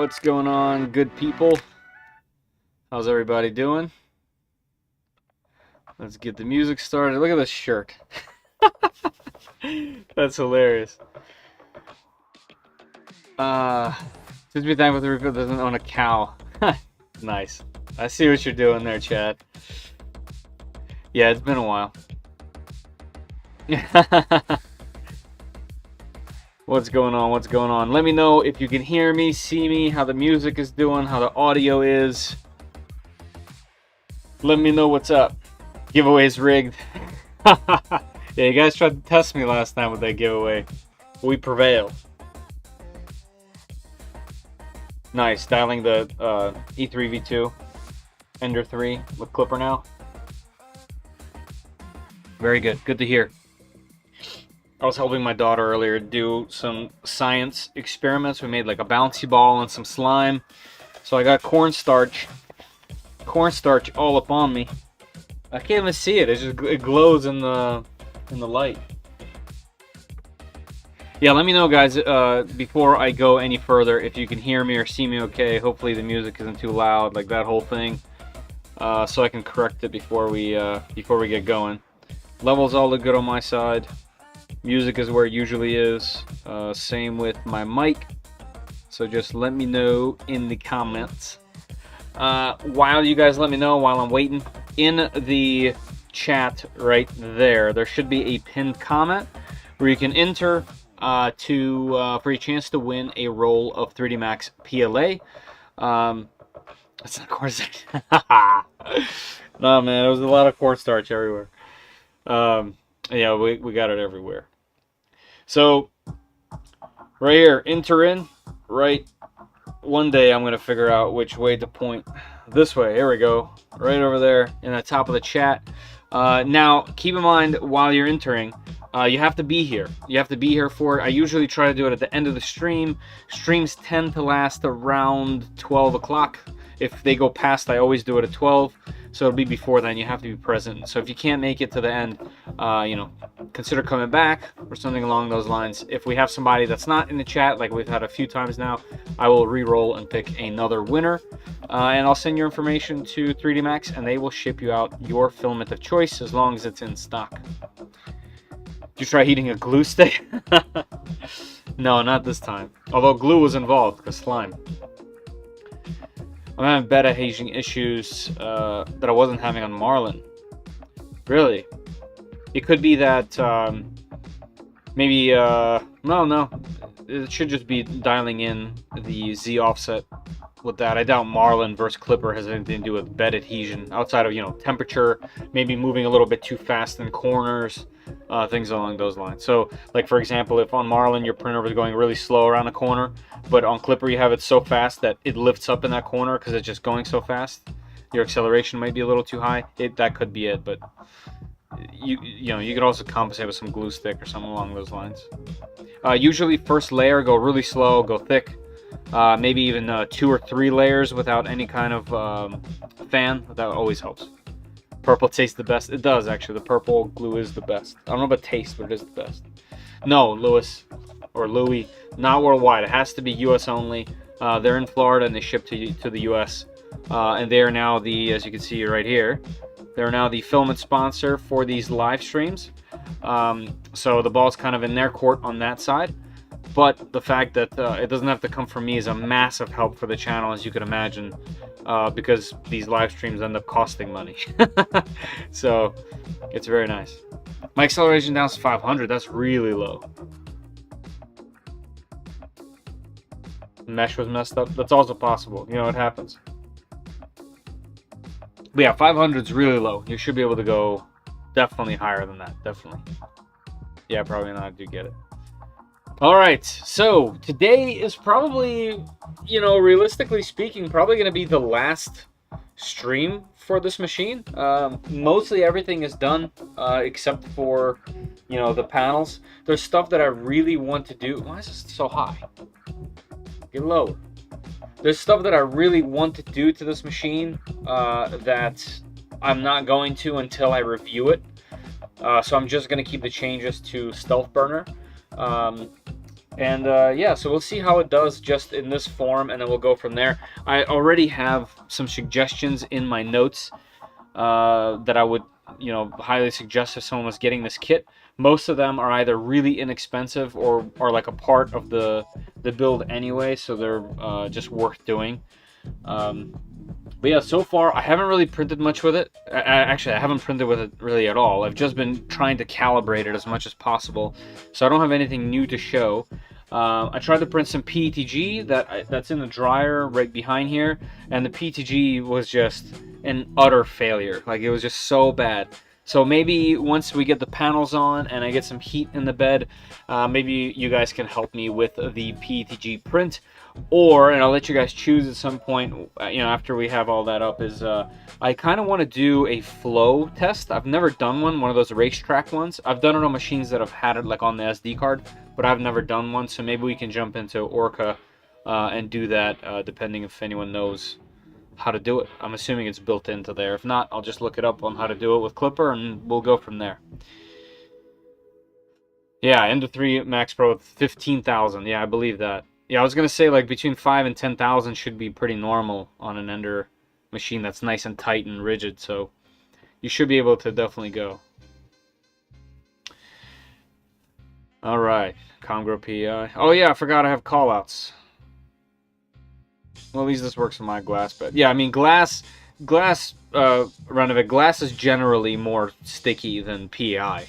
What's going on, good people? How's everybody doing? Let's get the music started. Look at this shirt. That's hilarious. Just be thankful the refill doesn't own a cow. Nice. I see what you're doing there, Chad. Yeah, it's been a while. What's going on? What's going on? Let me know if you can hear me, see me, how the music is doing, how the audio is. Let me know what's up. Giveaway's rigged. Yeah, you guys tried to test me last time with that giveaway. We prevailed. Nice. Dialing the E3 V2 Ender 3 with Clipper now. Very good. Good to hear. I was helping my daughter earlier do some science experiments. We made like a bouncy ball and some slime. So I got cornstarch all up on me. I can't even see it. It glows in the light. Yeah, let me know, guys, before I go any further, if you can hear me or see me okay. Hopefully the music isn't too loud, like that whole thing, so I can correct it before we get going. Levels all look good on my side. Music is where it usually is. Same with my mic. So just let me know in the comments. While you guys let me know, while I'm waiting, in the chat right there should be a pinned comment where you can enter for a chance to win a roll of 3D Max PLA. That's not cornstarch. No, man, there was a lot of cornstarch everywhere. Yeah, we got it everywhere. So right here, enter in. Right, one day I'm gonna figure out which way to point. This way. Here we go. Right over there in the top of the chat. Now keep in mind, while you're entering, you have to be here. You have to be here for it. I usually try to do it at the end of the stream. Streams tend to last around 12 o'clock. If they go past, I always do it at 12. So it'll be before then. You have to be present. So if you can't make it to the end, you know, consider coming back or something along those lines. If we have somebody that's not in the chat, like we've had a few times now, I will re-roll and pick another winner. And I'll send your information to 3D Max, and they will ship you out your filament of choice as long as it's in stock. Did you try heating a glue stick? No, not this time. Although glue was involved, because slime. I'm having beta hazing issues that I wasn't having on Marlin. Really? It could be that maybe no. It should just be dialing in the Z offset with that. I doubt Marlin versus Clipper has anything to do with bed adhesion outside of, you know, temperature, maybe moving a little bit too fast in corners, things along those lines. So, like for example, if on Marlin your printer was going really slow around the corner, but on Clipper you have it so fast that it lifts up in that corner because it's just going so fast, your acceleration might be a little too high. That could be it, but you know, you could also compensate with some glue stick or something along those lines. Usually first layer, go really slow, go thick. Maybe even 2 or 3 layers without any kind of fan. That always helps. Purple tastes the best. It does, actually. The purple glue is the best. I don't know about taste, but it is the best. No, Louis, or Louis, not worldwide. It has to be U.S. only. They're in Florida and they ship to the U.S. And they are now the, as you can see right here, they're now the Filament sponsor for these live streams. So the ball's kind of in their court on that side. But the fact that it doesn't have to come from me is a massive help for the channel, as you can imagine, because these live streams end up costing money. So it's very nice. My acceleration down to 500. That's really low. Mesh was messed up. That's also possible. You know, it happens. But yeah, 500 is really low. You should be able to go definitely higher than that. Definitely. Yeah, probably not. I do get it. All right, so today is probably, you know, realistically speaking, probably going to be the last stream for this machine. Mostly everything is done except for, you know, the panels. There's stuff that I really want to do. Why is this so high? Get low. There's stuff that I really want to do to this machine that I'm not going to until I review it. So I'm just going to keep the changes to Stealth Burner. And yeah, so we'll see how it does just in this form, and then we'll go from there. I already have some suggestions in my notes that I would, highly suggest if someone was getting this kit. Most of them are either really inexpensive or are like a part of the build anyway, so they're just worth doing. But yeah, so far I haven't really printed much with it. Actually, I haven't printed with it really at all. I've just been trying to calibrate it as much as possible, so I don't have anything new to show. I tried to print some PETG that's in the dryer right behind here, and the PETG was just an utter failure. Like, it was just so bad. So maybe once we get the panels on and I get some heat in the bed, maybe you guys can help me with the PETG print. Or, and I'll let you guys choose at some point, after we have all that up, is I kind of want to do a flow test. I've never done one of those racetrack ones. I've done it on machines that have had it like on the SD card, but I've never done one, so maybe we can jump into Orca and do that, depending if anyone knows how to do it. I'm assuming it's built into there. If not, I'll just look it up on how to do it with Clipper, and we'll go from there. Yeah, Ender 3 Max Pro with 15,000. Yeah, I believe that. Yeah, I was gonna say like between 5 and 10,000 should be pretty normal on an Ender machine that's nice and tight and rigid. So you should be able to definitely go. All right, Congro PI. Oh yeah, I forgot I have callouts. Well, at least this works for my glass bed. Yeah, I mean glass Renovate, glass is generally more sticky than PI.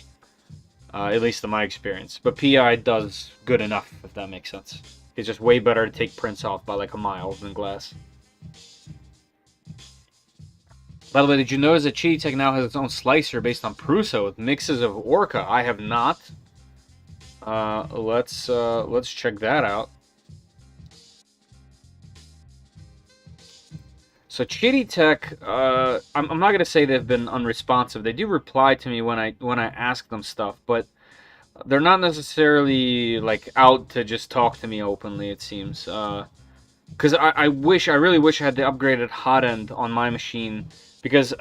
At least in my experience. But PI does good enough, if that makes sense. It's just way better to take prints off by like a mile than glass. By the way, did you notice that Fysetc now has its own slicer based on Prusa with mixes of Orca? I have not. Let's check that out. So Fysetc, I'm not gonna say they've been unresponsive. They do reply to me when I ask them stuff, but they're not necessarily like out to just talk to me openly. It seems, because I really wish I had the upgraded hot end on my machine, because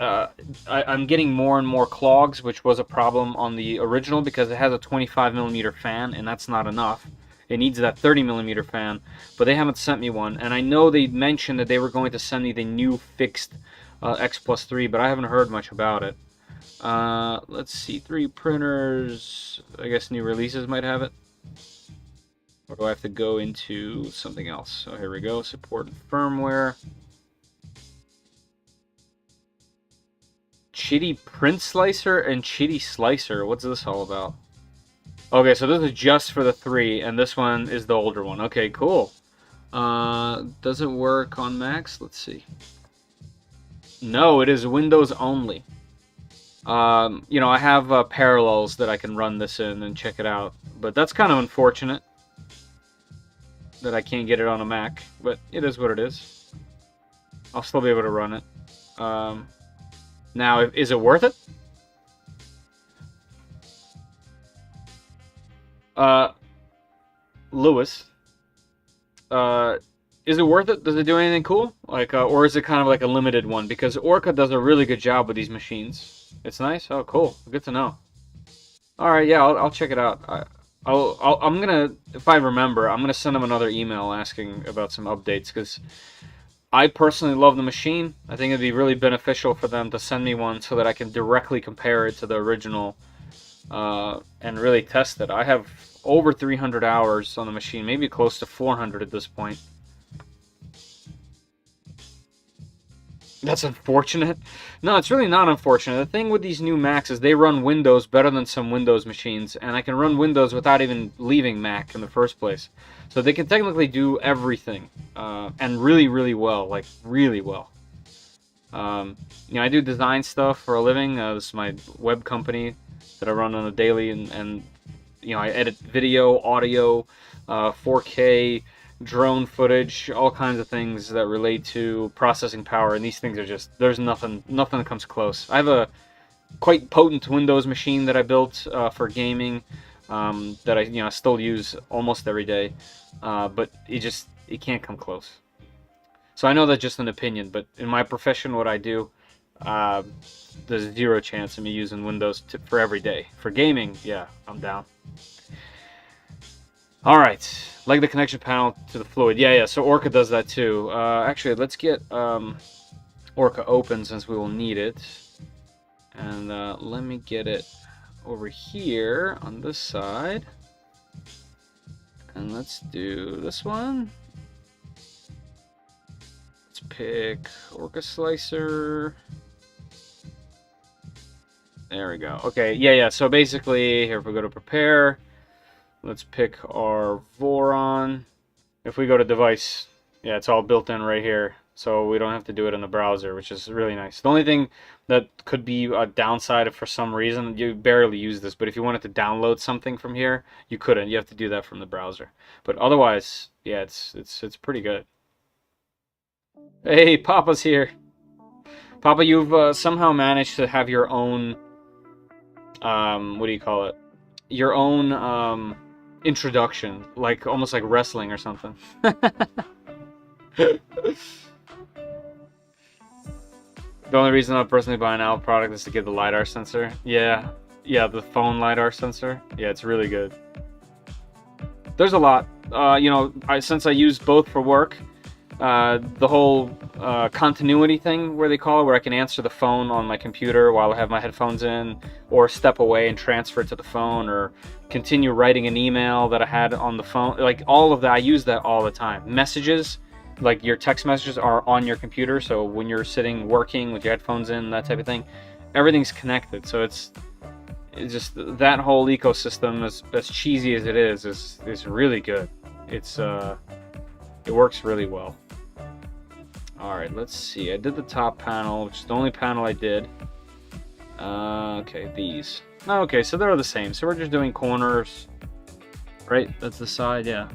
I'm getting more and more clogs, which was a problem on the original because it has a 25mm fan, and that's not enough. It needs that 30mm fan, but they haven't sent me one. And I know they mentioned that they were going to send me the new fixed X+3, but I haven't heard much about it. Let's see, 3 printers. I guess new releases might have it. Or do I have to go into something else? So here we go, support firmware. Chitty print slicer and Chitty slicer. What's this all about? Okay, so this is just for the 3, and this one is the older one. Okay, cool. Does it work on Macs? Let's see. No, it is Windows only. I have parallels that I can run this in and check it out, but that's kind of unfortunate that I can't get it on a Mac, but it is what it is. I'll still be able to run it. Now, is it worth it? Lewis, is it worth it? Does it do anything cool? Like, or is it kind of like a limited one? Because Orca does a really good job with these machines. It's nice. Oh, cool. Good to know. All right, yeah, I'll check it out. I'm gonna, if I remember, I'm gonna send them another email asking about some updates, because I personally love the machine. I think it'd be really beneficial for them to send me one so that I can directly compare it to the original. And really test it. I have over 300 hours on the machine, maybe close to 400 at this point. That's unfortunate. No, it's really not unfortunate. The thing with these new Macs is they run Windows better than some Windows machines, and I can run Windows without even leaving Mac in the first place. So they can technically do everything, and really, really well, like really well. I do design stuff for a living. This is my web company that I run on a daily, and I edit video, audio, 4K, drone footage, all kinds of things that relate to processing power, and these things are just, there's nothing that comes close. I have a quite potent Windows machine that I built for gaming, that I still use almost every day, but it can't come close. So I know that's just an opinion, but in my profession, what I do, there's zero chance of me using Windows for every day. For gaming, yeah, I'm down. All right, leg the connection panel to the fluid. Yeah. So Orca does that too. Actually, let's get Orca open since we will need it. And let me get it over here on this side. And let's do this one. Let's pick Orca Slicer. There we go. Okay, yeah. So basically, here if we go to prepare, let's pick our Voron. If we go to device, yeah, it's all built in right here. So we don't have to do it in the browser, which is really nice. The only thing that could be a downside if for some reason you barely use this, but if you wanted to download something from here, you couldn't. You have to do that from the browser. But otherwise, yeah, it's pretty good. Hey, Papa's here. Papa, you've somehow managed to have your own what do you call it? Your own introduction, like almost like wrestling or something. The only reason I'm personally buying an Apple product is to get the LiDAR sensor. Yeah, the phone LiDAR sensor. Yeah, it's really good. There's a lot. You know, since I use both for work, the whole continuity thing, where they call it, where I can answer the phone on my computer while I have my headphones in, or step away and transfer it to the phone, or continue writing an email that I had on the phone. Like all of that, I use that all the time. Messages, like your text messages are on your computer, so when you're sitting working with your headphones in, that type of thing, everything's connected. So it's just that whole ecosystem, as cheesy as it is really good. It works really well. Alright, let's see. I did the top panel, which is the only panel I did. Okay, these. Okay, so they're the same. So we're just doing corners. Right? That's the side, yeah.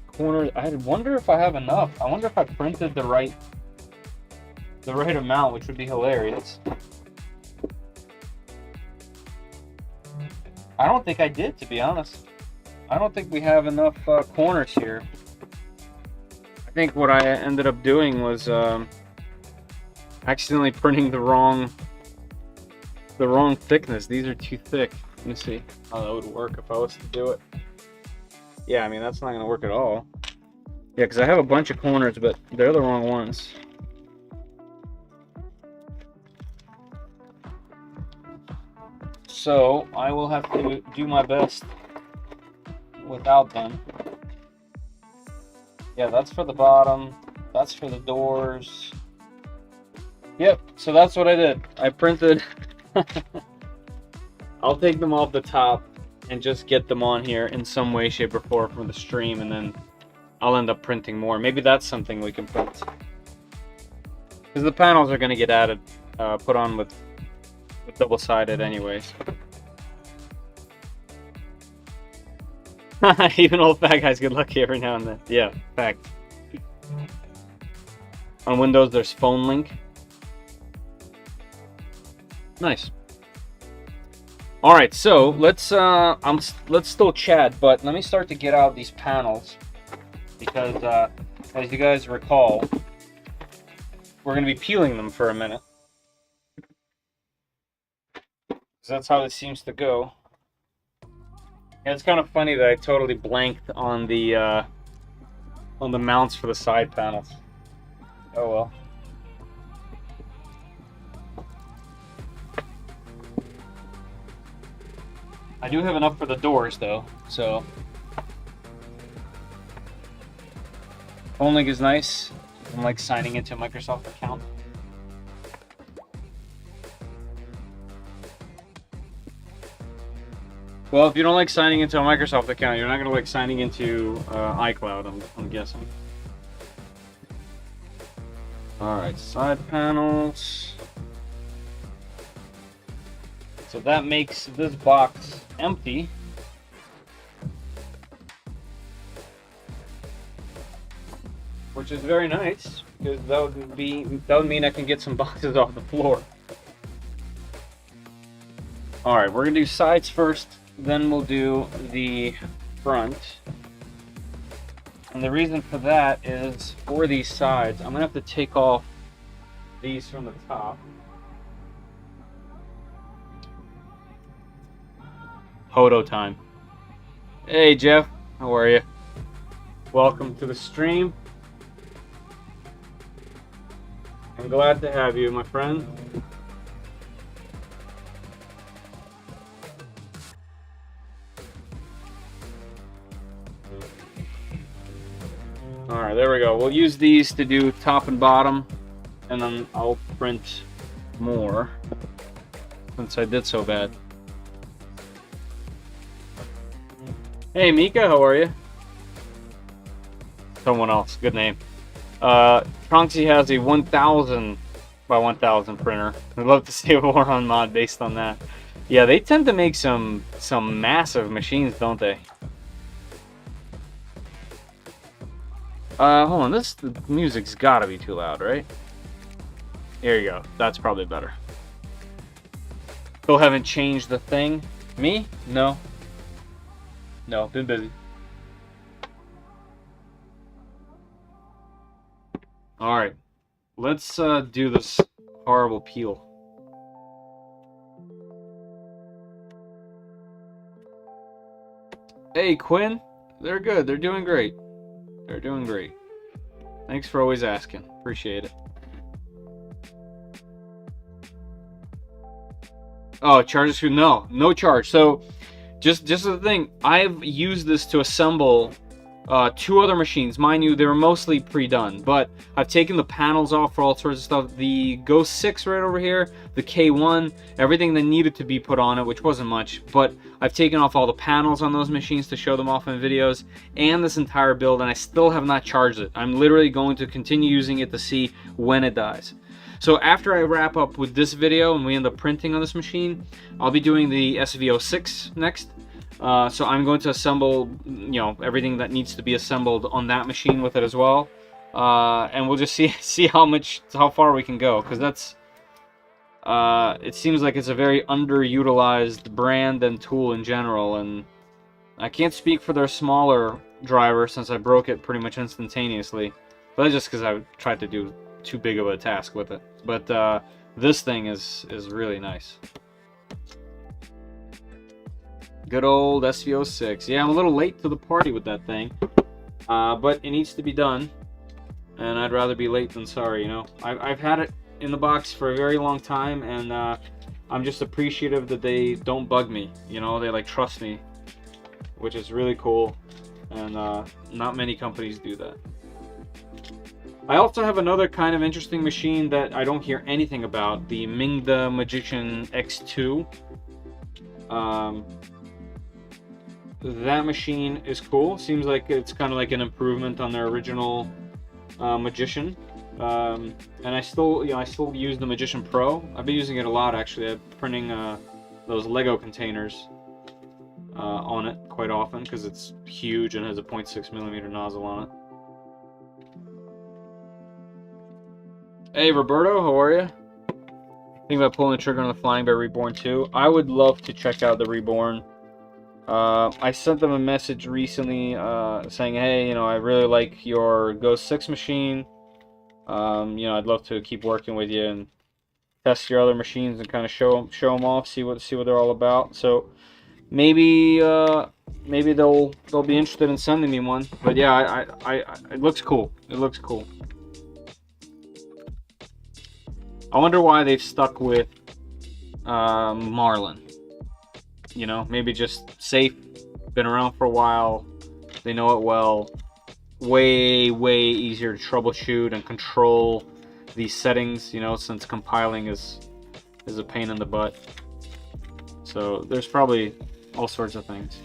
Corners. I wonder if I have enough. I wonder if I printed the right amount, which would be hilarious. I don't think I did, to be honest. I don't think we have enough corners here. I think what I ended up doing was accidentally printing the wrong thickness. These are too thick. Let me see how that would work if I was to do it. Yeah, I mean, that's not going to work at all. Yeah, because I have a bunch of corners, but they're the wrong ones. So I will have to do my best without them. Yeah, that's for the bottom. That's for the doors. Yep, so that's what I did. I printed... I'll take them off the top and just get them on here in some way, shape, or form from the stream, and then I'll end up printing more. Maybe that's something we can print. Because the panels are going to get added, put on with double-sided anyways. Even old fat guys get lucky every now and then. Yeah, fact. On Windows, there's Phone Link. Nice. All right, so let's still chat, but let me start to get out these panels because, as you guys recall, we're going to be peeling them for a minute. So that's how it seems to go. Yeah, it's kind of funny that I totally blanked on the mounts for the side panels. Oh well. I do have enough for the doors though, so Phone Link is nice. I'm like signing into a Microsoft account. Well, if you don't like signing into a Microsoft account, you're not gonna like signing into iCloud, I'm guessing. Alright, side panels. So that makes this box empty. Which is very nice, because that would mean I can get some boxes off the floor. Alright, we're gonna do sides first, then we'll do the front. And the reason for that is, for these sides, I'm gonna have to take off these from the top. Hodo time. Hey Jeff, How are you? Welcome to the stream. I'm glad to have you, my friend. Alright, there we go. We'll use these to do top and bottom, and then I'll print more, since I did so bad. Hey Mika, how are you? Someone else, good name. Tronxy has a 1000 by 1000 printer. I'd love to see a Voron mod based on that. Yeah, they tend to make some massive machines, don't they? Hold on, the music's gotta be too loud, right? Here you go, that's probably better. Still haven't changed the thing. Me? No. No, been busy. Alright, let's do this horrible peel. Hey Quinn, they're good, they're doing great. They're doing great. Thanks for always asking, appreciate it. Oh, charges through? No charge. So, just the thing, I've used this to assemble 2 other machines. Mind you, they were mostly pre-done, but I've taken the panels off for all sorts of stuff. The Ghost 6 right over here, the K1, everything that needed to be put on it, which wasn't much, but I've taken off all the panels on those machines to show them off in videos, and this entire build, and I still have not charged it. I'm literally going to continue using it to see when it dies. So after I wrap up with this video and we end up printing on this machine, I'll be doing the SV06 next. So I'm going to assemble, you know, everything that needs to be assembled on that machine with it as well, and we'll just see how far we can go, because that's it seems like it's a very underutilized brand and tool in general, and I can't speak for their smaller driver since I broke it pretty much instantaneously, but that's just because I tried to do too big of a task with it. But this thing is really nice. Good old SV06. Yeah, I'm a little late to the party with that thing, but it needs to be done, and I'd rather be late than sorry, you know. I've had it in the box for a very long time, and I'm just appreciative that they don't bug me, you know. They like trust me, which is really cool, and not many companies do that. I also have another kind of interesting machine that I don't hear anything about, the Mingda Magician X2. That machine is cool. Seems like it's kind of like an improvement on their original Magician. And I still use the Magician Pro. I've been using it a lot actually. I'm printing those Lego containers on it quite often because it's huge and has a 0.6mm nozzle on it. Hey Roberto, how are you? Think about pulling the trigger on the Flying Bear Reborn 2. I would love to check out the Reborn. I sent them a message recently saying, hey, you know, I really like your Ghost 6 machine. You know, I'd love to keep working with you and test your other machines and kind of show them off, see what they're all about. So maybe maybe they'll be interested in sending me one. But yeah, it looks cool. It looks cool. I wonder why they've stuck with Marlin. You know, maybe just safe, been around for a while, they know it well, way easier to troubleshoot and control these settings, you know, since compiling is a pain in the butt. So there's probably all sorts of things.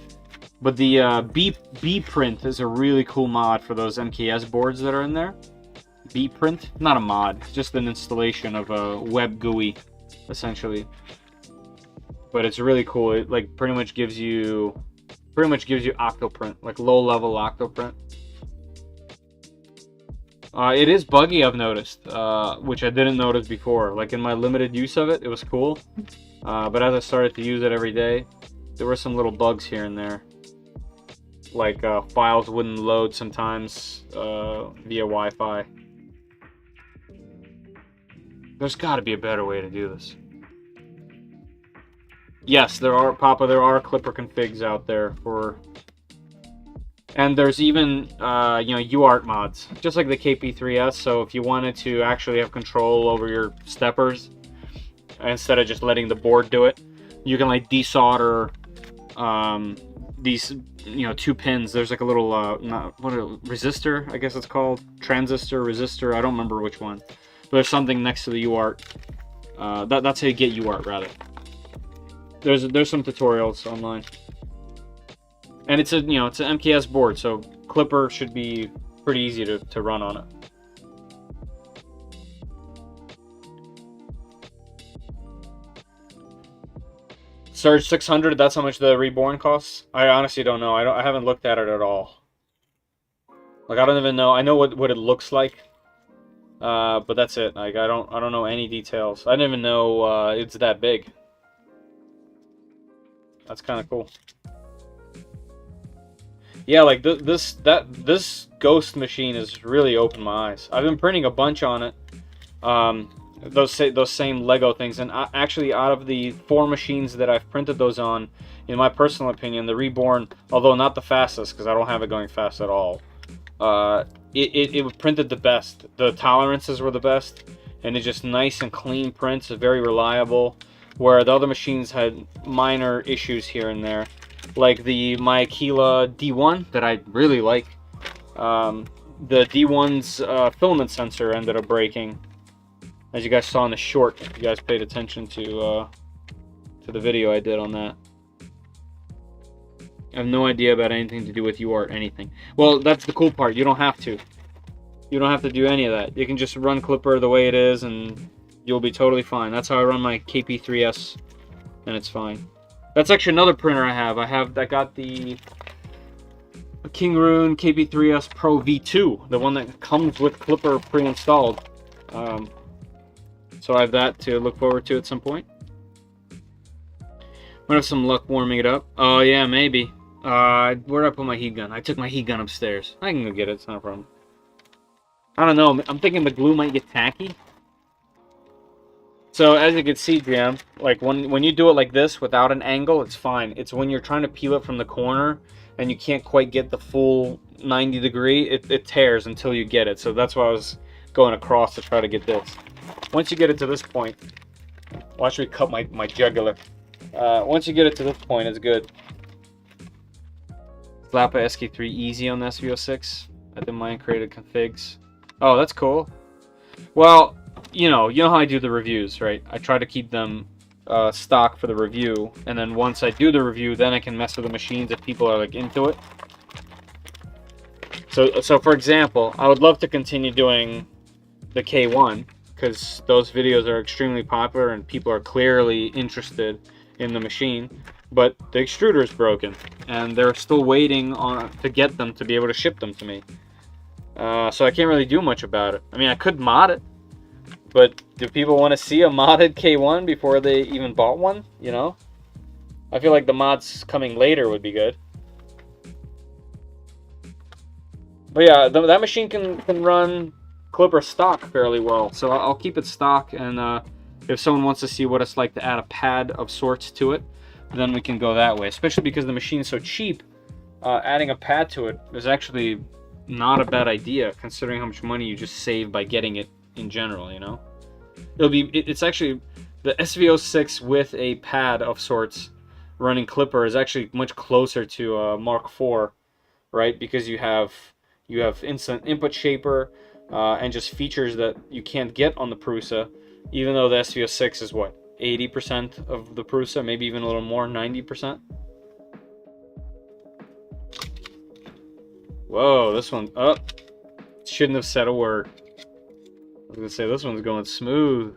But the B print is a really cool mod for those MKS boards that are in there. B print, not a mod, just an installation of a web GUI, essentially. But it's really cool. It like pretty much gives you octoprint, like low-level octoprint. It is buggy, I've noticed, which I didn't notice before. Like in my limited use of it, it was cool. But as I started to use it every day, there were some little bugs here and there. Like files wouldn't load sometimes via Wi-Fi. There's got to be a better way to do this. Yes, there are, Papa, there are Clipper configs out there for And there's even, you know, UART mods, just like the KP3S. So if you wanted to actually have control over your steppers, instead of just letting the board do it, you can like desolder these, you know, 2 pins. There's like a little, resistor, I guess it's called. Transistor, resistor, I don't remember which one. But there's something next to the UART. That's how you get UART, rather. There's some tutorials online. And it's a, you know, it's an MKS board, so Clipper should be pretty easy to run on it. Surge 600, that's how much the Reborn costs? I honestly don't know. I haven't looked at it at all. Like, I don't even know. I know what it looks like. But that's it. Like, I don't know any details. I didn't even know it's that big. That's kind of cool. Yeah, like this Ghost machine has really opened my eyes. I've been printing a bunch on it. Those same Lego things, and actually, out of the 4 machines that I've printed those on, in my personal opinion, the Reborn, although not the fastest because I don't have it going fast at all, it printed the best. The tolerances were the best, and it's just nice and clean prints, very reliable. Where the other machines had minor issues here and there, like my Aquila D1 that I really like. The D1's filament sensor ended up breaking, as you guys saw in the short. If you guys paid attention to the video I did on that. I have no idea about anything to do with UART, anything. Well, that's the cool part. You don't have to. You don't have to do any of that. You can just run Clipper the way it is, and you'll be totally fine. That's how I run my KP3S, and it's fine. That's actually another printer I have. I got the Kingroon KP3S Pro V2, the one that comes with Clipper pre-installed. So I have that to look forward to at some point. Might have some luck warming it up. Oh yeah, maybe. Where'd I put my heat gun? I took my heat gun upstairs. I can go get it. It's not a problem. I don't know. I'm thinking the glue might get tacky. So as you can see, Jam, like when you do it like this without an angle, it's fine. It's when you're trying to peel it from the corner and you can't quite get the full 90 degree, it tears until you get it. So that's why I was going across to try to get this. Once you get it to this point, watch me cut my jugular. Once you get it to this point, it's good. Slap a SK3 easy on the SV06. I didn't mind created configs. Oh, that's cool. Well, you know how I do the reviews, right? I try to keep them stock for the review, and then once I do the review, then I can mess with the machines if people are like into it. So for example, I would love to continue doing the K1 because those videos are extremely popular and people are clearly interested in the machine. But the extruder is broken, and they're still waiting to get them to be able to ship them to me. So I can't really do much about it. I mean, I could mod it. But do people want to see a modded K1 before they even bought one? You know? I feel like the mods coming later would be good. But yeah, that machine can run Clipper stock fairly well. So I'll keep it stock, and if someone wants to see what it's like to add a pad of sorts to it, then we can go that way. Especially because the machine is so cheap, adding a pad to it is actually not a bad idea, considering how much money you just save by getting it in general, you know? It's actually the SV06 with a pad of sorts running Clipper is actually much closer to Mark IV, right? Because you have instant input shaper and just features that you can't get on the Prusa, even though the SV06 is what, 80% of the Prusa, maybe even a little more, 90%. Whoa, this one shouldn't have said a word. I was gonna say this one's going smooth.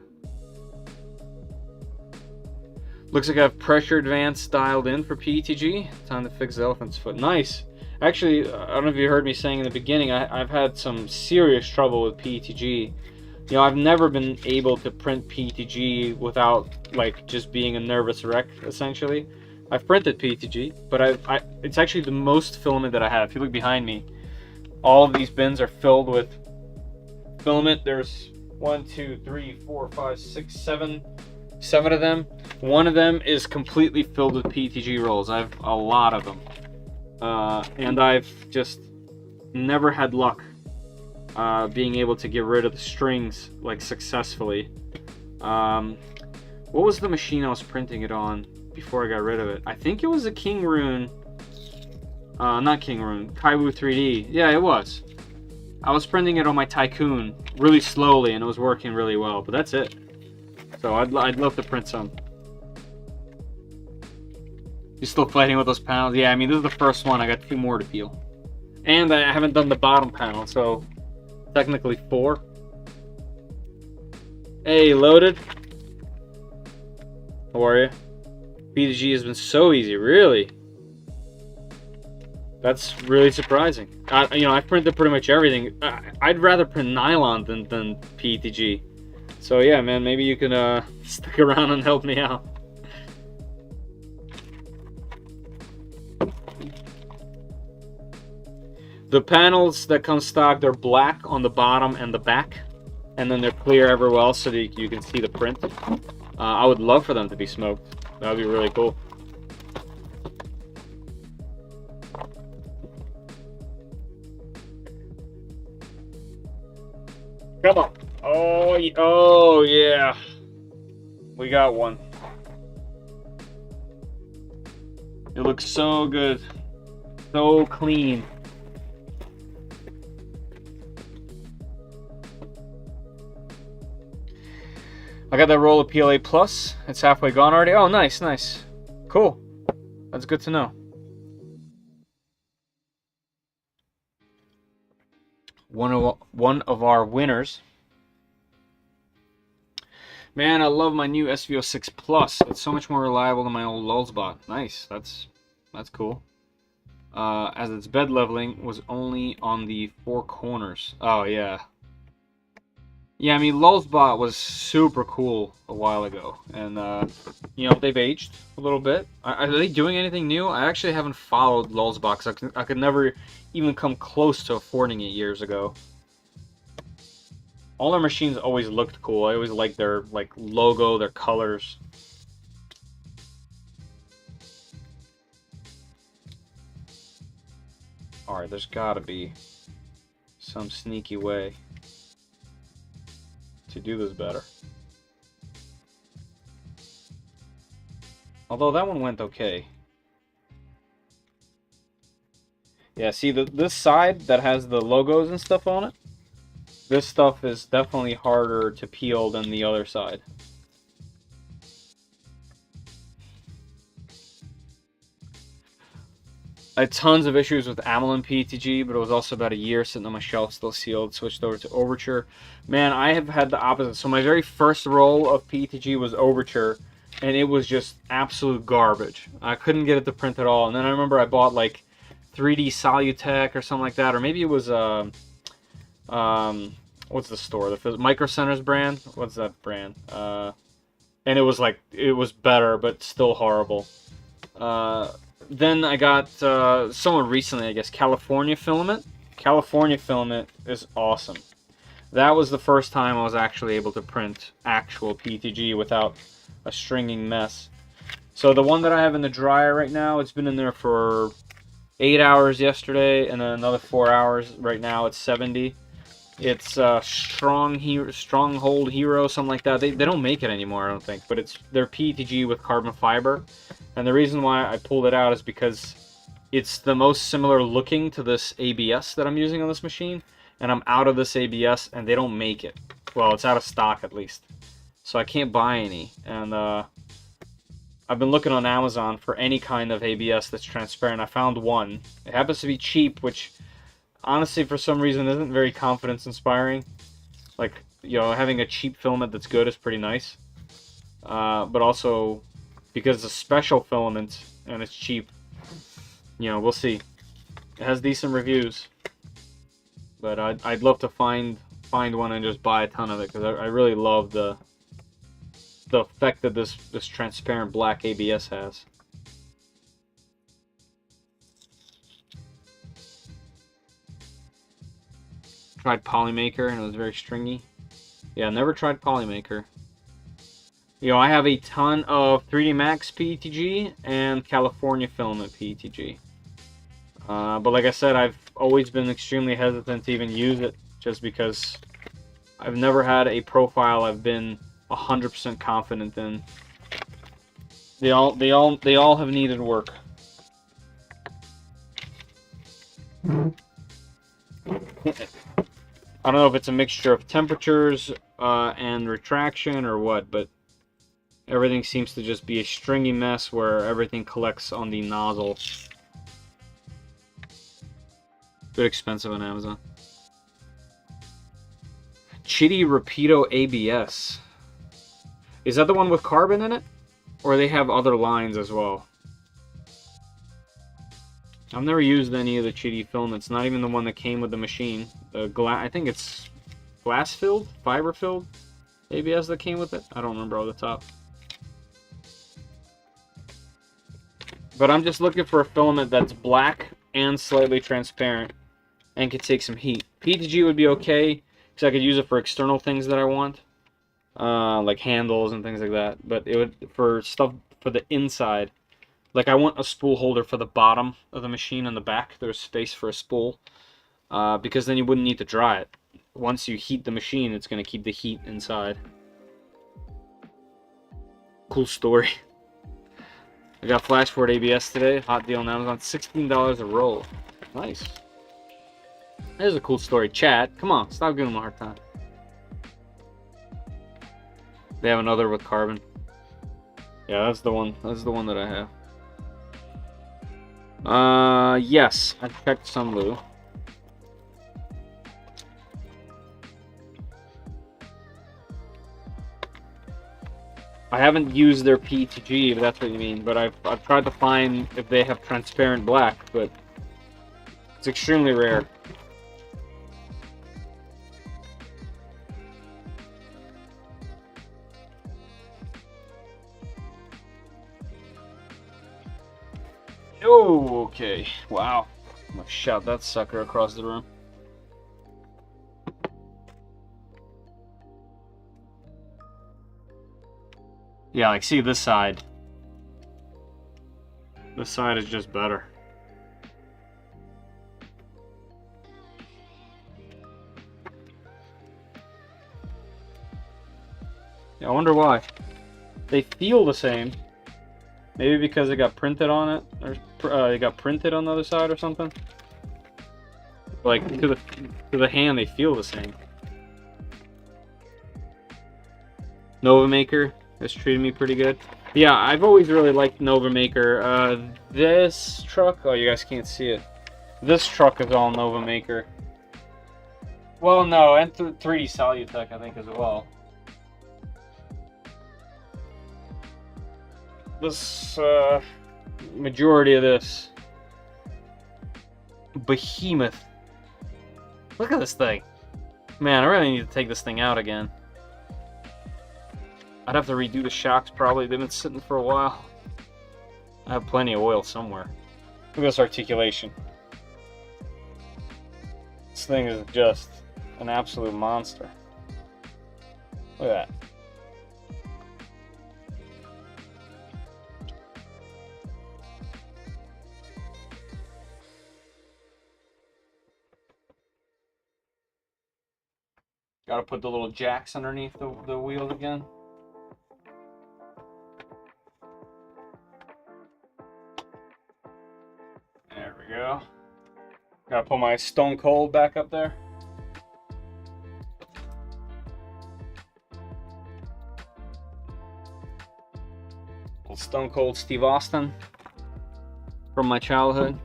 Looks like I have pressure advance dialed in for PETG. Time to fix the elephant's foot. Nice. Actually, I don't know if you heard me saying in the beginning, I've had some serious trouble with PETG. You know, I've never been able to print PETG without like just being a nervous wreck, essentially. I've printed PETG, but it's actually the most filament that I have. If you look behind me, all of these bins are filled with filament. There's 1, 2, 3, 4, 5, 6, 7 of them. One of them is completely filled with PETG rolls. I have a lot of them. and I've just never had luck being able to get rid of the strings like successfully. What was the machine I was printing it on before I got rid of it? I think it was a King Rune. Not King Rune, Kaiwu 3D. Yeah, it was. I was printing it on my Tycoon really slowly, and it was working really well. But that's it. So I'd love to print some. You're still fighting with those panels? Yeah, I mean, this is the first one. I got 2 more to peel. And I haven't done the bottom panel, so technically 4. Hey, Loaded. How are you? PTG has been so easy, really. That's really surprising. You know, I've printed pretty much everything. I'd rather print nylon than PETG. So yeah, man, maybe you can stick around and help me out. The panels that come stock, they're black on the bottom and the back, and then they're clear everywhere else so that you can see the print. I would love for them to be smoked. That would be really cool. Come on. Oh yeah. We got one. It looks so good. So clean. I got that roll of PLA Plus. It's halfway gone already. Oh, nice, nice. Cool. That's good to know. One of our winners. Man, I love my new SVO6 Plus. It's so much more reliable than my old Lulzbot. Nice. That's cool. As its bed leveling was only on the 4 corners. Oh, yeah. Yeah, I mean, Lulzbot was super cool a while ago, and you know, they've aged a little bit. Are they doing anything new? I actually haven't followed Lulzbot because I could never even come close to affording it years ago. All their machines always looked cool. I always liked their logo, their colors. All right, there's got to be some sneaky way to do this better. Although that one went okay. Yeah, see this side that has the logos and stuff on it? This stuff is definitely harder to peel than the other side. I had tons of issues with Amelin PETG, but it was also about a year sitting on my shelf, still sealed. Switched over to Overture. Man, I have had the opposite. So my very first roll of PETG was Overture, and it was just absolute garbage. I couldn't get it to print at all. And then I remember I bought like 3D Solutech or something like that, or maybe it was what's the store? The Micro Centers brand. What's that brand? And it was like, it was better, but still horrible. Then I got someone recently, I guess, California Filament. California Filament is awesome. That was the first time I was actually able to print actual PETG without a stringing mess. So the one that I have in the dryer right now, it's been in there for 8 hours yesterday, and then another 4 hours right now. It's 70. It's Stronghold Hero, something like that. They don't make it anymore, I don't think, but it's their PETG with carbon fiber. And the reason why I pulled it out is because it's the most similar looking to this ABS that I'm using on this machine, and I'm out of this ABS, and they don't make it. Well, it's out of stock at least, so I can't buy any. And I've been looking on Amazon for any kind of ABS that's transparent. I found one. It happens to be cheap, which honestly, for some reason, isn't very confidence inspiring. Like, you know, having a cheap filament that's good is pretty nice. But also, because it's a special filament and it's cheap, you know, we'll see. It has decent reviews, but I'd love to find one and just buy a ton of it, because I really love the effect that this transparent black ABS has. Tried Polymaker and it was very stringy. Yeah, never tried Polymaker. You know, I have a ton of 3D Max PETG and California Filament PETG. But like I said, I've always been extremely hesitant to even use it, just because I've never had a profile I've been 100% confident in. They all have needed work. I don't know if it's a mixture of temperatures and retraction or what, but everything seems to just be a stringy mess where everything collects on the nozzle. Bit expensive on Amazon. Chitty Rapido ABS. Is that the one with carbon in it? Or they have other lines as well? I've never used any of the Chitty filaments, not even the one that came with the machine. I think it's glass-filled, fiber-filled ABS that came with it. I don't remember off the top. But I'm just looking for a filament that's black and slightly transparent and can take some heat. PETG would be okay, because I could use it for external things that I want, like handles and things like that. But it would, for stuff for the inside, like I want a spool holder for the bottom of the machine on the back. There's space for a spool, because then you wouldn't need to dry it. Once you heat the machine, it's going to keep the heat inside. Cool story. I got Flashboard ABS today. Hot deal on Amazon. $16 a roll. Nice. There's a cool story. Chat, come on. Stop giving them a hard time. They have another with carbon. Yeah, that's the one. That's the one that I have. Yes. I checked Sunlu. I haven't used their PETG, if that's what you mean, but I've tried to find if they have transparent black, but it's extremely rare. Oh, okay. Wow. I'm gonna shout that sucker across the room. Yeah, like, see this side. This side is just better. Yeah, I wonder why. They feel the same. Maybe because it got printed on it, or it got printed on the other side or something. Like, to the hand, they feel the same. Nova Maker has treated me pretty good. Yeah, I've always really liked Nova Maker. This truck, oh, you guys can't see it. This truck is all Nova Maker. Well, no, and 3D Salutech, I think, as well. This, majority of this. Behemoth. Look at this thing. Man, I really need to take this thing out again. I'd have to redo the shocks probably. They've been sitting for a while. I have plenty of oil somewhere. Look at this articulation. This thing is just an absolute monster. Look at that. Gotta put the little jacks underneath the wheels again. There we go. Gotta put my Stone Cold back up there. Little Stone Cold Steve Austin from my childhood.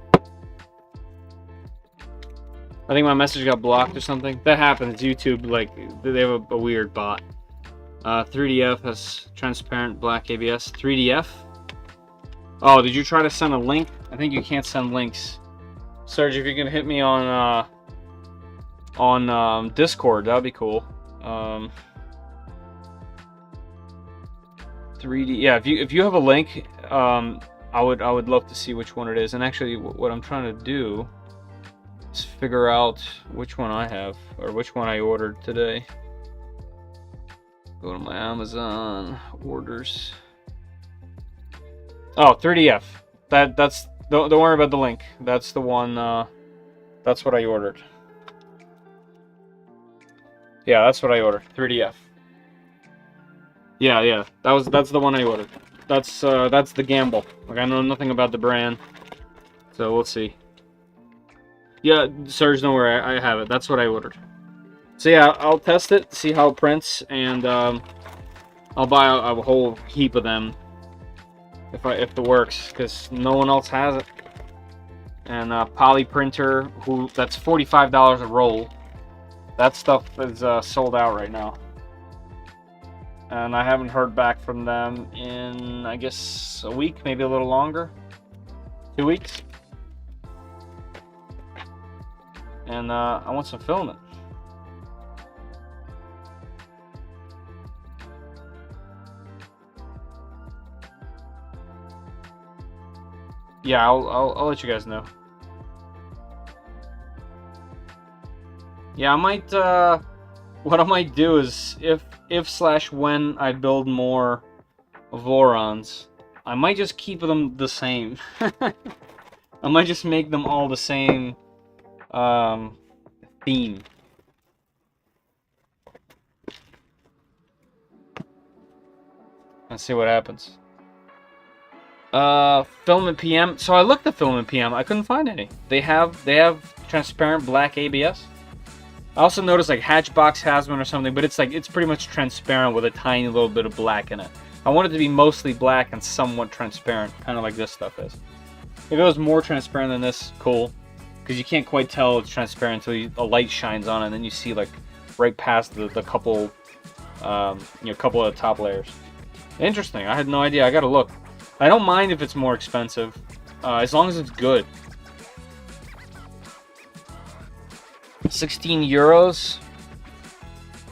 I think my message got blocked or something. That happens. YouTube, like, they have a weird bot. 3DF has transparent black ABS. 3DF? Oh, did you try to send a link? I think you can't send links. Serge, if you can hit me on Discord, that'd be cool. 3D. Yeah, if you have a link, I would love to see which one it is. And actually, what I'm trying to do is figure out which one I have, or which one I ordered today. Go to my Amazon orders. Oh, 3DF. That's Don't worry about the link. That's the one. That's what I ordered. Yeah, that's what I ordered. 3DF. Yeah. That's the one I ordered. That's the gamble. Like, I know nothing about the brand, so we'll see. Yeah, Serge, don't worry. I have it. That's what I ordered. So yeah, I'll test it, see how it prints, and I'll buy a whole heap of them if it works, because no one else has it. And poly printer, that's $45 a roll. That stuff is sold out right now, and I haven't heard back from them in, I guess, a week, maybe a little longer, 2 weeks. And I want some filament. Yeah, I'll let you guys know. Yeah, I might, what I might do is, if/when I build more Vorons, I might just keep them the same. I might just make them all the same, theme. Let's see what happens. Filament PM. So I looked at Filament PM. I couldn't find any. They have transparent black ABS. I also noticed like Hatchbox has one or something, but it's pretty much transparent with a tiny little bit of black in it. I want it to be mostly black and somewhat transparent, kind of like this stuff is. If it was more transparent than this, cool, because you can't quite tell it's transparent until a light shines on it, and then you see like right past the couple, couple of the top layers. Interesting. I had no idea. I gotta look. I don't mind if it's more expensive, as long as it's good. 16 euros.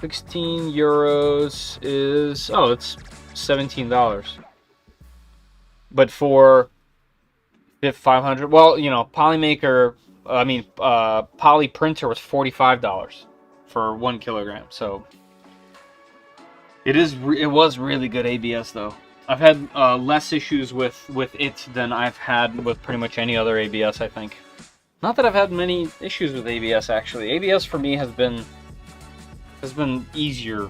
16 euros is, oh, it's $17. But for 500, well, you know, Polymaker, Poly Printer was $45 for 1 kilogram. So it was really good ABS though. I've had less issues with it than I've had with pretty much any other ABS, I think. Not that I've had many issues with ABS, actually. ABS for me has been easier.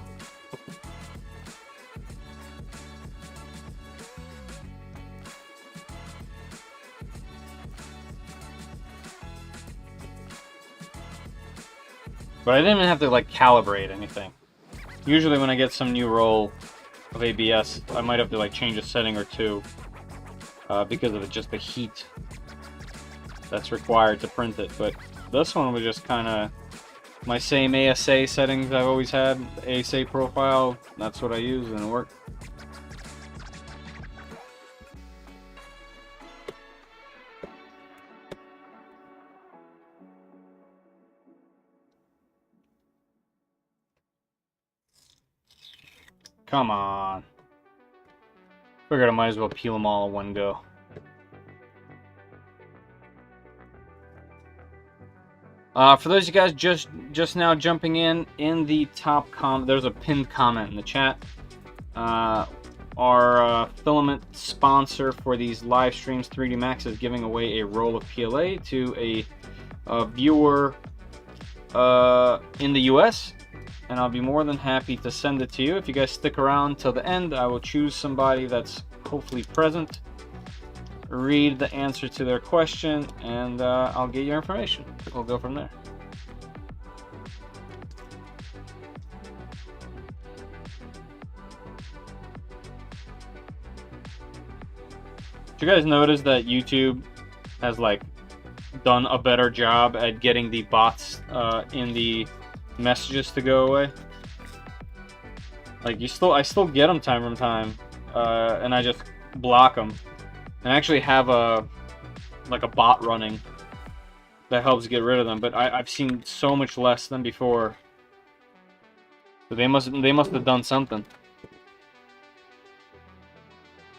But I didn't even have to like calibrate anything. Usually when I get some new roll of ABS, I might have to like change a setting or two because of just the heat that's required to print it. But this one was just kind of my same ASA settings I've always had, ASA profile. That's what I use and it worked. Come on. Figured I might as well peel them all in one go. For those of you guys just now jumping in the top comment, there's a pinned comment in the chat. Our Filament sponsor for these live streams, 3D Max, is giving away a roll of PLA to a viewer in the US. And I'll be more than happy to send it to you. If you guys stick around till the end, I will choose somebody that's hopefully present, read the answer to their question, and I'll get your information. We'll go from there. Did you guys notice that YouTube has like done a better job at getting the bots in the messages to go away? Like I still get them time from time, and I just block them. And I actually have a bot running that helps get rid of them, but I've seen so much less than before. So they must have done something.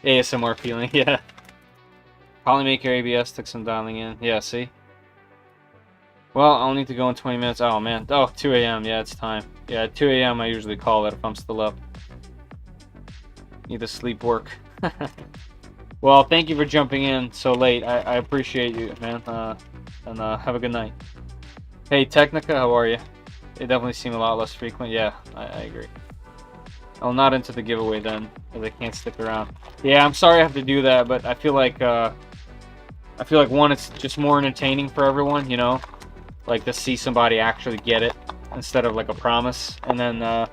ASMR feeling, yeah. Polymaker ABS took some dialing in. Yeah, see? Well, I'll need to go in 20 minutes. Oh, man. Oh, 2 a.m. Yeah, it's time. Yeah, at 2 a.m. I usually call it if I'm still up. Need to sleep work. Well, thank you for jumping in so late. I appreciate you, man. And have a good night. Hey, Technica, how are you? They definitely seem a lot less frequent. Yeah, I agree. I'm not into the giveaway then, because I can't stick around. Yeah, I'm sorry I have to do that, but I feel like one, it's just more entertaining for everyone, you know, like to see somebody actually get it instead of like a promise. And then I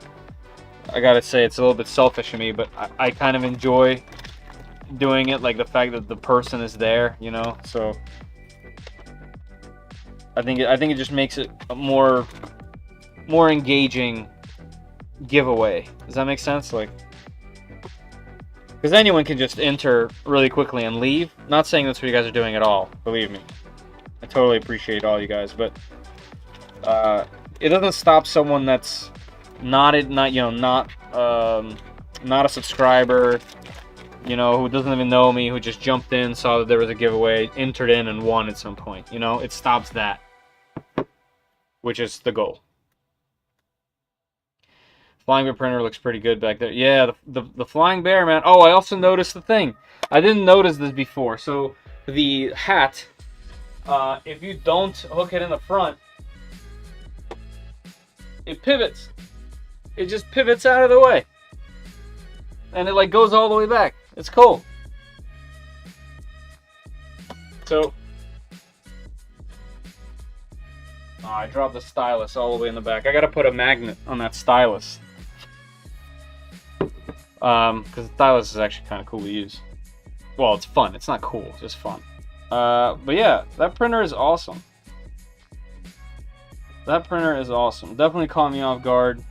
gotta say, it's a little bit selfish of me, but I kind of enjoy doing it, like the fact that the person is there, you know. So I think it just makes it a more engaging giveaway. Does that make sense? Like, because anyone can just enter really quickly and leave. Not saying that's what you guys are doing at all. Believe me, I totally appreciate all you guys, but it doesn't stop someone that's not a subscriber, you know, who doesn't even know me, who just jumped in, saw that there was a giveaway, entered in, and won at some point. You know, it stops that, which is the goal. Flying Bear printer looks pretty good back there. Yeah, the Flying Bear, man. Oh, I also noticed the thing. I didn't notice this before. So the hat, if you don't hook it in the front, it pivots. It just pivots out of the way. And it like goes all the way back. It's cool. So, oh, I dropped the stylus all the way in the back. I gotta put a magnet on that stylus. Because the stylus is actually kind of cool to use. Well, it's fun. It's not cool, it's just fun. But yeah, that printer is awesome. That printer is awesome. Definitely caught me off guard.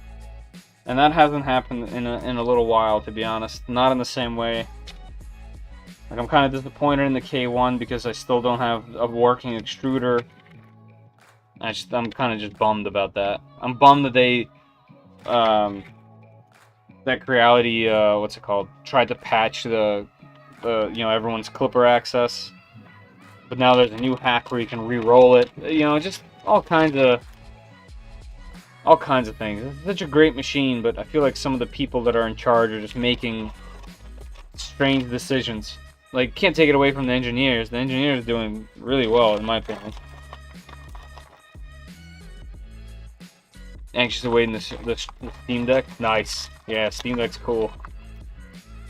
And that hasn't happened in a little while, to be honest. Not in the same way. Like, I'm kind of disappointed in the K1 because I still don't have a working extruder. I'm kind of just bummed about that. I'm bummed that they, that Creality, what's it called, tried to patch the you know, everyone's clipper access. But now there's a new hack where you can re-roll it. You know, just all kinds of things. It's such a great machine, but I feel like some of the people that are in charge are just making strange decisions. Like, can't take it away from the engineers. The engineers are doing really well, in my opinion. Anxiously waiting the Steam Deck. Nice. Yeah, Steam Deck's cool.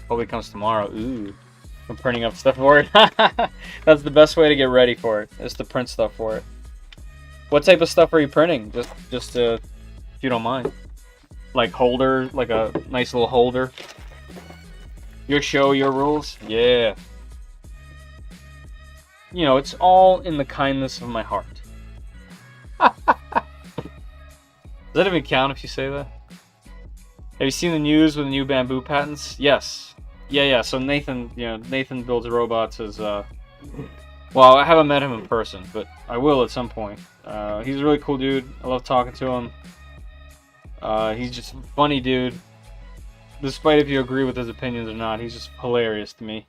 Hopefully it comes tomorrow. Ooh. I'm printing up stuff for it. That's the best way to get ready for it, is to print stuff for it. What type of stuff are you printing? Just if you don't mind. Like holder, like a nice little holder. Your show, your rules. Yeah. You know, it's all in the kindness of my heart. Does that even count if you say that? Have you seen the news with the new bamboo patents? Yes. Yeah. So Nathan, you know, Nathan Builds Robots is, well, I haven't met him in person, but I will at some point. He's a really cool dude. I love talking to him. He's just a funny dude. Despite if you agree with his opinions or not, he's just hilarious to me.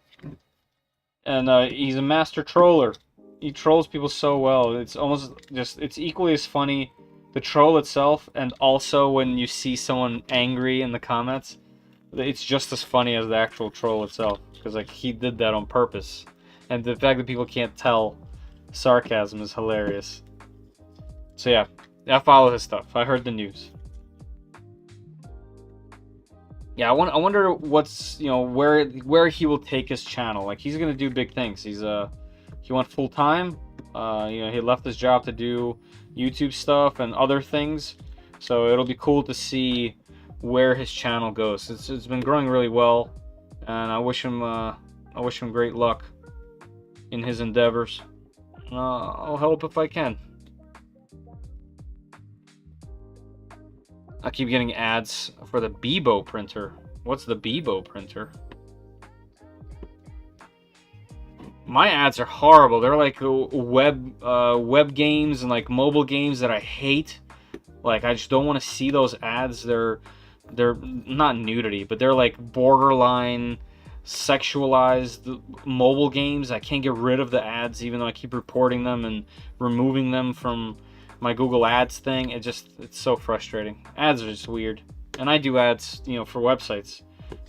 And he's a master troller. He trolls people so well. It's almost just, it's equally as funny, the troll itself, and also when you see someone angry in the comments, it's just as funny as the actual troll itself. Because like, he did that on purpose. And the fact that people can't tell sarcasm is hilarious. So yeah, I follow his stuff. I heard the news. Yeah, I wonder what's, you know, where he will take his channel. Like, he's gonna do big things. He went full time. You know, he left his job to do YouTube stuff and other things. So it'll be cool to see where his channel goes. It's been growing really well, and I wish him great luck in his endeavors. I'll help if I can. I keep getting ads for the Bebo printer. What's the Bebo printer? My ads are horrible. They're like web games and like mobile games that I hate. Like, I just don't want to see those ads. They're not nudity, but they're like borderline sexualized mobile games. I can't get rid of the ads even though I keep reporting them and removing them from my Google Ads thing. It's so frustrating. Ads are just weird. And I do ads, you know, for websites,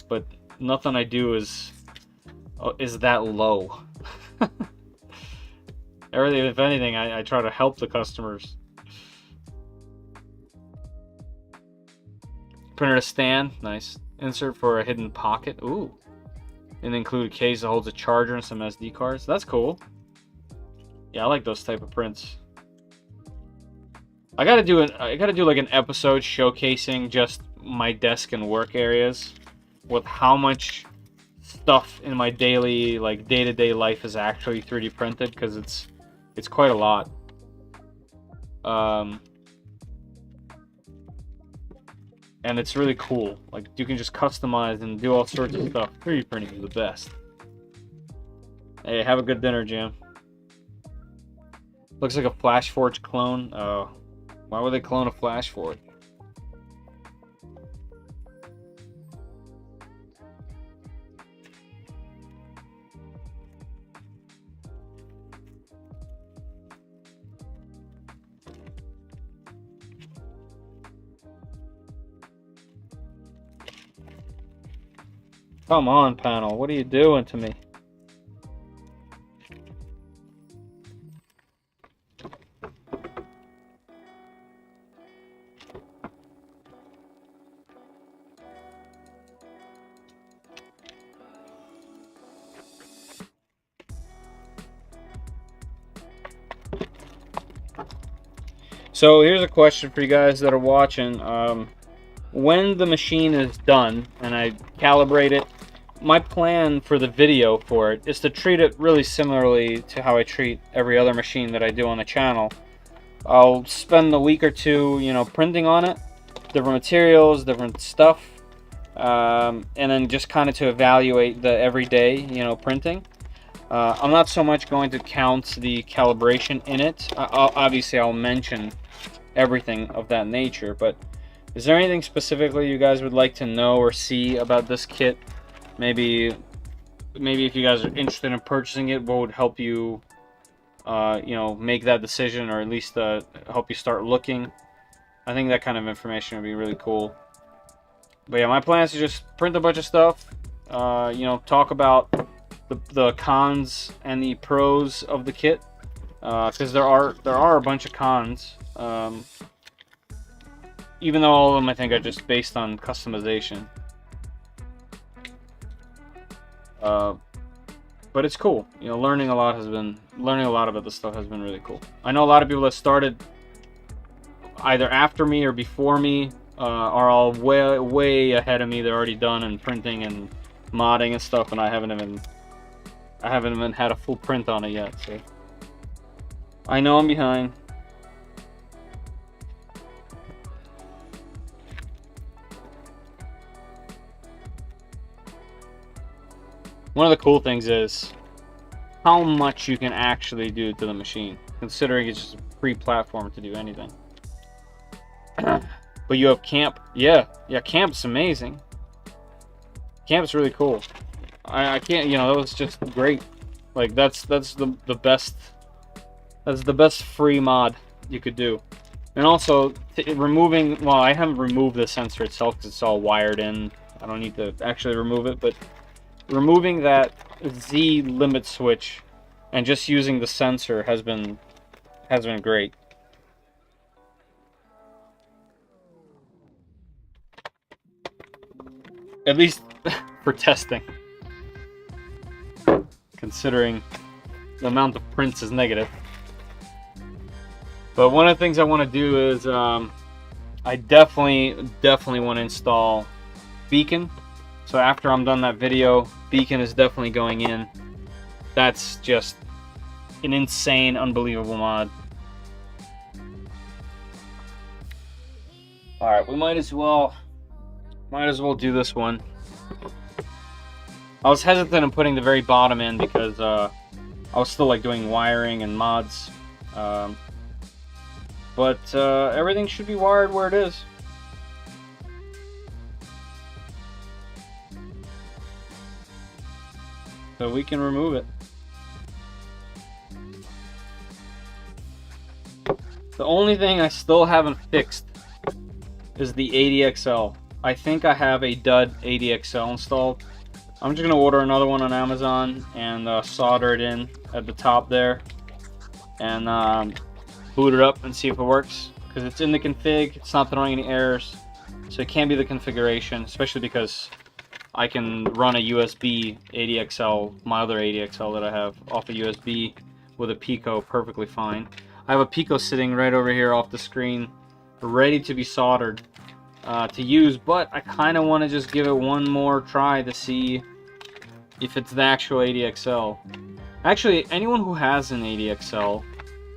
but nothing I do is is that low. Everything, if anything, I try to help the customers. Printer to stand, nice. Insert for a hidden pocket, ooh. And include a case that holds a charger and some SD cards. That's cool. Yeah, I like those type of prints. I gotta do like an episode showcasing just my desk and work areas with how much stuff in my daily, like day-to-day life is actually 3D printed, because it's quite a lot. And it's really cool. Like, you can just customize and do all sorts of stuff. 3D printing is the best. Hey, have a good dinner, Jim. Looks like a FlashForge clone. Oh, why would they clone a FlashForge? Come on, panel. What are you doing to me? So here's a question for you guys that are watching. When the machine is done and I calibrate it, my plan for the video for it is to treat it really similarly to how I treat every other machine that I do on the channel. I'll spend a week or two, you know, printing on it, different materials, different stuff, and then just kind of to evaluate the everyday, you know, printing. I'm not so much going to count the calibration in it. Obviously, I'll mention everything of that nature, but is there anything specifically you guys would like to know or see about this kit? Maybe if you guys are interested in purchasing it, what would help you, you know, make that decision, or at least help you start looking? I think that kind of information would be really cool. But yeah, my plan is to just print a bunch of stuff, you know, talk about the cons and the pros of the kit, because there are a bunch of cons. Even though all of them I think are just based on customization. But it's cool. You know, learning a lot about this stuff has been really cool. I know a lot of people that started either after me or before me are all way ahead of me. They're already done and printing and modding and stuff, and I haven't even had a full print on it yet. So I know I'm behind. One of the cool things is how much you can actually do to the machine, considering it's just a pre-platform to do anything. But you have camp. Yeah, camp's amazing. Camp's really cool. I can't, you know, that was just great. Like that's the best free mod you could do. And also removing, well, I haven't removed the sensor itself because it's all wired in. I don't need to actually remove it, but removing that Z limit switch and just using the sensor has been great. At least for testing. Considering the amount of prints is negative. But one of the things I want to do is I definitely want to install Beacon. So after I'm done that video, Beacon is definitely going in. That's just an insane, unbelievable mod. Alright, we might as well do this one. I was hesitant in putting the very bottom in because I was still like doing wiring and mods. But everything should be wired where it is. So we can remove it. The only thing I still haven't fixed is the ADXL. I think I have a dud ADXL installed. I'm just gonna order another one on Amazon and solder it in at the top there, and boot it up and see if it works. Because it's in the config, it's not throwing any errors, so it can't be the configuration, especially because I can run a USB ADXL, my other ADXL that I have, off a USB with a Pico perfectly fine. I have a Pico sitting right over here off the screen, ready to be soldered to use, but I kind of want to just give it one more try to see if it's the actual ADXL. Actually, anyone who has an ADXL,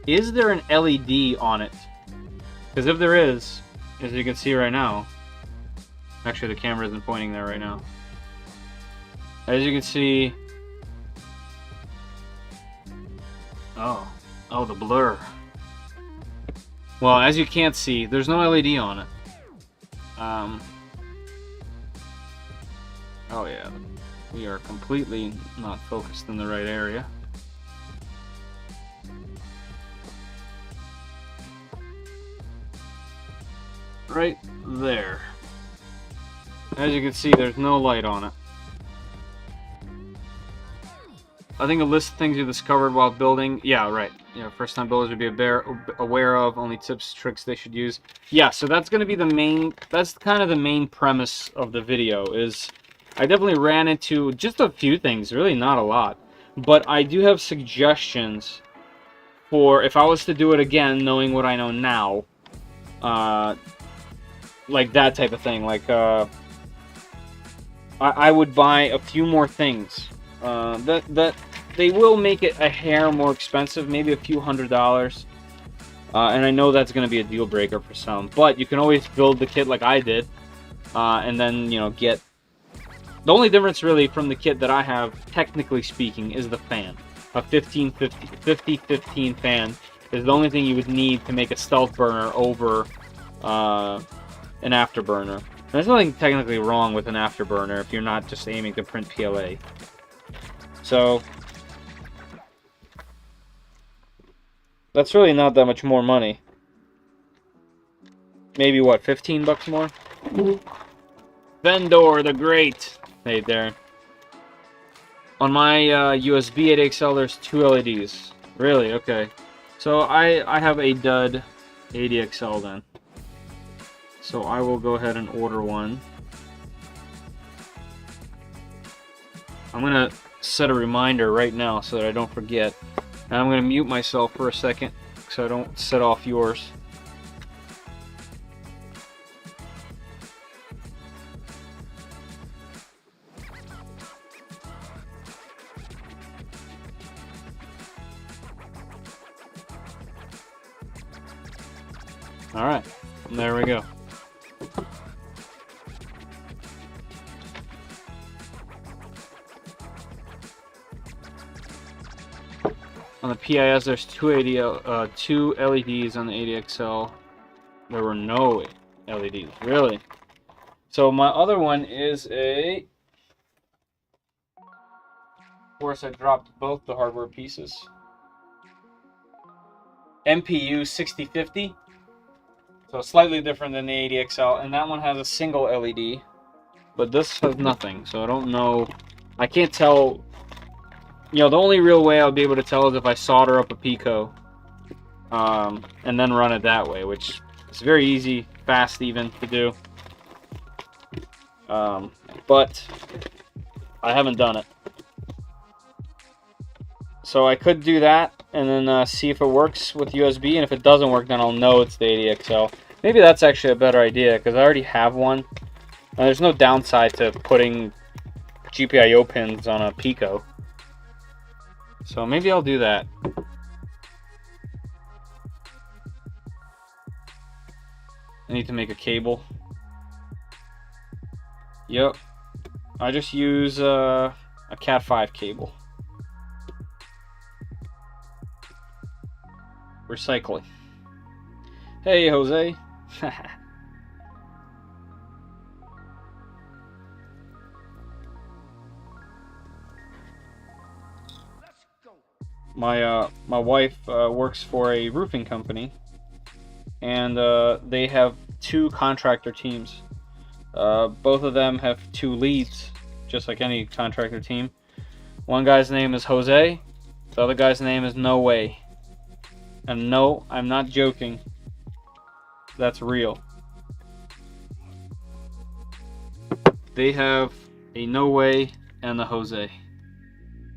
is there an LED on it? Because if there is, as you can see right now, actually the camera isn't pointing there right now. As you can see, oh, the blur. Well, as you can't see, there's no LED on it. Oh yeah, we are completely not focused in the right area. Right there. As you can see, there's no light on it. I think a list of things you discovered while building. Yeah, right. You know, first time builders would be aware of, only tips, tricks they should use. Yeah, so that's going to be the main, that's kind of the main premise of the video, is I definitely ran into just a few things, really not a lot. But I do have suggestions for if I was to do it again, knowing what I know now. Like that type of thing. Like, I would buy a few more things. That they will make it a hair more expensive, maybe a few $100s. And I know that's going to be a deal breaker for some. But you can always build the kit like I did. And then, you know, get... The only difference really from the kit that I have, technically speaking, is the fan. A 50-15 fan is the only thing you would need to make a stealth burner over an afterburner. There's nothing technically wrong with an afterburner if you're not just aiming to print PLA. So that's really not that much more money. Maybe what, 15 bucks more? Vendor the Great. Hey there. On my USB 8XL, there's 2 LEDs. Really? Okay. So I have a dud ADXL then. So I will go ahead and order one. I'm going to set a reminder right now so that I don't forget. And I'm going to mute myself for a second so I don't set off yours. Alright, there we go. On the PIS, there's two LEDs on the ADXL. There were no LEDs, really. So my other one is a... Of course, I dropped both the hardware pieces. MPU 6050. So slightly different than the ADXL, and that one has a single LED, but this has nothing. So I don't know. I can't tell. You know, the only real way I'll be able to tell is if I solder up a Pico, and then run it that way, which is very easy, fast even to do. But I haven't done it. So I could do that and then see if it works with USB, and if it doesn't work, then I'll know it's the ADXL. Maybe that's actually a better idea, because I already have one. And there's no downside to putting GPIO pins on a Pico. So maybe I'll do that. I need to make a cable. Yep. I just use a Cat5 cable. Recycling. Hey, Jose. My wife works for a roofing company, and they have 2 contractor teams. Both of them have 2 leads. just like any contractor team. One guy's name is Jose, the other guy's name is No Way. And no, I'm not joking. That's real. They have a No Way and a Jose.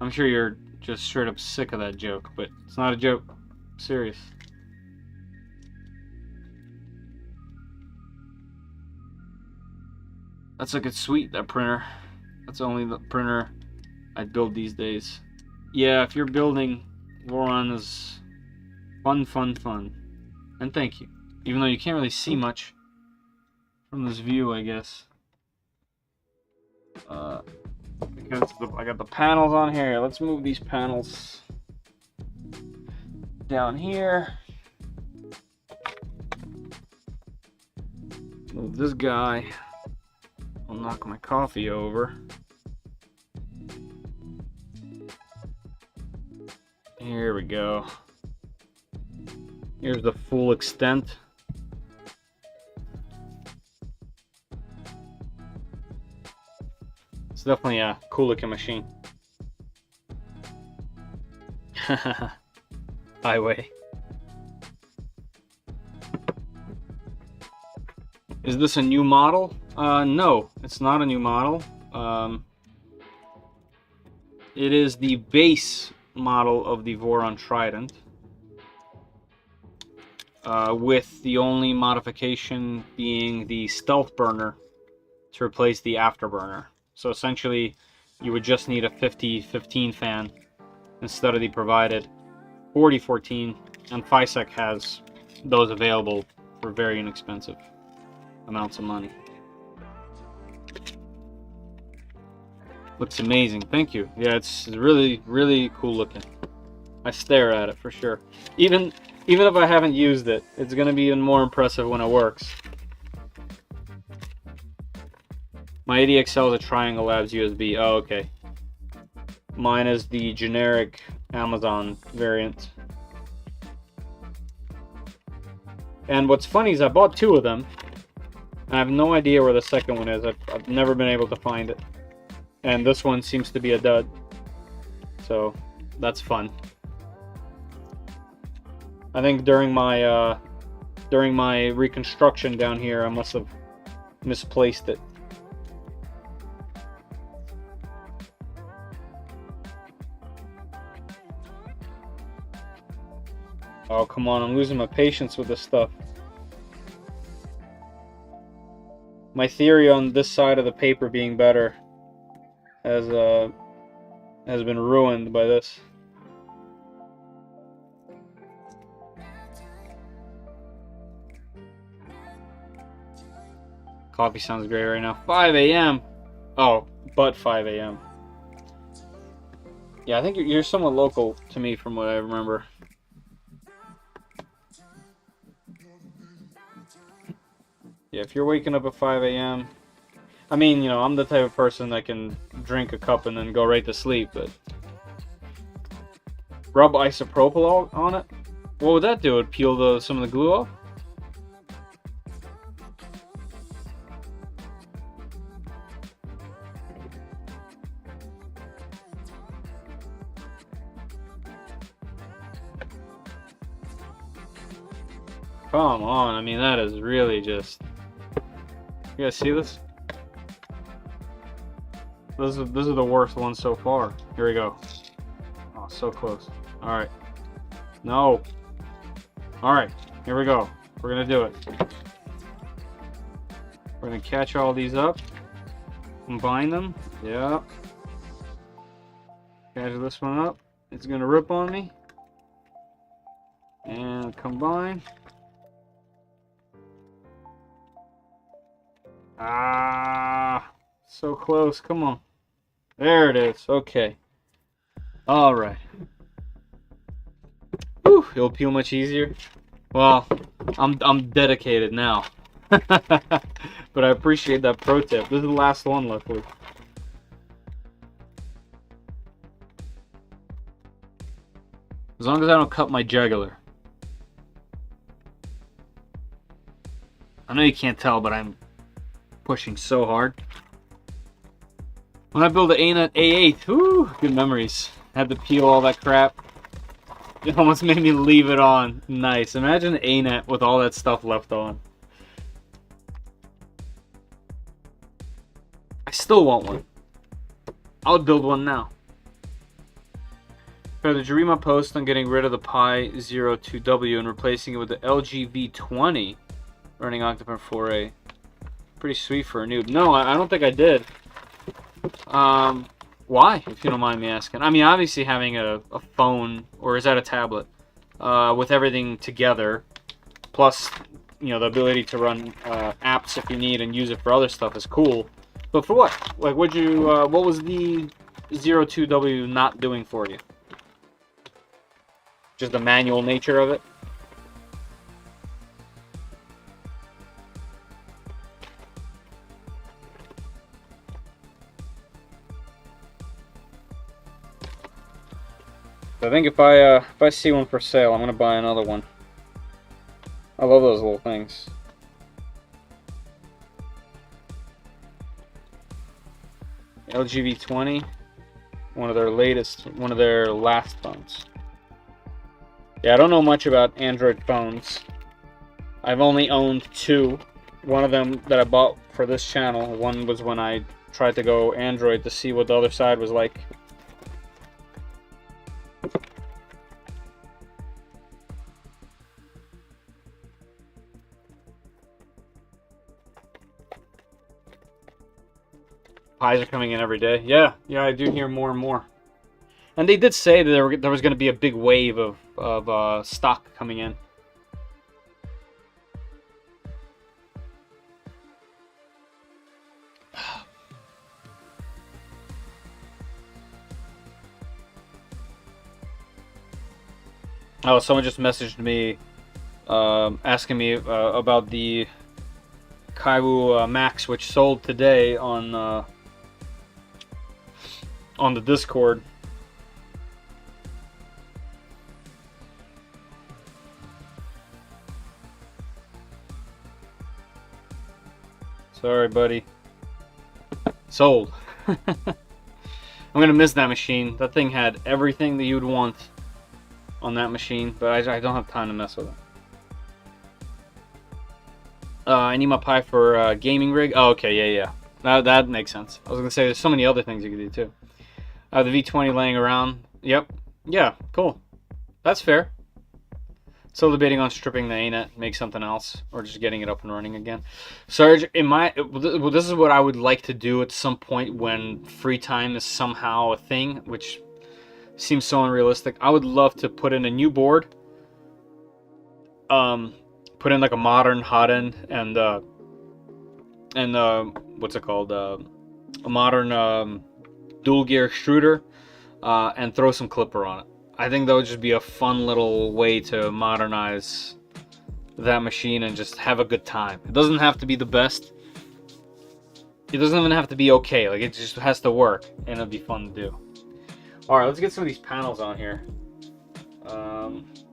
I'm sure you're just straight up sick of that joke, but it's not a joke. I'm serious. That's like it's sweet, that printer. That's only the printer I'd build these days. Yeah, if you're building, Voron is fun, fun, fun. And thank you. Even though you can't really see much from this view, I guess. Because I got the panels on here. Let's move these panels down here. Move this guy. I'll knock my coffee over. Here we go. Here's the full extent. It's definitely a cool looking machine. Highway. Is this a new model? No, it's not a new model. It is the base model of the Voron Trident, with the only modification being the stealth burner to replace the afterburner. So essentially, you would just need a 50-15 fan instead of the provided 40-14, and Fysetc has those available for very inexpensive amounts of money. Looks amazing. Thank you. Yeah, it's really, really cool looking. I stare at it for sure. Even if I haven't used it, it's gonna be even more impressive when it works. My ADXL is a Triangle Labs USB. Oh, okay. Mine is the generic Amazon variant. And what's funny is I bought two of them. I have no idea where the second one is. I've never been able to find it. And this one seems to be a dud. So, that's fun. I think during my reconstruction down here, I must have misplaced it. Oh, come on, I'm losing my patience with this stuff. My theory on this side of the paper being better has been ruined by this. Coffee sounds great right now. 5 a.m. Oh, but 5 a.m. Yeah, I think you're somewhat local to me from what I remember. Yeah, if you're waking up at 5 a.m. I mean, you know, I'm the type of person that can drink a cup and then go right to sleep, but... Rub isopropyl on it? What would that do? It would peel some of the glue off? Come on, I mean, that is really just... You guys see this? Those are the worst ones so far. Here we go. Oh, so close. Alright. No. Alright, here we go. We're gonna do it. We're gonna catch all these up. Combine them. Yeah. Catch this one up. It's gonna rip on me. And combine. Ah, so close. Come on. There it is. Okay. All right. Whew, it'll peel much easier. Well, I'm dedicated now. But I appreciate that pro tip. This is the last one, luckily. As long as I don't cut my jugular. I know you can't tell, but I'm pushing so hard. When I built the ANET A8, whoo, good memories. Had to peel all that crap. It almost made me leave it on. Nice. Imagine ANET with all that stuff left on. I still want one. I'll build one now. Did you read my post on getting rid of the Pi 02W and replacing it with the LG V20 running Octopen 4A? Pretty sweet for a noob. No, I don't think I did. Why, if you don't mind me asking? I mean, obviously having a phone, or is that a tablet, with everything together, plus, you know, the ability to run apps if you need and use it for other stuff is cool. But for what? Like, what was the 02W not doing for you? Just the manual nature of it? I think if I see one for sale, I'm gonna buy another one. I love those little things. LG V20, one of their last phones. Yeah, I don't know much about Android phones. I've only owned two. One of them that I bought for this channel. One was when I tried to go Android to see what the other side was like. Pies are coming in every day. Yeah, I do hear more and more. And they did say that there was going to be a big wave of stock coming in. Oh, someone just messaged me asking me about the Kaiwu Max, which sold today on the Discord. Sorry, buddy. Sold. I'm gonna miss that machine. That thing had everything that you'd want on that machine, but I don't have time to mess with it. I need my Pi for gaming rig. Oh, okay, yeah. That makes sense. I was gonna say there's so many other things you could do too. The V20 laying around. Yep. Yeah. Cool. That's fair. Still debating on stripping the ANET, make something else, or just getting it up and running again. Sarge, this is what I would like to do at some point when free time is somehow a thing, which seems so unrealistic. I would love to put in a new board, put in like a modern hot end, and what's it called? A modern dual gear extruder, and throw some clipper on it. I think that would just be a fun little way to modernize that machine and just have a good time. It doesn't have to be the best. It doesn't even have to be okay. Like, it just has to work, and it'll be fun to do. All right, let's get some of these panels on here. Let's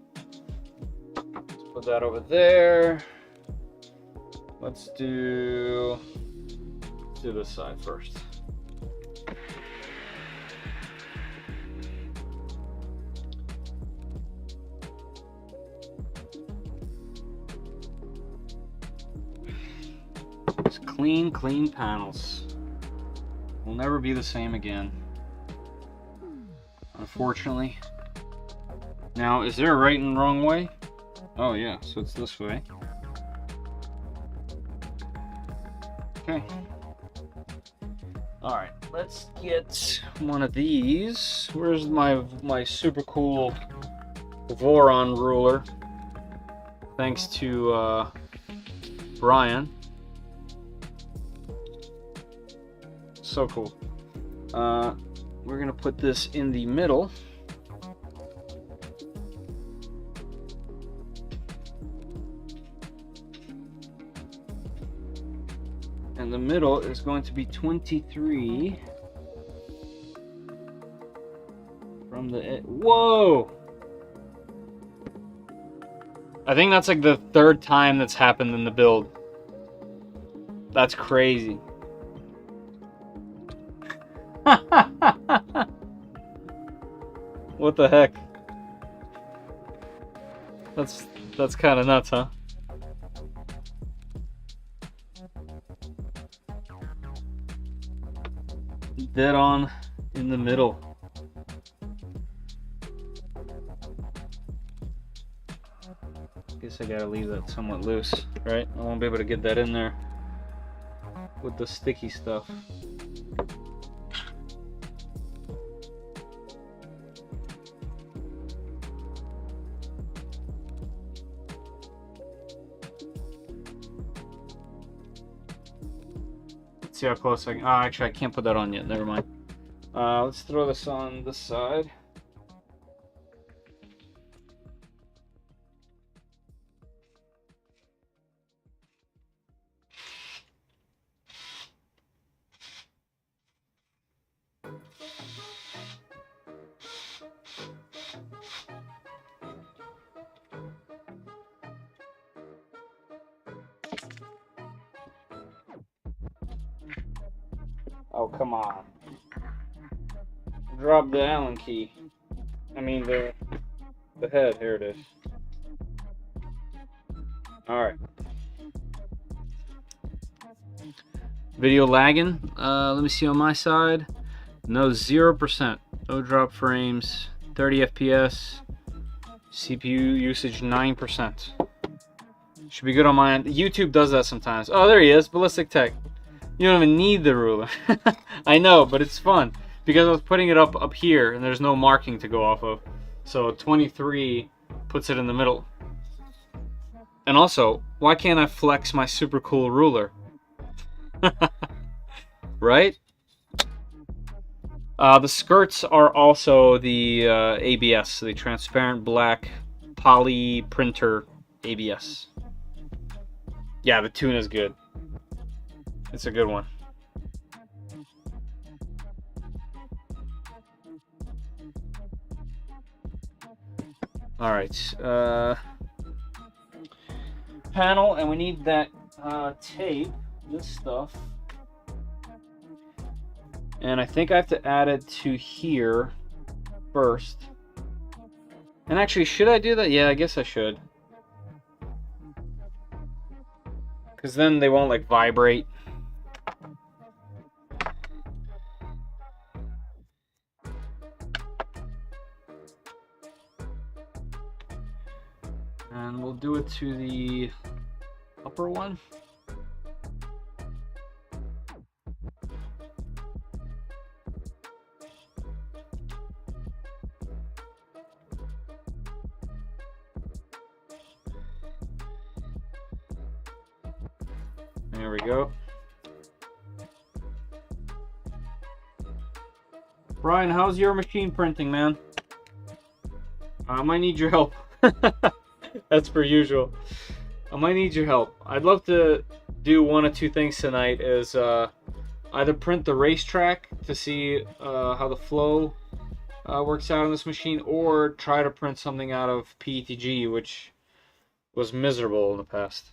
put that over there. Let's do this side first. Just clean panels. Will never be the same again, unfortunately. Now, is there a right and wrong way? Oh yeah, so it's this way. Okay. All right, let's get one of these. Where's my super cool Voron ruler? Thanks to Brian. So cool. We're gonna put this in the middle. And the middle is going to be 23 from the whoa! I think that's like the third time that's happened in the build. That's crazy. What the heck? That's kind of nuts, huh? Dead on in the middle. Guess I gotta leave that somewhat loose, right? I won't be able to get that in there with the sticky stuff. Let's see how close I can. Oh, actually, I can't put that on yet. Never mind. Let's throw this on this side. Oh, come on. Drop the Allen key. I mean the head. Here it is. Alright. Video lagging. Let me see on my side. No, 0%. No drop frames. 30 FPS. CPU usage 9%. Should be good on my end. YouTube does that sometimes. Oh, there he is. Ballistic Tech. You don't even need the ruler. I know, but it's fun. Because I was putting it up here, and there's no marking to go off of. So 23 puts it in the middle. And also, why can't I flex my super cool ruler? Right? The skirts are also the ABS, the transparent black poly printer ABS. Yeah, the tune is good. It's a good one. All right, panel, and we need that tape, this stuff. And I think I have to add it to here first. And actually, should I do that? Yeah, I guess I should. Because then they won't like vibrate. And we'll do it to the upper one. There we go. Brian, how's your machine printing, man? I might need your help. That's per usual. I might need your help. I'd love to do one of two things tonight. Is either print the racetrack to see how the flow works out on this machine, or try to print something out of PETG, which was miserable in the past.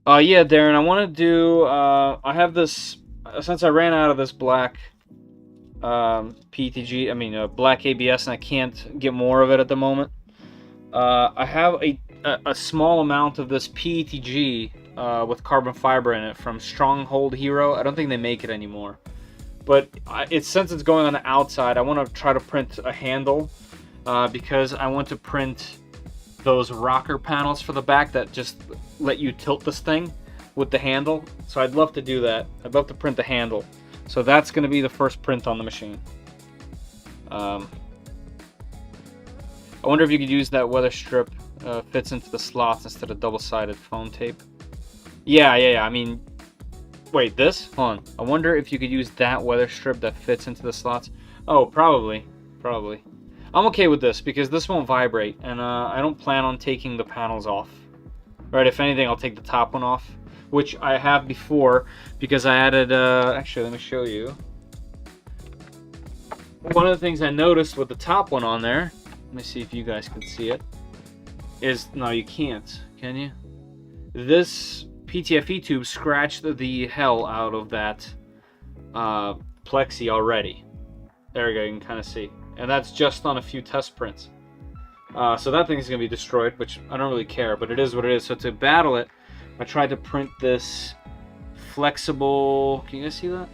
Yeah, Darren, I want to do, I have this, since I ran out of this black PETG, I mean black ABS, and I can't get more of it at the moment. I have a small amount of this PETG with carbon fiber in it from Stronghold Hero. I don't think they make it anymore. But since it's going on the outside, I want to try to print a handle because I want to print those rocker panels for the back that just let you tilt this thing with the handle. So I'd love to do that. I'd love to print the handle. So that's going to be the first print on the machine. I wonder if you could use that weather strip fits into the slots instead of double-sided foam tape. Yeah. I mean, wait, this? Hold on. I wonder if you could use that weather strip that fits into the slots. Oh, probably. I'm okay with this because this won't vibrate, and I don't plan on taking the panels off. Right, if anything, I'll take the top one off, which I have before because I added, actually, let me show you. One of the things I noticed with the top one on there, let me see if you guys can see it, is, no, you can't, can you? This PTFE tube scratched the hell out of that plexi already. There we go, you can kind of see. and that's just on a few test prints. So that thing's gonna be destroyed, which I don't really care, but it is what it is. So to battle it, I tried to print this flexible, can you guys see that?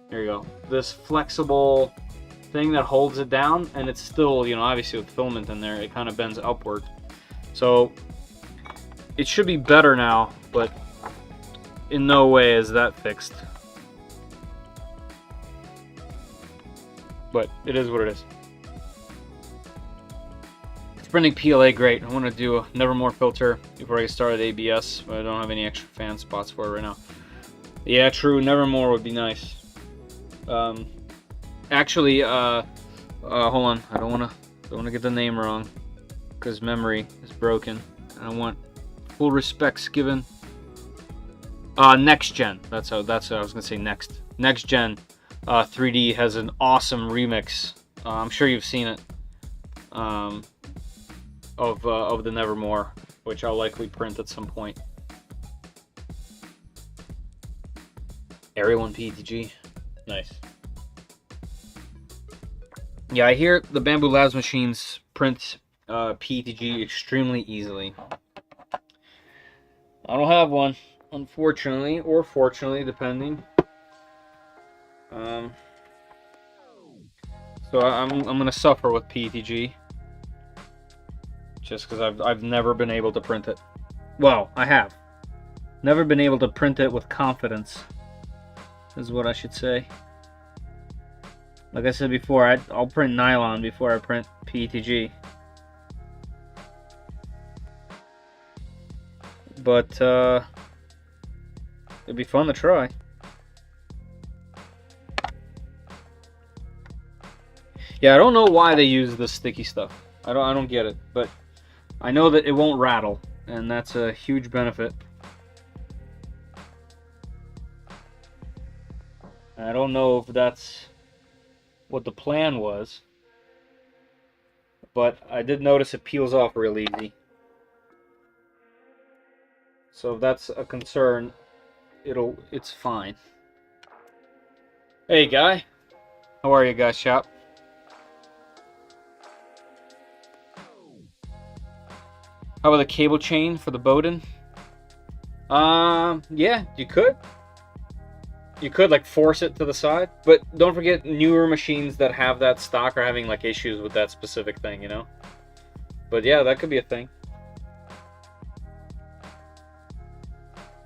There you go. This flexible thing that holds it down, and it's still, you know, obviously with filament in there, it kind of bends upward. So it should be better now, but in no way is that fixed. But it is what it is. It's printing PLA great. I want to do a Nevermore filter before I get started ABS, but I don't have any extra fan spots for it right now. Yeah, true. Nevermore would be nice. Actually, hold on. I don't wanna get the name wrong, because memory is broken. I want full respects given. Next Gen. That's what I was gonna say. Next Gen. 3D has an awesome remix. I'm sure you've seen it. Of the Nevermore, which I'll likely print at some point. Area 1 PETG. Nice. Yeah, I hear the Bamboo Labs machines print PETG extremely easily. I don't have one, unfortunately, or fortunately, depending. So I'm gonna suffer with PETG, just because I've never been able to print it. Well, I have. Never been able to print it with confidence, is what I should say. Like I said before, I'll print nylon before I print PETG. But it'd be fun to try. Yeah, I don't know why they use this sticky stuff. I don't get it, but I know that it won't rattle, and that's a huge benefit. I don't know if that's what the plan was, but I did notice it peels off real easy. So if that's a concern, it's fine. Hey guy, how are you guys, shop? How about the cable chain for the Bowden? Yeah, you could. You could like force it to the side, but don't forget newer machines that have that stock are having like issues with that specific thing, you know? But yeah, that could be a thing.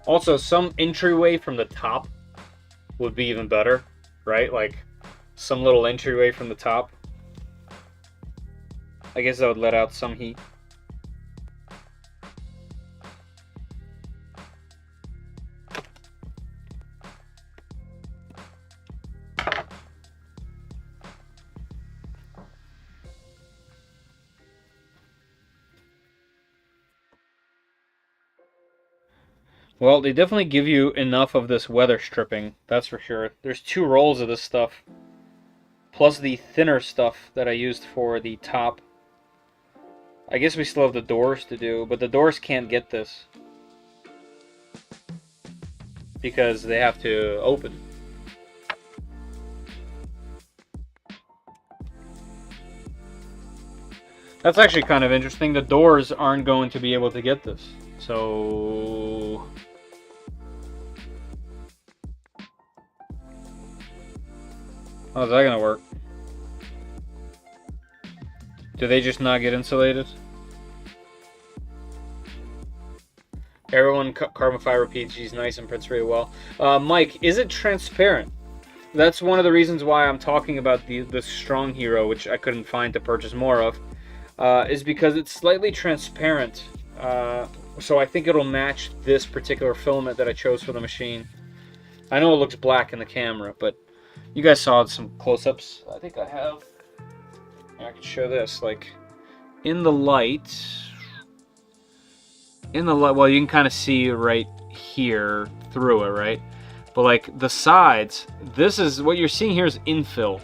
Also, some entryway from the top would be even better, right? Like some little entryway from the top. I guess that would let out some heat. Well, they definitely give you enough of this weather stripping, that's for sure. There's 2 rolls of this stuff, plus the thinner stuff that I used for the top. I guess we still have the doors to do, but the doors can't get this, because they have to open. That's actually kind of interesting. The doors aren't going to be able to get this, so... how's that gonna work? Do they just not get insulated? Everyone, carbon fiber PETG is nice and prints really well. Mike, is it transparent? That's one of the reasons why I'm talking about the Strong Hero, which I couldn't find to purchase more of, is because it's slightly transparent. So I think it'll match this particular filament that I chose for the machine. I know it looks black in the camera, but you guys saw some close-ups. I think I have. I can show this. Like, in the light, well, you can kind of see right here through it, right? But like the sides, this is what you're seeing here is infill.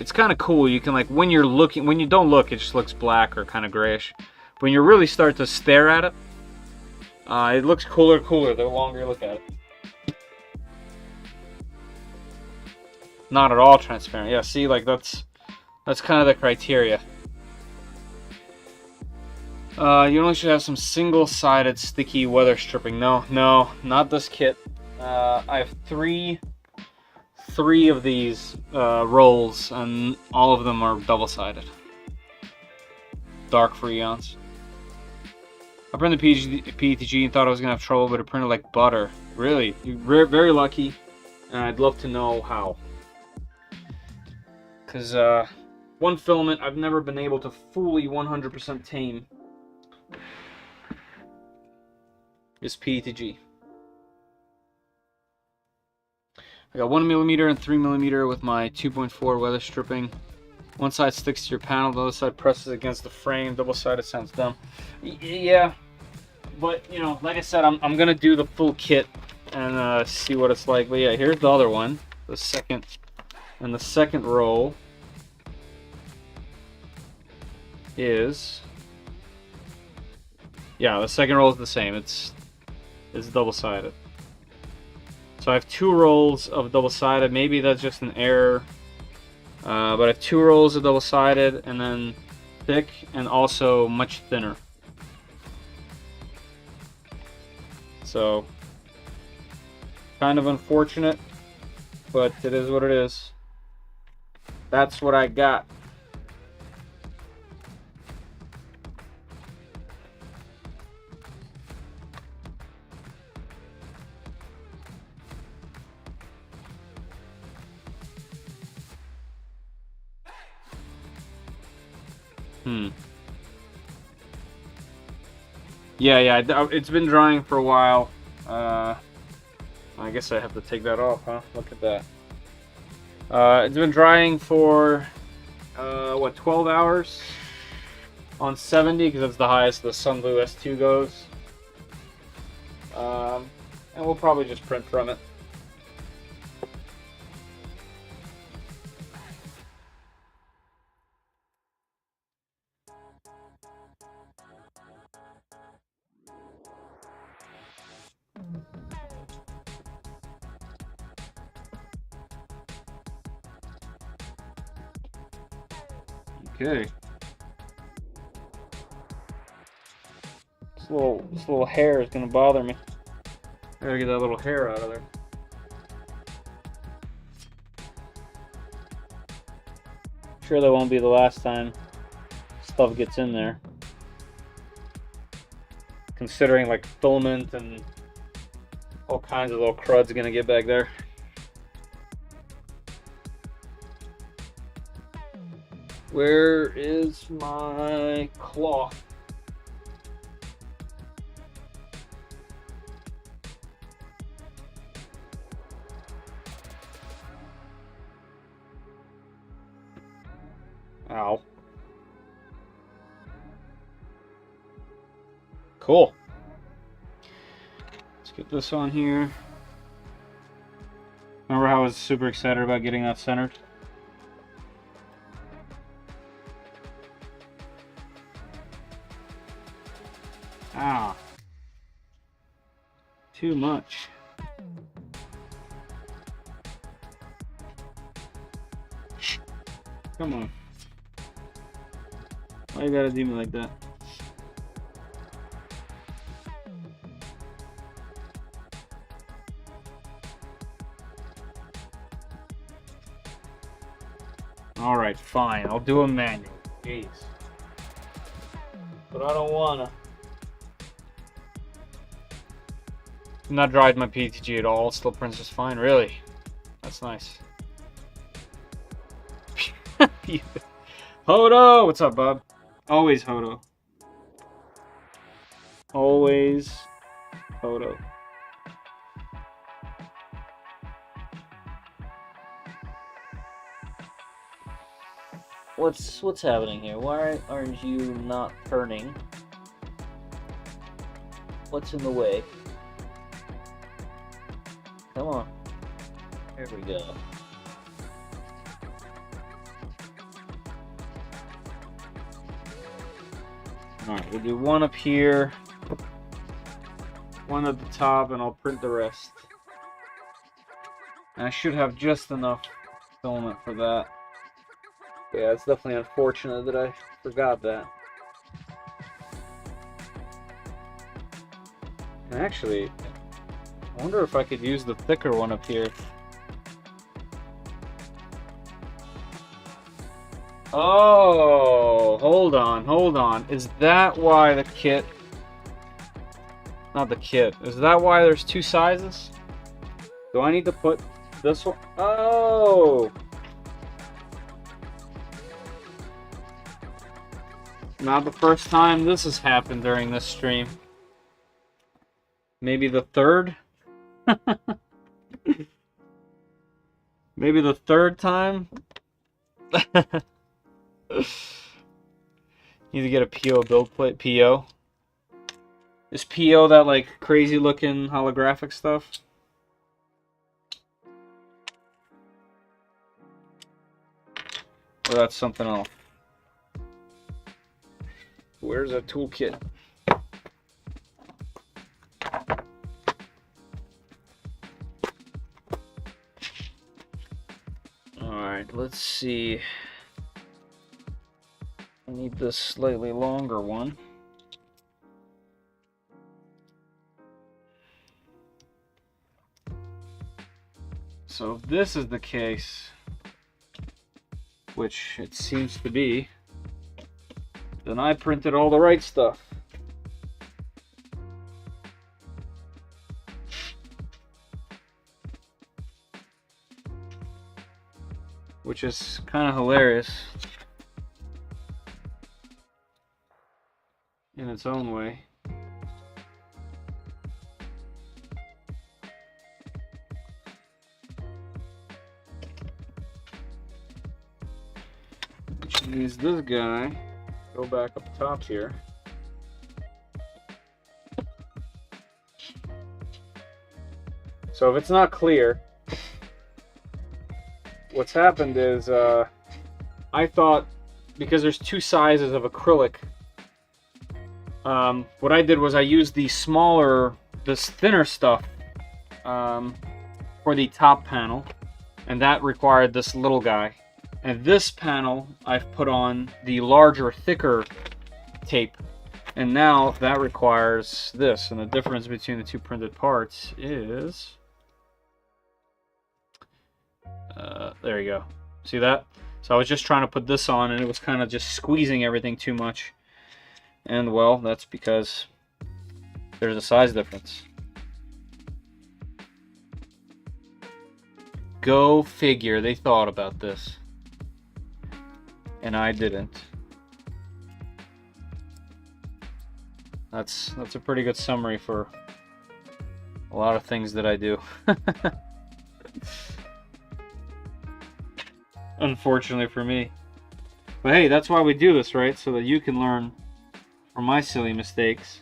It's kind of cool. You can, like, when you're looking, when you don't look, it just looks black or kind of grayish. When you really start to stare at it, it looks cooler the longer you look at it. not at all transparent. Yeah, see, like that's kind of the criteria. You only should have some single-sided sticky weather stripping. No, not this kit. I have three of these rolls, and all of them are double-sided. Dark Freons. I printed the PETG and thought I was gonna have trouble, but it printed like butter. Really, you're very lucky, and I'd love to know how. Because one filament I've never been able to fully 100% tame is PETG. I got 1mm and 3mm with my 2.4 weather stripping. One side sticks to your panel, the other side presses against the frame. Double-sided sounds dumb. Yeah, but you know, like I said, I'm gonna do the full kit and see what it's like. But yeah, here's the other one, the second roll is, yeah, the second roll is the same. It's double-sided. So I have 2 rolls of double-sided. Maybe that's just an error. But I have 2 rolls of double-sided, and then thick, and also much thinner. So, kind of unfortunate, but it is what it is. That's what I got. Yeah, it's been drying for a while. I guess I have to take that off, huh? Look at that. It's been drying for, what, 12 hours? On 70, because that's the highest the Sunblue S2 goes. And we'll probably just print from it. Okay. This little hair is gonna bother me. I gotta get that little hair out of there. Sure, that won't be the last time stuff gets in there. Considering like filament and all kinds of little crud's gonna get back there. Where is my cloth? Ow. Cool. Let's get this on here. Remember how I was super excited about getting that centered? Ah. Too much. Come on. Why you gotta do me like that? Alright, fine. I'll do a manual. Jeez. But I don't wanna. I'm not dried my PETG at all. It still prints just fine. Really? That's nice. Hodo! What's up, bub? Always Hodo. Always Hodo. What's happening here? Why aren't you not turning? What's in the way? Come on. Here we go. Alright, we'll do one up here, one at the top, and I'll print the rest. And I should have just enough filament for that. Yeah, it's definitely unfortunate that I forgot that. And actually, I wonder if I could use the thicker one up here. Oh, hold on. Is that why the kit... Not the kit. Is that why there's two sizes? Do I need to put this one? Oh! Not the first time this has happened during this stream. Maybe the third? Maybe the third time? Need to get a PO build plate. PO? Is PO that like crazy looking holographic stuff? Or that's something else? Where's a toolkit? Alright, let's see. I need this slightly longer one. So if this is the case, which it seems to be, then I printed all the right stuff. Which is kind of hilarious in its own way. Which means this guy, go back up top here. So if it's not clear, what's happened is I thought, because there's two sizes of acrylic, what I did was I used the smaller, this thinner stuff for the top panel, and that required this little guy. And this panel, I've put on the larger, thicker tape, and now that requires this. And the difference between the two printed parts is... there you go. See that? So I was just trying to put this on, and it was kind of just squeezing everything too much. And well, that's because there's a size difference. Go figure, they thought about this. And I didn't. That's a pretty good summary for a lot of things that I do. Unfortunately for me. But hey, that's why we do this, right? So that you can learn from my silly mistakes.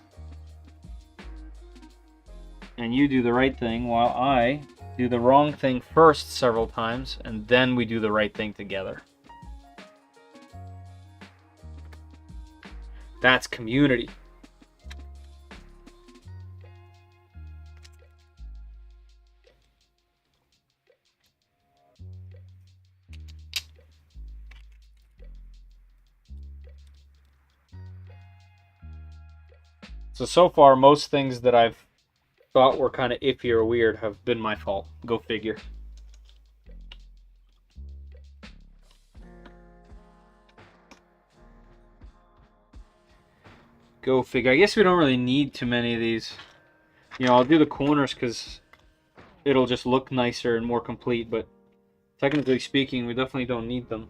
And you do the right thing while I do the wrong thing first several times, and then we do the right thing together. That's community. So far, most things that I've thought were kind of iffy or weird have been my fault. Go figure. Go figure. I guess we don't really need too many of these. You know, I'll do the corners because it'll just look nicer and more complete, but technically speaking, we definitely don't need them.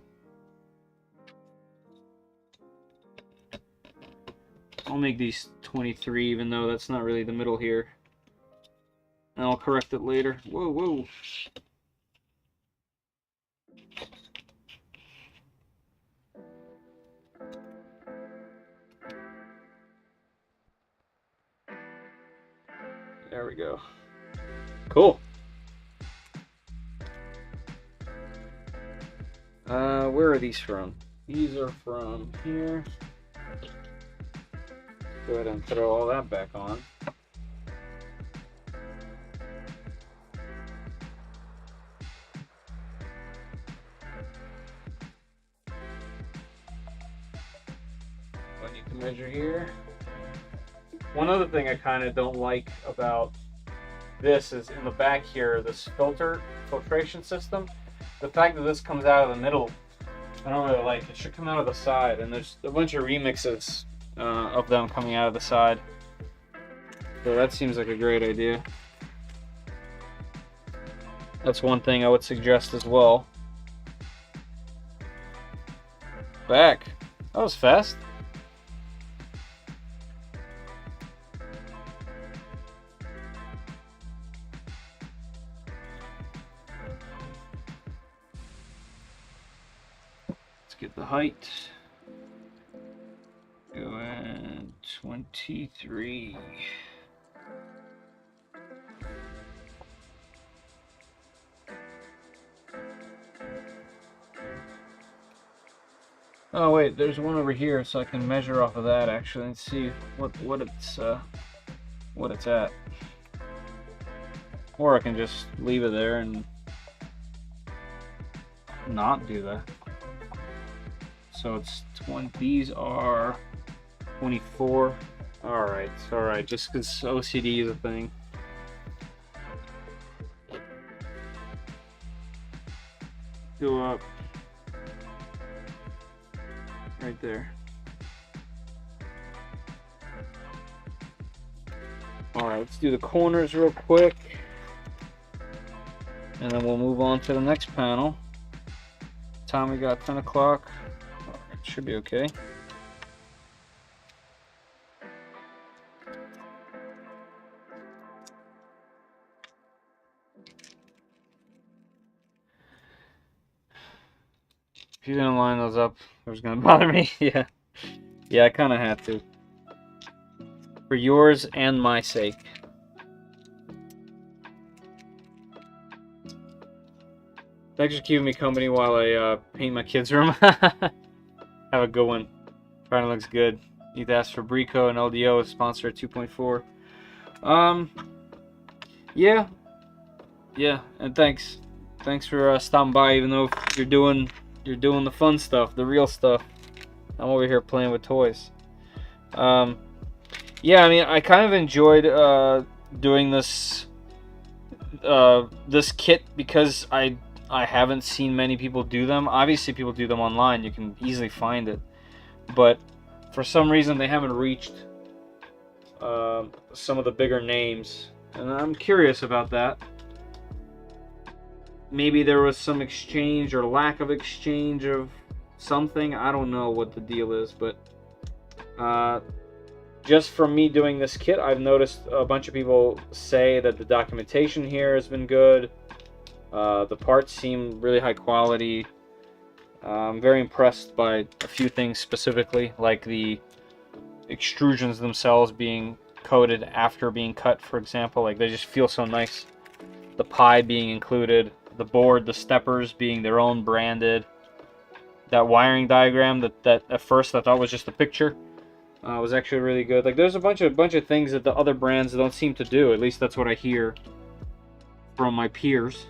I'll make these 23, even though that's not really the middle here. And I'll correct it later. Whoa, whoa. There we go. Cool. Where are these from? These are from here. Go ahead and throw all that back on. I need to measure here. One other thing I kind of don't like about this is in the back here, this filtration system. The fact that this comes out of the middle, I don't really like. It should come out of the side, and there's a bunch of remixes of them coming out of the side. So that seems like a great idea. That's one thing I would suggest as well. Back. That was fast. Let's get the height. Going 23. Oh wait, there's one over here, so I can measure off of that actually and see what it's at. Or I can just leave it there and not do that. So it's 20. These are 24. All right. Just because OCD is a thing. Go up. Right there. Alright, let's do the corners real quick. And then we'll move on to the next panel. Time we got 10 o'clock. Alright, should be okay. If you didn't line those up, it was gonna bother me. Yeah, I kind of had to. For yours and my sake. Thanks for keeping me company while I paint my kids' room. Have a good one. Finally looks good. Need to ask for Brico and LDO, sponsor at 2.4. Yeah, and thanks for stopping by, even though you're doing the fun stuff, the real stuff. I'm over here playing with toys. Yeah, I mean, I kind of enjoyed doing this kit because I haven't seen many people do them. Obviously, people do them online. You can easily find it, but for some reason they haven't reached some of the bigger names, and I'm curious about that. Maybe there was some exchange or lack of exchange of something. I don't know what the deal is, but just from me doing this kit, I've noticed a bunch of people say that the documentation here has been good. The parts seem really high quality. I'm very impressed by a few things specifically, like the extrusions themselves being coated after being cut, for example. Like, they just feel so nice. The pie being included. The board, the steppers being their own branded. That wiring diagram that at first I thought was just a picture was actually really good. Like, there's a bunch of things that the other brands don't seem to do. At least that's what I hear from my peers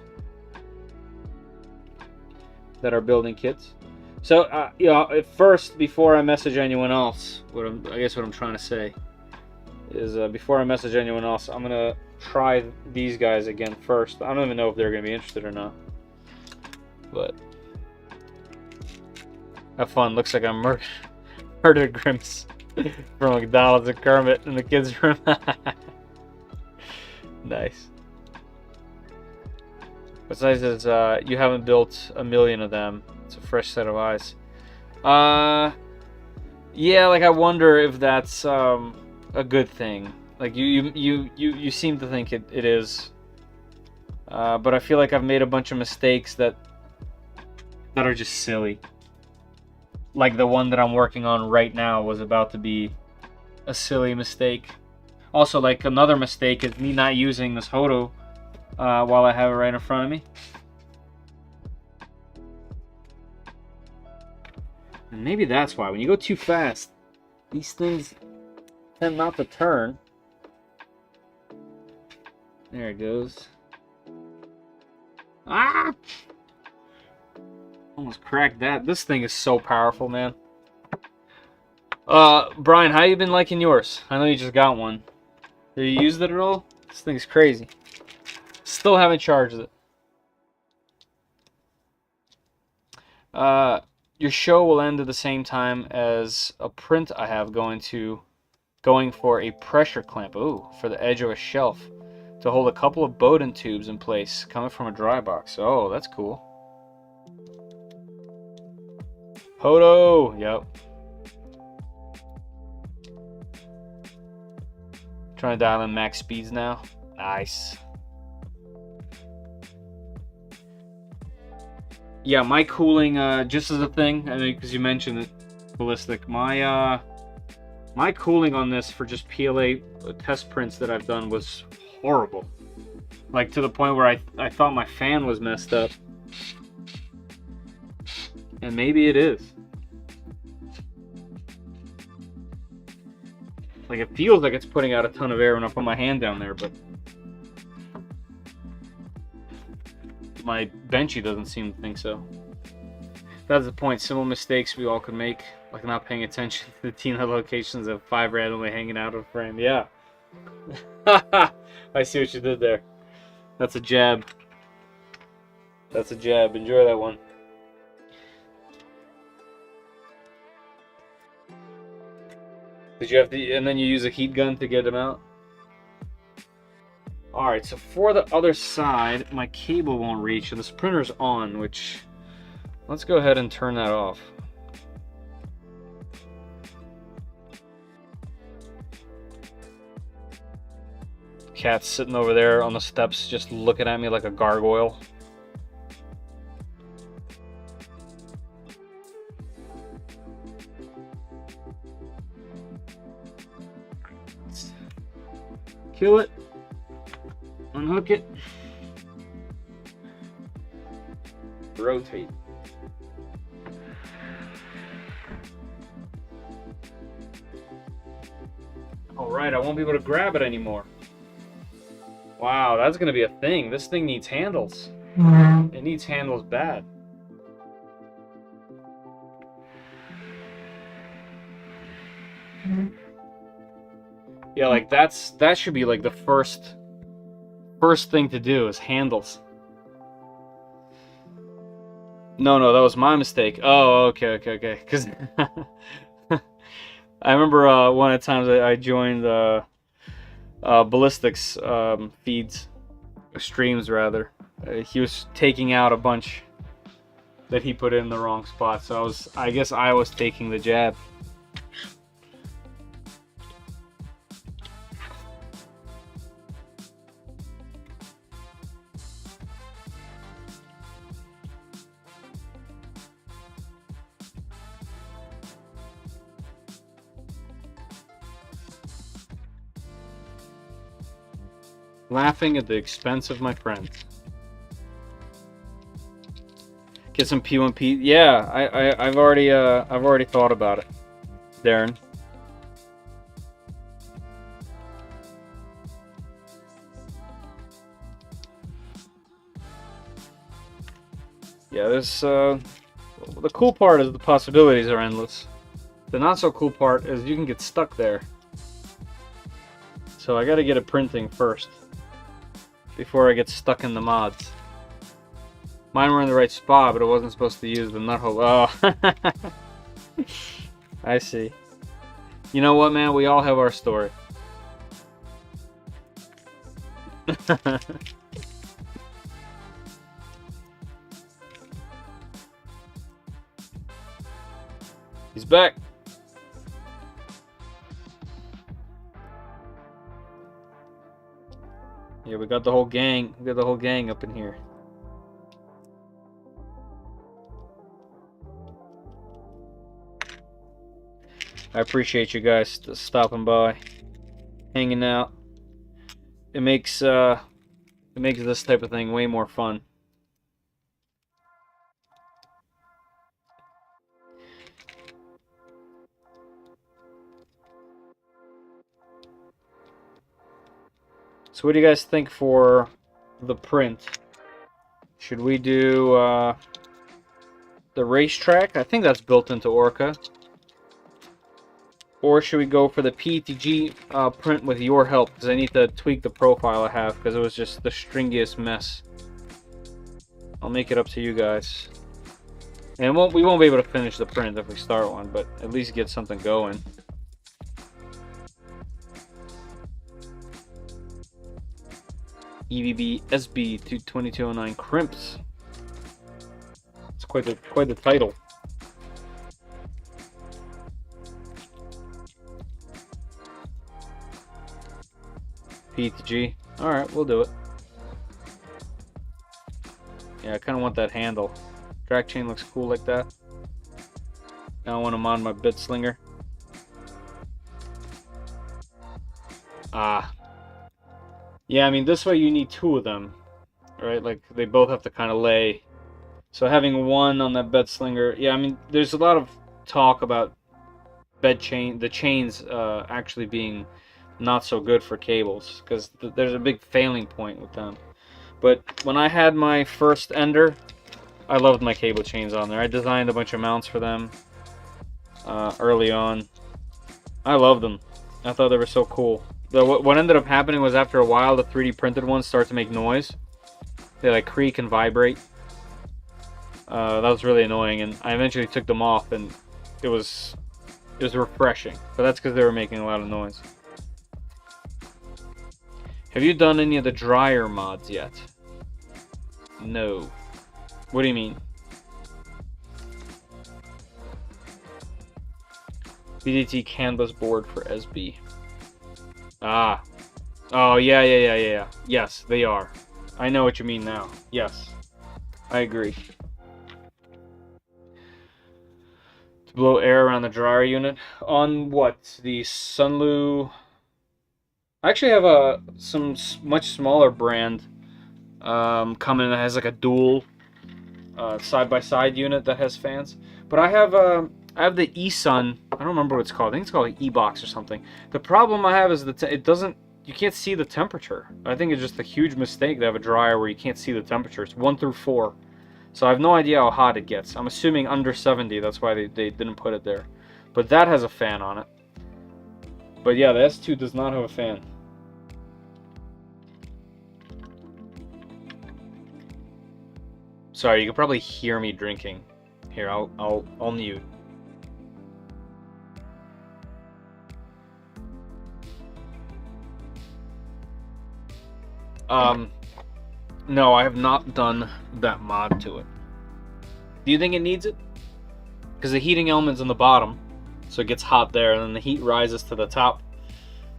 that are building kits. So you know, at first, before I message anyone else, what I'm trying to say is before I message anyone else, I'm gonna try these guys again first. I don't even know if they're gonna be interested or not, but have fun. Looks like I'm murdered Grims from McDonald's and Kermit in the kids' room. Nice. Besides, is you haven't built a million of them. It's a fresh set of eyes. Yeah, like, I wonder if that's a good thing. Like, you seem to think it is, but I feel like I've made a bunch of mistakes that are just silly. Like the one that I'm working on right now was about to be a silly mistake. Also, like, another mistake is me not using this Hodo while I have it right in front of me. And maybe that's why when you go too fast, these things tend not to turn. There it goes. Ah! Almost cracked that. This thing is so powerful, man. Brian, how you been liking yours? I know you just got one. Have you used it at all? This thing's crazy. Still haven't charged it. Your show will end at the same time as a print I have going for a pressure clamp. Ooh, for the edge of a shelf to hold a couple of Bowden tubes in place coming from a dry box. Oh, that's cool. Hodo, yep. Trying to dial in max speeds now. Nice. Yeah, my cooling, just as a thing, I mean, because you mentioned it, Ballistic, my cooling on this for just PLA test prints that I've done was horrible. Like, to the point where I thought my fan was messed up. And maybe it is. Like, it feels like it's putting out a ton of air when I put my hand down there, but my benchy doesn't seem to think so. That's the point. Simple mistakes we all could make, like not paying attention to the Tina locations of 5 randomly hanging out of a frame. Yeah. I see what you did there. That's a jab. That's a jab. Enjoy that one. Did you have to, and then you use a heat gun to get them out? Alright, so for the other side, my cable won't reach, and this printer's on, which, let's go ahead and turn that off. Cat's sitting over there on the steps just looking at me like a gargoyle. Let's kill it. Unhook it. Rotate. Alright, I won't be able to grab it anymore. Wow, that's going to be a thing. This thing needs handles. It needs handles bad. Yeah, like that should be like the first thing to do is handles. No, that was my mistake. Oh, okay. Because I remember one of the times I joined Ballistic's streams rather. He was taking out a bunch that he put in the wrong spot, so I guess I was taking the jab. Laughing at the expense of my friends. Get some P1P. Yeah, I've already thought about it, Darren. Yeah, there's the cool part is the possibilities are endless. The not so cool part is you can get stuck there. So I got to get it printing first before I get stuck in the mods. Mine were in the right spot, but it wasn't supposed to use the nut hole. Oh, I see. You know what, man? We all have our story. He's back. Yeah, we got the whole gang. We got the whole gang up in here. I appreciate you guys stopping by, hanging out. It makes this type of thing way more fun. So what do you guys think for the print? Should we do the racetrack? I think that's built into Orca. Or should we go for the PETG print with your help? Because I need to tweak the profile I have, because it was just the stringiest mess. I'll make it up to you guys. And we won't be able to finish the print if we start one, but at least get something going. EVB SB 2209 crimps. It's quite the title. PETG. Alright, we'll do it. Yeah, I kind of want that handle. Track chain looks cool like that. Now I want them on my bit slinger. Ah. Yeah, I mean, this way you need two of them. Right? Like, they both have to kind of lay. So having one on that bed slinger. Yeah, I mean, there's a lot of talk about the chains actually being not so good for cables, because there's a big failing point with them. But when I had my first Ender, I loved my cable chains on there. I designed a bunch of mounts for them early on. I loved them. I thought they were so cool. What ended up happening was, after a while, the 3D printed ones start to make noise. They like creak and vibrate. That was really annoying, and I eventually took them off, and it was refreshing. But that's because they were making a lot of noise. Have you done any of the dryer mods yet? No. What do you mean? BDT canvas board for SB. Ah. Oh, yeah. Yes, they are. I know what you mean now. Yes. I agree. To blow air around the dryer unit. On what? The Sunlu... I actually have some much smaller brand coming that has like a dual side-by-side unit that has fans. But I have the eSun. I don't remember what it's called. I think it's called like eBox or something. The problem I have is that you can't see the temperature. I think it's just a huge mistake to have a dryer where you can't see the temperature. It's 1 through 4. So I have no idea how hot it gets. I'm assuming under 70. That's why they didn't put it there. But that has a fan on it. But yeah, the S2 does not have a fan. Sorry, you can probably hear me drinking. Here, I'll mute. No, I have not done that mod to it. Do you think it needs it? Because the heating element's on the bottom, so it gets hot there, and then the heat rises to the top.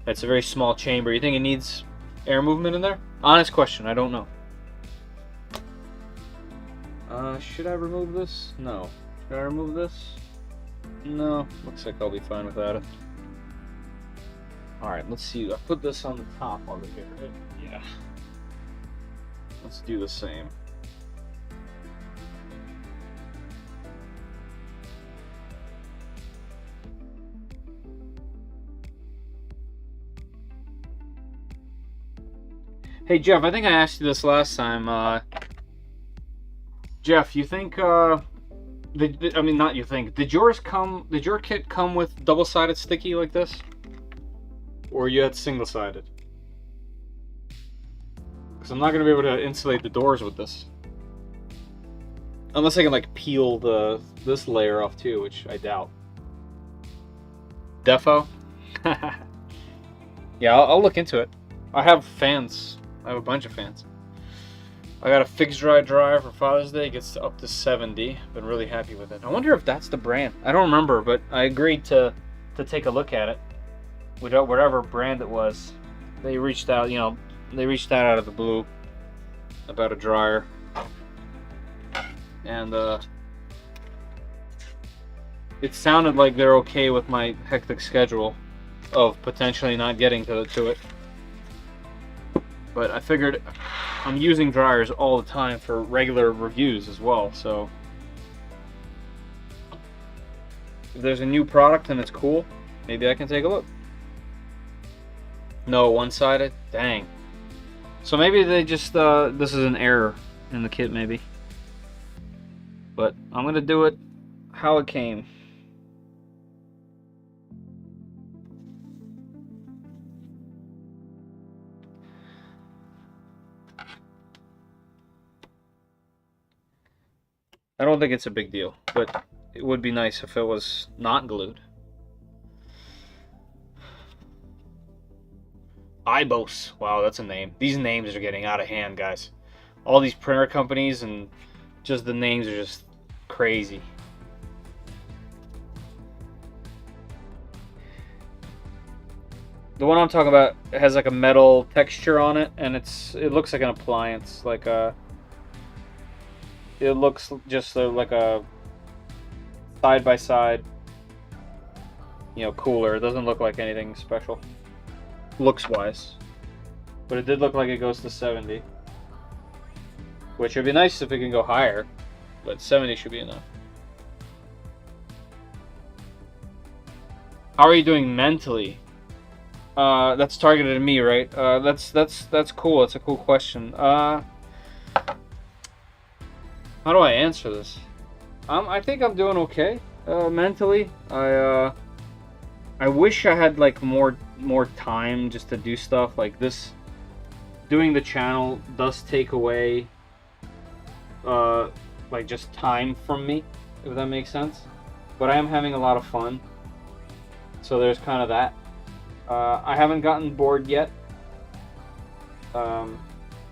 It's a very small chamber. You think it needs air movement in there? Honest question, I don't know. Should I remove this? No. Should I remove this? No. Looks like I'll be fine without it. Alright, let's see. I put this on the top over here, right? Yeah. Let's do the same. Hey Jeff, I think I asked you this last time. Jeff, you think I mean, not you think. Did your kit come with double-sided sticky like this? Or you had single-sided? Because I'm not going to be able to insulate the doors with this. Unless I can like peel this layer off too, which I doubt. Defo? Yeah, I'll look into it. I have fans. I have a bunch of fans. I got a fixed dry dryer for Father's Day. It gets up to 70. Been really happy with it. I wonder if that's the brand. I don't remember, but I agreed to take a look at it. Whatever brand it was. They reached out, they reached out of the blue about a dryer. And it sounded like they're okay with my hectic schedule of potentially not getting to it. But I figured I'm using dryers all the time for regular reviews as well, so if there's a new product and it's cool, maybe I can take a look. No, one-sided? Dang. So maybe they just, this is an error in the kit maybe. But I'm gonna do it how it came. I don't think it's a big deal, but it would be nice if it was not glued. Ibos. Wow, that's a name. These names are getting out of hand, guys. All these printer companies and just the names are just crazy. The one I'm talking about has like a metal texture on it, and it looks like an appliance, like a. It looks just like a side by side, you know, cooler. It doesn't look like anything special, looks wise, but it did look like it goes to 70, which would be nice if it can go higher, but 70 should be enough. How are you doing mentally? That's targeted at me, right? That's cool. It's a cool question. How do I answer this? I think I'm doing okay mentally. I wish I had like more time just to do stuff like this. Doing the channel does take away like just time from me, if that makes sense. But I am having a lot of fun, so there's kind of that. I haven't gotten bored yet.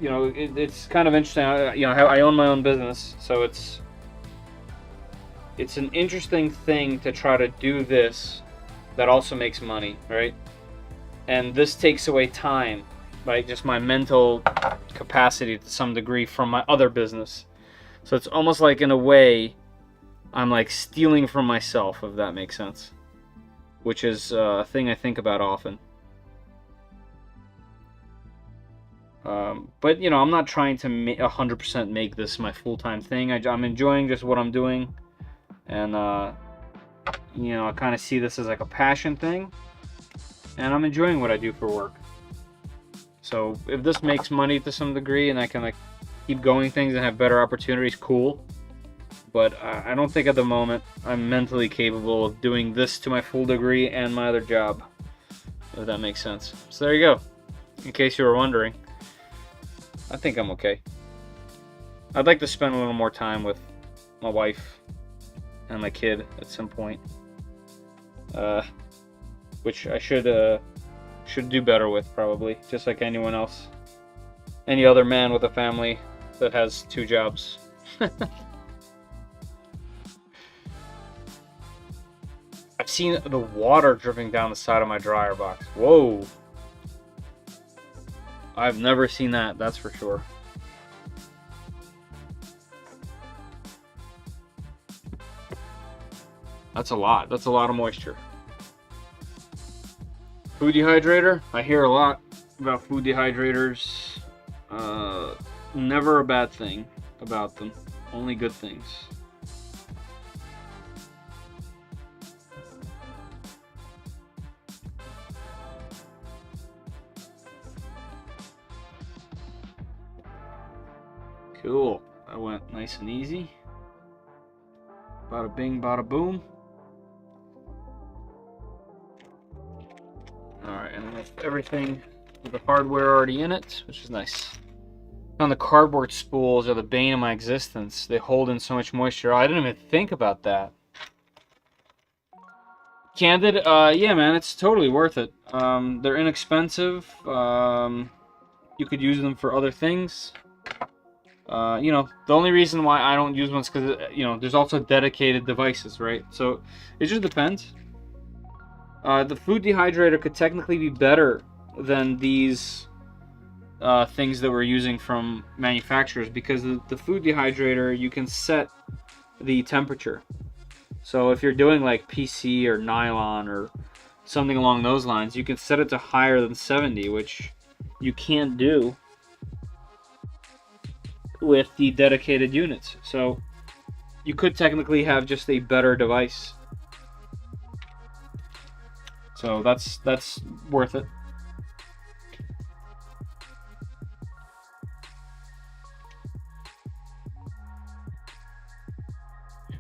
You know, it's kind of interesting. You know, I own my own business, so it's an interesting thing to try to do this that also makes money, right? And this takes away time, right? Just my mental capacity to some degree from my other business. So it's almost like, in a way, I'm like stealing from myself, if that makes sense. Which is a thing I think about often. But, you know, I'm not trying to 100% make this my full-time thing. I'm enjoying just what I'm doing. And, you know, I kind of see this as like a passion thing. And I'm enjoying what I do for work. So if this makes money to some degree and I can like keep going things and have better opportunities, cool. But I don't think at the moment I'm mentally capable of doing this to my full degree and my other job, if that makes sense. So there you go, in case you were wondering. I think I'm okay. I'd like to spend a little more time with my wife and my kid at some point, which I should do better with, probably, just like anyone else, any other man with a family that has 2 jobs. I've seen the water dripping down the side of my dryer box. Whoa. I've never seen that, that's for sure. That's a lot. That's a lot of moisture. Food dehydrator. I hear a lot about food dehydrators. Never a bad thing about them. Only good things. Cool. That went nice and easy. Bada bing, bada boom. Alright, and with everything with the hardware already in it, which is nice. On the cardboard spools are the bane of my existence. They hold in so much moisture. I didn't even think about that. Candid, yeah, man, it's totally worth it. They're inexpensive. You could use them for other things. You know, the only reason why I don't use them is because, you know, there's also dedicated devices, right? So it just depends. The food dehydrator could technically be better than these things that we're using from manufacturers, because the food dehydrator, you can set the temperature. So if you're doing like PC or nylon or something along those lines, you can set it to higher than 70, which you can't do with the dedicated units. So you could technically have just a better device. So that's worth it.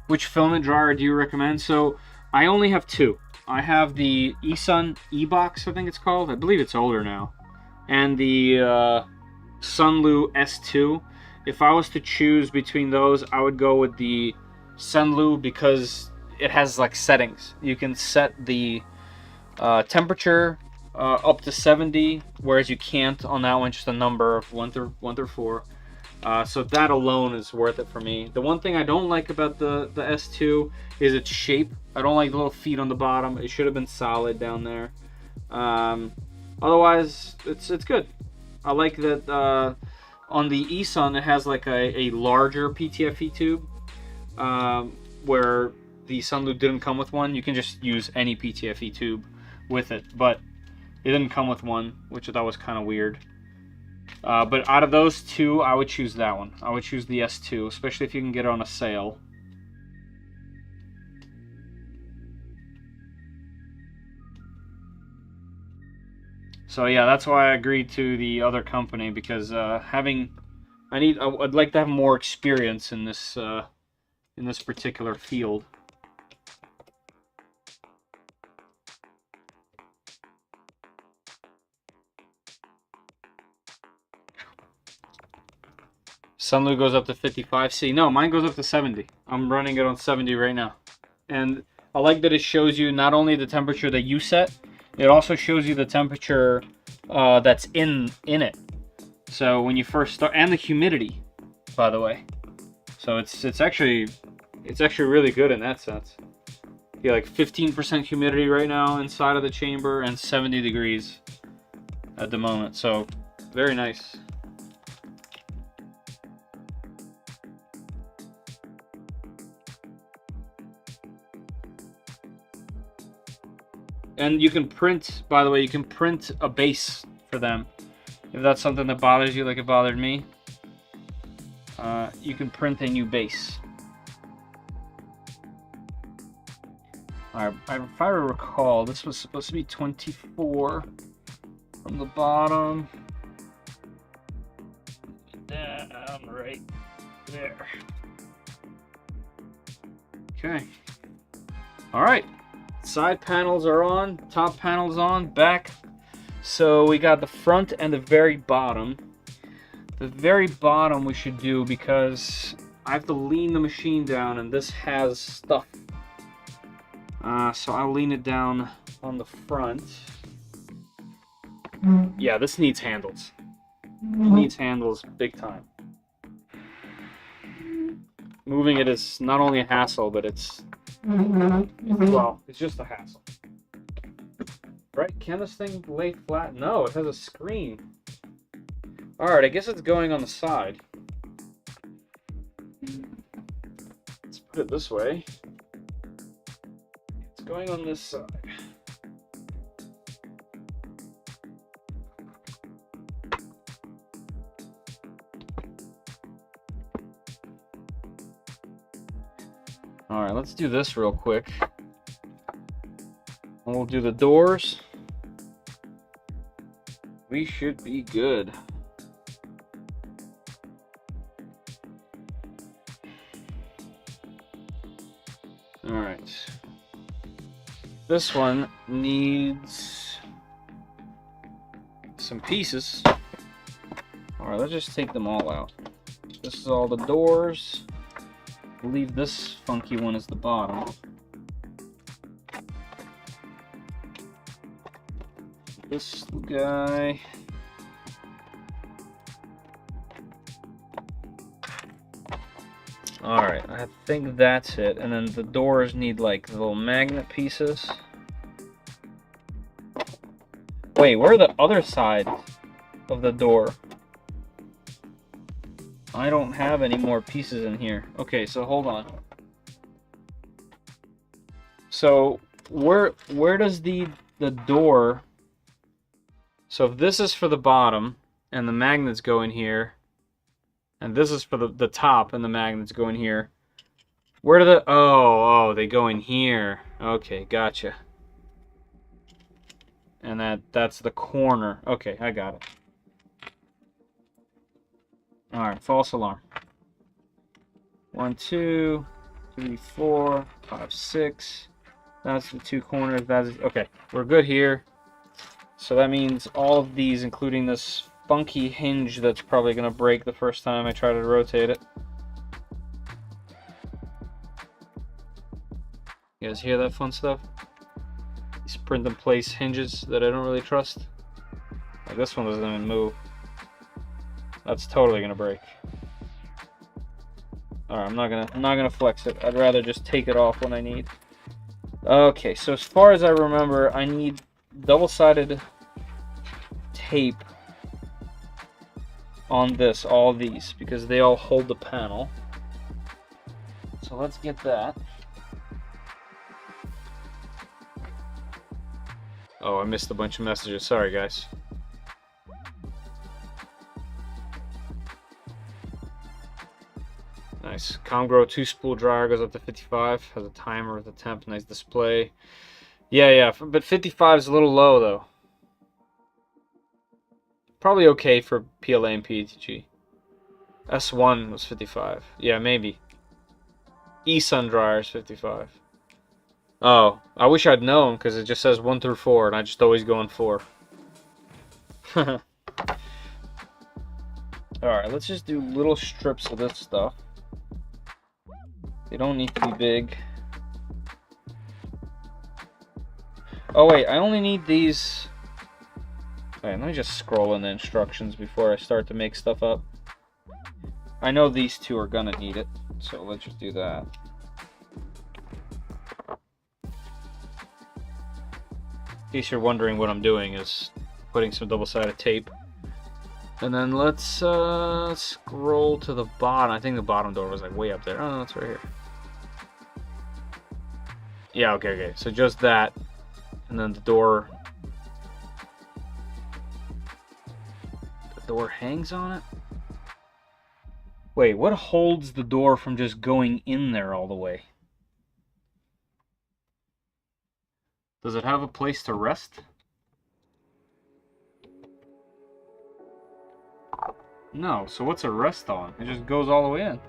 Which filament dryer do you recommend? So I only have 2. I have the eSun eBox, I think it's called. I believe it's older now. And the Sunlu S2. if I was to choose between those, I would go with the Senlu because it has like settings. You can set the temperature up to 70, whereas you can't on that one, just a number of 1 through 4. So that alone is worth it for me. The one thing I don't like about the S2 is its shape. I don't like the little feet on the bottom. It should have been solid down there. Otherwise, it's good. I like that on the eSun it has like a larger PTFE tube, where the Sunlu didn't come with one. You can just use any PTFE tube with it, but it didn't come with one, which I thought was kind of weird. But out of those two, I would choose that one. I would choose the S2, especially if you can get it on a sale. So yeah, that's why I agreed to the other company, because I'd like to have more experience in this particular field. Sunlu goes up to 55. See, no, mine goes up to 70. I'm running it on 70 right now. And I like that it shows you not only the temperature that you set, it also shows you the temperature that's in it. So when you first start, and the humidity, by the way. So it's actually really good in that sense. You get like 15% humidity right now inside of the chamber and 70 degrees at the moment. So very nice. And you can print, by the way, you can print a base for them. If that's something that bothers you like it bothered me, you can print a new base. Alright, if I recall, this was supposed to be 24 from the bottom down right there. Okay. Alright. Side panels are on, top panel's on, back. So we got the front and the very bottom. The very bottom we should do because I have to lean the machine down and this has stuff. So I'll lean it down on the front. Yeah, this needs handles. It needs handles big time. Moving it is not only a hassle, but well, it's just a hassle. Right? Can this thing lay flat? No, it has a screen. Alright, I guess it's going on the side. Let's put it this way. It's going on this side. Alright, let's do this real quick. And we'll do the doors. We should be good. Alright. This one needs some pieces. Alright, let's just take them all out. This is all the doors. We'll leave this funky one as the bottom. This guy. Alright, I think that's it. And then the doors need like little magnet pieces. Wait, where are the other sides of the door? I don't have any more pieces in here. Okay, so hold on. So where does the door? So if this is for the bottom and the magnets go in here, and this is for the top and the magnets go in here, where do the oh they go in here? Okay, gotcha. And that's the corner. Okay, I got it. Alright, false alarm. 1, 2, 3, 4, 5, 6. That's the two corners. That's okay. We're good here. So that means all of these, including this funky hinge that's probably going to break the first time I try to rotate it. You guys hear that fun stuff? These print and place hinges that I don't really trust. Like this one doesn't even move. That's totally gonna break. Alright, I'm not gonna flex it. I'd rather just take it off when I need. Okay, so as far as I remember, I need double-sided tape on this, all these, because they all hold the panel. So let's get that. Oh, I missed a bunch of messages. Sorry, guys. Nice. Comgrow 2-spool dryer goes up to 55. Has a timer with a temp. Nice display. Yeah, but 55 is a little low, though. Probably okay for PLA and PETG. S1 was 55. Yeah, maybe. eSun dryer is 55. Oh, I wish I'd known, because it just says 1 through 4, and I just always go on 4. Alright, let's just do little strips of this stuff. They don't need to be big. Oh wait, I only need these... Wait, let me just scroll in the instructions before I start to make stuff up. I know these two are gonna need it, so let's just do that. In case you're wondering what I'm doing is putting some double-sided tape. And then let's scroll to the bottom. I think the bottom door was like way up there. Oh no, it's right here. Yeah, okay. So just that. And then the door. The door hangs on it? Wait, what holds the door from just going in there all the way? Does it have a place to rest? No, so what's it rest on? It just goes all the way in.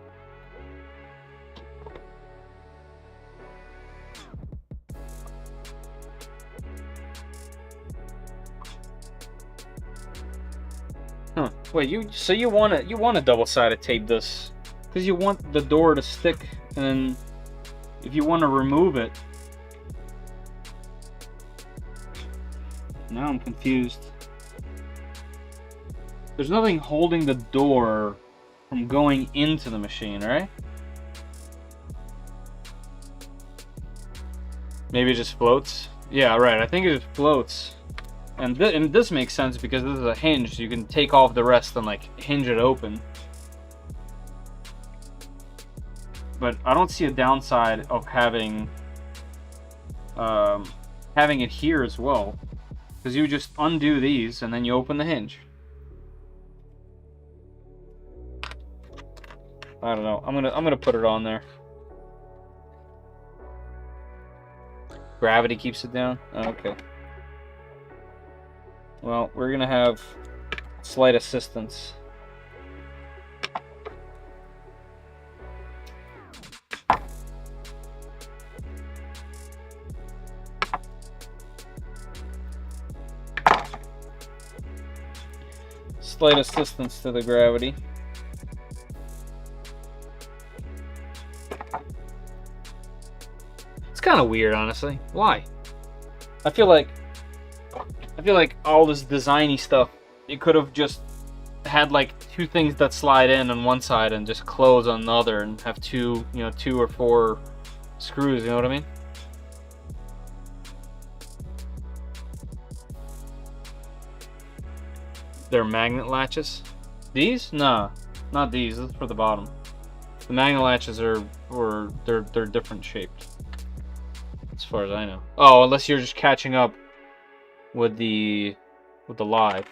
Huh. Wait, you want to double-sided tape this because you want the door to stick, and then if you want to remove it. Now I'm confused. There's nothing holding the door from going into the machine, right? Maybe it just floats? Yeah, right. I think it just floats. And this makes sense because this is a hinge, so you can take off the rest and like hinge it open. But I don't see a downside of having it here as well, because you just undo these and then you open the hinge. I don't know. I'm gonna put it on there. Gravity keeps it down? Oh, okay. Well, we're gonna have slight assistance. Slight assistance to the gravity. It's kind of weird, honestly. Why? I feel like all this designy stuff, it could have just had like two things that slide in on one side and just close on the other, and have two or four screws. You know what I mean? They're magnet latches. These? Nah, not these. This is for the bottom. The magnet latches are, they're different shaped, as far as I know. Oh, unless you're just catching up with the live.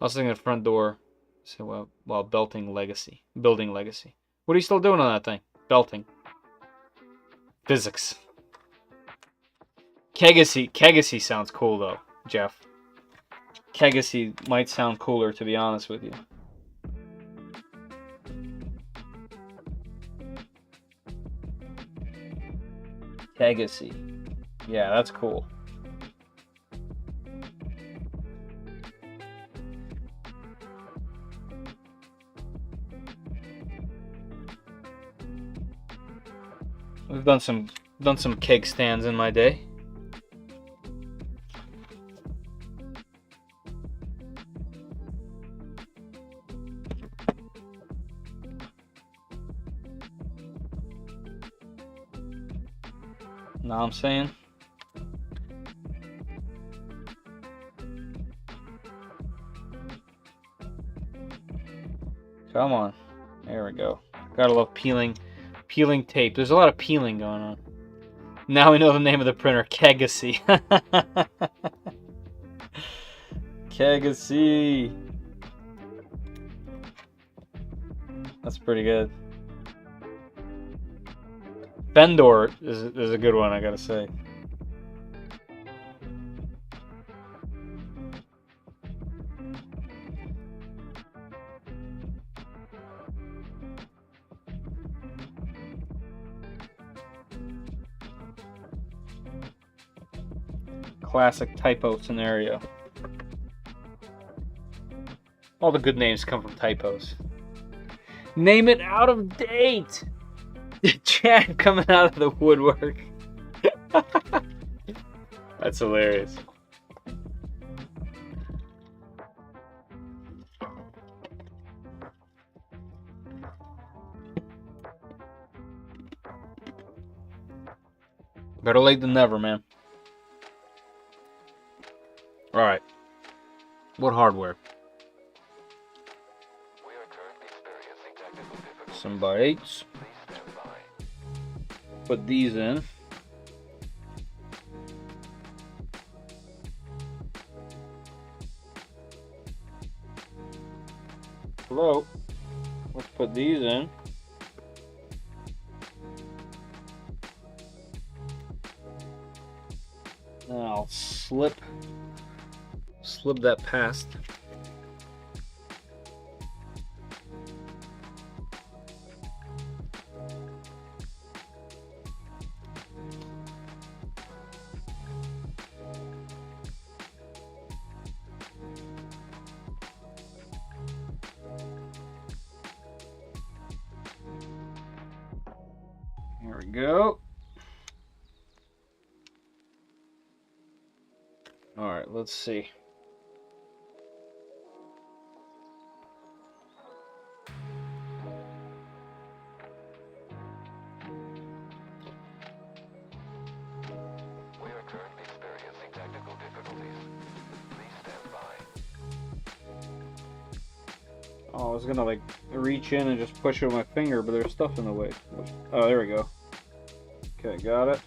I was thinking the front door. So while building legacy. What are you still doing on that thing? Belting. Physics. Kegacy sounds cool though, Jeff. Kegacy might sound cooler, to be honest with you. Kegacy. Yeah, that's cool. We've done some keg stands in my day. Know what I'm saying? Come on. There we go. Gotta love peeling tape. There's a lot of peeling going on. Now we know the name of the printer, Kegacy. Kegacy. That's pretty good. Fendor is a good one, I gotta say. Classic typo scenario. All the good names come from typos. Name it out of date! Chad coming out of the woodwork. That's hilarious. Better late than never, man. Alright. What hardware? Some by 8s. Put these in. Hello. Let's put these in. Then I'll slip that past. Here we go. All right, let's see. Oh, I was gonna like reach in and just push it with my finger, but there's stuff in the way. Oh, there we go. Okay, got it.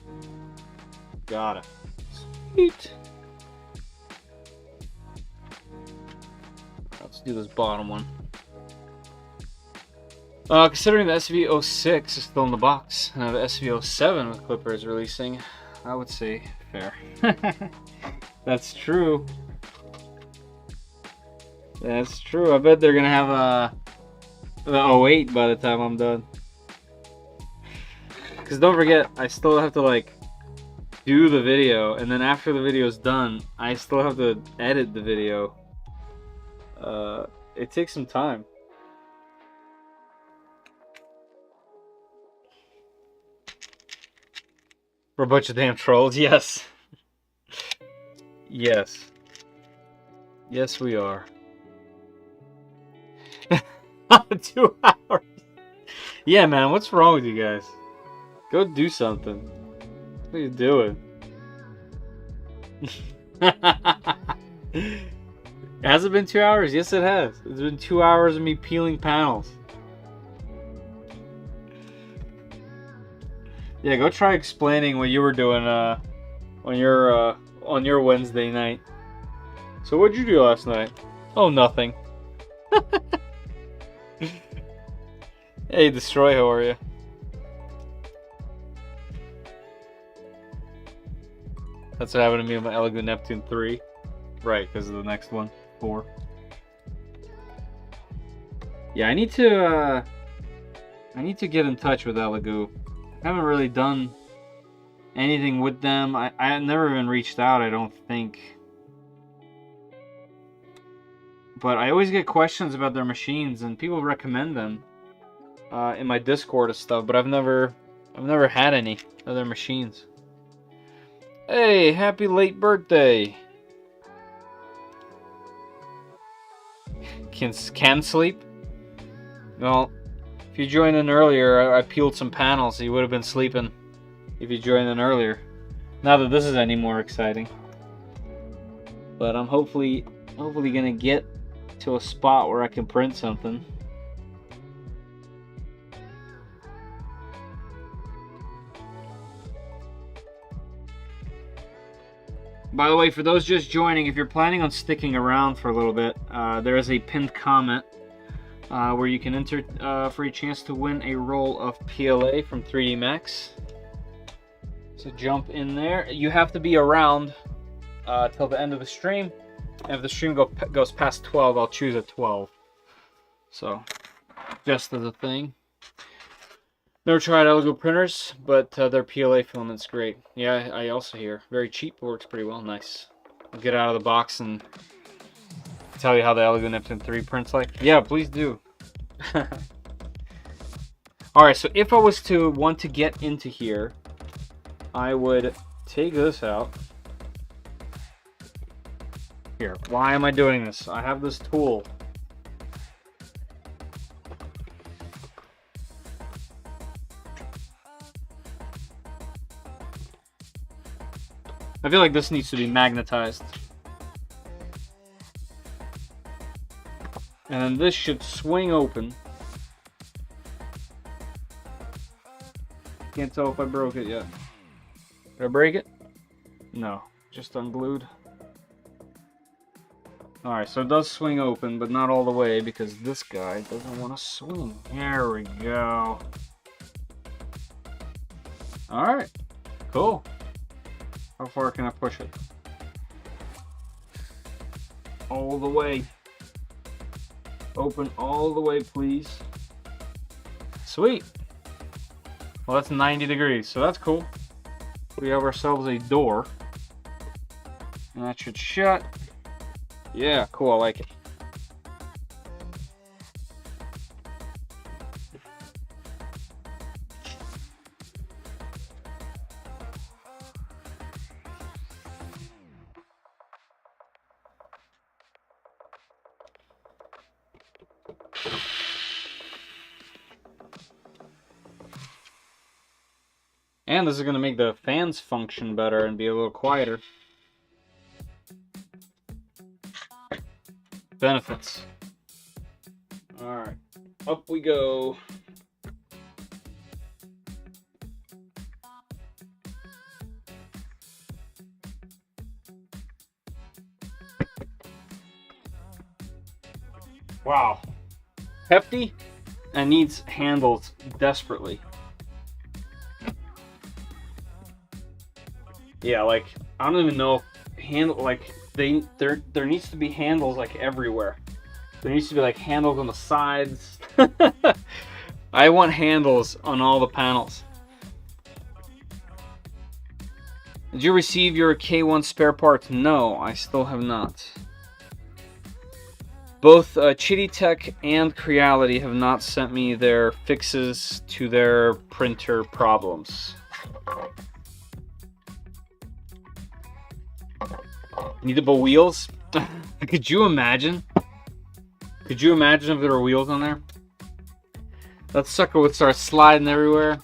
Got it. Sweet. Let's do this bottom one. Considering the SV06 is still in the box, and the SV07 with Clipper is releasing, I would say fair. That's true. That's true. I bet they're gonna have the 08 by the time I'm done. Because don't forget, I still have to like do the video, and then after the video's done, I still have to edit the video. It takes some time. We're a bunch of damn trolls, yes. Yes. Yes, we are. 2 hours. Yeah, man, what's wrong with you guys? Go do something. What are you doing? Has it been 2 hours? Yes, it has. It's been 2 hours of me peeling panels. Yeah, go try explaining what you were doing on your Wednesday night. So what'd you do last night? Oh, nothing. Hey, Destroy, how are you? That's what happened to me with my Elegoo Neptune 3. Right, because of the next one, 4. Yeah, I need to get in touch with Elegoo. I haven't really done anything with them. I never even reached out, I don't think. But I always get questions about their machines, and people recommend them in my Discord and stuff, but I've never I've never had any other machines. Hey, happy late birthday. Can sleep? Well, if you joined in earlier, I peeled some panels, so you would have been sleeping if you joined in earlier. Not that this is any more exciting. But I'm hopefully gonna get to a spot where I can print something. By the way, for those just joining, if you're planning on sticking around for a little bit, there is a pinned comment where you can enter for a chance to win a roll of PLA from 3D Max. So jump in there. You have to be around till the end of the stream. And if the stream goes past 12, I'll choose at 12. So, just as a thing. Never tried Elgo printers, but their PLA filament's great. Yeah, I also hear. Very cheap, works pretty well. Nice. I'll get out of the box and tell you how the Elgo Neptune 3 prints like. Yeah, please do. Alright, so if I was to want to get into here, I would take this out. Here, why am I doing this? I have this tool. I feel like this needs to be magnetized. And then this should swing open. Can't tell if I broke it yet. Did I break it? No, just unglued. Alright, so it does swing open, but not all the way because this guy doesn't want to swing. There we go. Alright, cool. How far can I push it? All the way. Open all the way, please. Sweet. Well, that's 90 degrees, so that's cool. We have ourselves a door. And that should shut. Yeah, cool, I like it. And this is going to make the fans function better and be a little quieter. Benefits. Alright, up we go. Wow. Hefty and needs handles desperately. Yeah, like, I don't even know if like, there needs to be handles like everywhere. There needs to be like handles on the sides. I want handles on all the panels. Did you receive your K1 spare parts? No, I still have not. Both Chitty Tech and Creality have not sent me their fixes to their printer problems. Needable wheels? Could you imagine? Could you imagine if there were wheels on there? That sucker would start sliding everywhere.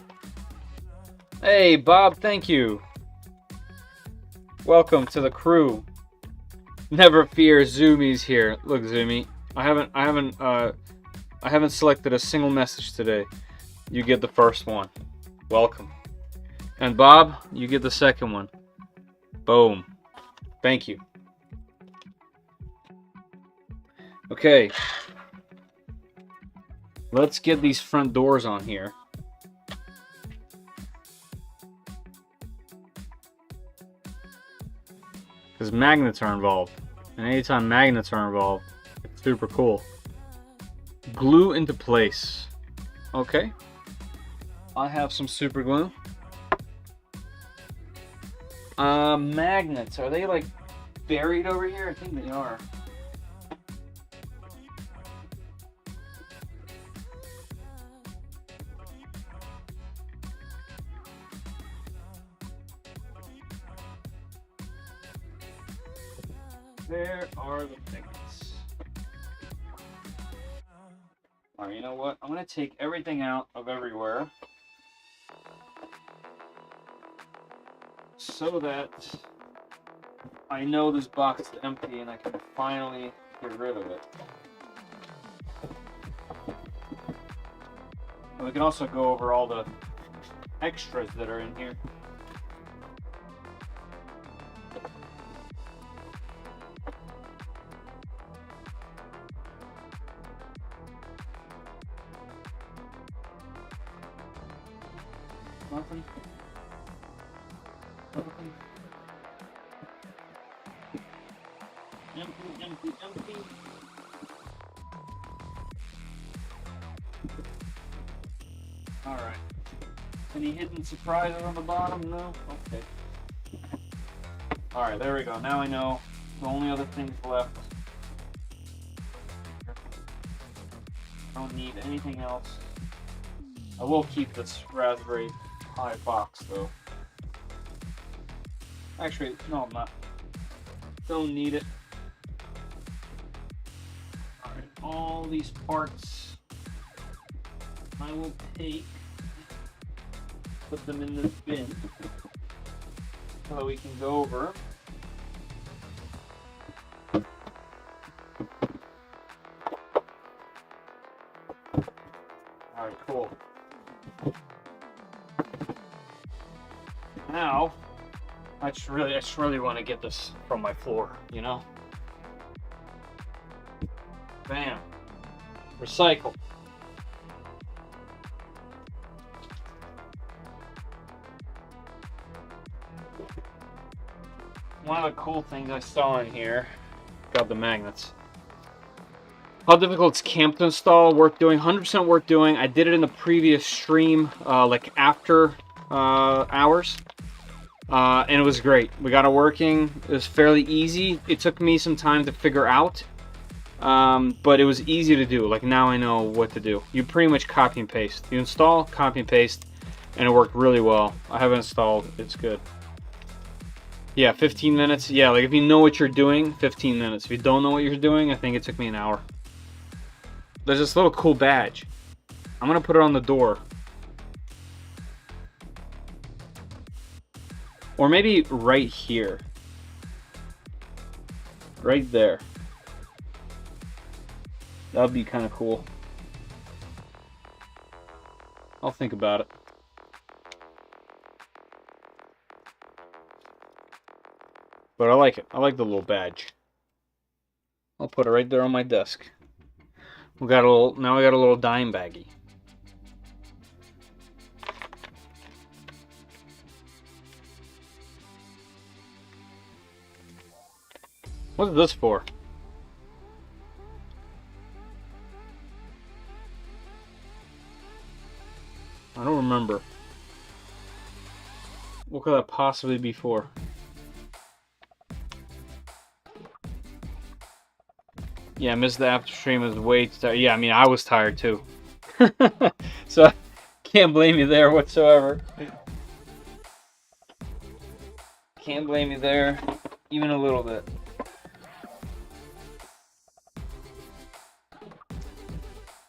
Hey, Bob, thank you. Welcome to the crew. Never fear, Zoomies here. Look, Zoomy, I haven't selected a single message today. You get the first one. Welcome. And Bob, you get the second one. Boom. Thank you. Okay. Let's get these front doors on here. Because magnets are involved. And anytime magnets are involved, it's super cool. Glue into place. Okay. I have some super glue. Magnets. Are they like buried over here? I think they are. There are the things. Alright, you know what? I'm going to take everything out of everywhere so that I know this box is empty and I can finally get rid of it. And we can also go over all the extras that are in here. Nothing. Nothing. Empty, empty, empty. Alright. Any hidden surprises on the bottom? No? Okay. Alright, there we go. Now I know the only other things left. I don't need anything else. I will keep this Raspberry Pi box though. Actually, no, I'm not. Don't need it. Alright, all these parts I will take, put them in this bin so that we can go over. Alright, cool. Now, I just really want to get this from my floor, you know? Bam. Recycle. One of the cool things I saw in here, got the magnets. How difficult it's camp to install, worth doing, 100% worth doing. I did it in the previous stream, like after hours. And it was great. We got it working. It was fairly easy. It took me some time to figure out, but it was easy to do. Like now I know what to do. You pretty much copy and paste. You install, copy and paste, and it worked really well. I haven't installed. It's good. Yeah, 15 minutes. Yeah, like if you know what you're doing, 15 minutes. If you don't know what you're doing, I think it took me an hour. There's this little cool badge. I'm gonna put it on the door. Or maybe right here. Right there. That would be kind of cool. I'll think about it. But I like it. I like the little badge. I'll put it right there on my desk. We got a little, now I got a little dime baggie. What's this for? I don't remember. What could that possibly be for? Yeah, I missed the after stream. It was way too tired. Yeah, I mean, I was tired too. So, I can't blame you there whatsoever. Can't blame you there, even a little bit.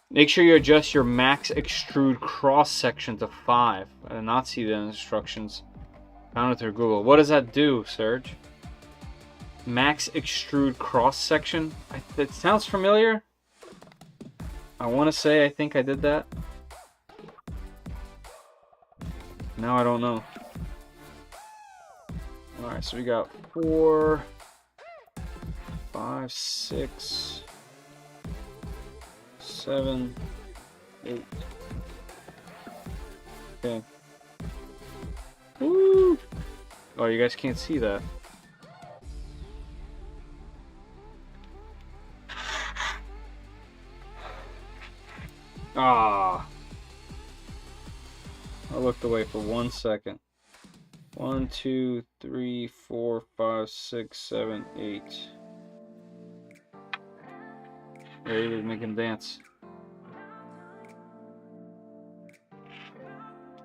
Make sure you adjust your max extrude cross section to 5. I did not see the instructions. Found it through Google. What does that do, Serge? Max extrude cross section? It sounds familiar. I want to say I think I did that. Now I don't know. Alright, so we got 4, 5, 6, 7, 8. Okay. Woo! Oh, you guys can't see that. Ah. I looked away for 1 second. 1, 2, 3, 4, 5, 6, 7, 8. There he is, making dance.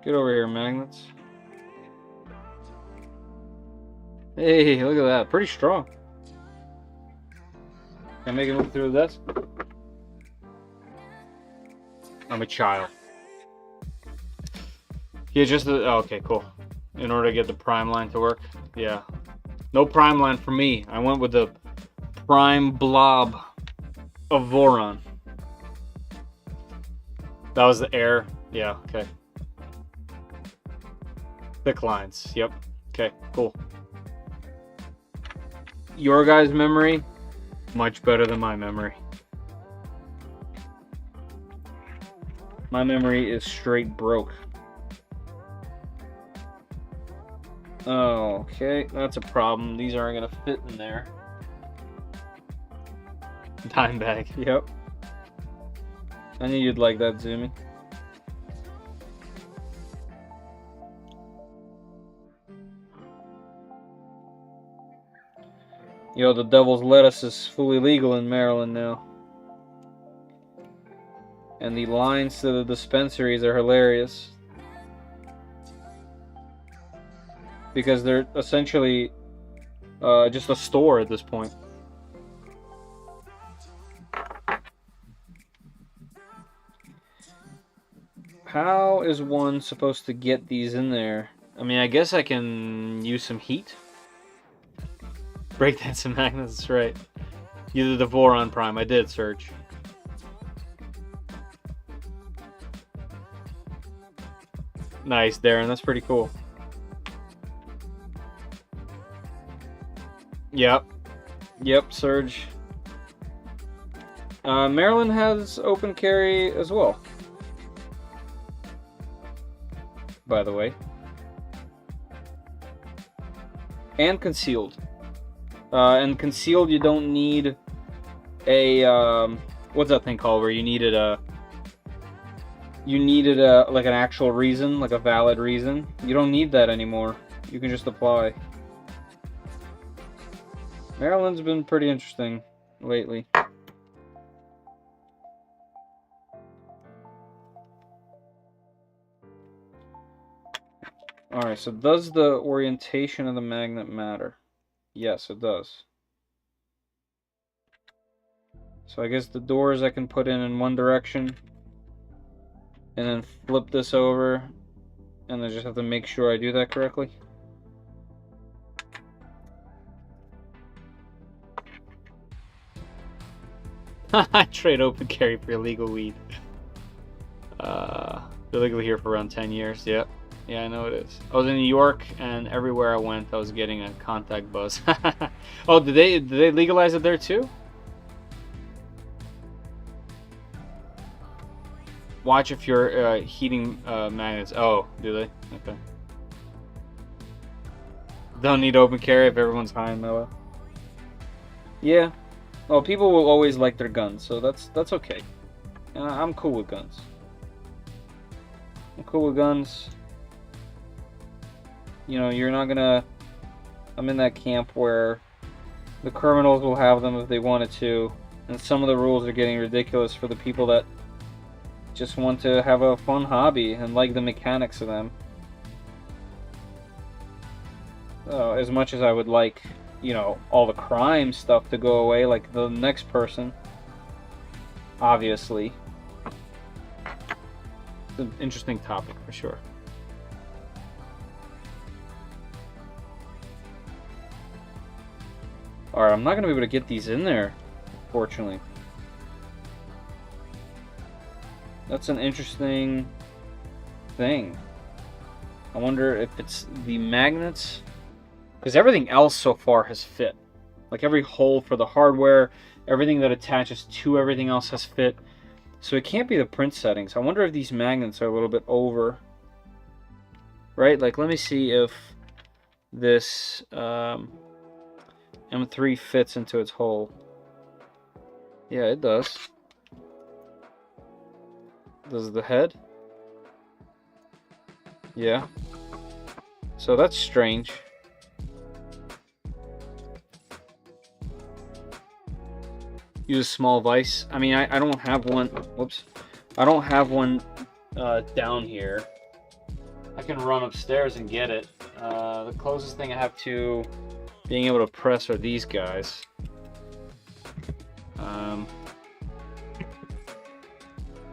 Get over here, magnets. Hey, look at that. Pretty strong. Can I make it move through the desk? I'm a child. Yeah, just the... Oh, okay, cool. In order to get the prime line to work. Yeah. No prime line for me. I went with the prime blob of Voron. That was the air. Yeah, okay. Thick lines. Yep. Okay, cool. Your guys' memory, much better than my memory. My memory is straight broke. Oh, okay, that's a problem. These aren't gonna fit in there. Dime bag, yep. I knew you'd like that, Zoomy. Yo, the devil's lettuce is fully legal in Maryland now. And the lines to the dispensaries are hilarious. Because they're essentially just a store at this point. How is one supposed to get these in there? I mean, I guess I can use some heat. Breakdance and magnets, that's right. You did the Voron Prime, I did search. Nice, Darren, that's pretty cool. Yep. Yep, Surge. Maryland has open carry as well. By the way. And concealed. And concealed, you don't need a, what's that thing called where you needed a, like an actual reason, like a valid reason. You don't need that anymore. You can just apply. Maryland's been pretty interesting lately. Alright, so does the orientation of the magnet matter? Yes, it does. So I guess the doors I can put in one direction. And then flip this over. And I just have to make sure I do that correctly. I trade open carry for illegal weed. Illegal here for around 10 years, yep. Yeah, I know it is. I was in New York, and everywhere I went, I was getting a contact buzz. Oh, did they legalize it there too? Watch if you're heating magnets. Oh, do they? Okay. Don't need open carry if everyone's high and mellow. Yeah. Well, people will always like their guns, so that's okay. I'm cool with guns. I'm cool with guns. You know, you're not gonna... I'm in that camp where the criminals will have them if they wanted to, and some of the rules are getting ridiculous for the people that just want to have a fun hobby and like the mechanics of them. As much as I would like, you know, all the crime stuff to go away, like the next person, obviously. It's an interesting topic for sure. Alright, I'm not going to be able to get these in there, unfortunately. That's an interesting thing. I wonder if it's the magnets, because everything else so far has fit. Like every hole for the hardware, everything that attaches to everything else has fit. So it can't be the print settings. I wonder if these magnets are a little bit over. Right? Like, let me see if this M3 fits into its hole. Yeah, it does. Does the head? Yeah. So that's strange. Use a small vise. I mean, I don't have one. Whoops. I don't have one down here. I can run upstairs and get it. The closest thing I have to being able to press are these guys.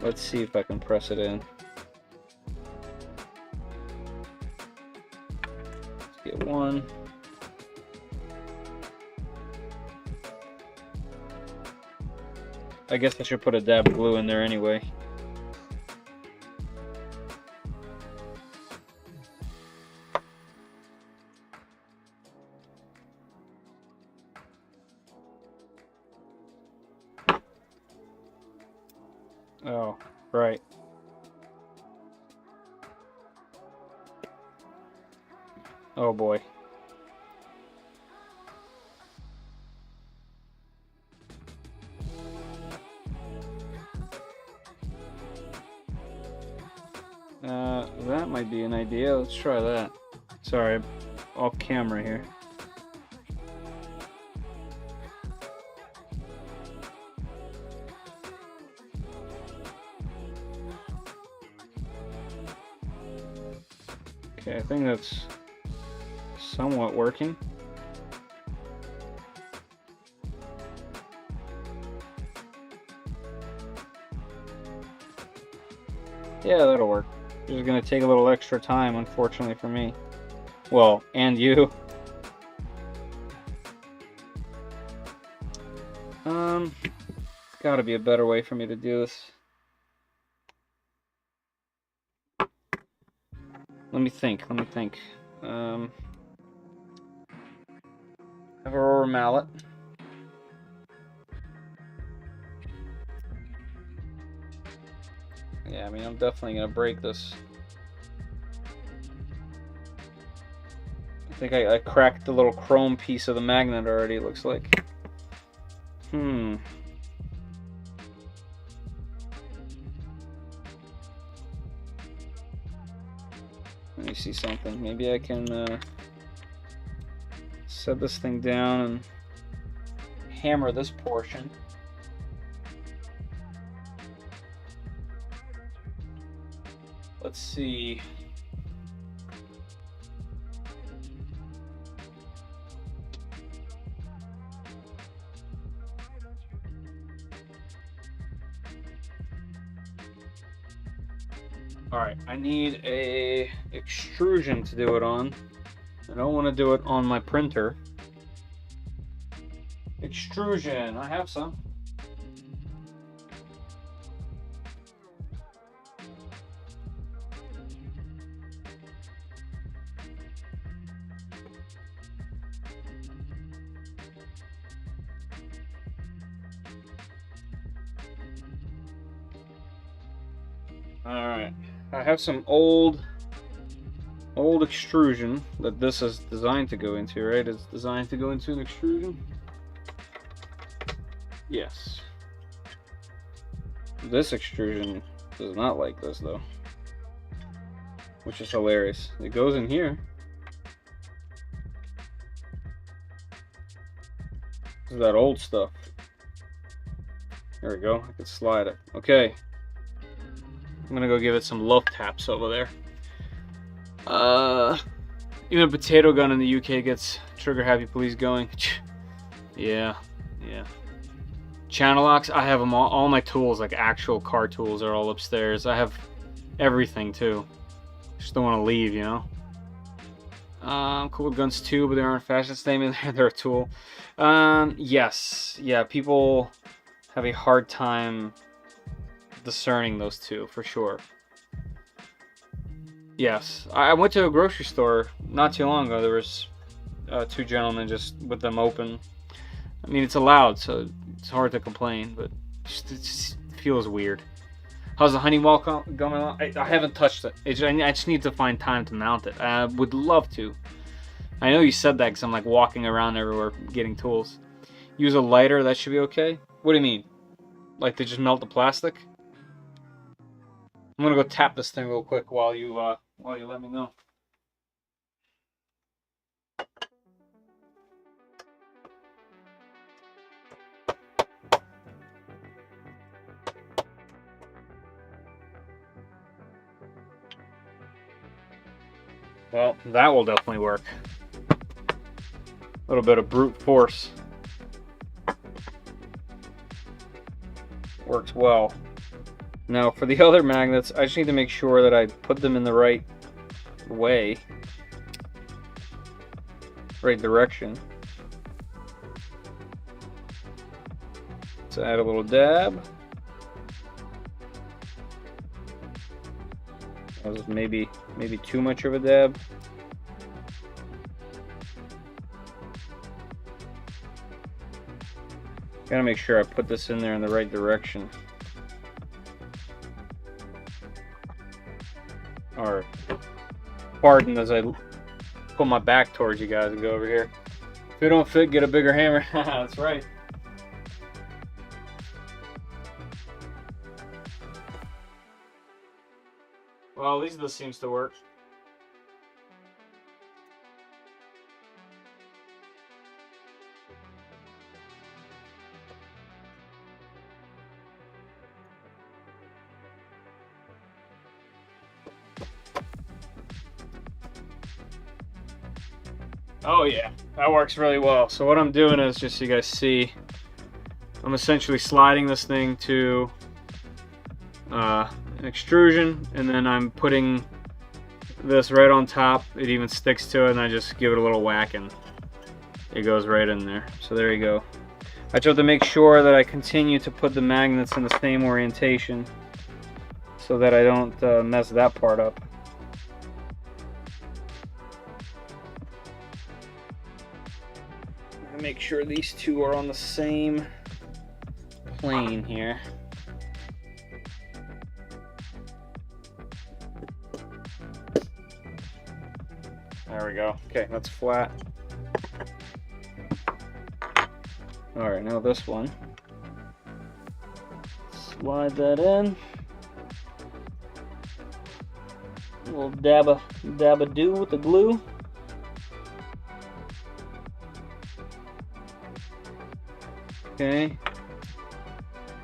Let's see if I can press it in. Let's get one. I guess I should put a dab of glue in there anyway. Oh, right. Oh boy. That might be an idea. Let's try that. Sorry, off camera here. Okay, I think that's somewhat working. Yeah, that'll work. This is gonna take a little extra time, unfortunately for me. Well, and you. Gotta be a better way for me to do this. Let me think. I have a rubber mallet. Yeah, I mean, I'm definitely gonna break this. I think I cracked the little chrome piece of the magnet already, it looks like. Let me see something. Maybe I can set this thing down and hammer this portion. Let's see. Alright, I need a extrusion to do it on. I don't want to do it on my printer. Extrusion, I have some. Alright, I have some old extrusion that this is designed to go into, right? It's designed to go into an extrusion? Yes. This extrusion does not like this though, which is hilarious. It goes in here. This is that old stuff. There we go, I can slide it. Okay. I'm gonna go give it some love taps over there. Even a potato gun in the UK gets trigger happy police going. Yeah. Channel locks, I have them all my tools, like actual car tools, are all upstairs. I have everything too. Just don't want to leave, you know. I'm cool with guns too, but they aren't a fashion statement. They're a tool. Yes. Yeah, people have a hard time discerning those two, for sure. Yes, I went to a grocery store not too long ago. There was two gentlemen just with them open. I mean, it's allowed, so it's hard to complain, but it just feels weird. How's the Honeywell going along? I haven't touched it. I just need to find time to mount it. I would love to. I know you said that because I'm like walking around everywhere getting tools. Use a lighter, that should be okay? What do you mean? Like to just melt the plastic? I'm gonna go tap this thing real quick while you let me know. Well, that will definitely work. A little bit of brute force. works well. Now for the other magnets, I just need to make sure that I put them in the right way, right direction. Let's add a little dab. That was maybe too much of a dab. Gotta make sure I put this in there in the right direction. Or, pardon as I put my back towards you guys and go over here. If it don't fit, get a bigger hammer. That's right. Well, at least this seems to work. Oh yeah, that works really well. So what I'm doing is, just so you guys see, I'm essentially sliding this thing to an extrusion, and then I'm putting this right on top. It even sticks to it, and I just give it a little whack and it goes right in there. So there you go. I just have to make sure that I continue to put the magnets in the same orientation so that I don't mess that part up. Make sure these two are on the same plane here. There we go. Okay, that's flat. Alright, now this one. Slide that in. A little dab-a-do with the glue. Okay,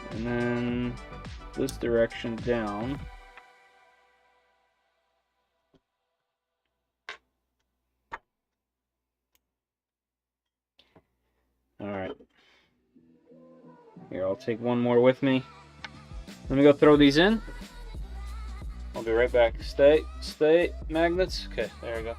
and then this direction down. All right, here, I'll take one more with me. Let me go throw these in. I'll be right back. Stay, magnets. Okay, there we go.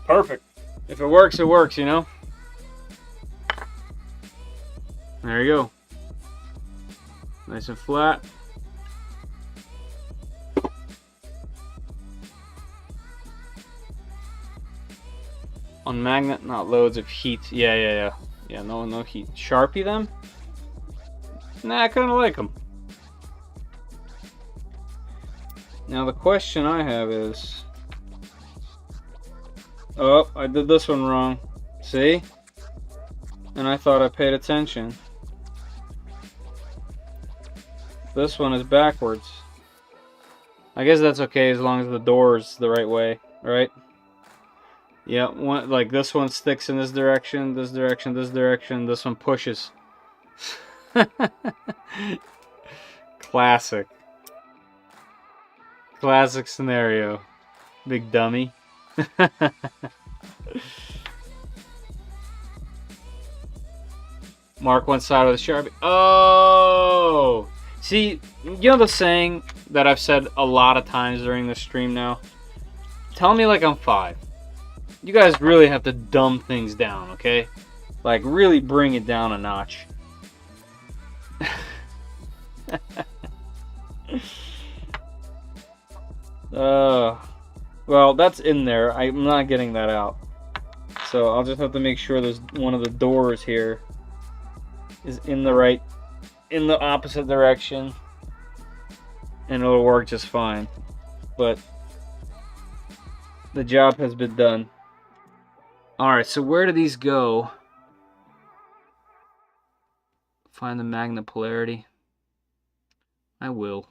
Perfect. If it works, you know? There you go. Nice and flat. On magnet, not loads of heat. Yeah, no heat. Sharpie them? Nah, I kinda like them. Now the question I have is... Oh, I did this one wrong. See? And I thought I paid attention. This one is backwards. I guess that's okay as long as the door is the right way, right? Yeah, one, like this one sticks in this direction, this direction, this direction. This one pushes. Classic. Classic scenario. Big dummy. Mark one side of the Sharpie. Oh! See, you know the saying that I've said a lot of times during this stream now? Tell me like I'm 5. You guys really have to dumb things down, okay? Like, really bring it down a notch. Well, that's in there. I'm not getting that out. So I'll just have to make sure there's one of the doors here is in the opposite direction, and it'll work just fine. But the job has been done. Alright, so where do these go? Find the magnet polarity. I will.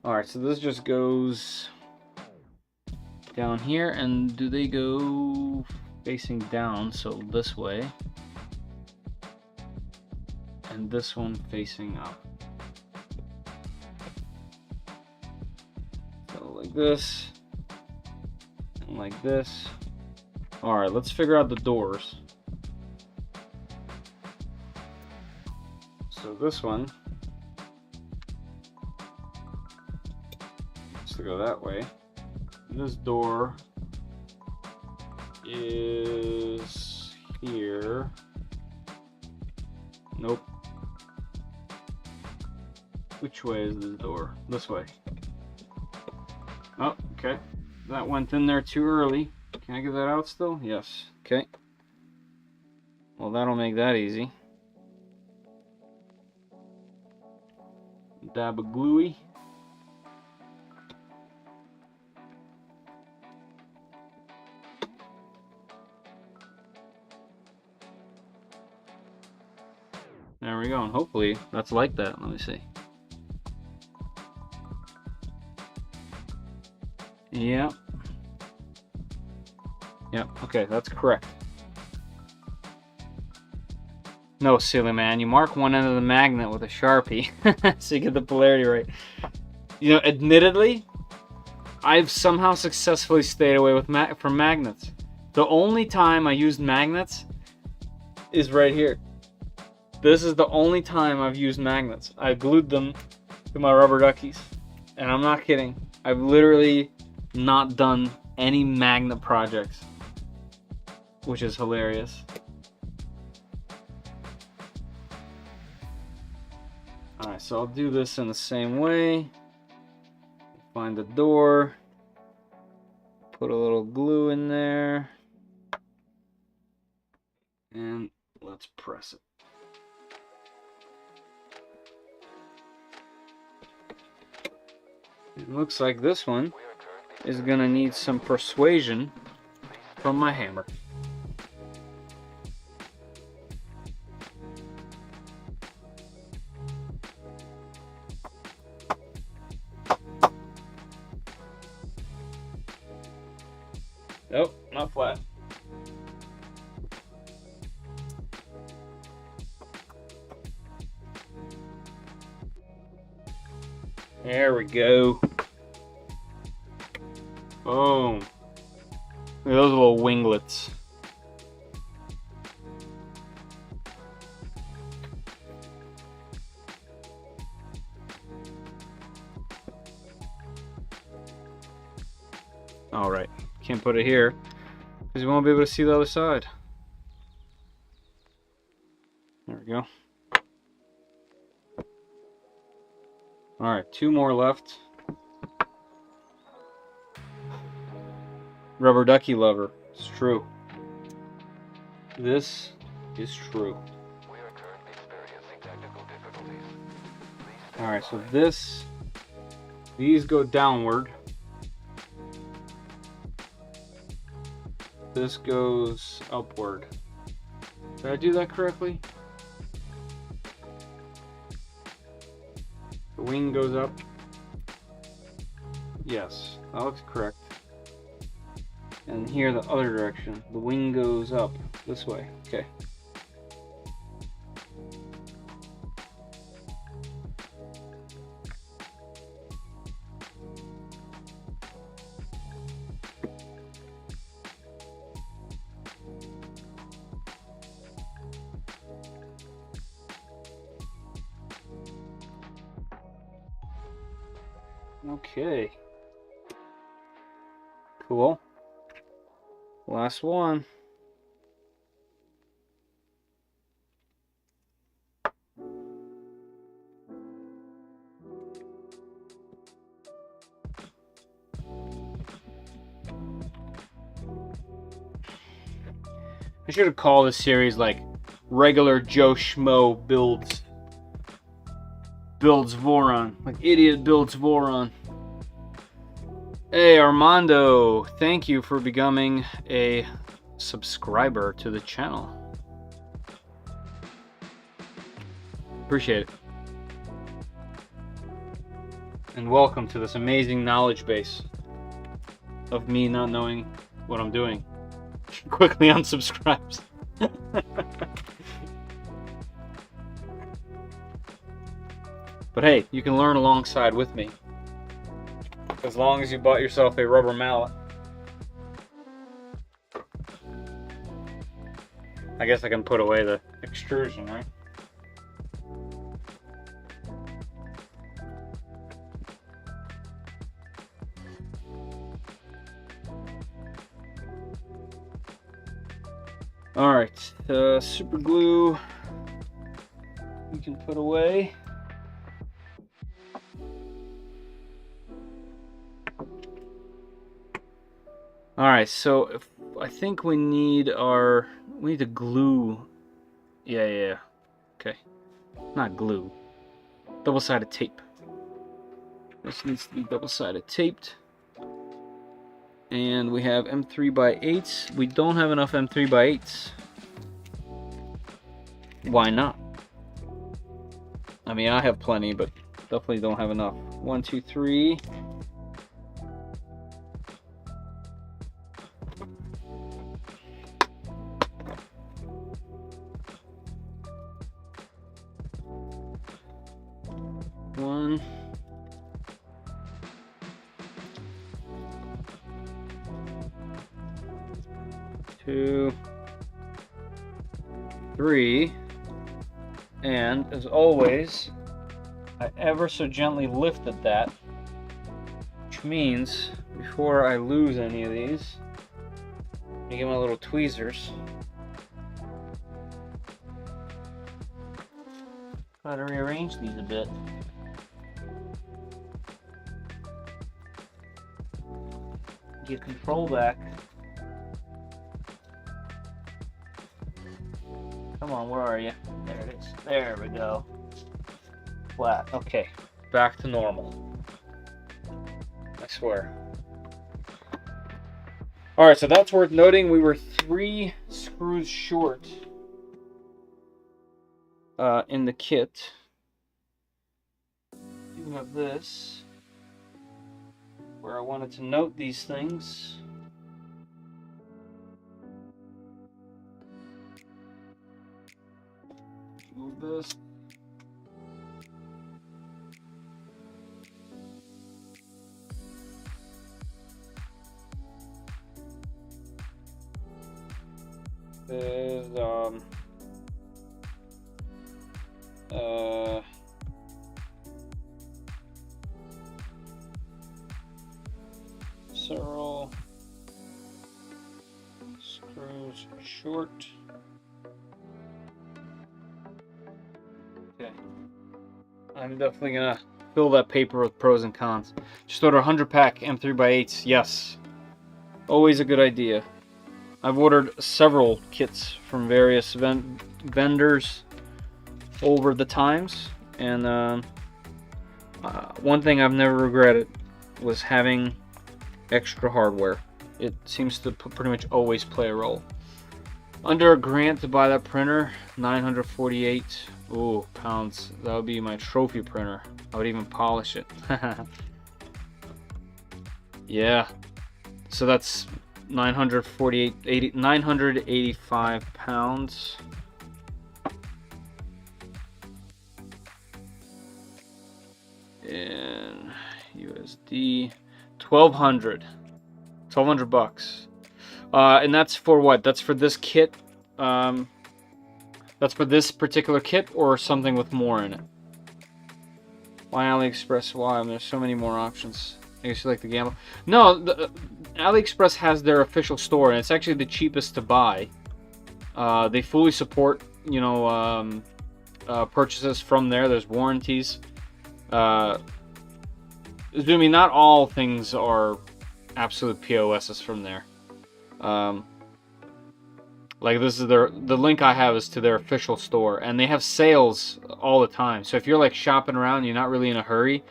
Alright, so this just goes down here, and do they go facing down, so this way, and this one facing up. So like this, and like this. All right, let's figure out the doors. So this one, let's go that way. This door is here. Nope. Which way is this door? This way. Oh, okay. That went in there too early. Can I get that out still? Yes. Okay. Well, that'll make that easy. Dab of gluey. There we go, and hopefully that's like that. Let me see. Yeah. Yep, okay, that's correct. No, silly man, you mark one end of the magnet with a Sharpie so you get the polarity right. You know, admittedly, I've somehow successfully stayed away from magnets. The only time I used magnets is right here. This is the only time I've used magnets. I glued them to my rubber duckies. And I'm not kidding. I've literally not done any magnet projects, which is hilarious. Alright, so I'll do this in the same way. Find the door. Put a little glue in there. And let's press it. It looks like this one is gonna need some persuasion from my hammer. Nope, not flat. There we go. Boom. Look at those little winglets. All right, can't put it here because you won't be able to see the other side. There we go. All right, two more left. Rubber ducky lover. It's true. This is true. We are currently experiencing technical difficulties. All right, so these go downward. This goes upward. Did I do that correctly? The wing goes up. Yes, that looks correct. And here the other direction. The wing goes up this way. Okay. Okay. Cool. Last one. I should have called this series like regular Joe Schmo builds Voron. Like idiot builds Voron. Hey Armando, thank you for becoming a subscriber to the channel. Appreciate it. And welcome to this amazing knowledge base of me not knowing what I'm doing. quickly unsubscribes. But hey, you can learn alongside with me. As long as you bought yourself a rubber mallet. I guess I can put away the extrusion, right? Alright, super glue we can put away. Alright, so I think we need to glue. Yeah. Okay. Not glue. Double-sided tape. This needs to be double-sided taped. And we have M3x8s. We don't have enough M3x8s. Why not? I mean, I have plenty, but definitely don't have enough. 1, 2, 3. One. 2, 3, and as always, I ever so gently lifted that, which means before I lose any of these, let me get my little tweezers. Try to rearrange these a bit. Get control back. Come on, where are you? There it is. There we go. Flat. Okay. Back to normal. I swear. Alright, so that's worth noting. We were 3 screws short in the kit. You have this, where I wanted to note these things. Move this. There's several screws short. Okay. I'm definitely gonna fill that paper with pros and cons. Just order 100 pack M3x8s. Yes. Always a good idea. I've ordered several kits from various vendors over the times, and one thing I've never regretted was having extra hardware. It seems to pretty much always play a role. Under a grant to buy that printer, 948 pounds. That would be my trophy printer. I would even polish it. Yeah. So that's 985 pounds. In USD, 1200 bucks. And that's for what? That's for this kit. That's for this particular kit, or something with more in it. Why AliExpress? Why? I mean, there's so many more options. I guess you like to gamble. No, AliExpress has their official store, and it's actually the cheapest to buy. They fully support, you know, purchases from there. There's warranties. I mean, not all things are absolute POSs from there. Like, this is the link I have is to their official store, and they have sales all the time. So if you're like shopping around and you're not really in a hurry,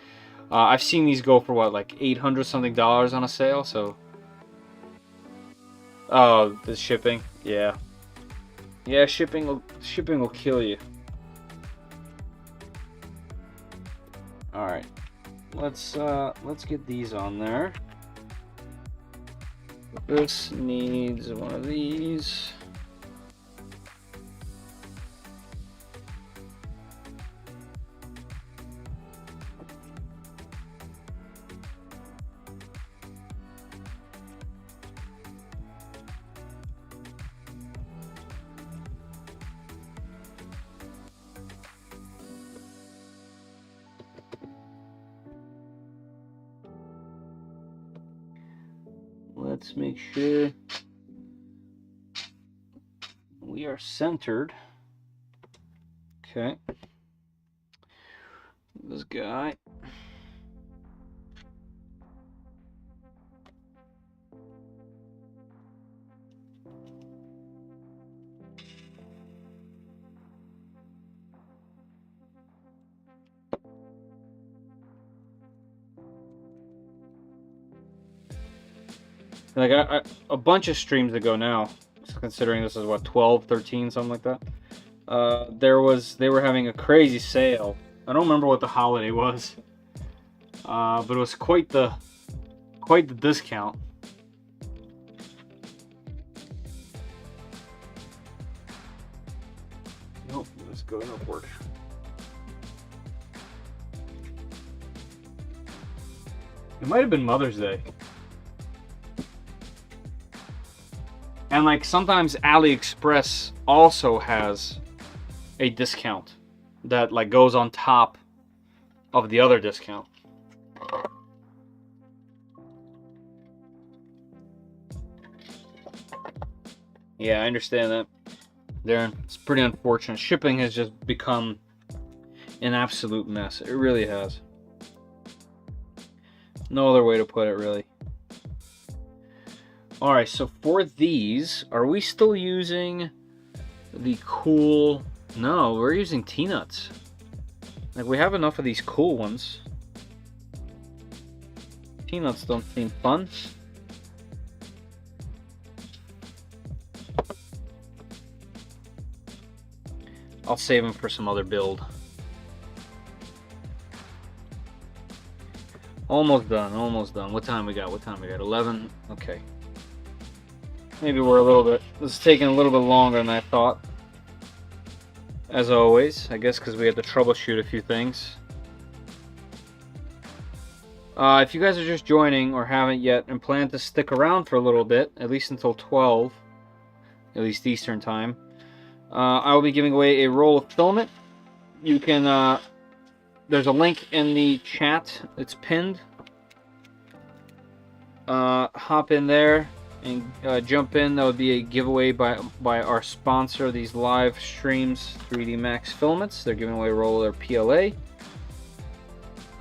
I've seen these go for what, like $800 something on a sale. So oh, the shipping, yeah, shipping will kill you. All right, let's get these on there. This needs one of these. Let's make sure we are centered. Okay. This guy. Like a bunch of streams ago now, considering this is what, 12, 13, something like that. They were having a crazy sale. I don't remember what the holiday was, but it was quite the discount. Nope, let's go upward. It might have been Mother's Day. And like sometimes AliExpress also has a discount that like goes on top of the other discount. Yeah, I understand that, Darren. It's pretty unfortunate. Shipping has just become an absolute mess. It really has. No other way to put it, really. Alright, so for these, are we still using the cool... No, we're using T-nuts. Like, we have enough of these cool ones. T-nuts don't seem fun. I'll save them for some other build. Almost done, almost done. What time we got? 11? Okay. Maybe we're a little bit... This is taking a little bit longer than I thought. As always, I guess because we had to troubleshoot a few things. If you guys are just joining or haven't yet and plan to stick around for a little bit, at least until 12, at least Eastern time, I will be giving away a roll of filament. You can... there's a link in the chat. It's pinned. Hop in there and jump in. That would be a giveaway by our sponsor of these live streams, 3D Max Filaments. They're giving away a roll of their PLA.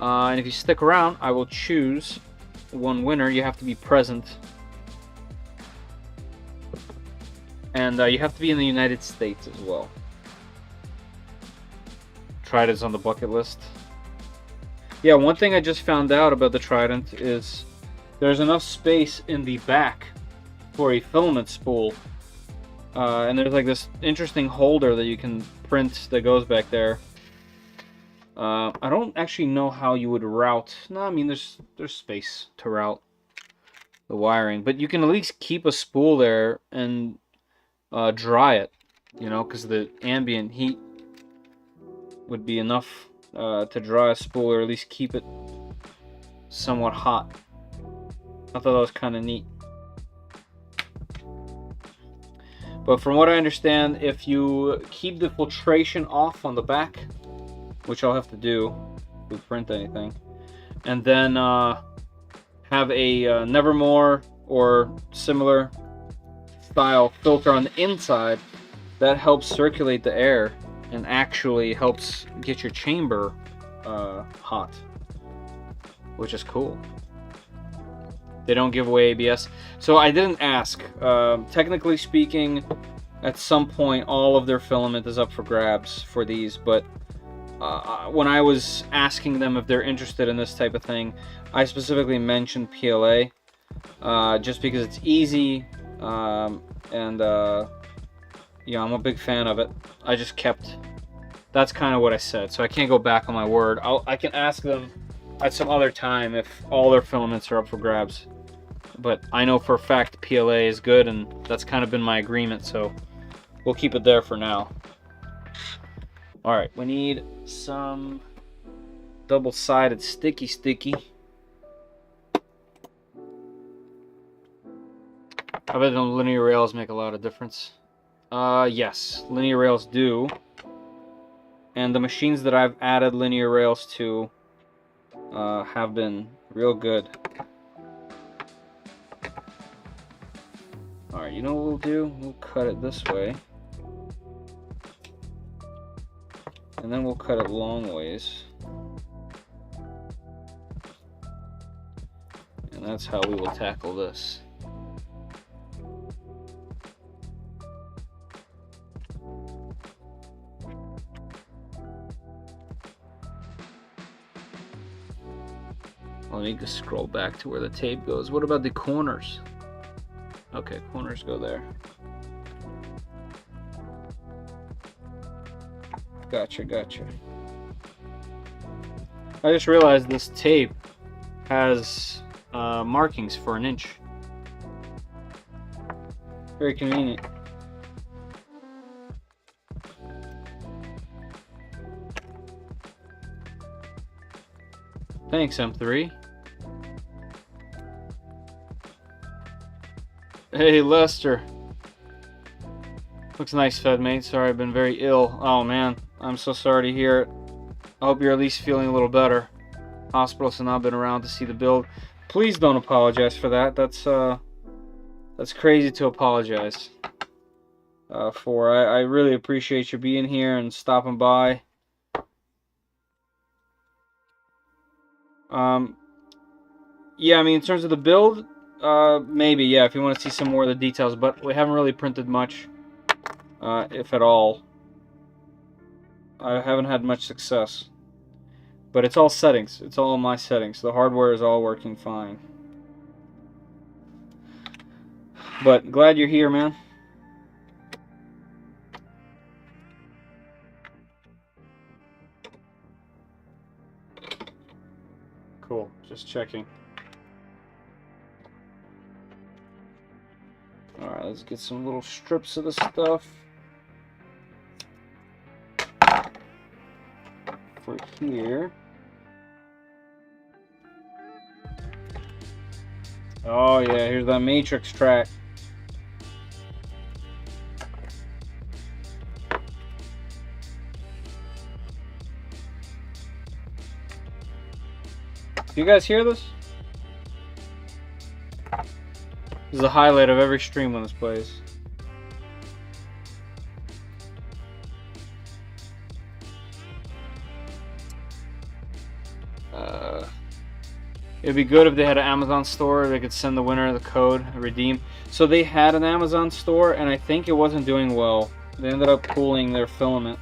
And if you stick around, I will choose one winner. You have to be present. And you have to be in the United States as well. Trident's on the bucket list. Yeah, one thing I just found out about the Trident is there's enough space in the back for a filament spool. And there's like this interesting holder that you can print that goes back there. I don't actually know how you would route. No, I mean there's space to route the wiring, but you can at least keep a spool there and dry it, you know, because the ambient heat would be enough to dry a spool, or at least keep it somewhat hot. I thought that was kind of neat. But from what I understand, if you keep the filtration off on the back, which I'll have to do if we print anything, and then have a Nevermore or similar style filter on the inside, that helps circulate the air and actually helps get your chamber hot, which is cool. They don't give away ABS. So I didn't ask. Technically speaking, at some point, all of their filament is up for grabs for these, but when I was asking them if they're interested in this type of thing, I specifically mentioned PLA, just because it's easy, and yeah, I'm a big fan of it. I just kept... That's kind of what I said, so I can't go back on my word. I can ask them at some other time if all their filaments are up for grabs. but I know for a fact PLA is good, and that's kind of been my agreement, so we'll keep it there for now. Alright, we need some double-sided sticky. I bet the linear rails make a lot of difference. Yes, linear rails do. And the machines that I've added linear rails to have been real good. Alright, you know what we'll do? We'll cut it this way. And then we'll cut it long ways. And that's how we will tackle this. Let me just scroll back to where the tape goes. What about the corners? Okay, corners go there. Gotcha. I just realized this tape has markings for 1 inch. Very convenient. Thanks, M3. Hey, Lester. Looks nice, Fed mate. Sorry, I've been very ill. Oh man, I'm so sorry to hear it. I hope you're at least feeling a little better. Hospitals have not been around to see the build. Please don't apologize for that. That's crazy to apologize for. I really appreciate you being here and stopping by. Yeah, I mean, in terms of the build, maybe, yeah, if you want to see some more of the details, but we haven't really printed much, if at all. I haven't had much success. But it's all settings. It's all my settings. The hardware is all working fine. But glad you're here, man. Cool. Just checking. Alright, let's get some little strips of the stuff for here. Oh yeah, here's that matrix track. Do you guys hear this? This is the highlight of every stream when this plays. It'd be good if they had an Amazon store. They could send the winner the code, redeem. So they had an Amazon store, and I think it wasn't doing well. They ended up pulling their filament,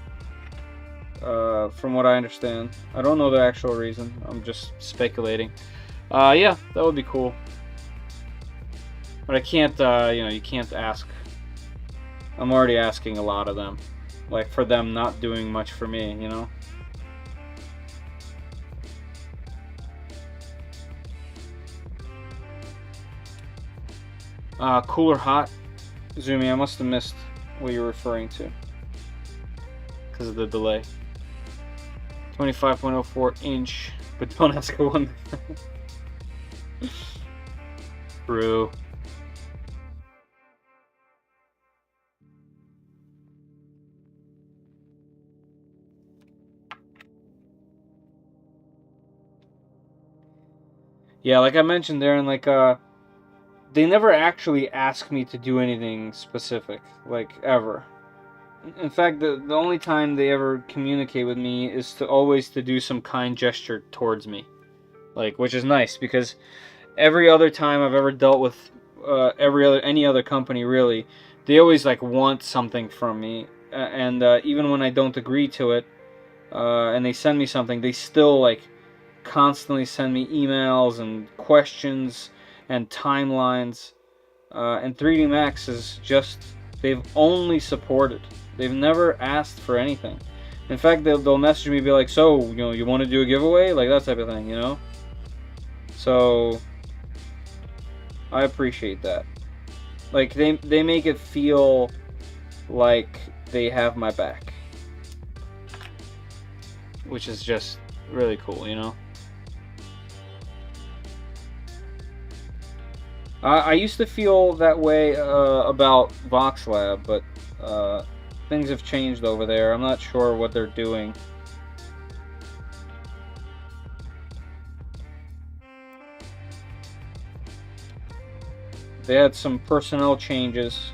from what I understand. I don't know the actual reason. I'm just speculating. Yeah, that would be cool. But I can't, you know, you can't ask. I'm already asking a lot of them. Like, for them not doing much for me, you know? Cool or hot? Zoomy, I must have missed what you're referring to. Because of the delay. 25.04 inch, but don't ask a one. True. Yeah, like I mentioned there, and like, they never actually ask me to do anything specific, like, ever. In fact, the only time they ever communicate with me is to always to do some kind gesture towards me. Like, which is nice, because every other time I've ever dealt with any other company, really, they always, like, want something from me. And even when I don't agree to it, and they send me something, they still, like, constantly send me emails and questions and timelines, and 3D Max is just, they've only supported. They've never asked for anything. In fact, they'll message me and be like, so, you know, you want to do a giveaway? Like, that type of thing, you know? So, I appreciate that. Like, they make it feel like they have my back, which is just really cool, you know? I used to feel that way about Voxelab, but things have changed over there. I'm not sure what they're doing. They had some personnel changes,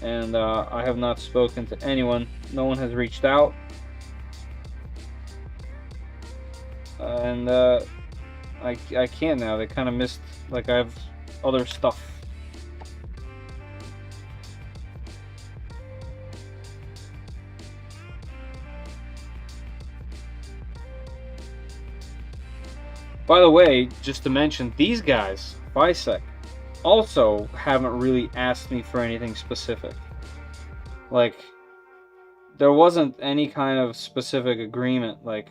and I have not spoken to anyone. No one has reached out. And I can't now. They kind of missed, like, I have other stuff. By the way, just to mention, these guys, Fysetc, also haven't really asked me for anything specific. Like, there wasn't any kind of specific agreement. Like,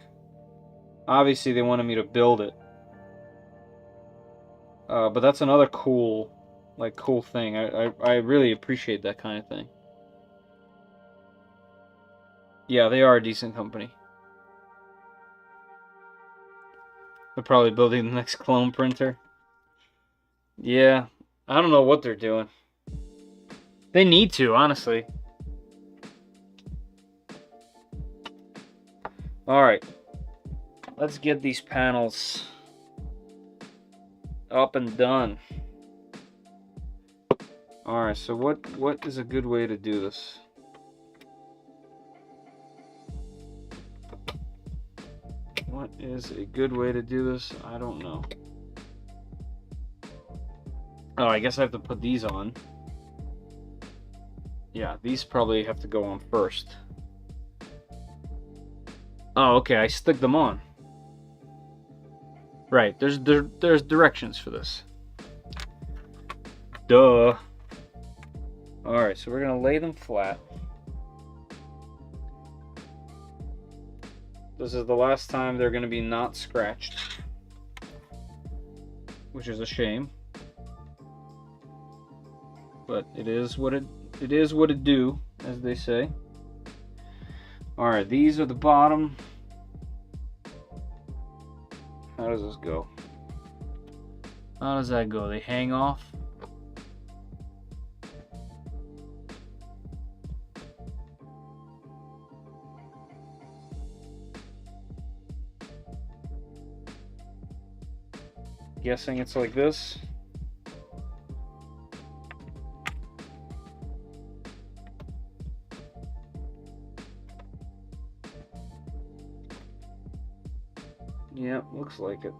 obviously they wanted me to build it. But that's another cool thing. I really appreciate that kind of thing. Yeah, they are a decent company. They're probably building the next clone printer. Yeah, I don't know what they're doing. They need to, honestly. Alright. Let's get these panels up and done. Alright, so what is a good way to do this? What is a good way to do this? I don't know. Oh, I guess I have to put these on. Yeah, these probably have to go on first. Oh, okay, I stick them on. Right, there's directions for this. Duh. Alright, so we're gonna lay them flat. This is the last time they're gonna be not scratched, which is a shame. But it is what it do, as they say. Alright, these are the bottom. How does this go? How does that go? They hang off? Guessing it's like this. Yeah, looks like it.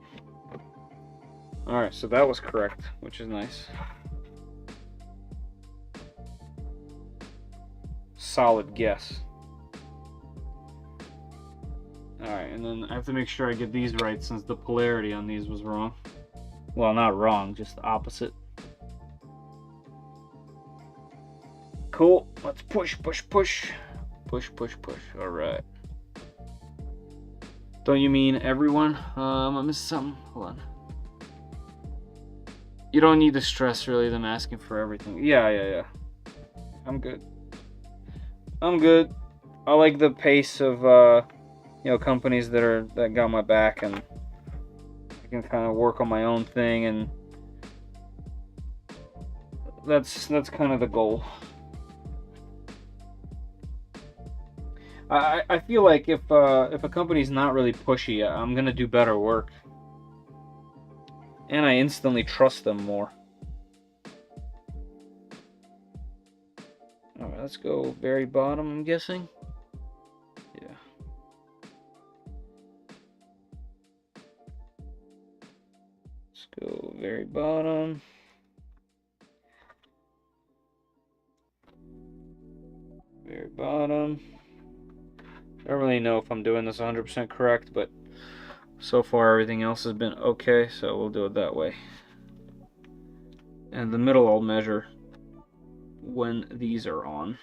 Alright, so that was correct, which is nice. Solid guess. Alright, and then I have to make sure I get these right since the polarity on these was wrong. Well, not wrong, just the opposite. Cool. Let's push, push, push. Push, push, push. Alright. Don't you mean everyone? I missed something. Hold on. You don't need to stress, really, them asking for everything. Yeah. I'm good. I'm good. I like the pace of, you know, companies that got my back, and I can kind of work on my own thing, and that's kind of the goal. I feel like if a company's not really pushy, I'm gonna do better work, and I instantly trust them more. All right, let's go very bottom, I'm guessing. Yeah. Let's go very bottom. Very bottom. I don't really know if I'm doing this 100% correct, but so far everything else has been okay, so we'll do it that way. And the middle I'll measure when these are on.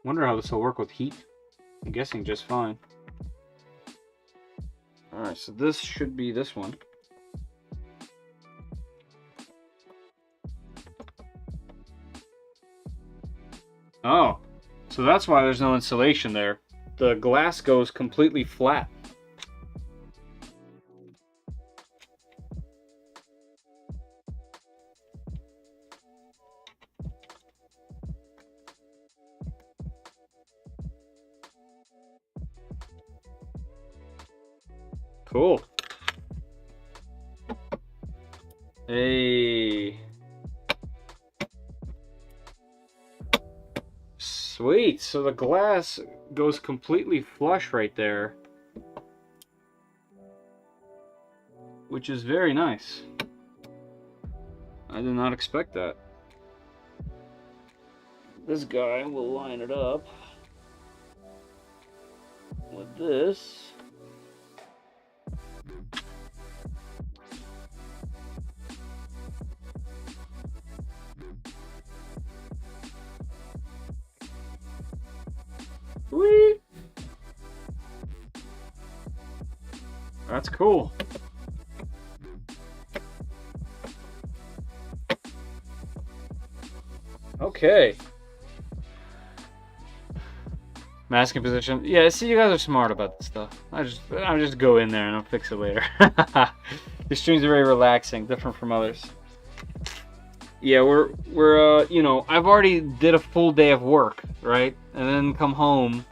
Wonder how this will work with heat. I'm guessing just fine. Alright, so this should be this one. Oh, so that's why there's no insulation there. The glass goes completely flat. Cool. Hey. Sweet. So the glass goes completely flush right there, which is very nice. I did not expect that. This guy will line it up with this. Sweet. That's cool. Okay. Masking position. Yeah, see, you guys are smart about this stuff. I'll just go in there and I'll fix it later. This stream's very relaxing, different from others. Yeah, we're you know, I've already did a full day of work, right? And then come home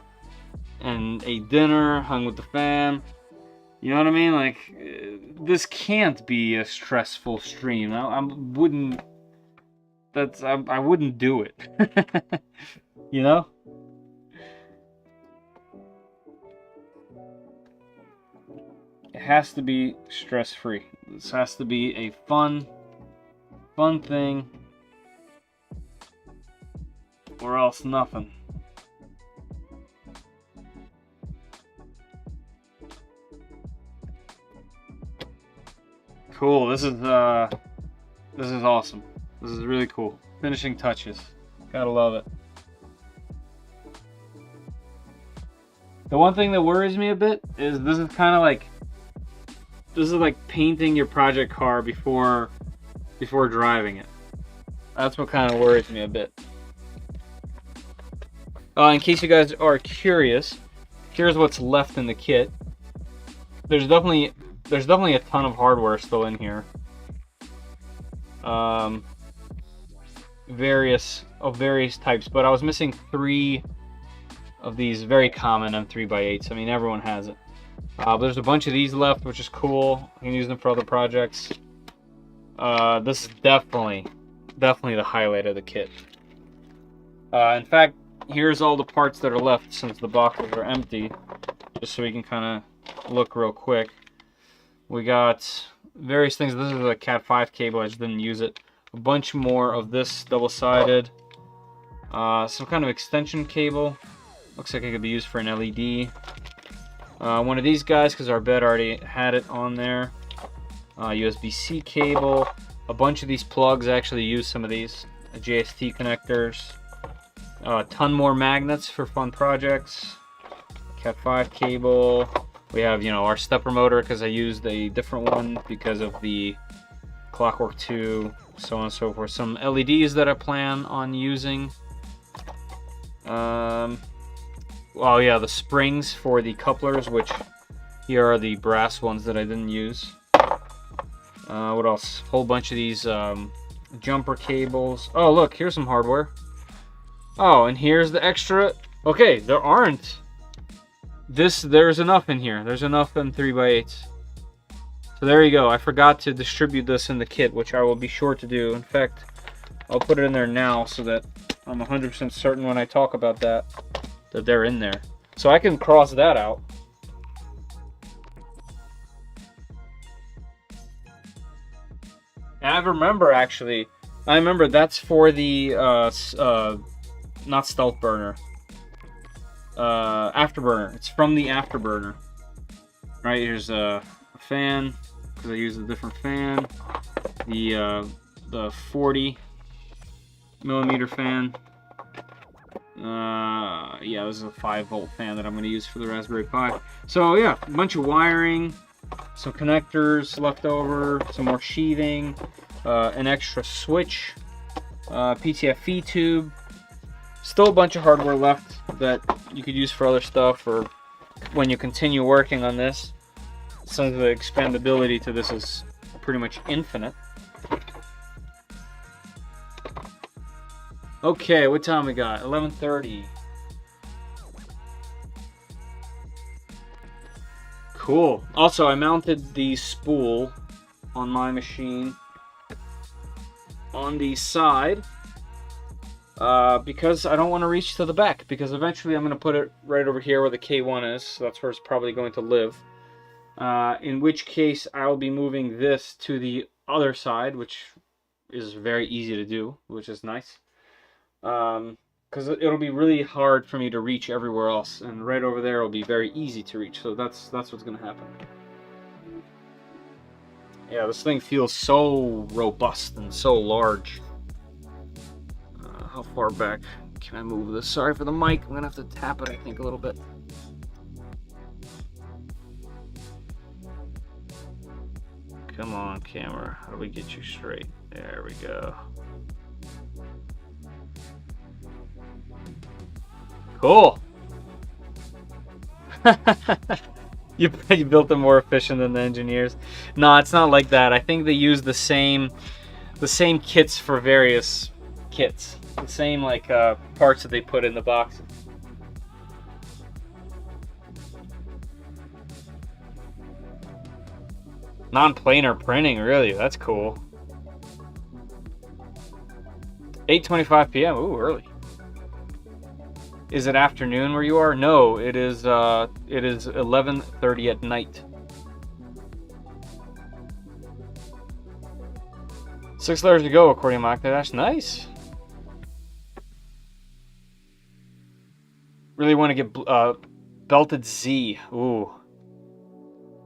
and ate dinner, hung with the fam. You know what I mean? Like, this can't be a stressful stream. I wouldn't do it. You know? It has to be stress-free. This has to be a fun thing, or else nothing. Cool. This is awesome. This is really cool. Finishing touches. Gotta love it. The one thing that worries me a bit is this is kind of like, this is like painting your project car before driving it. That's what kind of worries me a bit. In case you guys are curious, here's what's left in the kit. There's definitely a ton of hardware still in here. Various types, but I was missing 3 of these very common M3x8s. I mean, everyone has it. There's a bunch of these left, which is cool. You can use them for other projects. This is definitely the highlight of the kit. In fact, here's all the parts that are left since the boxes are empty, just so we can kind of look real quick. We got various things. This is a Cat 5 cable. I just didn't use it. A bunch more of this double-sided. Some kind of extension cable. Looks like it could be used for an LED. One of these guys, because our bed already had it on there. USB-C cable. A bunch of these plugs. I actually used some of these. JST connectors. A ton more magnets for fun projects. Cat 5 cable. We have, you know, our stepper motor, because I used a different one because of the Clockwork 2, so on and so forth. Some LEDs that I plan on using. Oh yeah, the springs for the couplers, which here are the brass ones that I didn't use. What else? Whole bunch of these jumper cables. Oh look, here's some hardware. Oh, and here's the extra. Okay, there aren't. There's enough in here. There's enough M3x8s. So there you go. I forgot to distribute this in the kit, which I will be sure to do. In fact, I'll put it in there now so that I'm 100% certain when I talk about that they're in there. So I can cross that out. And I remember, actually, that's for the, not stealth burner. Afterburner. It's from the afterburner. Right, here's a fan, because I used a different fan. The 40 millimeter fan. Yeah, this is a 5-volt fan that I'm going to use for the Raspberry Pi. So yeah, a bunch of wiring. some connectors left over, some more sheathing, an extra switch, PTFE tube. Still a bunch of hardware left that you could use for other stuff, or when you continue working on this. Some of the expandability to this is pretty much infinite. Okay, what time we got? 11:30. Cool. Also, I mounted the spool on my machine on the side because I don't want to reach to the back, because eventually I'm going to put it right over here where the K1 is, so that's where it's probably going to live. In which case I'll be moving this to the other side, which is very easy to do, which is nice. Because it'll be really hard for me to reach everywhere else, and right over there will be very easy to reach, so that's what's going to happen. Yeah, this thing feels so robust and so large. How far back can I move this? Sorry for the mic, I'm going to have to tap it, I think, a little bit. Come on, camera. How do we get you straight? There we go. Cool. You built them more efficient than the engineers. No, it's not like that. I think they use the same kits for various kits. The same like parts that they put in the box. Non-planar printing, really? That's cool. 8:25 p.m. Ooh, early. Is it afternoon where you are? No, it is 11:30 at night. 6 letters to go according to Octadash. Nice. Really want to get Belted Z. Ooh.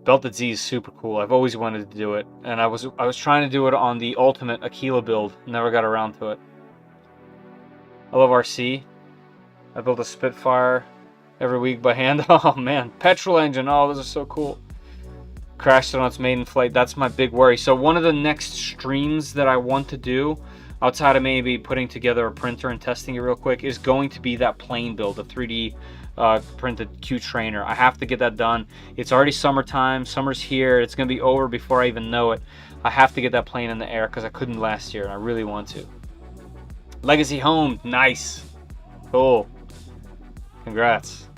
Belted Z is super cool. I've always wanted to do it, and I was trying to do it on the ultimate Aquila build. Never got around to it. I love RC. I built a Spitfire every week by hand. Oh man, petrol engine. Oh, those are so cool. Crashed it on its maiden flight. That's my big worry. So one of the next streams that I want to do, outside of maybe putting together a printer and testing it real quick, is going to be that plane build, the 3D printed Q trainer. I have to get that done. It's already summertime. Summer's here. It's going to be over before I even know it. I have to get that plane in the air because I couldn't last year and I really want to. Legacy home. Nice. Cool. Congrats.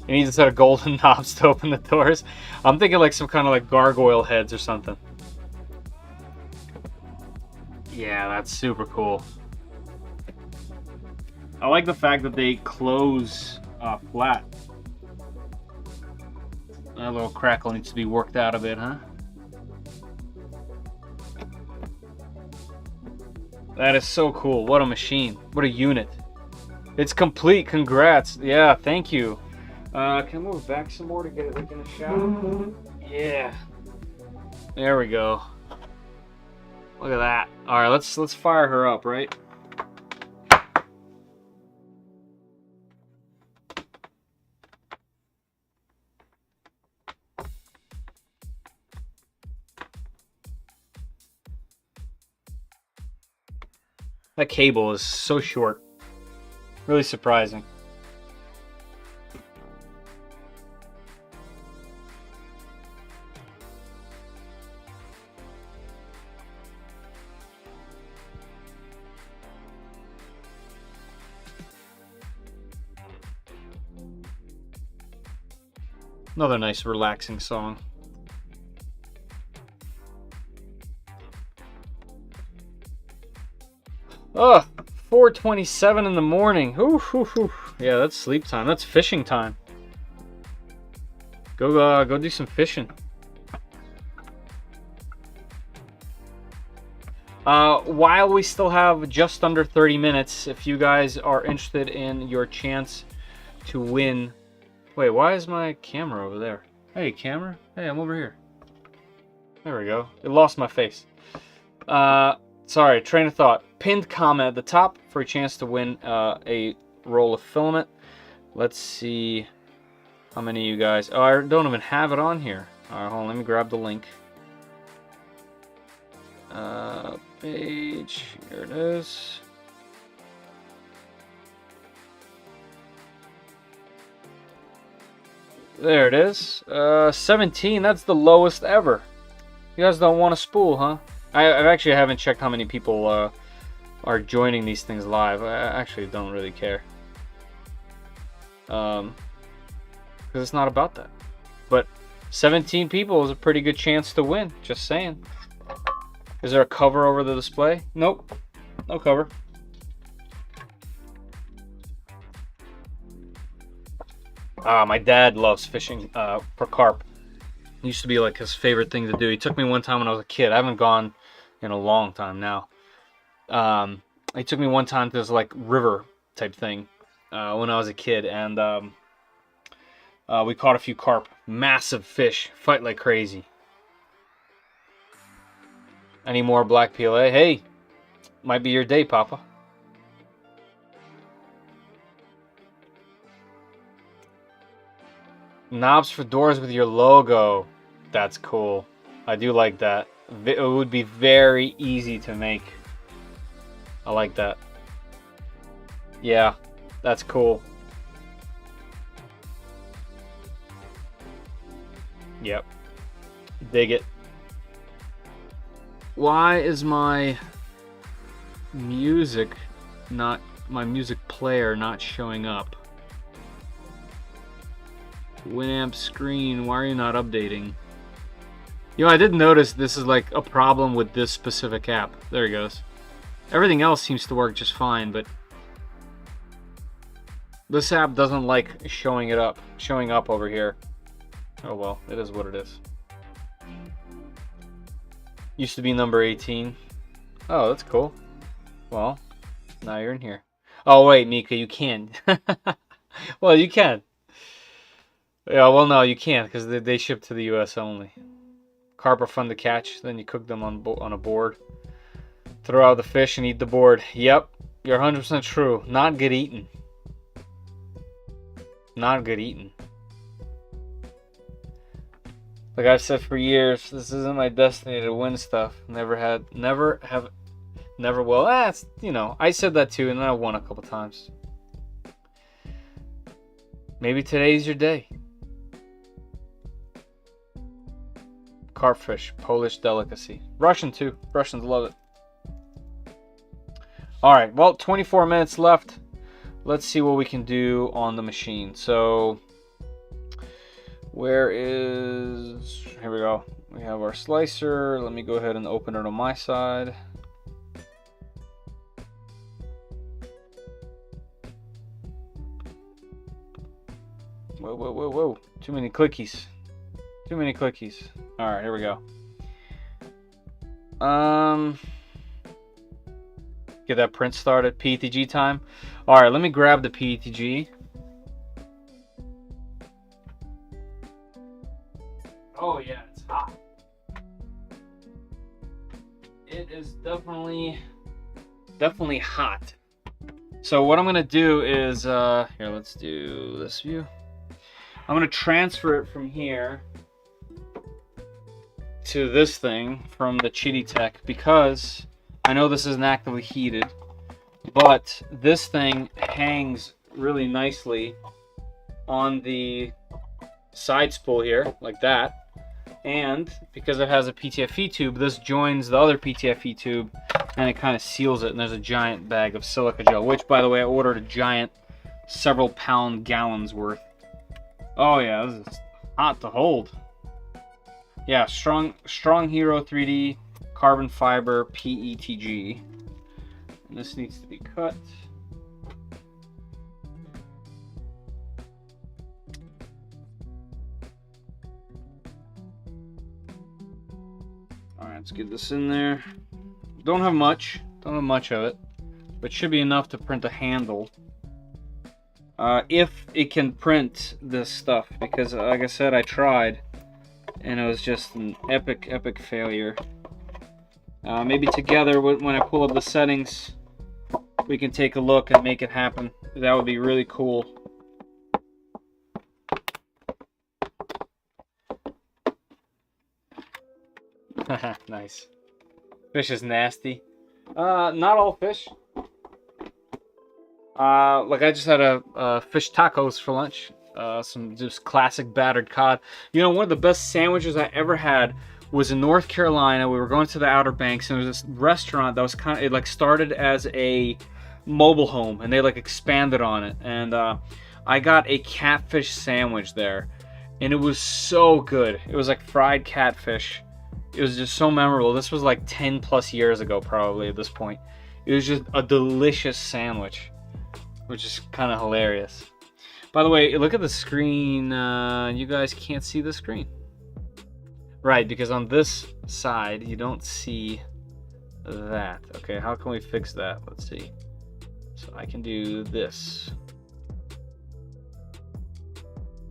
It needs a set of golden knobs to open the doors. I'm thinking like some kind of like gargoyle heads or something. Yeah, that's super cool. I like the fact that they close flat. That little crackle needs to be worked out a bit, huh? That is so cool. What a machine. What a unit. It's complete. Congrats. Yeah, thank you. Can I move back some more to get it like in the shadow? Yeah. There we go. Look at that. All right, let's fire her up, right? That cable is so short. Really surprising. Another nice relaxing song. Oh, 4:27 in the morning. Ooh, ooh, ooh. Yeah, that's sleep time. That's fishing time. Go do some fishing. While we still have just under 30 minutes, if you guys are interested in your chance to win. Wait, why is my camera over there? Hey, camera. Hey, I'm over here. There we go. It lost my face. Sorry, train of thought. Pinned comment at the top for a chance to win a roll of filament. Let's see how many of you guys... Oh, I don't even have it on here. Alright, hold on, let me grab the link. Page, here it is. There it is. 17, that's the lowest ever. You guys don't want to spool, huh? I actually haven't checked how many people are joining these things live. I actually don't really care. Because it's not about that. But 17 people is a pretty good chance to win, just saying. Is there a cover over the display? Nope. No cover. My dad loves fishing for carp. It used to be like his favorite thing to do. He took me one time when I was a kid. I haven't gone in a long time now. He took me one time to this like river type thing when I was a kid, and we caught a few carp. Massive fish, fight like crazy. Any more black PLA? Hey, might be your day, Papa. Knobs for doors with your logo. That's cool. I do like that. It would be very easy to make. I like that. Yeah, that's cool. Yep. Dig it. Why is my music player not showing up? Winamp screen, why are you not updating? You know, I did notice this is like a problem with this specific app. There it goes. Everything else seems to work just fine, but this app doesn't like showing up over here. Oh well, it is what it is. Used to be number 18. Oh, that's cool. Well, now you're in here. Oh wait, Mika, you can. Well, you can. Yeah, well, no, you can't because they ship to the U.S. only. Carp are fun to catch. Then you cook them on a board. Throw out the fish and eat the board. Yep, you're 100% true. Not good eating. Not good eating. Like I've said for years, this isn't my destiny to win stuff. Never will. That's, you know, I said that too, and then I won a couple times. Maybe today's your day. Carpfish, Polish delicacy. Russian too. Russians love it. Alright, well, 24 minutes left. Let's see what we can do on the machine. So, where is... Here we go. We have our slicer. Let me go ahead and open it on my side. Whoa, whoa, whoa, whoa. Too many clickies. Too many clickies. Alright, here we go. Get that print started. PETG time. Alright, let me grab the PETG. Oh yeah, it's hot. It is definitely hot. So what I'm gonna do is here, let's do this view. I'm gonna transfer it from here to this thing from the Chitty because I know this isn't actively heated, but this thing hangs really nicely on the side spool here, like that. And because it has a PTFE tube, this joins the other PTFE tube and it kind of seals it. And there's a giant bag of silica gel, which, by the way, I ordered a giant several pound gallons worth. Oh yeah, this is hot to hold. Yeah, Strong Hero 3D carbon fiber PETG. And this needs to be cut. Alright, let's get this in there. Don't have much of it, but should be enough to print a handle. If it can print this stuff, because like I said, I tried and it was just an epic failure. Maybe together when I pull up the settings we can take a look and make it happen. That would be really cool. Nice. Fish is nasty. Not all fish. Like I just had a fish tacos for lunch. Some just classic battered cod. You know, one of the best sandwiches I ever had was in North Carolina. We were going to the Outer Banks, and there was this restaurant that was kind of, it like started as a mobile home, and they like expanded on it. And I got a catfish sandwich there, and it was so good. It was like fried catfish. It was just so memorable. This was like 10 plus years ago, probably at this point. It was just a delicious sandwich, which is kind of hilarious. By the way, look at the screen. You guys can't see the screen. Right, because on this side, you don't see that. Okay, how can we fix that? Let's see. So I can do this.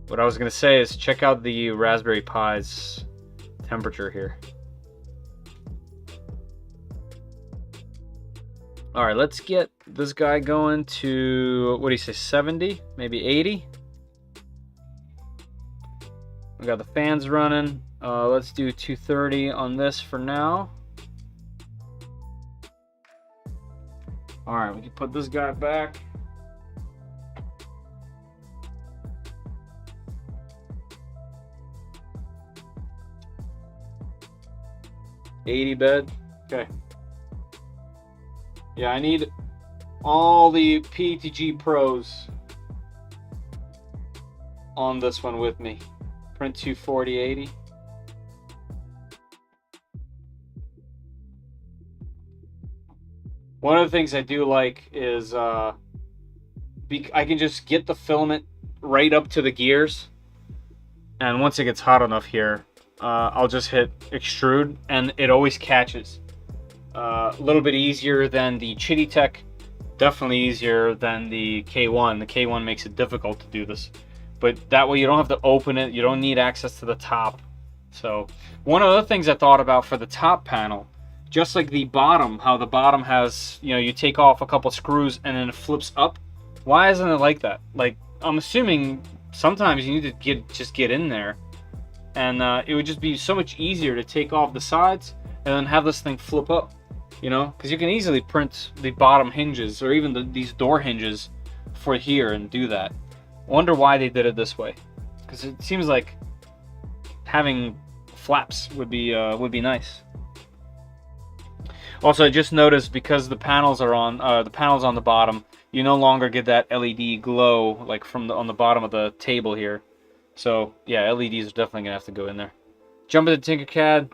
What I was going to say is check out the Raspberry Pi's temperature here. All right, let's get this guy going to, what do you say, 70, maybe 80? We got the fans running. Let's do 230 on this for now. All right, we can put this guy back. $80 bed. Okay. Yeah, I need all the PTG pros on this one with me. Print 240/80. One of the things I do like is I can just get the filament right up to the gears, and once it gets hot enough here, I'll just hit extrude, and it always catches. A little bit easier than the Fysetc, definitely easier than the K1. The K1 makes it difficult to do this, but that way you don't have to open it, you don't need access to the top. So one of the things I thought about for the top panel, just like the bottom, how the bottom has, you know, you take off a couple screws and then it flips up. Why isn't it like that? Like, I'm assuming sometimes you need to just get in there, and it would just be so much easier to take off the sides and then have this thing flip up, you know, because you can easily print the bottom hinges or even these door hinges for here and do that. I wonder why they did it this way, because it seems like having flaps would be nice. Also, I just noticed because the panels are on the bottom, you no longer get that LED glow like from on the bottom of the table here. So yeah, LEDs are definitely gonna have to go in there. Jump into Tinkercad,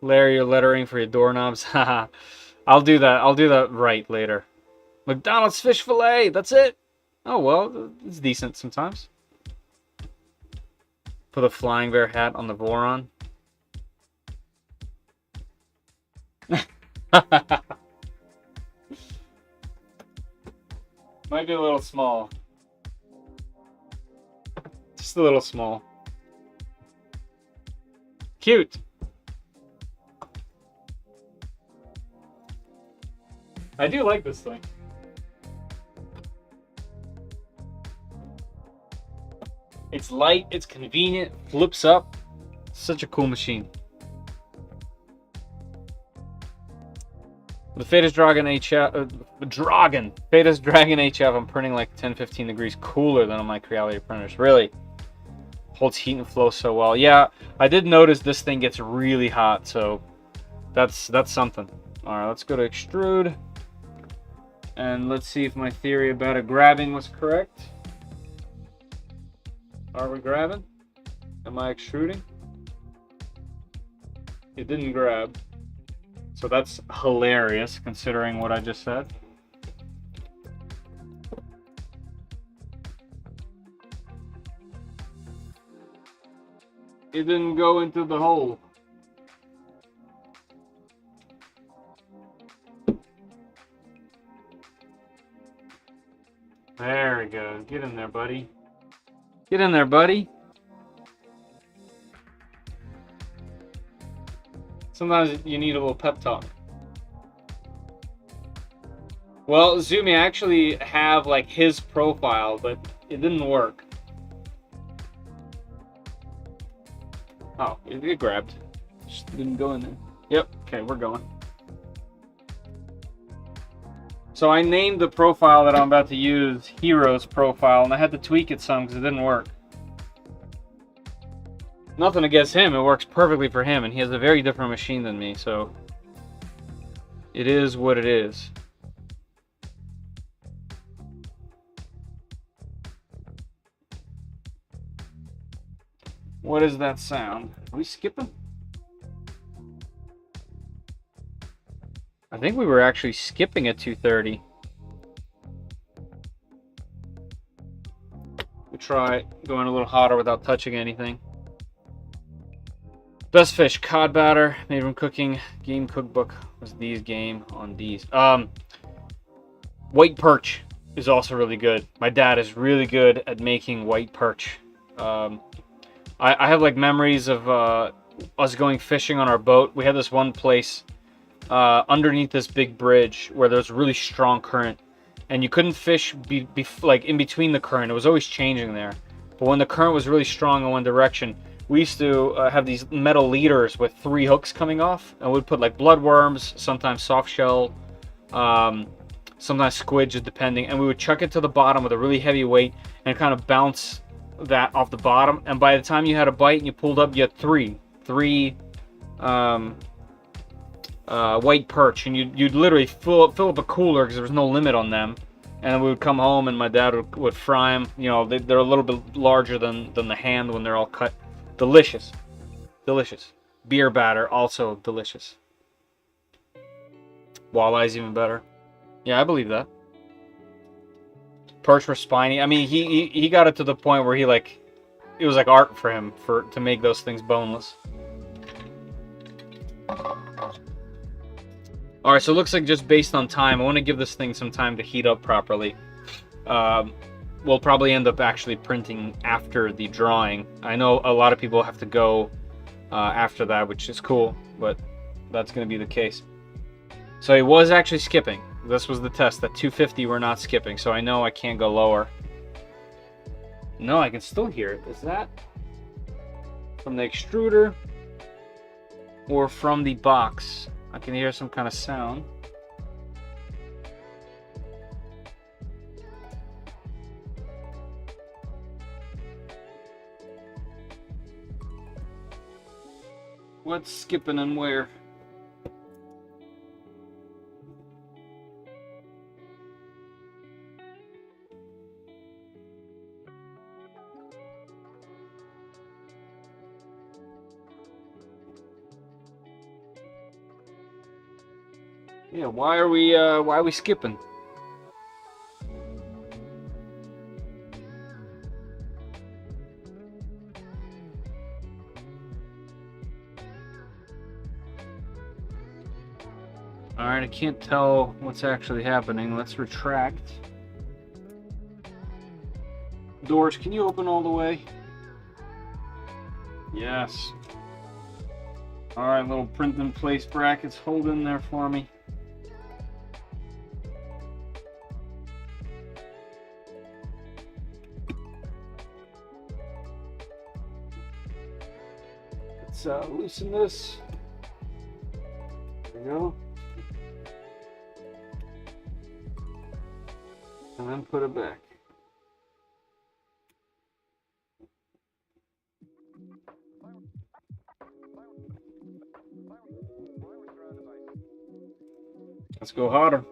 layer your lettering for your doorknobs. Haha, I'll do that. I'll do that right later. McDonald's fish fillet. That's it. Oh well, it's decent sometimes. Put a flying bear hat on the Voron. Might be a little small. Just a little small. Cute. I do like this thing. It's light, it's convenient, flips up. Such a cool machine. The Fysetc Dragon HF, I'm printing like 10-15 degrees cooler than on my Creality printers. Really holds heat and flow so well. Yeah, I did notice this thing gets really hot, so that's something. All right, let's go to extrude, and let's see if my theory about it grabbing was correct. Are we grabbing? Am I extruding? It didn't grab. So that's hilarious, considering what I just said. It didn't go into the hole. There we go. Get in there, buddy. Get in there, buddy. Sometimes you need a little pep talk. Well, Zumi, I actually have like his profile, but it didn't work. Oh, it grabbed. Just didn't go in there. Yep. Okay, we're going. So I named the profile that I'm about to use Heroes Profile, and I had to tweak it some because it didn't work. Nothing against him, it works perfectly for him, and he has a very different machine than me, so it is what it is. What is that sound? Are we skipping? I think we were actually skipping at 2:30. We'll try going a little hotter without touching anything. Best fish, cod batter, made from cooking. Game cookbook was D's game on D's. White perch is also really good. My dad is really good at making white perch. I have like memories of us going fishing on our boat. We had this one place underneath this big bridge where there's really strong current, and you couldn't fish like in between the current. It was always changing there. But when the current was really strong in one direction, we used to have these metal leaders with 3 hooks coming off, and we'd put like bloodworms, sometimes soft shell, sometimes squid, just depending, and we would chuck it to the bottom with a really heavy weight and kind of bounce that off the bottom, and by the time you had a bite and you pulled up, you had three white perch, and you'd literally fill up a cooler because there was no limit on them. And then we would come home and my dad would fry them. You know, they're a little bit larger than the hand when they're all cut. Delicious. Delicious. Beer batter, also delicious. Walleye's even better. Yeah, I believe that. Perch were spiny. I mean, he got it to the point where it was like art for him to make those things boneless. Alright, so it looks like just based on time, I want to give this thing some time to heat up properly. We'll probably end up actually printing after the drawing. I know a lot of people have to go after that, which is cool, but that's going to be the case. So he was actually skipping. This was the test. At 250 we're not skipping, so I know I can't go lower. No, I can still hear it. Is that from the extruder or from the box? I can hear some kind of sound. What's skipping and where? Yeah, why are we skipping? Alright, I can't tell what's actually happening. Let's retract. Doors, can you open all the way? Yes. Alright, little print in place brackets, hold in there for me. Let's loosen this. There we go. And then put it back. Let's go hotter.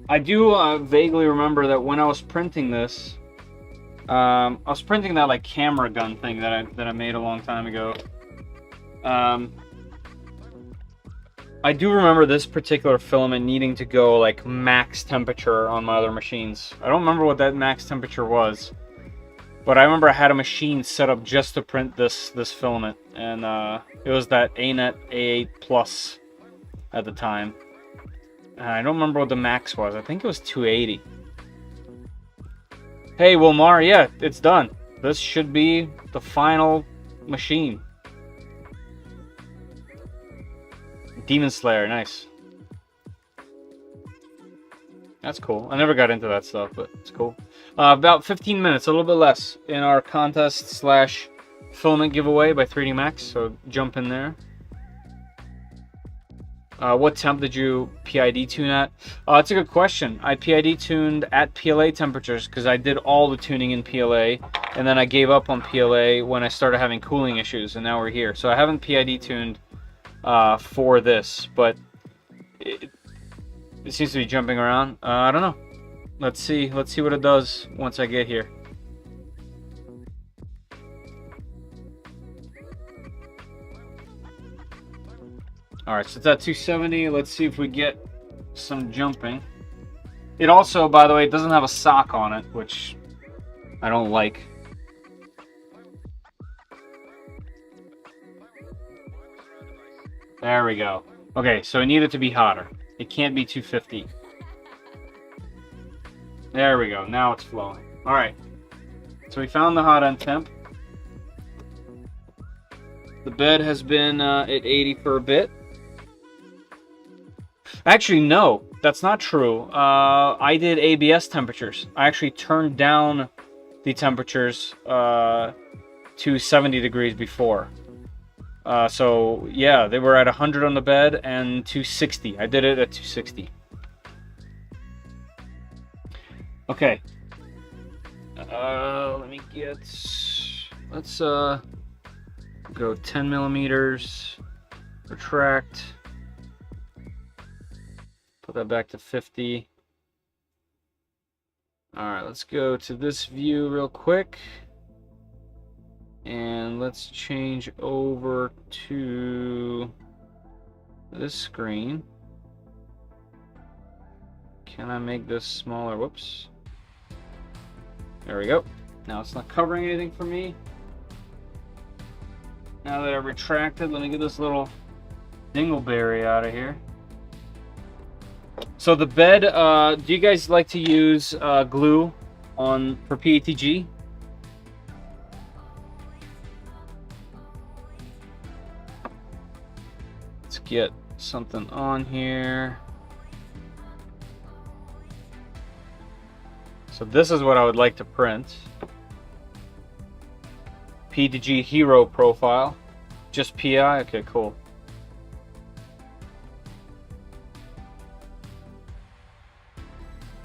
I do vaguely remember that when I was printing this, I was printing that like camera gun thing that I made a long time ago. I do remember this particular filament needing to go like max temperature on my other machines. I don't remember what that max temperature was, but I remember I had a machine set up just to print this filament, and it was that ANET A8 Plus at the time. I don't remember what the max was. I think it was 280. Hey Wilmar, yeah, it's done. This should be the final machine. Demon Slayer, nice. That's cool. I never got into that stuff, but it's cool. About 15 minutes, a little bit less, in our contest slash Filament giveaway by 3D Max, so jump in there. What temp did you PID tune at? That's a good question. I PID tuned at PLA temperatures because I did all the tuning in PLA, and then I gave up on PLA when I started having cooling issues, and now we're here. So I haven't PID tuned for this, but it seems to be jumping around. I don't know. Let's see what it does once I get here. Alright, so it's at 270. Let's see if we get some jumping. It also, by the way, it doesn't have a sock on it, which I don't like. There we go. Okay, so it needed to be hotter. It can't be 250. There we go. Now it's flowing. Alright. So we found the hot end temp. The bed has been at 80 for a bit. Actually, no, that's not true. I did ABS temperatures. I actually turned down the temperatures to 70 degrees before. So, yeah, they were at 100 on the bed and 260. I did it at 260. Okay. Let me get... Let's go 10 millimeters. Retract. Put that back to 50. Alright, let's go to this view real quick. And let's change over to this screen. Can I make this smaller? Whoops. There we go. Now it's not covering anything for me. Now that I've retracted, let me get this little dingleberry out of here. So the bed, do you guys like to use glue for PETG? Let's get something on here. So this is what I would like to print. PETG Hero Profile. Just PI? Okay, cool.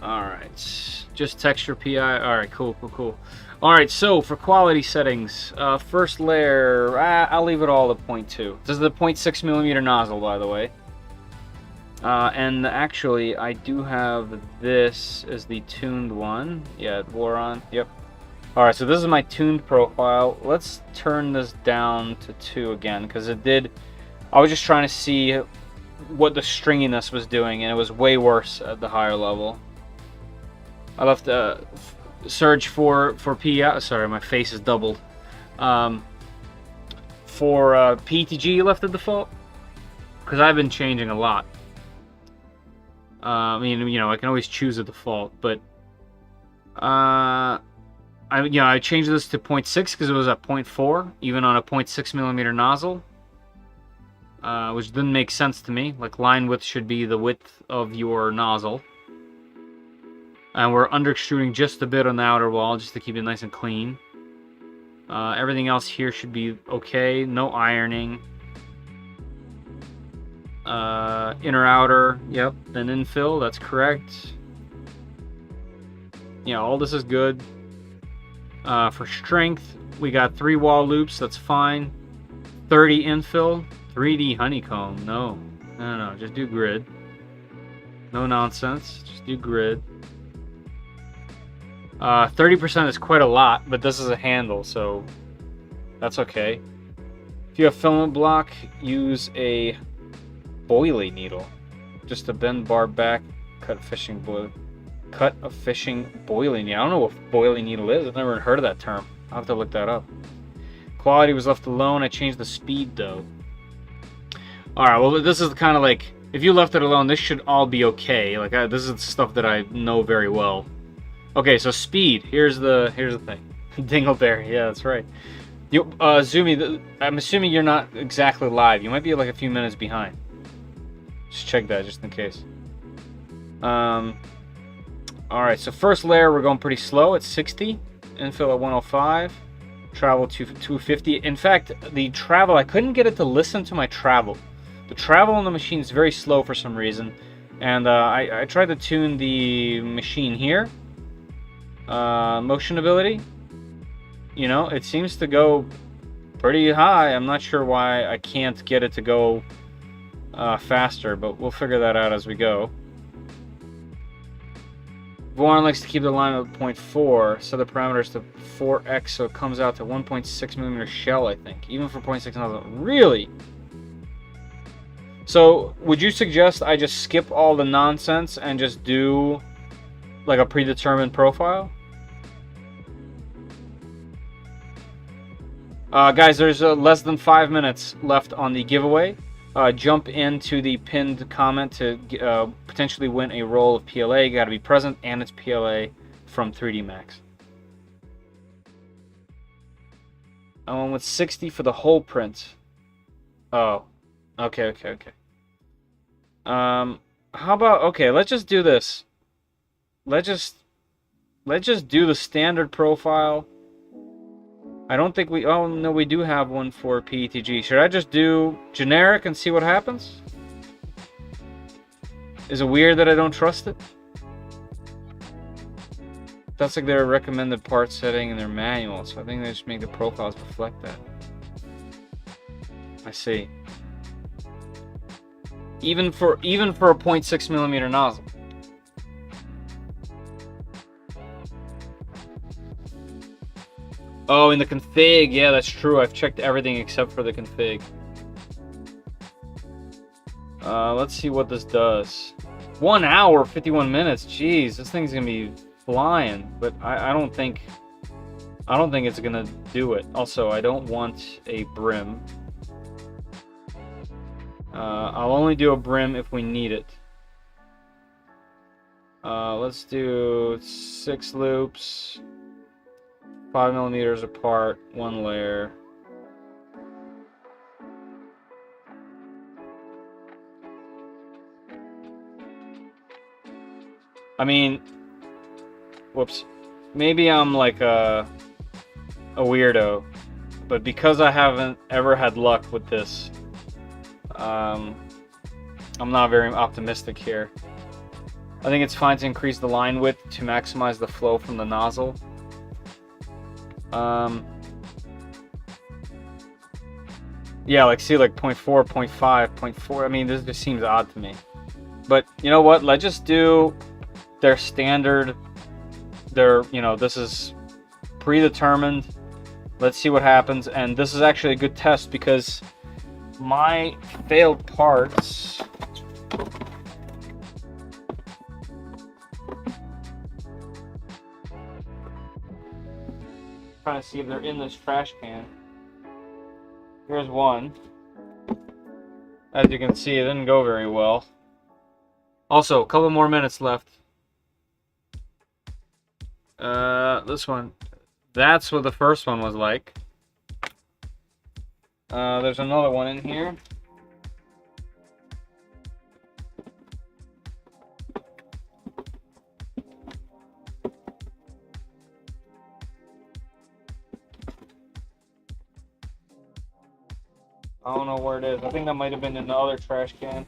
Alright, just texture PI. Alright, cool. Alright, so for quality settings, first layer, I'll leave it all at 0.2. This is the 0.6 millimeter nozzle, by the way. And actually, I do have this as the tuned one. Yeah, Voron, yep. Alright, so this is my tuned profile. Let's turn this down to 2 again, because I was just trying to see what the stringiness was doing, and it was way worse at the higher level. I left Surge for PI. Sorry, my face is doubled. For PETG, you left the default because I've been changing a lot. I mean, you know, I can always choose a default, but I changed this to 0.6 because it was at 0.4, even on a 0.6 millimeter nozzle, which didn't make sense to me. Like, line width should be the width of your nozzle. And we're under extruding just a bit on the outer wall, just to keep it nice and clean. Everything else here should be okay. No ironing. Inner outer, yep. Then infill, that's correct. Yeah, all this is good. For strength, we got 3 wall loops, that's fine. 30 infill, 3D honeycomb. No, just do grid. No nonsense, just do grid. 30% is quite a lot, but this is a handle, so that's okay. If you have filament block, use a boilie needle. Just to bend bar back, cut a fishing boilie needle. I don't know what boilie needle is. I've never heard of that term. I'll have to look that up. Quality was left alone. I changed the speed though. Alright, well this is kind of like, if you left it alone, this should all be okay. Like this is stuff that I know very well. Okay, so speed. Here's the thing. Dingleberry. Yeah, that's right. You, Zoomy, I'm assuming you're not exactly live. You might be like a few minutes behind. Just check that, just in case. Alright, so first layer, we're going pretty slow at 60. Infill at 105. Travel to 250. In fact, the travel, I couldn't get it to listen to my travel. The travel on the machine is very slow for some reason. And I tried to tune the machine here. Motion ability. You know, it seems to go pretty high. I'm not sure why I can't get it to go faster, but we'll figure that out as we go. Voron likes to keep the line at 0.4, set the parameters to 4x, so it comes out to 1.6mm shell, I think. Even for 0.6 nozzle. Really? So, would you suggest I just skip all the nonsense and just do like a predetermined profile? Guys, there's less than 5 minutes left on the giveaway. Jump into the pinned comment to potentially win a roll of PLA. You gotta be present, and it's PLA from 3D Max. I went with 60 for the whole print. Oh, okay. How about, okay, let's just do this. Let's just do the standard profile. I don't think we... Oh, no, we do have one for PETG. Should I just do generic and see what happens? Is it weird that I don't trust it? That's like their recommended part setting in their manual, so I think they just make the profiles reflect that. I see. Even for a 0.6mm nozzle. Oh, in the config, yeah, that's true. I've checked everything except for the config. Let's see what this does. 1 hour, 51 minutes. Jeez, this thing's gonna be flying. But I don't think it's gonna do it. Also, I don't want a brim. I'll only do a brim if we need it. Let's do 6 loops. 5mm apart, 1 layer. I mean, whoops. Maybe I'm like a weirdo, but because I haven't ever had luck with this, I'm not very optimistic here. I think it's fine to increase the line width to maximize the flow from the nozzle. Yeah, like see, like 0.4, 0.5, 0.4. I mean, this just seems odd to me. But you know what? Let's just do their standard. You know, this is predetermined. Let's see what happens. And this is actually a good test because my failed parts. Trying to see if they're in this trash can. Here's one. As you can see, it didn't go very well. Also, a couple more minutes left. This one. That's what the first one was like. There's another one in here. I don't know where it is. I think that might have been in the other trash can.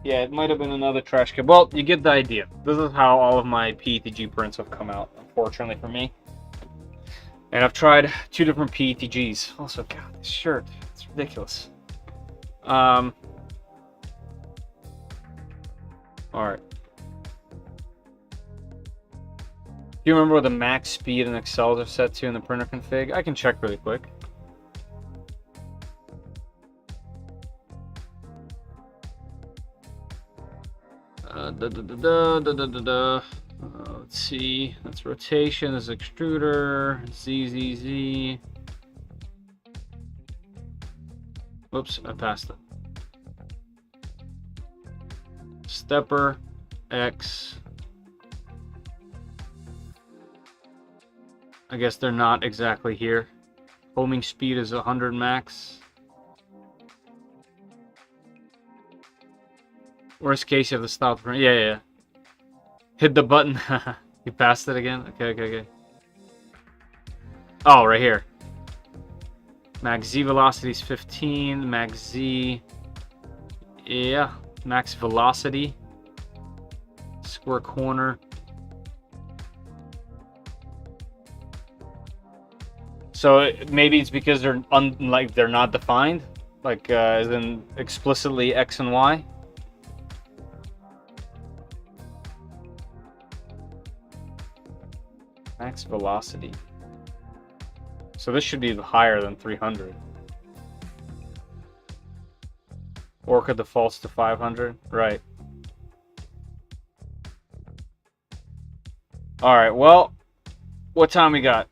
Yeah, it might have been another trash can. Well, you get the idea. This is how all of my PETG prints have come out, unfortunately for me. And I've tried 2 different PETGs. Also, God, this shirt. It's ridiculous. Alright. Do you remember what the max speed and accels are set to in the printer config? I can check really quick. Let's see. That's rotation. This is extruder. ZZZ. Whoops, I passed it. Stepper. X. I guess they're not exactly here. Homing speed is 100 max. Worst case, you have to stop the print. Yeah. Hit the button. You passed it again? Okay. Oh, right here. Max Z velocity is 15. Max Z. Yeah. Max velocity. Square corner. So maybe it's because they're they're not defined, like as in explicitly X and Y. Max velocity. So this should be higher than 300. Orca defaults to 500, right? All right. Well, what time we got?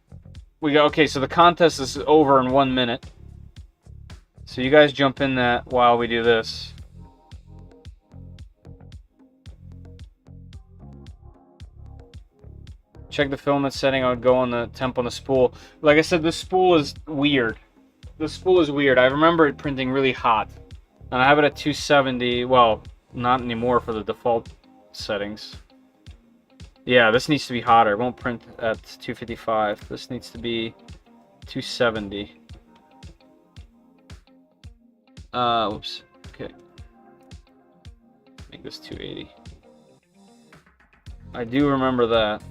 Okay, so the contest is over in 1 minute. So you guys jump in that while we do this. Check the filament setting. I would go on the temp on the spool. Like I said, this spool is weird. This spool is weird. I remember it printing really hot. And I have it at 270. Well, not anymore for the default settings. Yeah, this needs to be hotter. It won't print at 255. This needs to be 270. Whoops. Okay. Make this 280. I do remember that.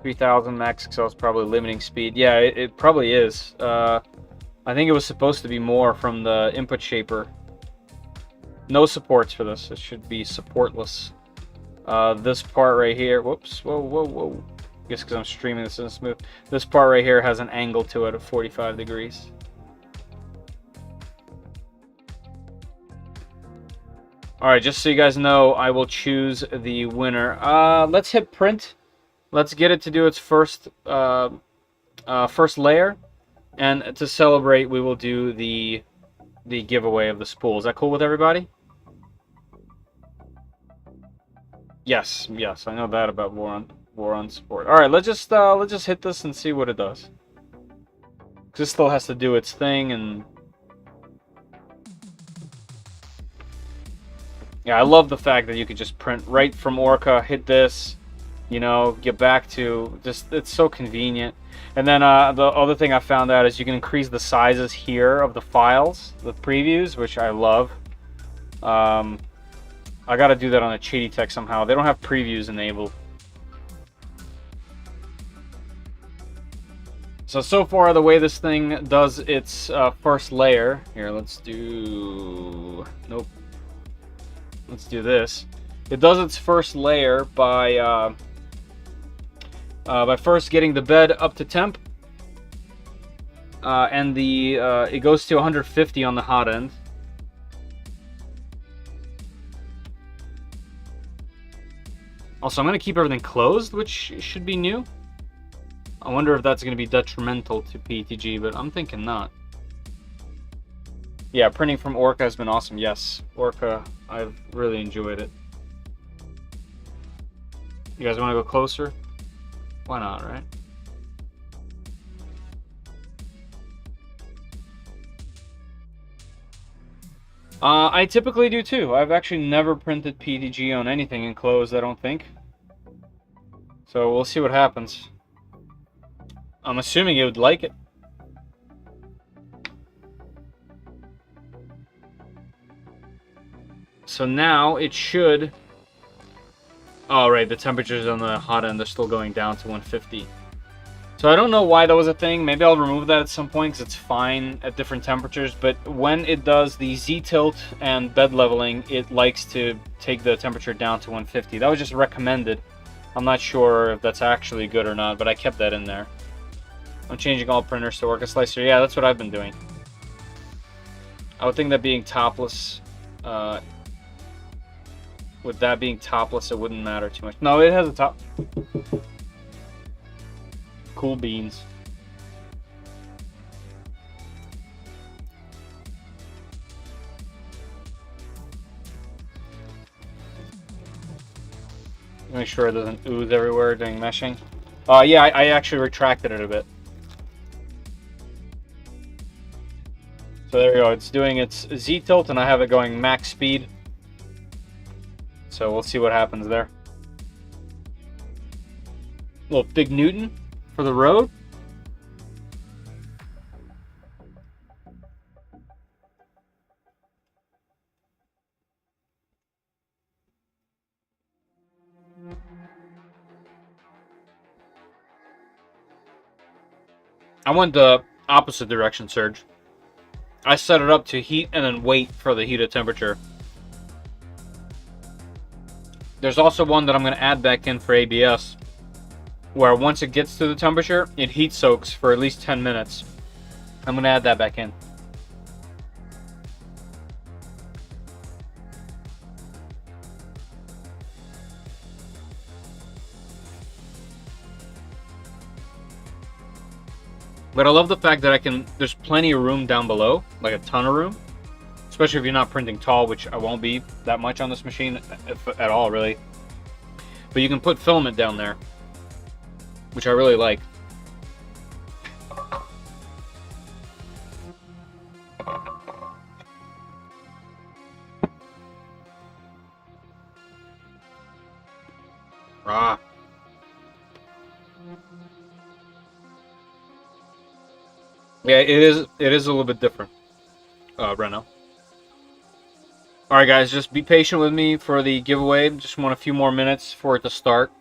3000 max XL is probably limiting speed. Yeah, it probably is. I think it was supposed to be more from the input shaper. No supports for this. It should be supportless. This part right here. Whoops. Whoa, whoa, whoa. I guess because I'm streaming this isn't smooth. This part right here has an angle to it of 45 degrees. Alright, just so you guys know, I will choose the winner. Let's hit print. Let's get it to do its first layer. And to celebrate, we will do the giveaway of the spool. Is that cool with everybody? Yes, yes, I know that about Voron support. All right, let's just hit this and see what it does. 'Cause this still has to do its thing, and yeah, I love the fact that you could just print right from Orca, hit this, you know, get back to just, it's so convenient. And then the other thing I found out is you can increase the sizes here of the files, the previews, which I love. I got to do that on a Tech somehow. They don't have previews enabled. So far, the way this thing does its first layer. Here, let's do... Nope. Let's do this. It does its first layer by first getting the bed up to temp. And it goes to 150 on the hot end. Also, I'm going to keep everything closed, which should be new. I wonder if that's going to be detrimental to PETG, but I'm thinking not. Yeah, printing from Orca has been awesome. Yes, Orca, I've really enjoyed it. You guys want to go closer? Why not, right? I typically do too. I've actually never printed PETG on anything enclosed, I don't think. So we'll see what happens. I'm assuming it would like it. So now it should... Oh, right, the temperatures on the hot end are still going down to 150. So I don't know why that was a thing. Maybe I'll remove that at some point because it's fine at different temperatures. But when it does the Z-tilt and bed leveling, it likes to take the temperature down to 150. That was just recommended. I'm not sure if that's actually good or not, but I kept that in there. I'm changing all printers to Orca Slicer. Yeah, that's what I've been doing. I would think that being topless... with that being topless, it wouldn't matter too much. No, it has a top... Cool beans. Make sure it doesn't ooze everywhere during meshing. Yeah, I actually retracted it a bit. So there you go. It's doing its Z-tilt, and I have it going max speed. So we'll see what happens there. Well, Big Newton for the road. I went the opposite direction, Serge. I set it up to heat and then wait for the heated temperature. There's also one that I'm going to add back in for ABS, where once it gets to the temperature, it heat soaks for at least 10 minutes. I'm going to add that back in. But I love the fact that there's plenty of room down below, like a ton of room. Especially if you're not printing tall, which I won't be that much on this machine, if at all, really. But you can put filament down there, which I really like. Ah. Yeah, it is a little bit different, Reno. Alright guys, just be patient with me for the giveaway. Just want a few more minutes for it to start.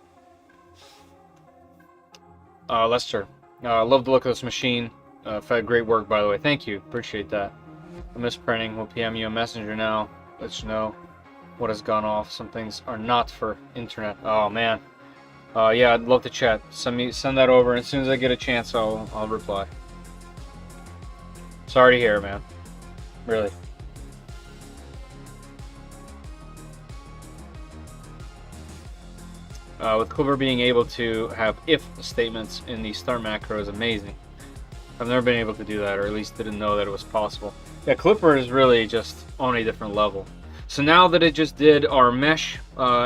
Lester, love the look of this machine. Fed great work, by the way. Thank you, appreciate that. I miss printing. We'll PM you a messenger now. Let you know what has gone off. Some things are not for internet. Oh man. Yeah, I'd love to chat. Send that over, and as soon as I get a chance, I'll reply. Sorry to hear, man. Really. With Clipper being able to have if statements in the start macro is amazing. I've never been able to do that, or at least didn't know that it was possible. Yeah, Clipper is really just on a different level. So now that it just did our mesh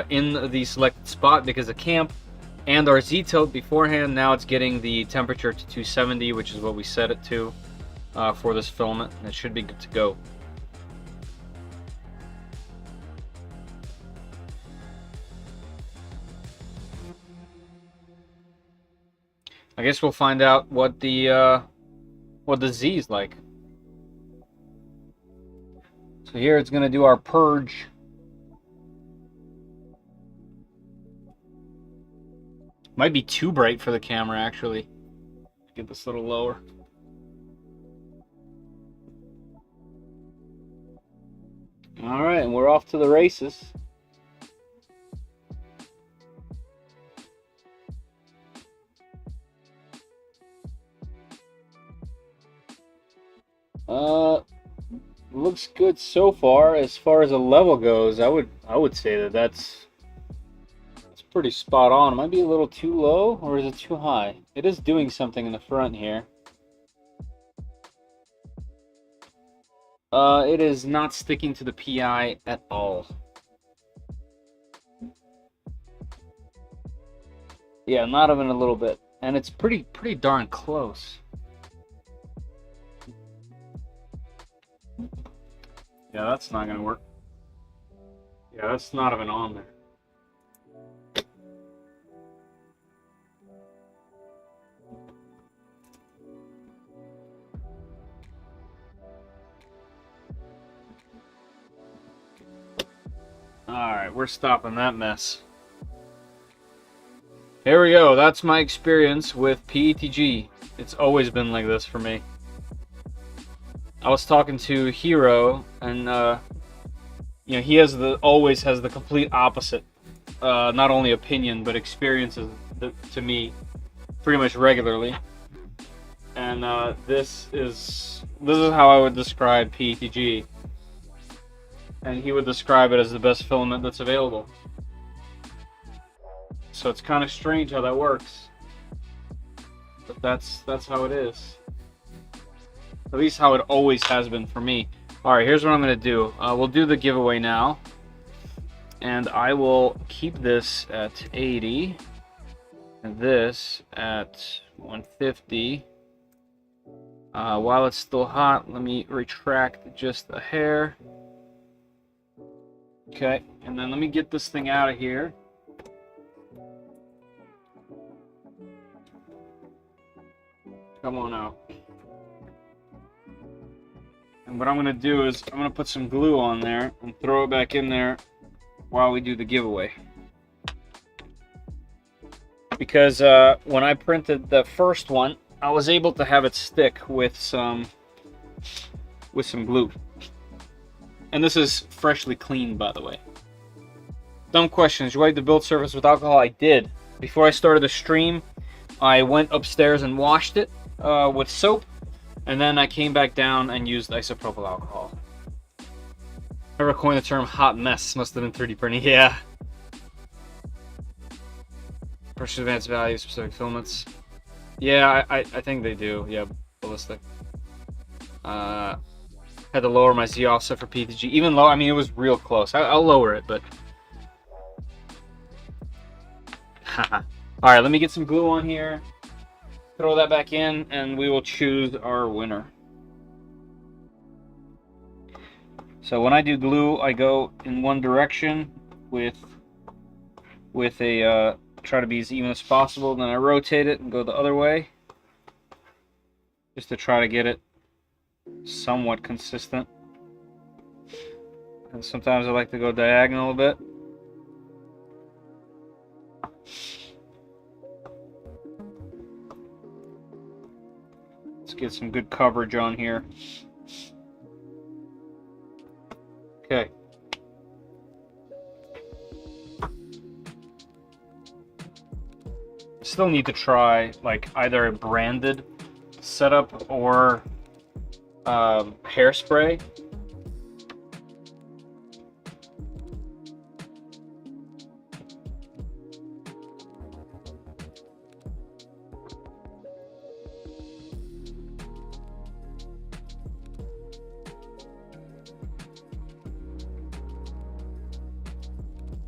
in the selected spot because of camp, and our Z-tilt beforehand, now it's getting the temperature to 270, which is what we set it to for this filament, and it should be good to go. I guess we'll find out what the Z is like. So here it's going to do our purge. Might be too bright for the camera, actually. Get this a little lower. All right, and we're off to the races. Looks good so far. As far as the level goes, I would say that that's pretty spot on. It might be a little too low, or is it too high? It is doing something in the front here. It is not sticking to the PI at all. Yeah, not even a little bit, and it's pretty darn close. Yeah, that's not gonna work. Yeah, that's not even on there. Alright, we're stopping that mess. Here we go. That's my experience with PETG. It's always been like this for me. I was talking to Hero, and you know, he has always has the complete opposite, not only opinion but experiences to me, pretty much regularly. And this is how I would describe PETG, and he would describe it as the best filament that's available. So it's kind of strange how that works, but that's how it is. At least how it always has been for me. Alright, here's what I'm going to do. We'll do the giveaway now. And I will keep this at 80. And this at 150. While it's still hot, let me retract just a hair. Okay, and then let me get this thing out of here. come on out. And what I'm going to do is I'm going to put some glue on there and throw it back in there while we do the giveaway. Because when I printed the first one, I was able to have it stick with some glue. And this is freshly cleaned, by the way. Dumb questions. You wipe the build surface with alcohol? I did. Before I started the stream, I went upstairs and washed it with soap. And then I came back down and used isopropyl alcohol. Whoever coined the term hot mess must have been 3D printing. Yeah. Precious advanced value, specific filaments. Yeah, I think they do. Yeah, ballistic. Had to lower my Z offset for PTG. Even low, I mean, it was real close. I'll lower it, but... Alright, let me get some glue on here. Throw that back in, and we will choose our winner. So when I do glue, I go in one direction with a... try to be as even as possible. Then I rotate it and go the other way. Just to try to get it somewhat consistent. And sometimes I like to go diagonal a bit. Let's get some good coverage on here. Okay. Still need to try like either a branded setup or hairspray.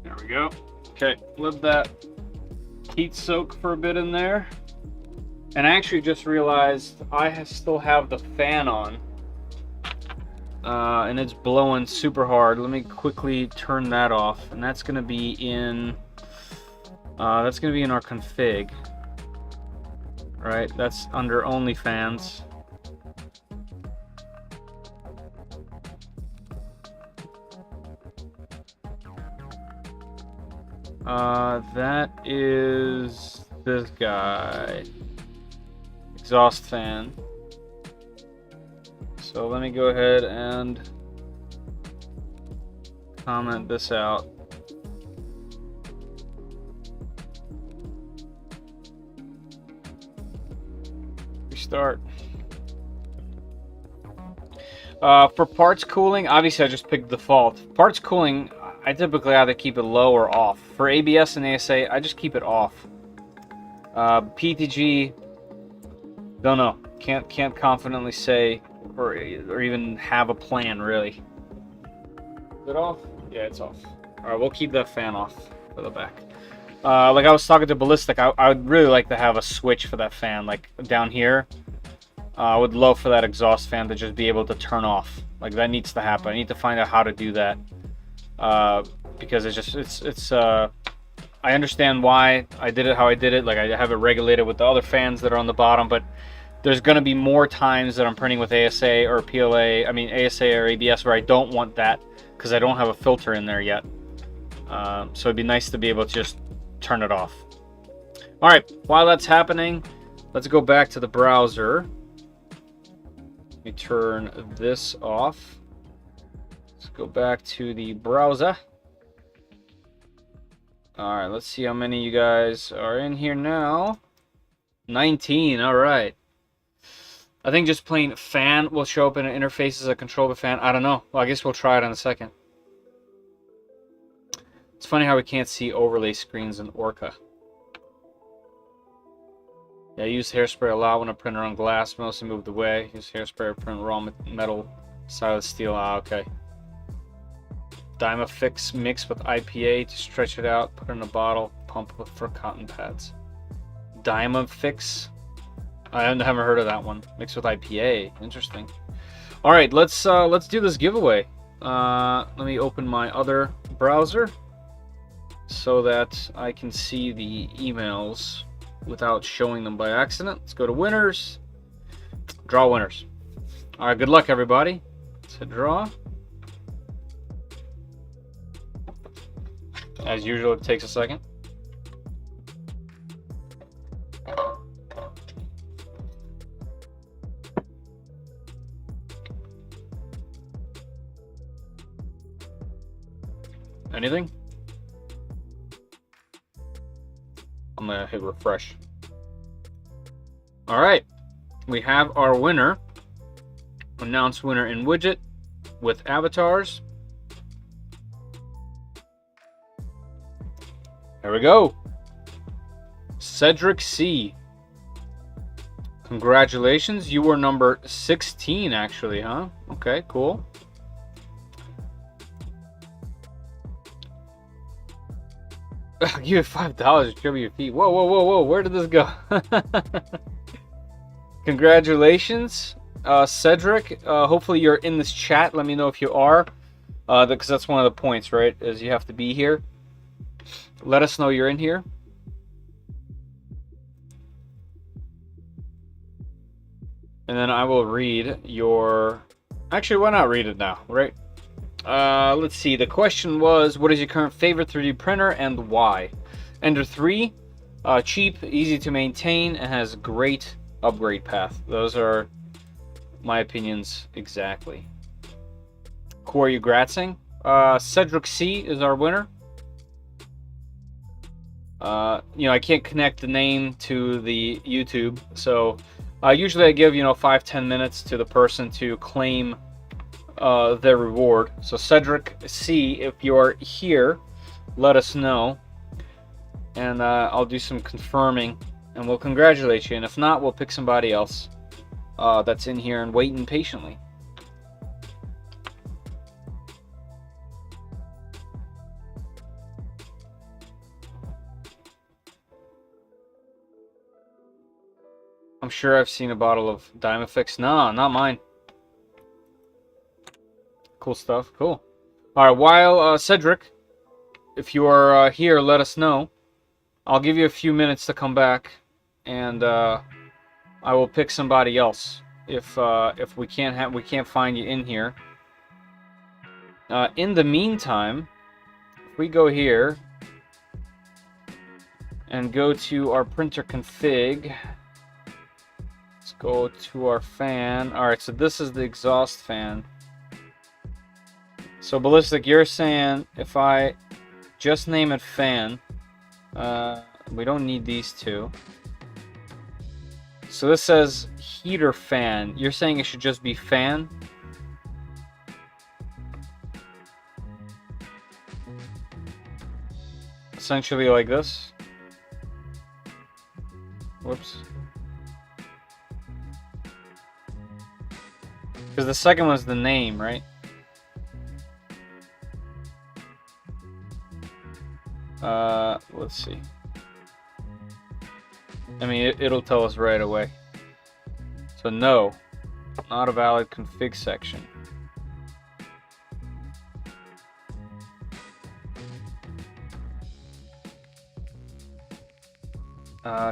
There we go. Okay, let that heat soak for a bit in there. And I actually just realized I still have the fan on. And it's blowing super hard. Let me quickly turn that off. And that's gonna be in our config. Right, that's under OnlyFans. That is this guy. Exhaust fan. So let me go ahead and comment this out. Restart. For parts cooling, obviously I just picked default. Parts cooling, I typically either keep it low or off. For ABS and ASA, I just keep it off. PTG, don't know. Can't confidently say or even have a plan really. Is it off? Yeah, it's off. All right, we'll keep that fan off for the back. Like I was talking to Ballistic, I would really like to have a switch for that fan, like down here. I would love for that exhaust fan to just be able to turn off. Like that needs to happen. I need to find out how to do that. Because it's I understand why I did it how I did it. Like I have it regulated with the other fans that are on the bottom, but there's going to be more times that I'm printing with ASA or PLA, I mean ASA or ABS, where I don't want that because I don't have a filter in there yet. So it'd be nice to be able to just turn it off. All right, while that's happening, let's go back to the browser. Let me turn this off. Let's go back to the browser. All right, let's see how many of you guys are in here now. 19, all right. I think just plain fan will show up in an interface as a control the fan. I don't know. Well, I guess we'll try it in a second. It's funny how we can't see overlay screens in Orca. Yeah, I use hairspray a lot when I print on glass. Mostly moved away. Use hairspray or print raw metal side of steel. Ah, okay. Dymafix mixed with IPA to stretch it out. Put it in a bottle. Pump for cotton pads. Dymafix. I haven't heard of that one. Mixed with IPA. Interesting. All right, let's do this giveaway. Let me open my other browser so that I can see the emails without showing them by accident. Let's go to winners. Draw winners. All right, good luck, everybody. Let's hit draw. As usual, it takes a second. Anything? I'm gonna hit refresh. All right, we have our winner. Announce winner in widget with avatars. There we go. Cedric C. Congratulations, you were number 16 actually, huh? Okay, cool. I'll give you $5 to show your feet. Whoa, whoa, whoa, whoa, where did this go? Congratulations, Cedric. Hopefully you're in this chat. Let me know if you are, because that's one of the points, right? Is you have to be here. Let us know you're in here. And then I will read your... Actually, why not read it now, right? Let's see. The question was, what is your current favorite 3D printer and why? Ender 3, cheap, easy to maintain, and has great upgrade path. Those are my opinions exactly. Who are you gratzing? Cedric C is our winner. You know, I can't connect the name to the YouTube, so usually I give, you know, 5-10 minutes to the person to claim their reward. So Cedric C, if you're here, let us know, and I'll do some confirming, and we'll congratulate you. And if not, we'll pick somebody else that's in here and waiting patiently. I'm sure I've seen a bottle of Dymafix. No, not mine. Cool stuff. Cool. All right. While Cedric, if you are here, let us know. I'll give you a few minutes to come back, and I will pick somebody else if we can't find you in here. In the meantime, if we go here and go to our printer config. Let's go to our fan. All right, so this is the exhaust fan. So Ballistic, you're saying if I just name it fan, we don't need these two. So this says heater fan. You're saying it should just be fan? Essentially like this. Whoops. Because the second one's the name, right? Let's see. I mean, it'll tell us right away. So no, not a valid config section.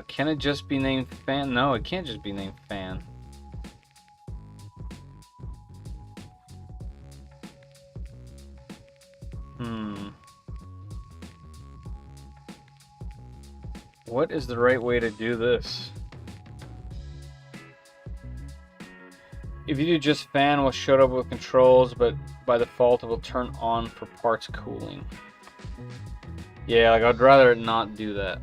Can it just be named fan? No, it can't just be named fan. What is the right way to do this? If you do just fan, it will show up with controls, but by default it will turn on for parts cooling. Yeah, like I'd rather not do that.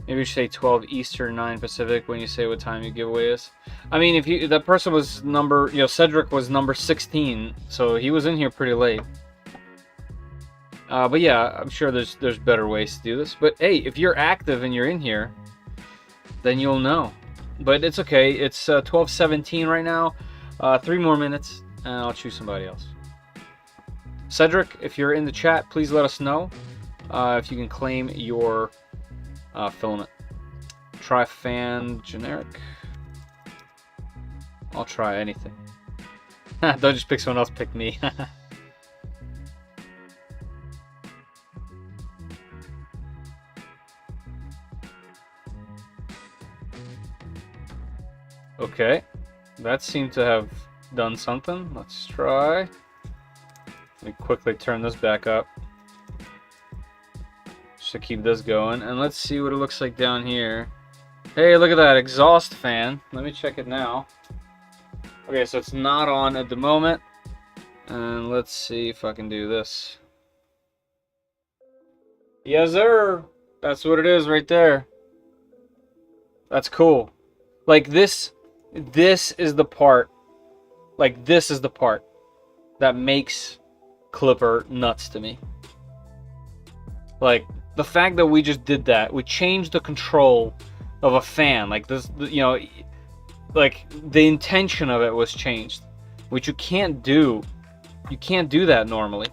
Maybe you should say 12 Eastern, 9 Pacific when you say what time your giveaway is. I mean, if that person was number, you know, Cedric was number 16, so he was in here pretty late. But yeah, I'm sure there's better ways to do this. But hey, if you're active and you're in here, then you'll know. But it's okay. It's 12:17 right now. 3 more minutes, and I'll choose somebody else. Cedric, if you're in the chat, please let us know if you can claim your filament. Try fan generic. I'll try anything. Don't just pick someone else. Pick me. Okay, that seemed to have done something. Let's try. Let me quickly turn this back up. Just to keep this going. And let's see what it looks like down here. Hey, look at that exhaust fan. Let me check it now. Okay, so it's not on at the moment. And let's see if I can do this. Yes, sir. That's what it is right there. That's cool. Like this is the part. Like this is the part that makes Clipper nuts to me. Like the fact that we just did that, we changed the control of a fan. Like this, you know, like the intention of it was changed, which you can't do. You can't do that normally.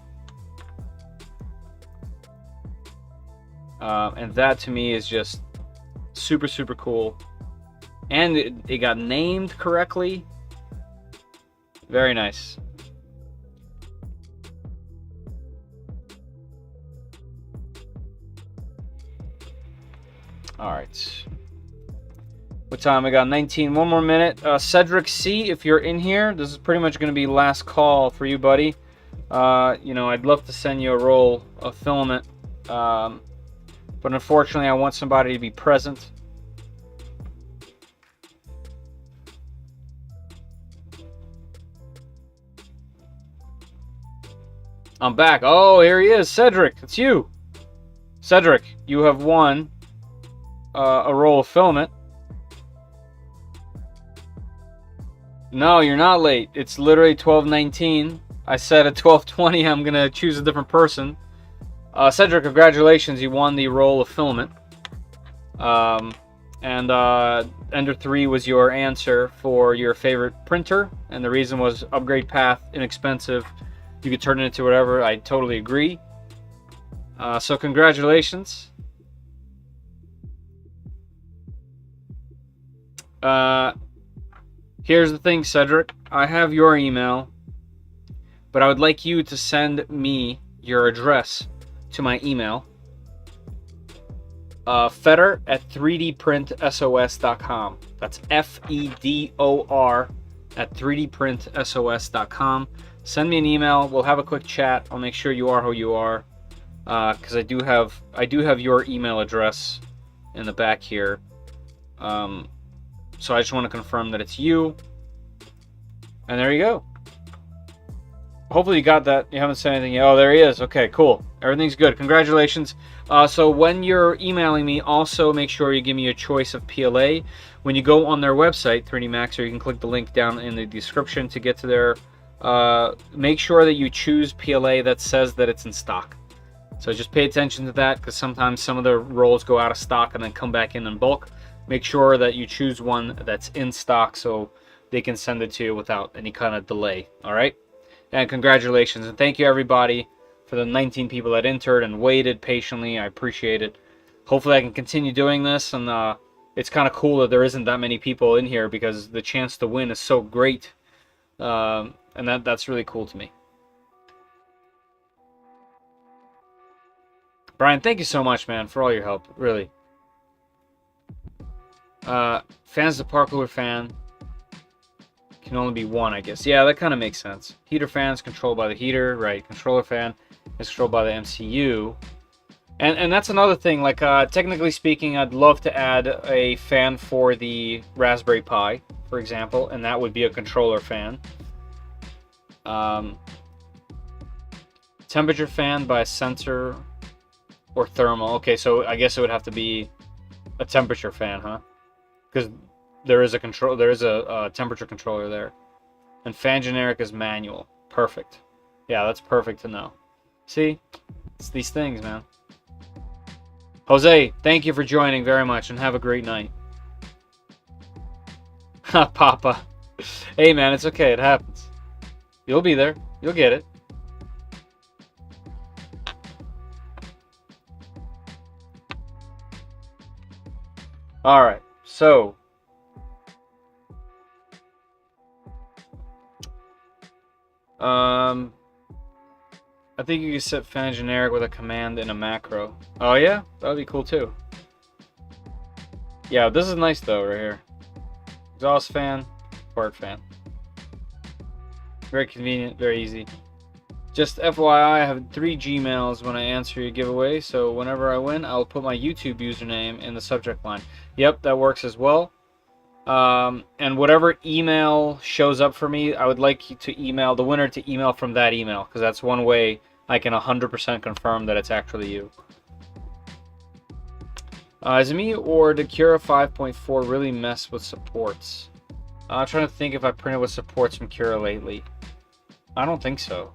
And that to me is just super, super cool. And it got named correctly. Very nice. Alright. What time? I got 19. One more minute. Cedric C, if you're in here, this is pretty much going to be last call for you, buddy. You know, I'd love to send you a roll of filament. But unfortunately, I want somebody to be present. I'm back. Oh, here he is. Cedric, it's you. Cedric, you have won a roll of filament. No, you're not late. It's literally 12:19. I said at 12:20 I'm going to choose a different person. Cedric, congratulations. You won the roll of filament. And Ender 3 was your answer for your favorite printer. And the reason was upgrade path, inexpensive. You could turn it into whatever. I totally agree. So congratulations. Here's the thing, Cedric. I have your email, but I would like you to send me your address to my email. Fedor at 3dprintsos.com. That's Fedor at 3dprintsos.com. Send me an email. We'll have a quick chat. I'll make sure you are who you are, because I do have your email address in the back here. So I just want to confirm that it's you. And there you go. Hopefully you got that. You haven't said anything yet. Oh, there he is. Okay, cool. Everything's good. Congratulations. So when you're emailing me, also make sure you give me a choice of PLA. When you go on their website, 3D Maxer, you can click the link down in the description to get to their... make sure that you choose PLA that says that it's in stock. So just pay attention to that, because sometimes some of the rolls go out of stock and then come back in bulk. Make sure that you choose one that's in stock so they can send it to you without any kind of delay. Alright? And congratulations, and thank you everybody for the 19 people that entered and waited patiently. I appreciate it. Hopefully I can continue doing this, and it's kind of cool that there isn't that many people in here, because the chance to win is so great. And that's really cool to me. Brian, thank you so much, man, for all your help. Really. Fans of Parkour fan can only be one, I guess. Yeah, that kind of makes sense. Heater fan is controlled by the heater, right? Controller fan is controlled by the MCU. And that's another thing. Like, technically speaking, I'd love to add a fan for the Raspberry Pi, for example, and that would be a controller fan. Temperature fan by a sensor or thermal. Okay, so I guess it would have to be a temperature fan, huh? Because there is a temperature controller there. And fan generic is manual. Perfect. Yeah, that's perfect to know. See? It's these things, man. Jose, thank you for joining very much, and have a great night. Ha, Papa. Hey, man, it's okay. It happens. You'll be there. You'll get it. Alright, so... I think you can set fan generic with a command in a macro. Oh yeah? That would be cool too. Yeah, this is nice though, right here. Exhaust fan. part fan. Very convenient, very easy. Just FYI, I have 3 Gmails when I answer your giveaway, so whenever I win, I'll put my YouTube username in the subject line. Yep, that works as well. And whatever email shows up for me, I would like you to email the winner to email from that email, because that's one way I can 100% confirm that it's actually you. Is it me, or did Cura 5.4 really mess with supports? I'm trying to think if I printed with supports from Cura lately. I don't think so.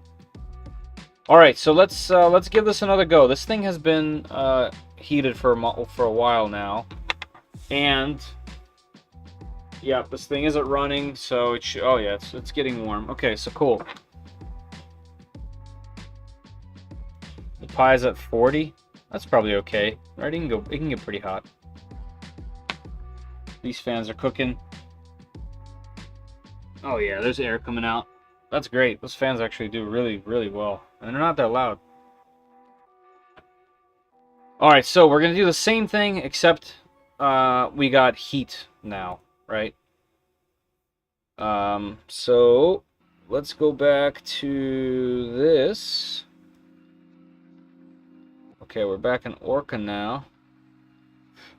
All right, so let's give this another go. This thing has been heated for a while now, and yeah, this thing isn't running, so it should. Oh yeah, it's getting warm. Okay, so cool. The Pi is at 40. That's probably okay, right? It can get pretty hot. These fans are cooking. Oh yeah, there's air coming out. That's great. Those fans actually do really, really well. And they're not that loud. Alright, so we're going to do the same thing, except we got heat now, right? So let's go back to this. Okay, we're back in Orca now.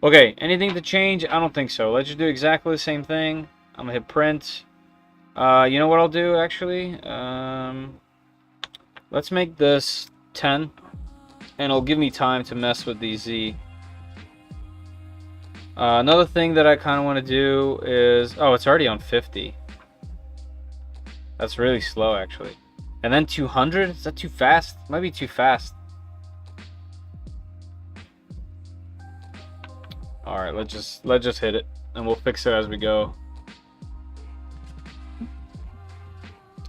Okay, anything to change? I don't think so. Let's just do exactly the same thing. I'm going to hit print. You know what I'll do, actually? Let's make this 10, and it'll give me time to mess with these Z. Another thing that I kind of want to do is... Oh, it's already on 50. That's really slow, actually. And then 200? Is that too fast? Might be too fast. Alright, let's just hit it, and we'll fix it as we go.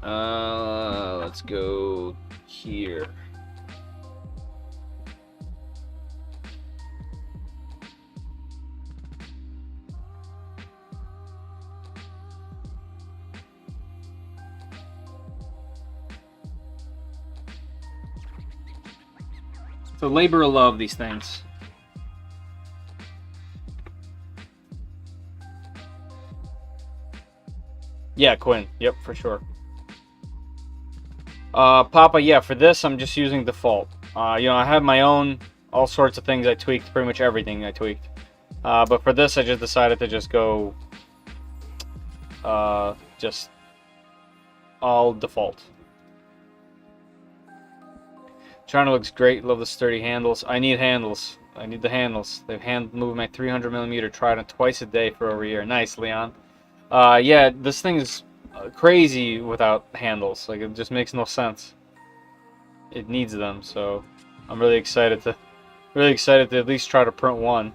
Let's go here. So labor of love, these things. Yeah, Quinn. Yep, for sure. Papa, yeah, for this I'm just using default. You know, I have my own, all sorts of things I tweaked, pretty much everything I tweaked. But for this I just decided to just go, just all default. China looks great, love the sturdy handles. I need handles. I need the handles. They've hand moved my 300mm Trident twice a day for over a year. Nice, Leon. Yeah, this thing is crazy without handles. Like, it just makes no sense. It needs them, so I'm really excited to at least try to print one.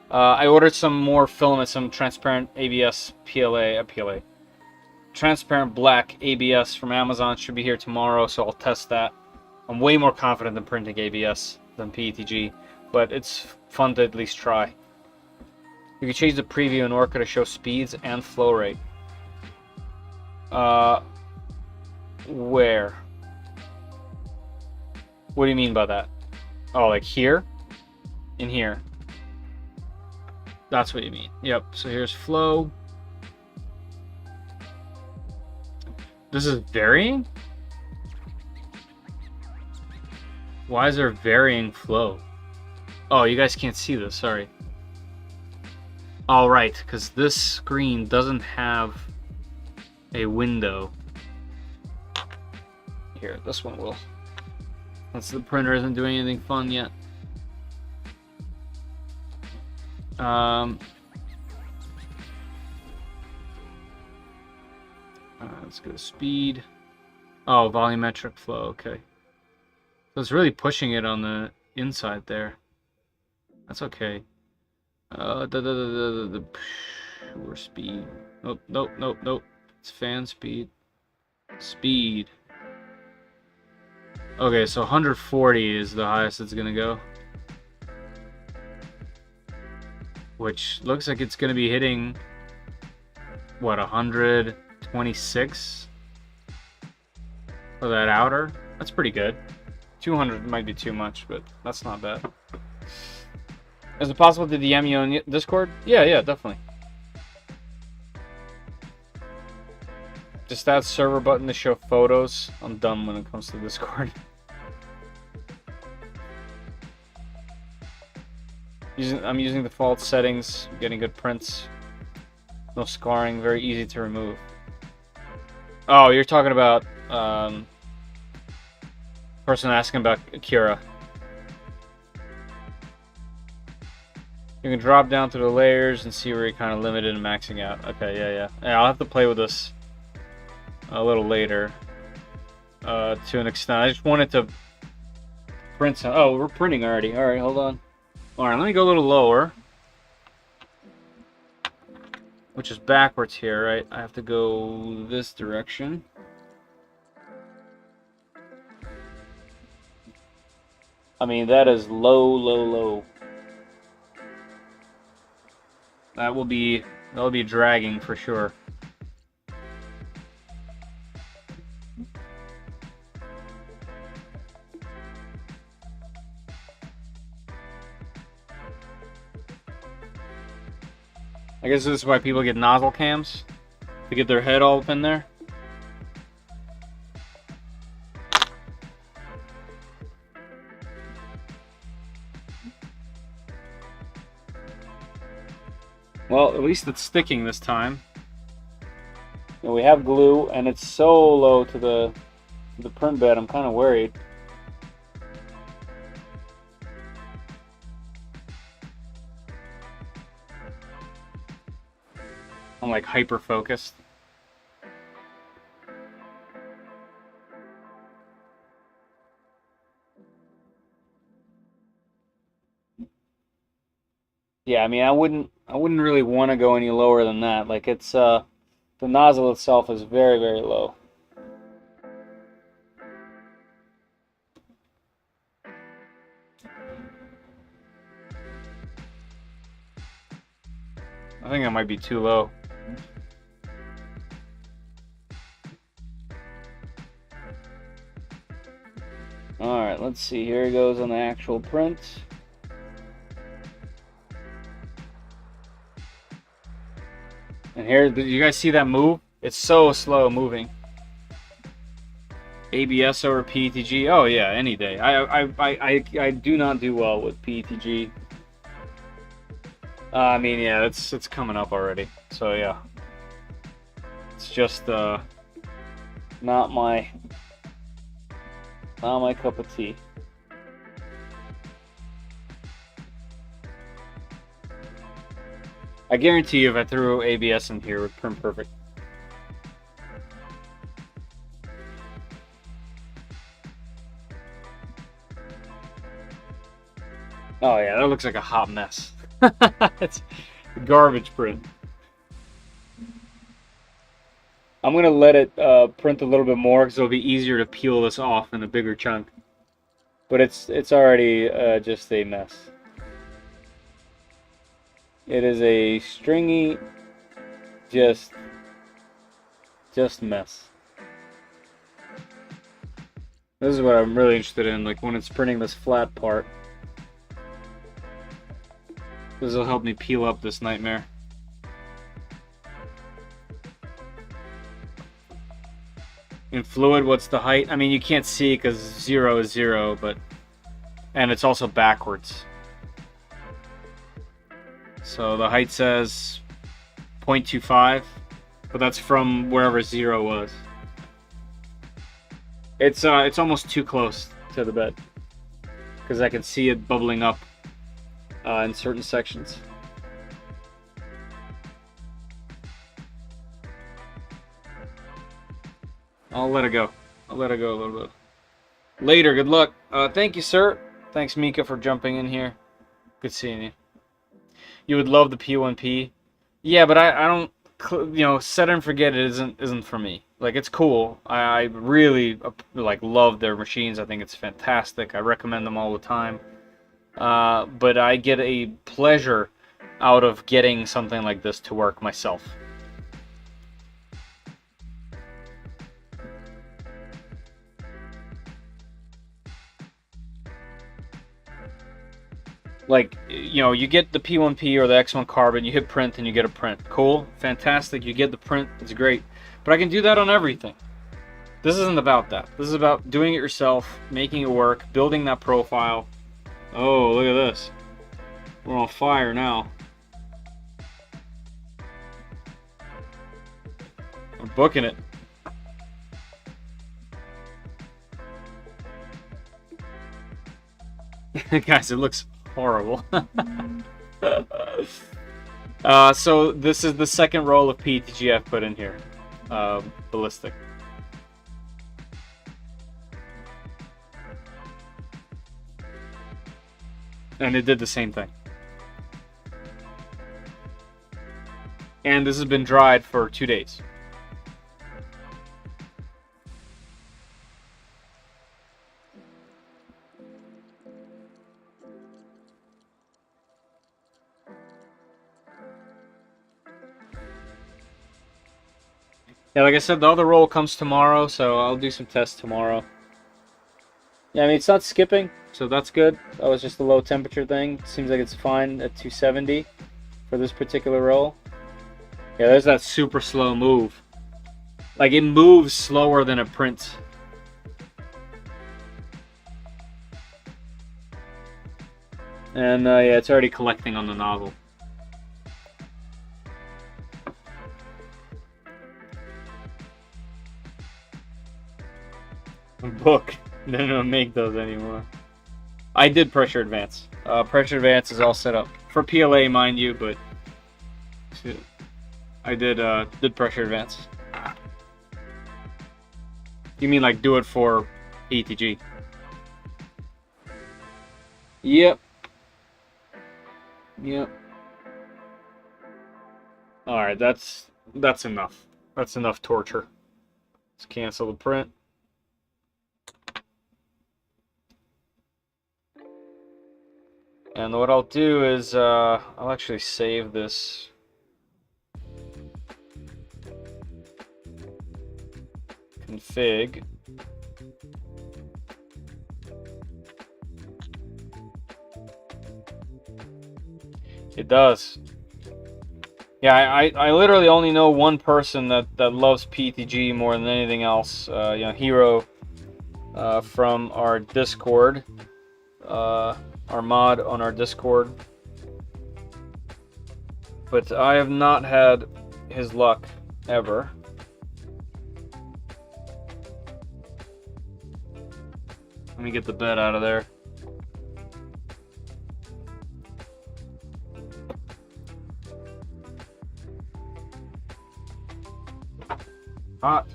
I ordered some more filament, some transparent ABS PLA, transparent black ABS from Amazon. Should be here tomorrow, so I'll test that. I'm way more confident than printing ABS than PETG, but it's fun to at least try. You can change the preview in Orca to show speeds and flow rate. Where? What do you mean by that? Oh, like here? In here. That's what you mean. Yep, so here's flow. This is varying? Why is there varying flow? Oh, you guys can't see this, sorry. All right, because this screen doesn't have a window. Here, this one will. Since the printer isn't doing anything fun yet. Let's go to speed. Oh, volumetric flow, okay. So it's really pushing it on the inside there. That's okay. Or speed. Nope, nope, nope, nope. It's fan speed. Speed. Okay, so 140 is the highest it's gonna go. Which looks like it's gonna be hitting, what, 126 for that outer? That's pretty good. 200 might be too much, but that's not bad. Is it possible to DM you on Discord? Yeah, definitely. Just that server button to show photos. I'm dumb when it comes to Discord. I'm using default settings, getting good prints. No scarring, very easy to remove. Oh, you're talking about person asking about Akira. You can drop down to the layers and see where you're kind of limited and maxing out. Okay, yeah. I'll have to play with this a little later to an extent. I just wanted to print some. Oh, we're printing already. All right, hold on. All right, let me go a little lower, which is backwards here, right? I have to go this direction. I mean, that is low. That'll be dragging for sure. I guess this is why people get nozzle cams, to get their head all up in there. Well, at least it's sticking this time. And we have glue, and it's so low to the print bed, I'm kind of worried. I'm like hyper focused. Yeah, I mean, I wouldn't really want to go any lower than that. Like, it's the nozzle itself is very, very low. I think that might be too low. Alright, let's see. Here it goes on the actual print. And here, did you guys see that move? It's so slow moving. ABS over PETG? Oh yeah, any day. I do not do well with PETG. I mean, yeah, it's coming up already. So yeah, it's just not my cup of tea. I guarantee you, if I threw ABS in here, it would print perfect. Oh yeah, that looks like a hot mess. It's a garbage print. I'm gonna let it print a little bit more because it'll be easier to peel this off in a bigger chunk. But it's already just a mess. It is a stringy, just mess. This is what I'm really interested in, like when it's printing this flat part. This will help me peel up this nightmare. In fluid, what's the height? I mean, you can't see because 0 is 0, but... And it's also backwards. So the height says 0.25, but that's from wherever 0 was. It's almost too close to the bed because I can see it bubbling up in certain sections. I'll let it go. I'll let it go a little bit. Later, good luck. Thank you, sir. Thanks, Mika, for jumping in here. Good seeing you. You would love the P1P. Yeah, but I don't, you know, set and forget it isn't for me. Like, it's cool. I really, like, love their machines. I think it's fantastic. I recommend them all the time. But I get a pleasure out of getting something like this to work myself. Like, you know, you get the P1P or the X1 carbon, you hit print and you get a print. Cool, fantastic, you get the print, it's great. But I can do that on everything. This isn't about that. This is about doing it yourself, making it work, building that profile. Oh, look at this. We're on fire now. We're booking it. Guys, it looks horrible. So this is the second roll of PETG I've put in here. Ballistic. And it did the same thing. And this has been dried for 2 days. Yeah, like I said, the other roll comes tomorrow, so I'll do some tests tomorrow. Yeah, I mean, it's not skipping, so that's good. That was just a low temperature thing. Seems like it's fine at 270 for this particular roll. Yeah, there's that super slow move. Like, it moves slower than it prints. And, yeah, it's already collecting on the nozzle. Book. They don't make those anymore. I did pressure advance. Pressure advance is all set up for PLA, mind you, but I did pressure advance. You mean like do it for ETG? Yep. Yep. All right, that's enough. That's enough torture. Let's cancel the print. And what I'll do is I'll actually save this. Config. It does. Yeah, I literally only know one person that loves PTG more than anything else. You know, Hero from our Discord. Our mod on our Discord, but I have not had his luck ever. Let me get the bed out of there. Hot.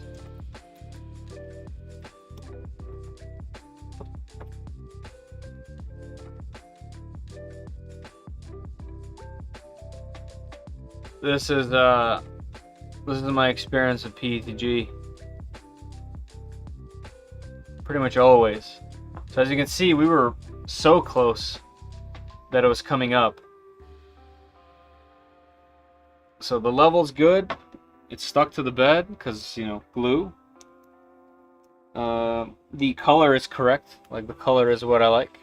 This is my experience of PETG. Pretty much always. So as you can see, we were so close that it was coming up. So the level's good. It's stuck to the bed because, you know, glue. The color is correct. Like, the color is what I like.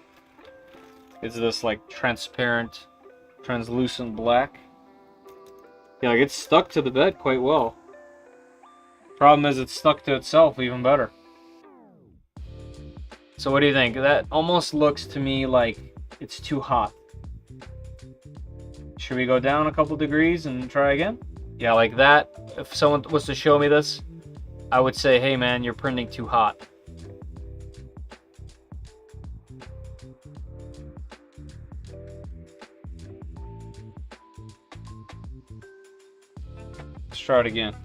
It's this like transparent, translucent black. Yeah, like, it's stuck to the bed quite well. Problem is, it's stuck to itself even better. So what do you think? That almost looks to me like it's too hot. Should we go down a couple degrees and try again? Yeah, like that. If someone was to show me this, I would say, hey man, you're printing too hot. Let's try it again.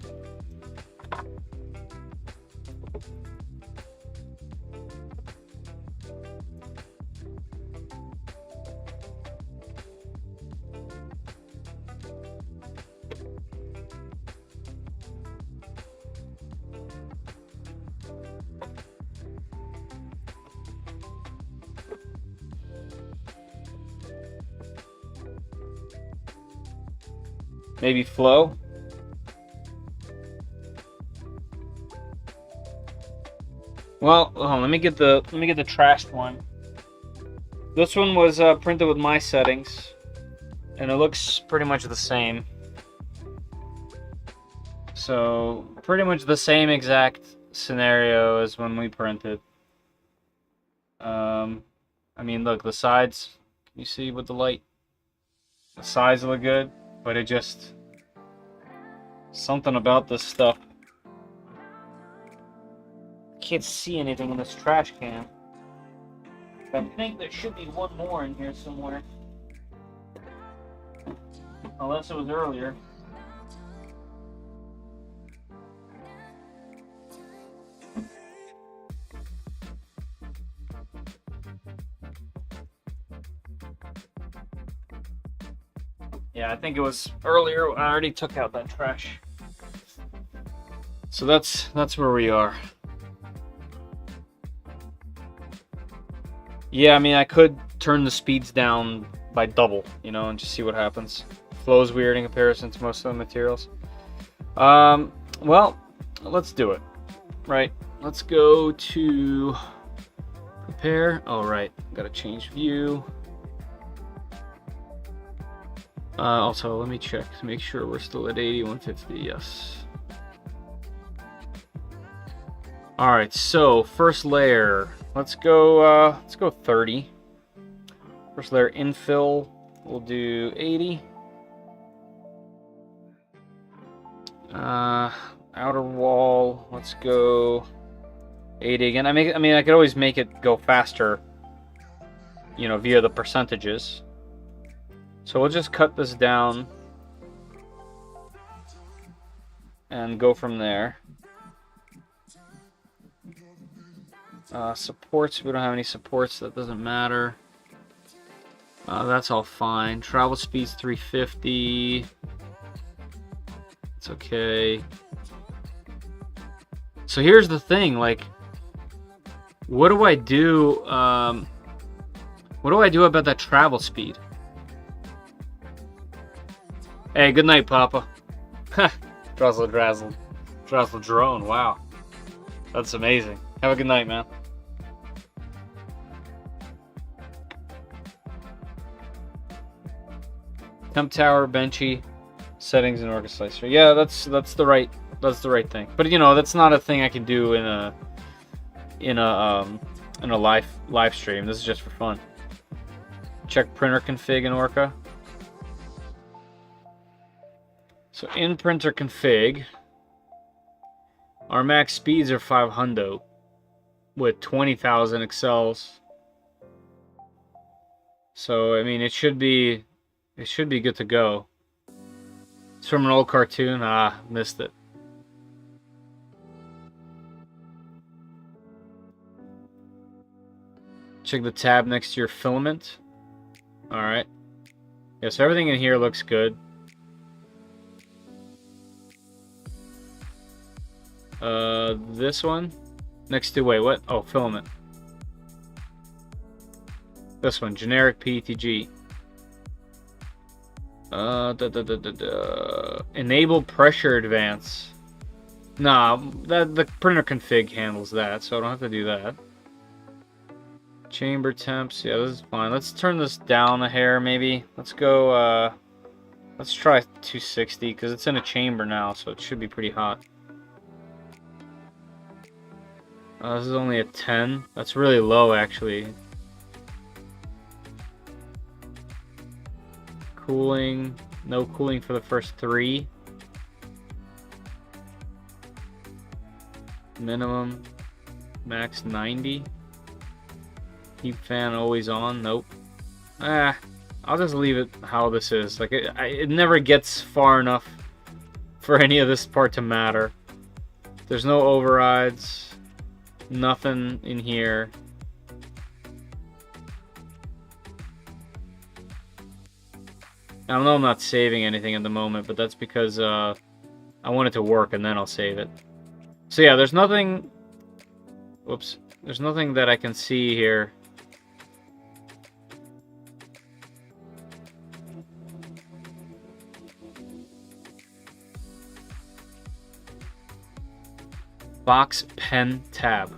Maybe flow. Well, hold on, let me get the trashed one. This one was printed with my settings, and it looks pretty much the same. So pretty much the same exact scenario as when we printed. I mean, look, the sides, can you see with the light? The sides look good, but it just, something about this stuff. Can't see anything in this trash can. I think there should be one more in here somewhere. Unless it was earlier. Yeah, I think it was earlier. I already took out that trash. So that's where we are. Yeah, I mean, I could turn the speeds down by double, you know, and just see what happens. Flow's weird in comparison to most of the materials. Well, let's do it. Right, let's go to prepare. Oh, right, gotta change view. Also, let me check to make sure we're still at 8150. Yes. All right, so first layer. Let's go 30. First layer infill. We'll do 80. Outer wall. Let's go 80 again. I mean, I could always make it go faster, you know, via the percentages. So we'll just cut this down and go from there. Supports, we don't have any supports, that doesn't matter. That's all fine. Travel speed's 350. It's okay. So here's the thing, like, what do I do? What do I do about that travel speed? Hey, good night, Papa. Drizzle Drazzle. Drizzle Drone, wow. That's amazing. Have a good night, man. Temp tower, benchy, settings, and orca slicer. Yeah, that's the right thing. But you know, that's not a thing I can do in a live stream. This is just for fun. Check printer config in Orca. So in printer config, our max speeds are 500 with 20,000 accels. So I mean, it should be good to go. It's from an old cartoon. Ah, missed it. Check the tab next to your filament. Alright. Yeah, so everything in here looks good. This one next to, wait, what? Oh, filament. This one, generic PETG. Enable pressure advance. Nah, the printer config handles that, so I don't have to do that. Chamber temps, yeah, this is fine. Let's turn this down a hair, maybe. Let's go, let's try 260, because it's in a chamber now, so it should be pretty hot. This is only a 10. That's really low, actually. Cooling. No cooling for the first 3. Minimum. Max 90. Heat fan always on. Nope. I'll just leave it how this is. Like, it never gets far enough for any of this part to matter. There's no overrides. Nothing in here. I know I'm not saving anything at the moment, but that's because I want it to work and then I'll save it. So yeah, there's nothing... Whoops. There's nothing that I can see here. Box pen tab.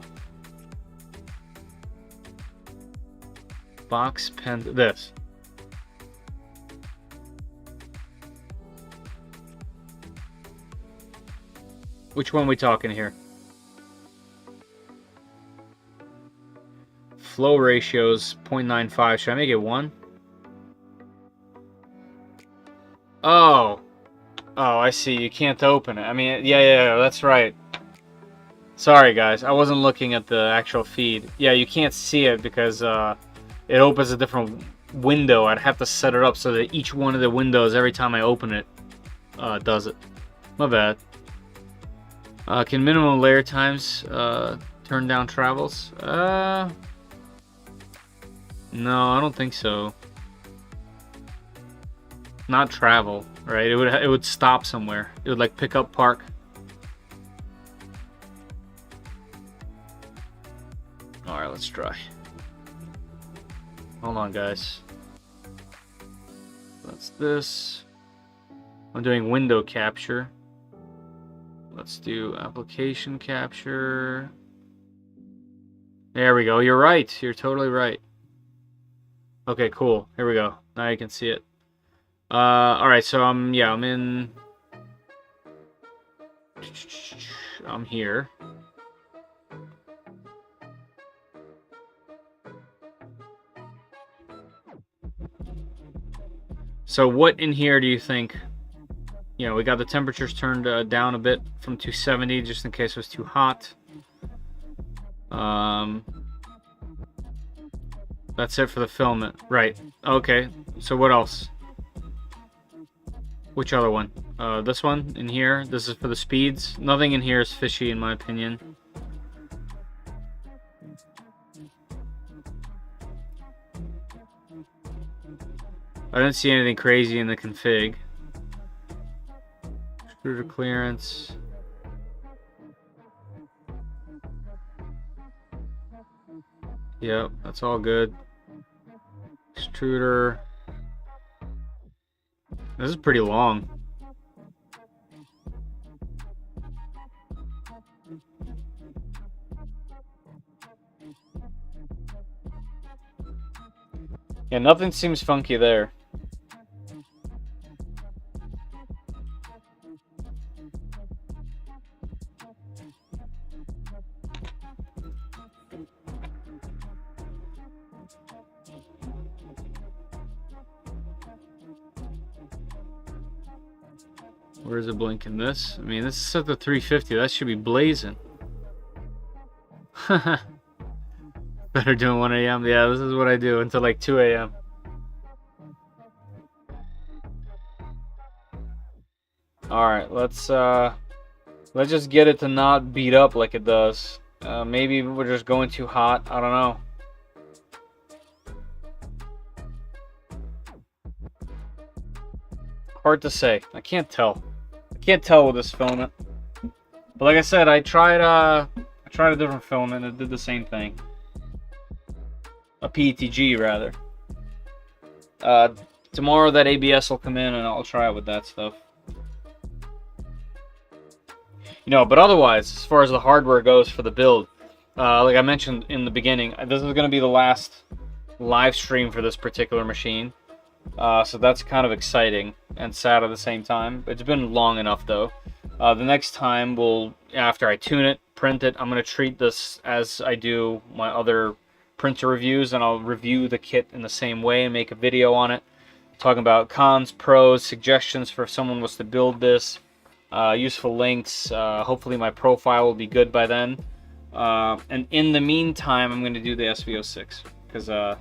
Box pen, this. Which one are we talking here? Flow ratios 0.95. Should I make it 1? Oh. Oh, I see. You can't open it. I mean, yeah, that's right. Sorry, guys. I wasn't looking at the actual feed. Yeah, you can't see it because it opens a different window. I'd have to set it up so that each one of the windows, every time I open it, does it. My bad. Can minimum layer times turn down travels? No, I don't think so. Not travel, right? It would stop somewhere. It would like pick up park. All right, let's try. Hold on, guys. That's this. I'm doing window capture. Let's do application capture. There we go. You're right. You're totally right. Okay, cool. Here we go. Now you can see it. All right. So I'm in. I'm here. So what in here do you think? You know, we got the temperatures turned down a bit from 270 just in case it was too hot. That's it for the filament. Right. Okay. So what else? Which other one? This one in here. This is for the speeds. Nothing in here is fishy in my opinion. I didn't see anything crazy in the config. Extruder clearance. Yep, that's all good. Extruder. This is pretty long. Yeah, nothing seems funky there. Where is it blinking this? I mean, this is set to 350. That should be blazing. Better doing 1 a.m. Yeah, this is what I do until like 2 a.m. Alright, let's just get it to not beat up like it does. Maybe we're just going too hot. I don't know. Hard to say. I can't tell. I can't tell with this filament. But like I said, I tried a different filament. It did the same thing. A PETG rather. Tomorrow that ABS will come in and I'll try it with that stuff. You know, but otherwise, as far as the hardware goes for the build, like I mentioned in the beginning, this is going to be the last live stream for this particular machine. So that's kind of exciting and sad at the same time. It's been long enough though. The next time after I tune it, print it, I'm going to treat this as I do my other printer reviews, and I'll review the kit in the same way and make a video on it, talking about cons, pros, suggestions for if someone was to build this, useful links. Hopefully my profile will be good by then. And in the meantime, I'm going to do the SV06 because I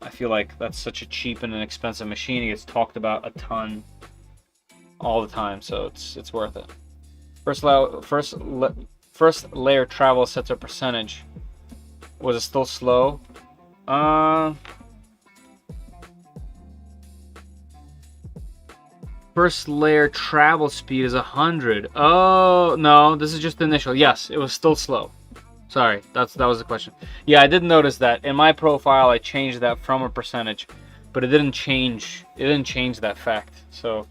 feel like that's such a cheap and inexpensive machine. It gets talked about a ton all the time, so it's worth it. First layer travel set to percentage. Was it still slow? First layer travel speed is 100. Oh no, this is just initial. Yes, it was still slow. Sorry, that was the question. Yeah, I did notice that in my profile I changed that from a percentage, but it didn't change that fact. So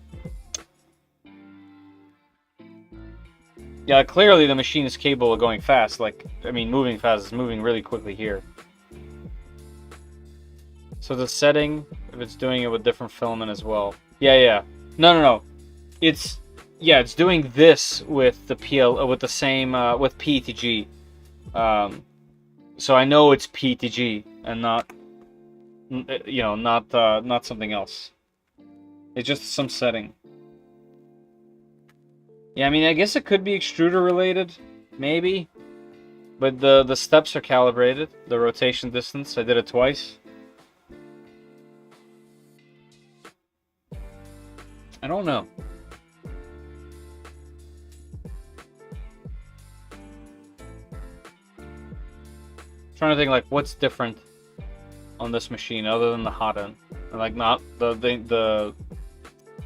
yeah, clearly the machine is capable of going fast. Like, I mean, moving fast is moving really quickly here. So the setting, if it's doing it with different filament as well. Yeah. No. It's Yeah, it's doing this with the with the same with P to G. So I know it's P to G and not, you know, not something else. It's just some setting. Yeah, I mean, I guess it could be extruder related, maybe. But the steps are calibrated. The rotation distance, I did it twice. I don't know. Trying to think like what's different on this machine other than the hot end, and like not the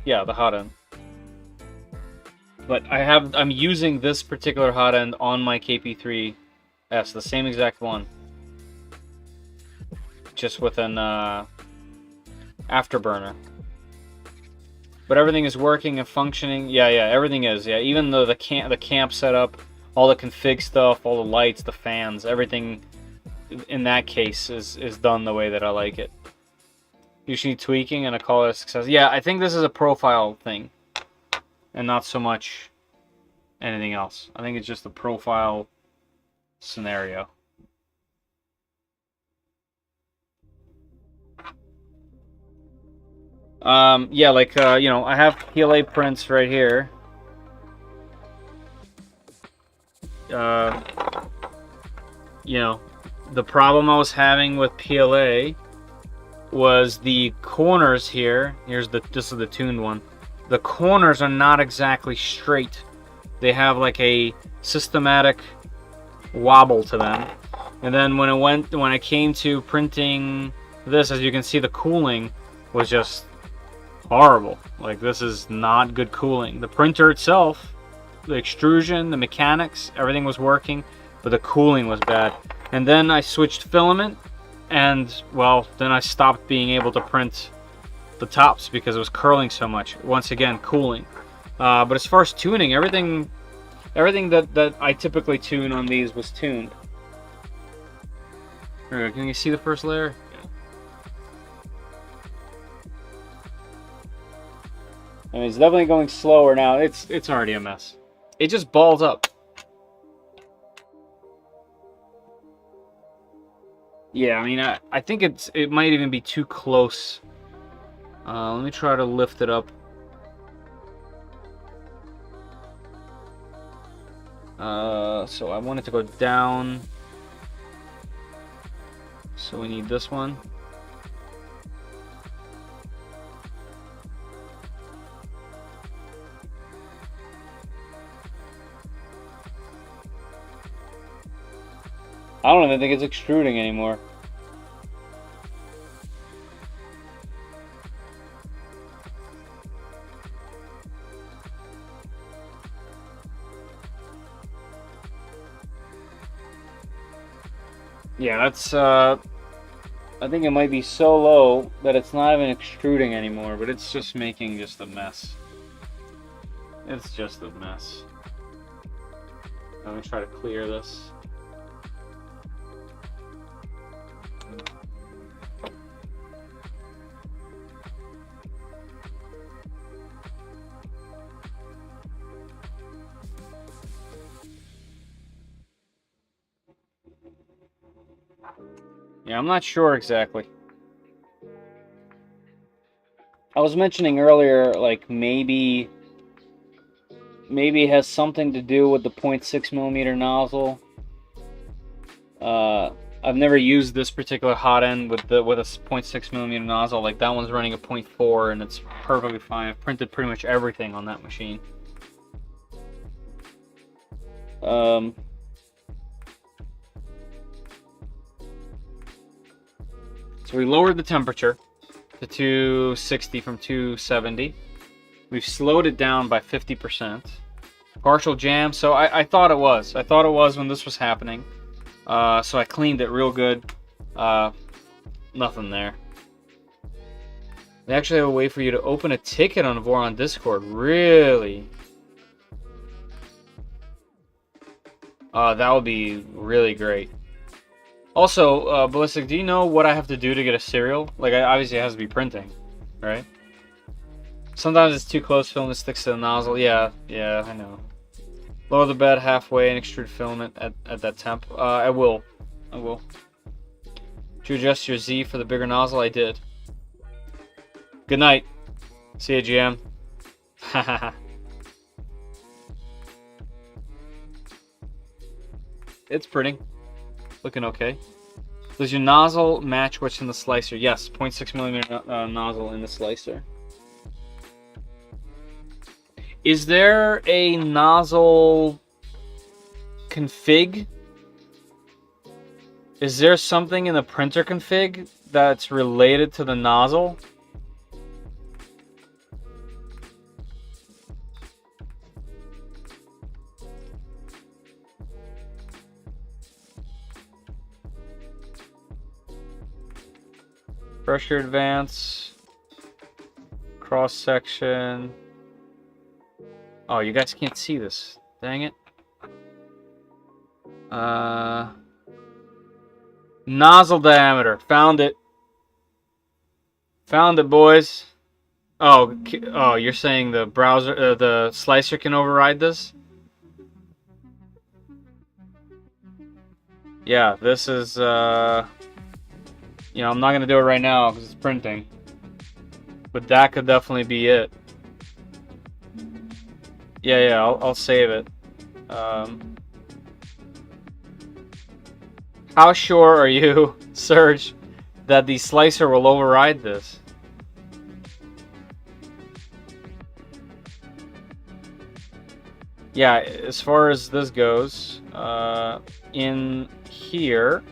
yeah, the hot end. But I'm using this particular hot end on my KP3S, the same exact one, just with an afterburner. But everything is working and functioning. Yeah, everything is. Yeah, even though the camp setup, all the config stuff, all the lights, the fans, everything in that case is done the way that I like it. You should need tweaking and a call it a success. Yeah, I think this is a profile thing and not so much anything else. I think it's just a profile scenario. Yeah, like, you know, I have PLA prints right here. You know, the problem I was having with PLA was the corners here. This is the tuned one. The corners are not exactly straight. They have like a systematic wobble to them. And then when I came to printing this, as you can see, the cooling was just horrible. Like, this is not good cooling. The printer itself, the extrusion, the mechanics, everything was working, but the cooling was bad. And then I switched filament, and well, then I stopped being able to print the tops because it was curling so much. Once again, cooling. But as far as tuning, everything that I typically tune on these was tuned. There we go. Can you see the first layer? I mean, it's definitely going slower now. It's already a mess. It just balls up. Yeah, I mean, I think it might even be too close. Let me try to lift it up. So I want it to go down. So we need this one. I don't even think it's extruding anymore. Yeah, that's, I think it might be so low that it's not even extruding anymore, but it's just making just a mess. It's just a mess. Let me try to clear this. Yeah, I'm not sure exactly. I was mentioning earlier, like, maybe it has something to do with the 0.6mm nozzle. I've never used this particular hot end with a 0.6mm nozzle. Like, that one's running a 0.4 and it's perfectly fine. I've printed pretty much everything on that machine. So we lowered the temperature to 260 from 270. We've slowed it down by 50%. Partial jam, so I thought it was. I thought it was when this was happening. So I cleaned it real good. Nothing there. They actually have a way for you to open a ticket on Voron Discord. Really? That would be really great. Also, Ballistic, do you know what I have to do to get a serial? Like, obviously it has to be printing, right? Sometimes it's too close, filament sticks to the nozzle. Yeah, I know. Lower the bed halfway and extrude filament at that temp. I will. Did you adjust your Z for the bigger nozzle? I did. Good night. See you, GM. Hahaha. It's pretty. Looking okay. Does your nozzle match what's in the slicer? Yes, 0.6mm nozzle in the slicer. Is there a nozzle config? Is there something in the printer config that's related to the nozzle? Pressure advance, cross section. Oh, you guys can't see this. Dang it. Nozzle diameter. Found it. Found it, boys. Oh, you're saying the browser, the slicer can override this? Yeah, this is, you know, I'm not gonna do it right now because it's printing. But that could definitely be it. Yeah, I'll save it. How sure are you, Serge, that the slicer will override this? Yeah, as far as this goes, in here,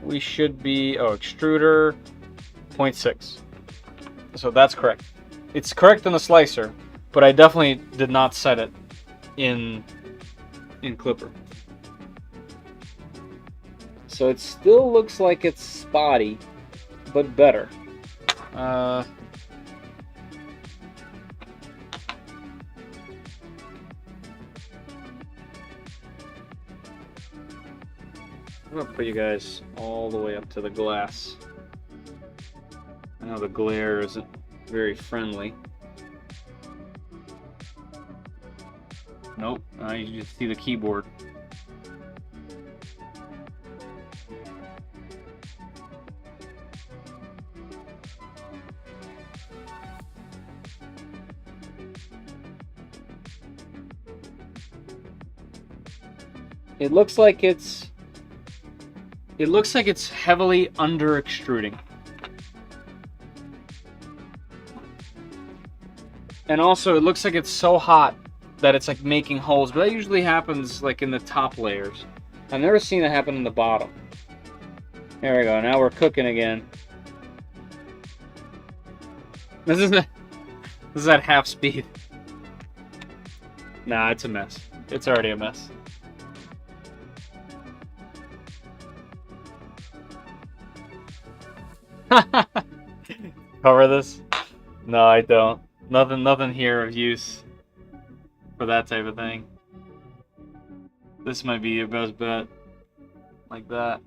we should be, extruder 0.6. So that's correct. It's correct in the slicer, but I definitely did not set it in Clipper. So it still looks like it's spotty, but better. I'm gonna put you guys all the way up to the glass. I know the glare isn't very friendly. Nope, you just see the keyboard. It looks like it's heavily under extruding. And also it looks like it's so hot that it's like making holes, but that usually happens like in the top layers. I've never seen it happen in the bottom. There we go, now we're cooking again. This is at half speed. Nah, it's a mess. It's already a mess. Cover this? No, I don't. Nothing here of use for that type of thing. This might be your best bet. Like that.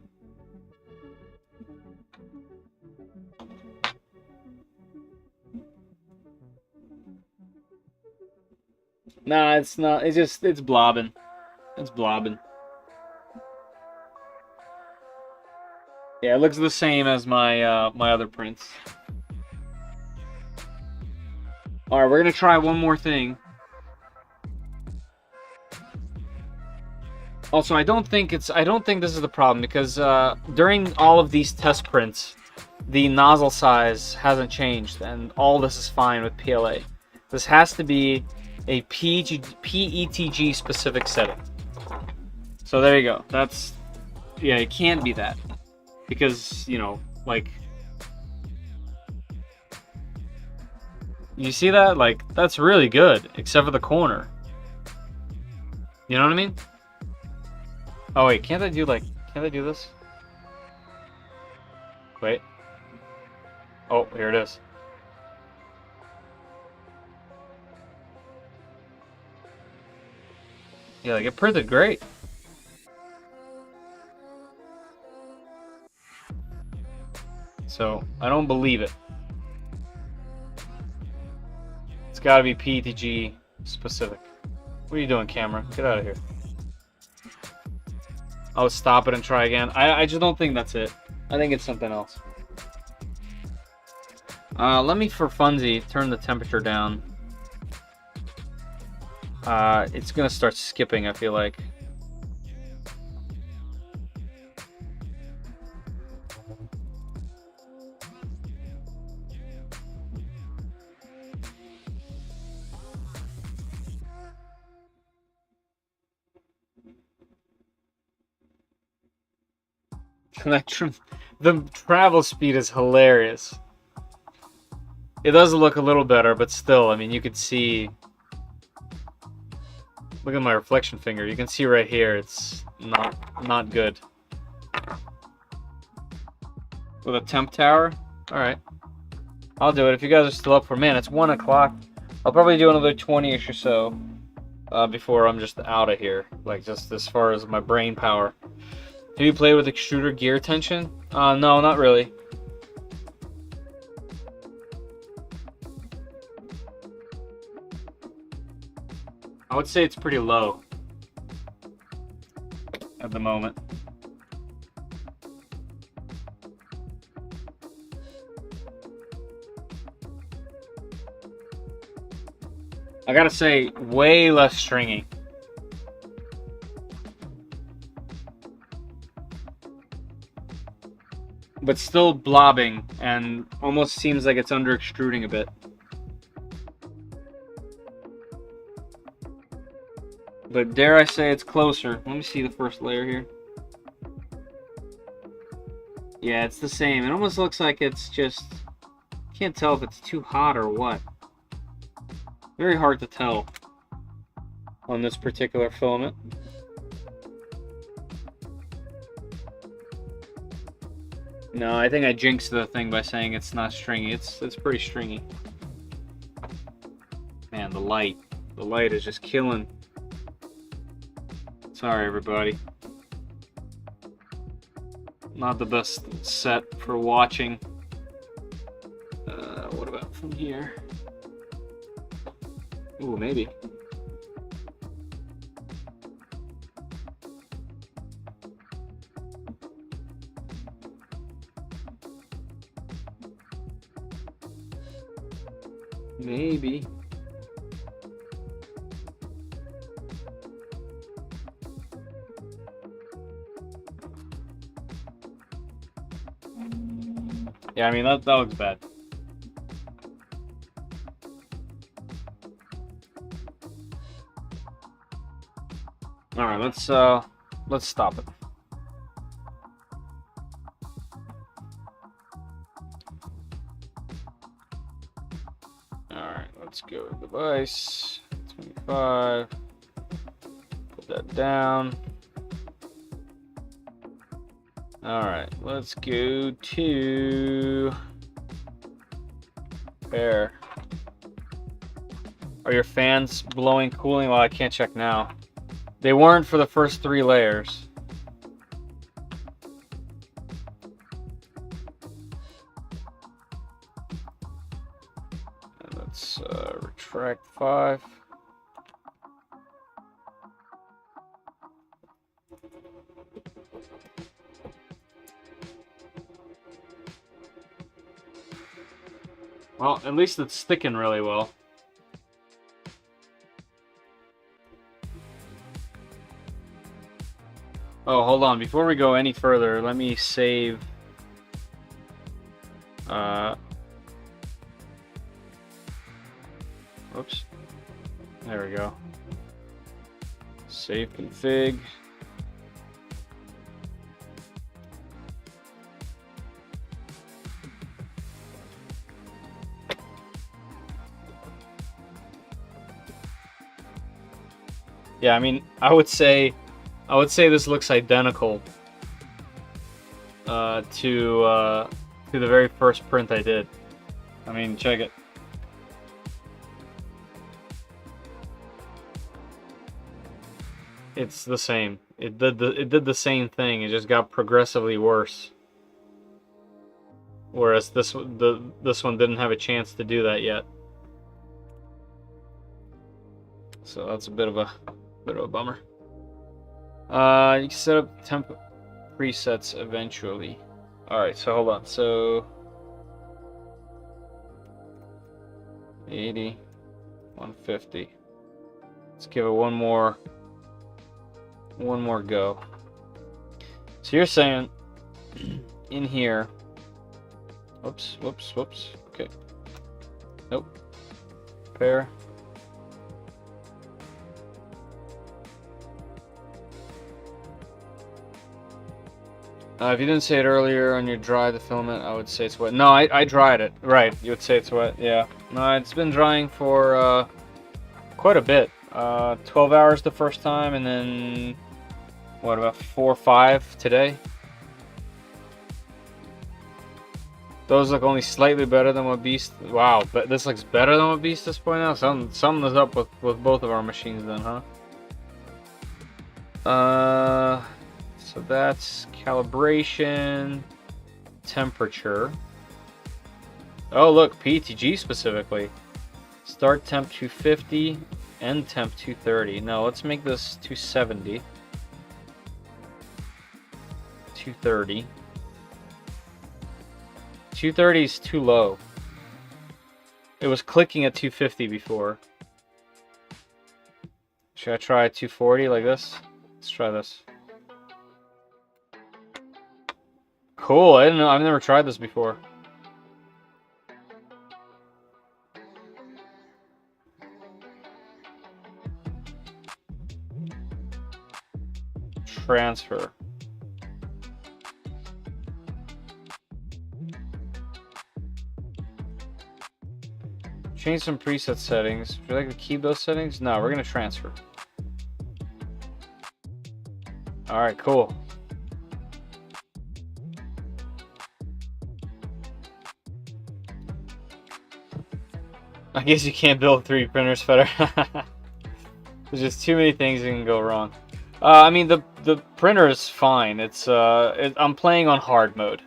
Nah, it's not. It's blobbing. It's blobbing. Yeah, it looks the same as my my other prints. All right, we're gonna try one more thing. Also, I don't think this is the problem because during all of these test prints, the nozzle size hasn't changed, and all this is fine with PLA. This has to be a PETG specific setting. So there you go. That's, yeah, it can't be that because, you know, like, you see that? Like, that's really good, except for the corner. You know what I mean? Oh wait, can't I do this? Wait. Oh, here it is. Yeah, like it printed great. So I don't believe it. It's got to be PETG specific. What are you doing, camera? Get out of here. I'll stop it and try again. I just don't think that's it. I think it's something else. Let me, for funsy, turn the temperature down. It's gonna start skipping, I feel like. The travel speed is hilarious. It does look a little better, but still, I mean, you could see. Look at my reflection finger. You can see right here, it's not good. With a temp tower? Alright. I'll do it if you guys are still up for, man, it's 1 o'clock. I'll probably do another 20-ish or so before I'm just out of here. Like, just as far as my brain power. Have you played with extruder gear tension? No, not really. I would say it's pretty low at the moment. I gotta say, way less stringy. But still blobbing, and almost seems like it's under extruding a bit. But dare I say it's closer. Let me see the first layer here. Yeah, it's the same. It almost looks like it's just... Can't tell if it's too hot or what. Very hard to tell on this particular filament. No, I think I jinxed the thing by saying it's not stringy. It's pretty stringy. Man, the light. The light is just killing. Sorry, everybody. Not the best set for watching. What about from here? Ooh, maybe. Maybe. Yeah, I mean, that looks bad. All right, let's stop it. All right, let's go to device 25. Put that down. All right, let's go to air. Are your fans blowing cooling? Well, I can't check now. They weren't for the first 3 layers. And let's retract 5. Well, at least it's sticking really well. Oh, hold on. Before we go any further, let me save... Whoops. There we go. Save config. Yeah, I mean, I would say this looks identical to the very first print I did. I mean, check it. It's the same. It did the same thing. It just got progressively worse. whereas this one didn't have a chance to do that yet. So that's a bit of a bummer. You can set up temp presets eventually. All right, so hold on. So 80, 150. Let's give it one more go. So you're saying in here, whoops. Okay. Nope. Pair. If you didn't say it earlier on your dry the filament, I would say it's wet. No, I dried it. Right, you would say it's wet. Yeah. No, it's been drying for quite a bit. 12 hours the first time, and then what, about 4 or 5 today? Those look only slightly better than what Beast. Wow, but this looks better than what Beast is pointing out. Something is up with both of our machines then, huh? So that's calibration, temperature. Oh look, PTG specifically. Start temp 250, end temp 230. No, let's make this 270. 230. 230 is too low. It was clicking at 250 before. Should I try 240 like this? Let's try this. Cool, I didn't know. I've never tried this before. Transfer. Change some preset settings. Would you like to keep those settings? No, we're gonna transfer. Alright, cool. I guess you can't build 3D printers, Fetter. There's just too many things that can go wrong. I mean, the printer is fine. It's I'm playing on hard mode.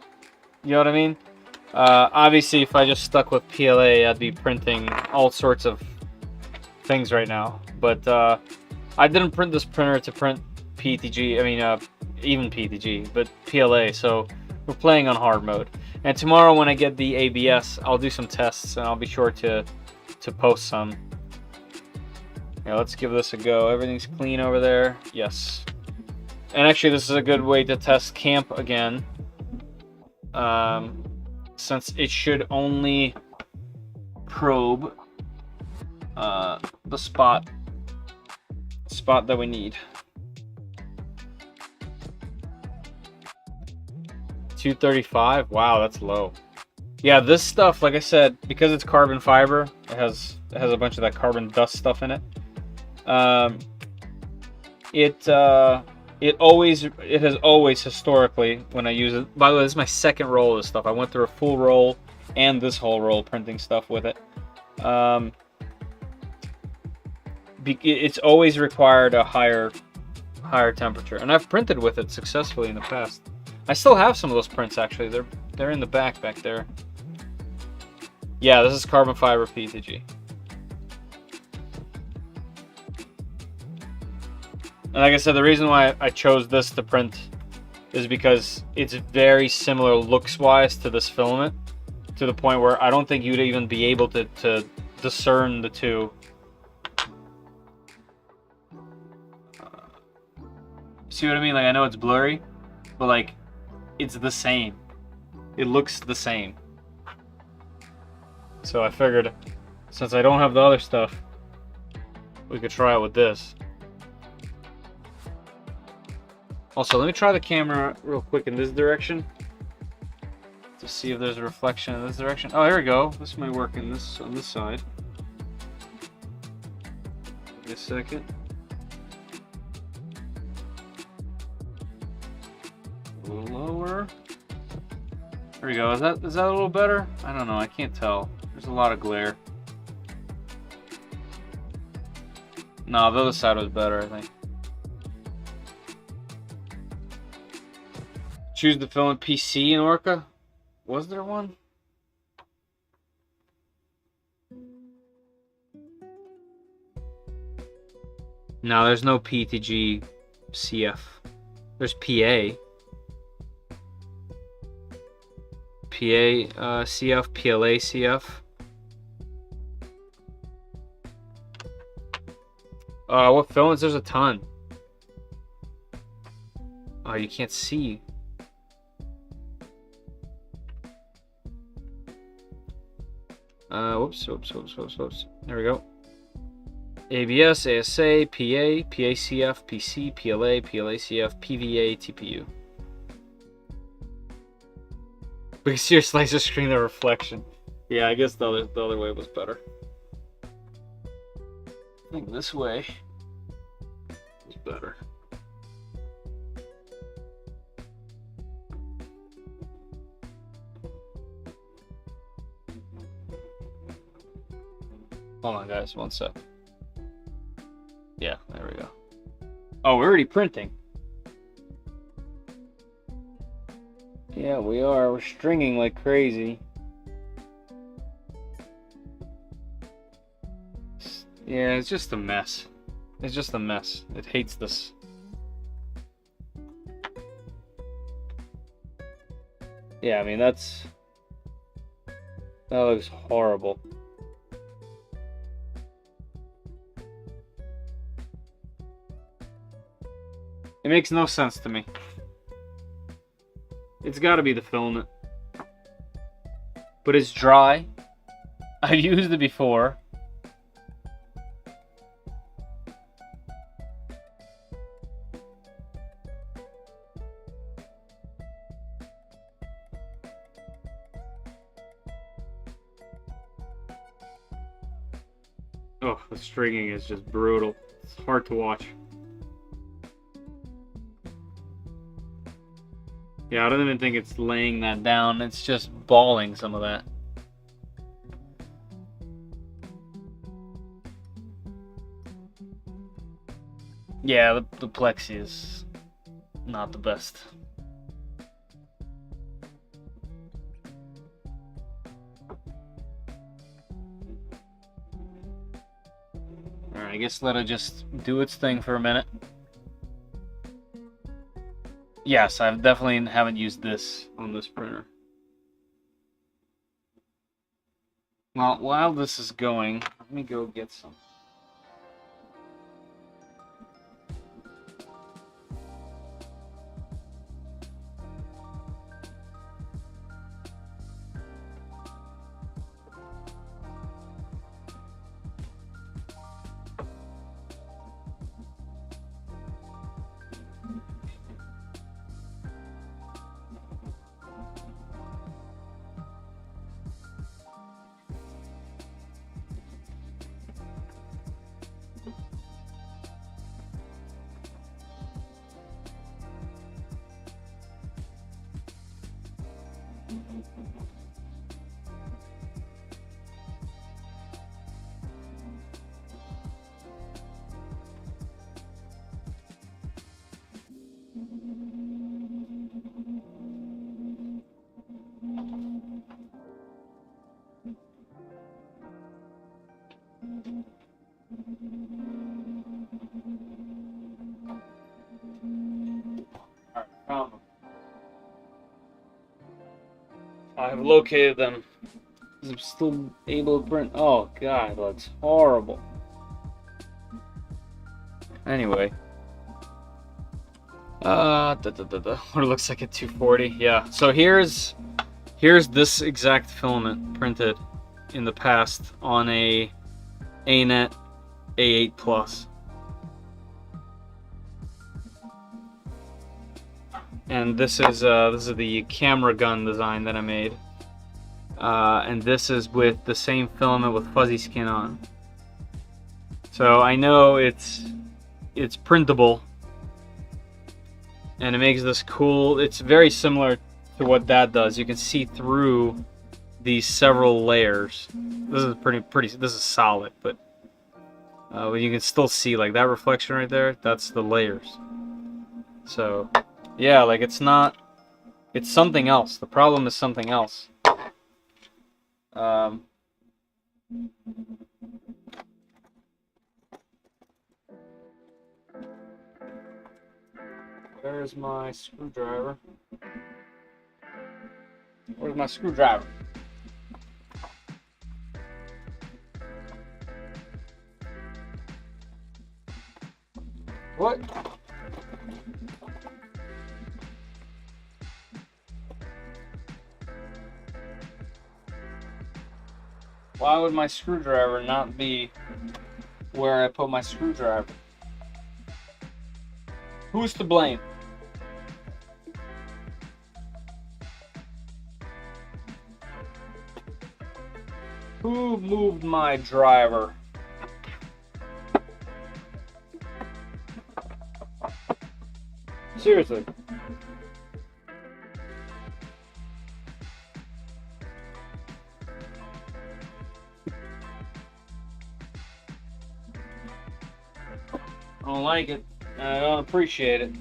You know what I mean? Obviously, if I just stuck with PLA, I'd be printing all sorts of things right now. But I didn't print this printer to print PTG. I mean, even PTG, but PLA. So we're playing on hard mode. And tomorrow, when I get the ABS, I'll do some tests, and I'll be sure to post some. Yeah, let's give this a go. Everything's clean over there. Yes. And actually, this is a good way to test camp again. Since it should only probe the spot that we need. 235. Wow, that's low. Yeah, this stuff, like I said, because it's carbon fiber, it has a bunch of that carbon dust stuff in it. It has always historically, when I use it. By the way, this is my second roll of this stuff. I went through a full roll and this whole roll printing stuff with it. It's always required a higher temperature, and I've printed with it successfully in the past. I still have some of those prints actually. They're in the back there. Yeah, this is carbon fiber PTG. And like I said, the reason why I chose this to print is because it's very similar looks-wise to this filament, to the point where I don't think you'd even be able to discern the two. See what I mean? Like, I know it's blurry, but like, it's the same. It looks the same. So I figured, since I don't have the other stuff, we could try it with this. Also, let me try the camera real quick in this direction to see if there's a reflection in this direction. Oh, here we go. This might work on this side. Give me a second. A little lower. There we go. Is that a little better? I don't know. I can't tell. There's a lot of glare. No, the other side was better, I think. Choose the filament PC in Orca. Was there one? No, there's no PTG CF. There's PA. PA CF, PLA CF. What filaments? There's a ton. Oh, you can't see. Whoops. There we go. ABS, ASA, PA, PACF, PC, PLA, PLACF, PVA, TPU. We can see your slicer screen the reflection. Yeah, I guess the other way was better. I think this way is better. Hold on, guys, one sec. Yeah, there we go. Oh, we're already printing. Yeah, we are. We're stringing like crazy. Yeah, it's just a mess. It's just a mess. It hates this. Yeah, I mean, that looks horrible. It makes no sense to me. It's got to be the filament. But it's dry. I've used it before. Oh, the stringing is just brutal. It's hard to watch. Yeah, I don't even think it's laying that down. It's just balling some of that. Yeah, the plexi is not the best. Alright, I guess let it just do its thing for a minute. Yes, I definitely haven't used this on this printer. Well, while this is going, let me go get some. I have located them. I'm still able to print. Oh god, that's horrible. Anyway. What it looks like a 240. Yeah. So here's this exact filament printed in the past on a ANET A8 Plus. And this is the camera gun design that I made. And this is with the same filament with fuzzy skin on. So I know it's printable, and it makes this cool. It's very similar to what that does. You can see through these several layers. This is pretty. This is solid, but you can still see like that reflection right there. That's the layers. So yeah, like it's not It's something else. The problem is something else. Where's my screwdriver? Where's my screwdriver? What? Why would my screwdriver not be where I put my screwdriver? Who's to blame? Who moved my driver? Seriously. I don't like it, and I don't appreciate it.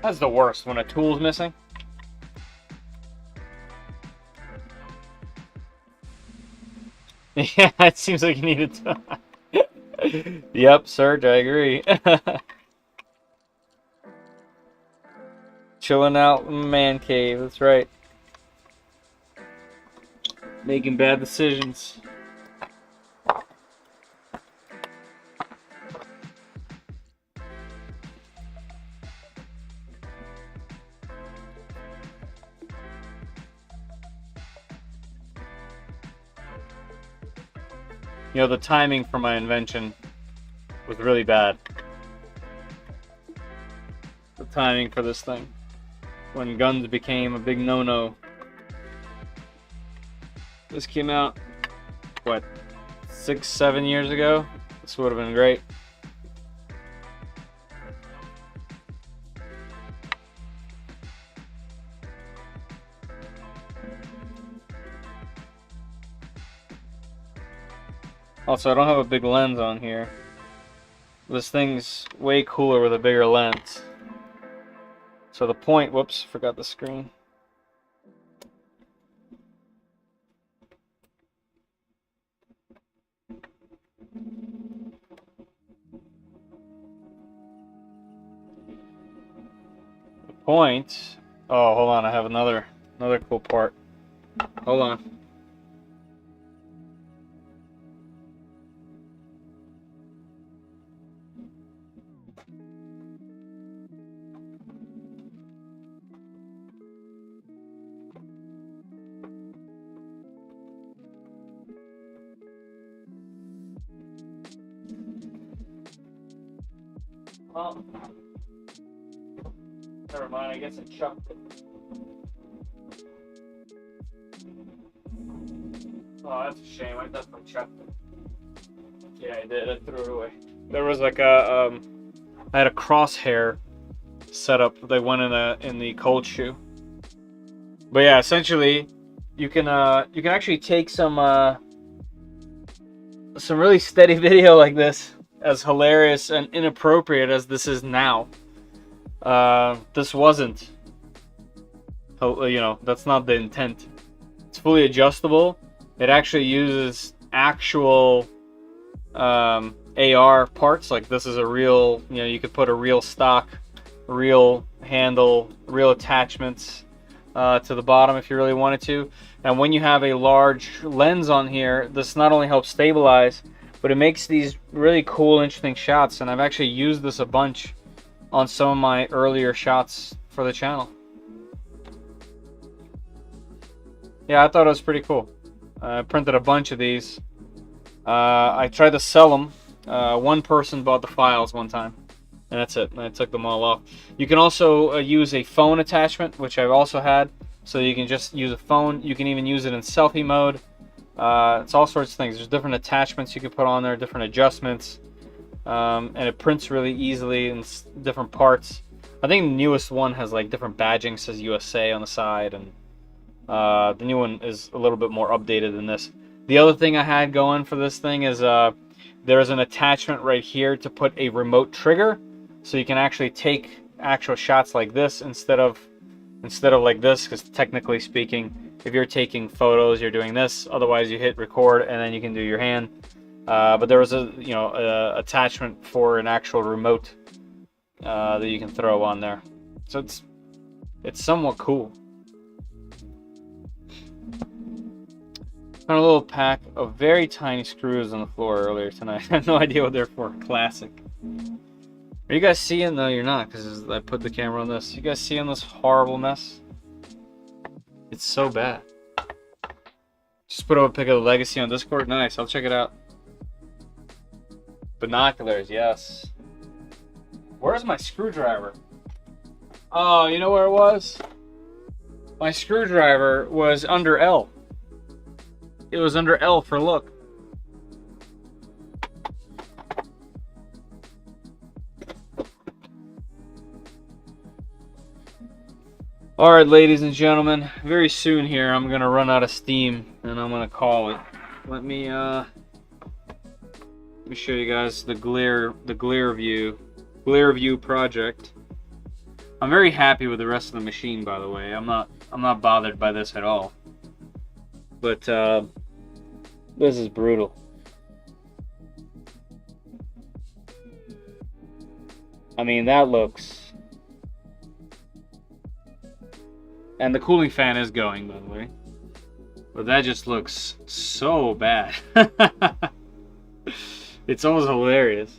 That's the worst, when a tool's missing. Yeah, it seems like you need it to... Yep, Serge, I agree. Chilling out in the man cave, that's right. Making bad decisions. You know, the timing for my invention was really bad. The timing for this thing. When guns became a big no-no. This came out, what, 6-7 years ago? This would have been great. Also, I don't have a big lens on here. This thing's way cooler with a bigger lens. So the point, whoops, forgot the screen. The point, oh, hold on, I have another cool part. Hold on. Well, never mind, I guess I chucked it. Oh, that's a shame, I definitely chucked it. Yeah, I did, I threw it away. There was like a, I had a crosshair set up that went in the cold shoe. But yeah, essentially, you can actually take some really steady video like this, as hilarious and inappropriate as this is now. This wasn't, you know, that's not the intent. It's fully adjustable. It actually uses actual AR parts. Like this is a real, you know, you could put a real stock, real handle, real attachments to the bottom if you really wanted to. And when you have a large lens on here, this not only helps stabilize, but it makes these really cool, interesting shots. And I've actually used this a bunch on some of my earlier shots for the channel. Yeah, I thought it was pretty cool. I printed a bunch of these. I tried to sell them. One person bought the files one time, and that's it. I took them all off. You can also use a phone attachment, which I've also had. So you can just use a phone. You can even use it in selfie mode. It's all sorts of things. There's different attachments you can put on there, different adjustments, and it prints really easily in different parts. I think the newest one has like different badging, says USA on the side, and the new one is a little bit more updated than this. The other thing I had going for this thing is there's an attachment right here to put a remote trigger, so you can actually take actual shots like this instead of like this, because technically speaking, if you're taking photos, you're doing this. Otherwise, you hit record and then you can do your hand. But there was a attachment for an actual remote that you can throw on there, so it's somewhat cool. Found a little pack of very tiny screws on the floor earlier tonight. I have no idea what they're for. Classic. Are you guys seeing? No, you're not, because I put the camera on this. You guys seeing this horrible mess? It's so bad. Just put up a pic of the Legacy on Discord. Nice, I'll check it out. Binoculars, yes. Where's my screwdriver? Oh, you know where it was? My screwdriver was under L. It was under L for look. Alright, ladies and gentlemen, very soon here I'm gonna run out of steam and I'm gonna call it. Let me show you guys the glare view project. I'm very happy with the rest of the machine, by the way. I'm not bothered by this at all. But this is brutal. I mean, that looks... And the cooling fan is going, by the way. But that just looks so bad. It's almost hilarious.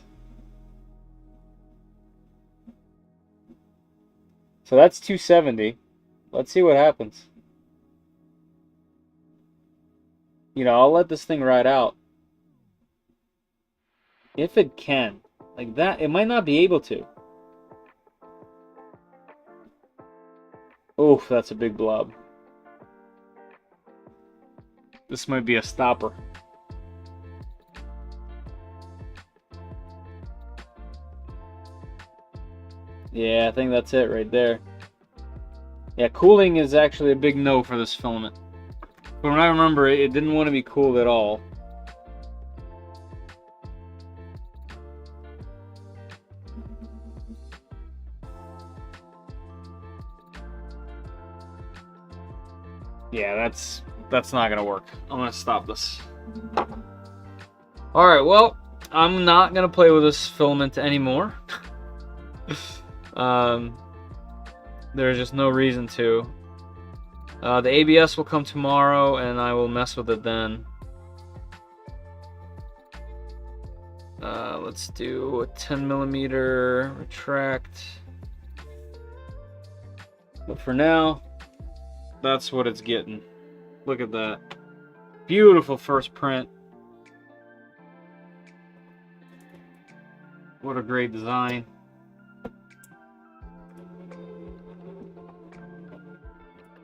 So that's 270. Let's see what happens. You know, I'll let this thing ride out. If it can. Like that, it might not be able to. Oof, that's a big blob. This might be a stopper. Yeah, I think that's it right there. Yeah, cooling is actually a big no for this filament. But when I remember it didn't want to be cooled at all. Yeah, that's not gonna work. I'm gonna stop this. Alright, well, I'm not gonna play with this filament anymore. There's just no reason to. The ABS will come tomorrow and I will mess with it then. Let's do a 10mm retract. But for now, that's what it's getting. Look at that. Beautiful first print. What a great design.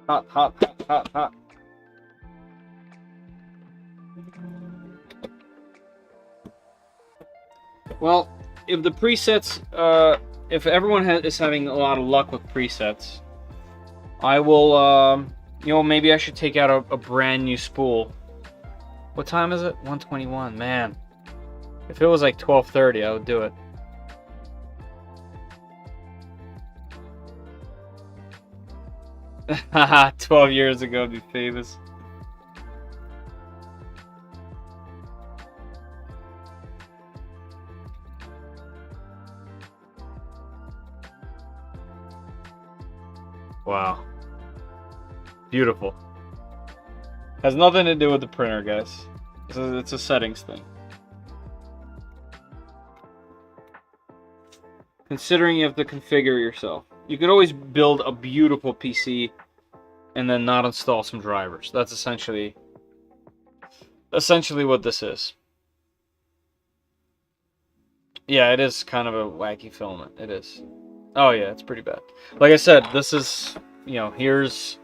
Hot, hot, hot, hot, hot. Well, if the presets, if everyone is having a lot of luck with presets, I will, you know, maybe I should take out a brand new spool. What time is it? 1:21. Man, if it was like 12:30, I would do it. Haha, 12 years ago, be famous. Wow. Beautiful. Has nothing to do with the printer, guys. It's a settings thing. Considering you have to configure yourself. You could always build a beautiful PC and then not install some drivers. That's essentially what this is. Yeah, it is kind of a wacky filament. It is. Oh yeah, it's pretty bad. Like I said, this is, you know, here's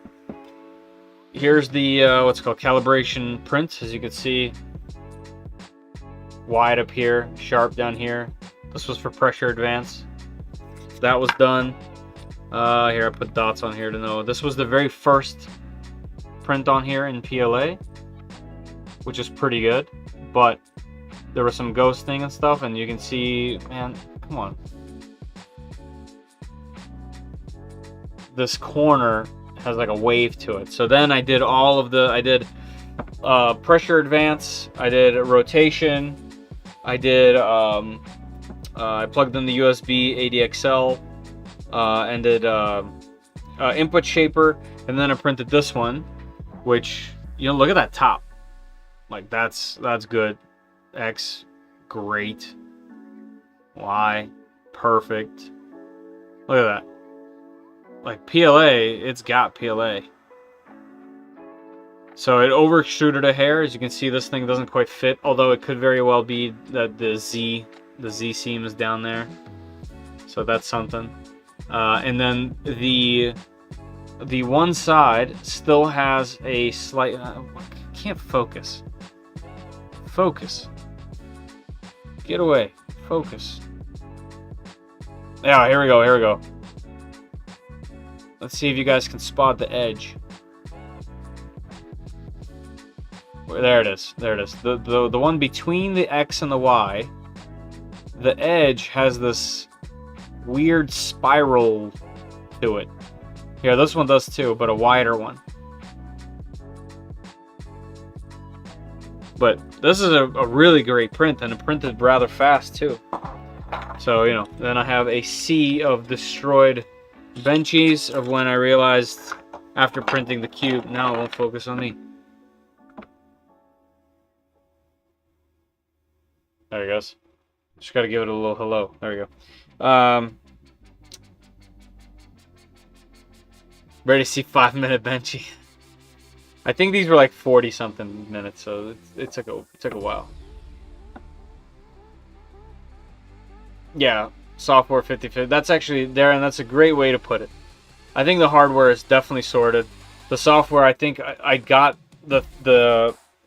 the what's called calibration print. As you can see, wide up here, sharp down here. This was for pressure advance. That was done. Here, I put dots on here to know. This was the very first print on here in PLA, which is pretty good, but there was some ghosting and stuff, and you can see, man, come on. this corner has like a wave to it. So then I did all of the, I did pressure advance, I did rotation, I did, I plugged in the USB ADXL, and did input shaper, and then I printed this one, which, you know, look at that top. Like, that's good. X, great. Y, perfect. Look at that. Like, PLA, it's got PLA. So it over extruded a hair. As you can see, this thing doesn't quite fit, although it could very well be that the Z seam is down there. So that's something. And then the one side still has a slight, can't focus. Focus. Get away. Focus. Yeah, here we go. Let's see if you guys can spot the edge. There it is. The one between the X and the Y, the edge has this weird spiral to it. Here, this one does too, but a wider one. But this is a really great print, and it printed rather fast too. So, you know, then I have a sea of destroyed benchies of when I realized after printing the cube, now it won't focus on me. There it goes. Just gotta give it a little hello. There we go. Ready to see 5-minute benchy. I think these were like 40-something minutes, so it took a while. Yeah, software 50/50. That's actually there, and that's a great way to put it. I think the hardware is definitely sorted. The software, I think I got the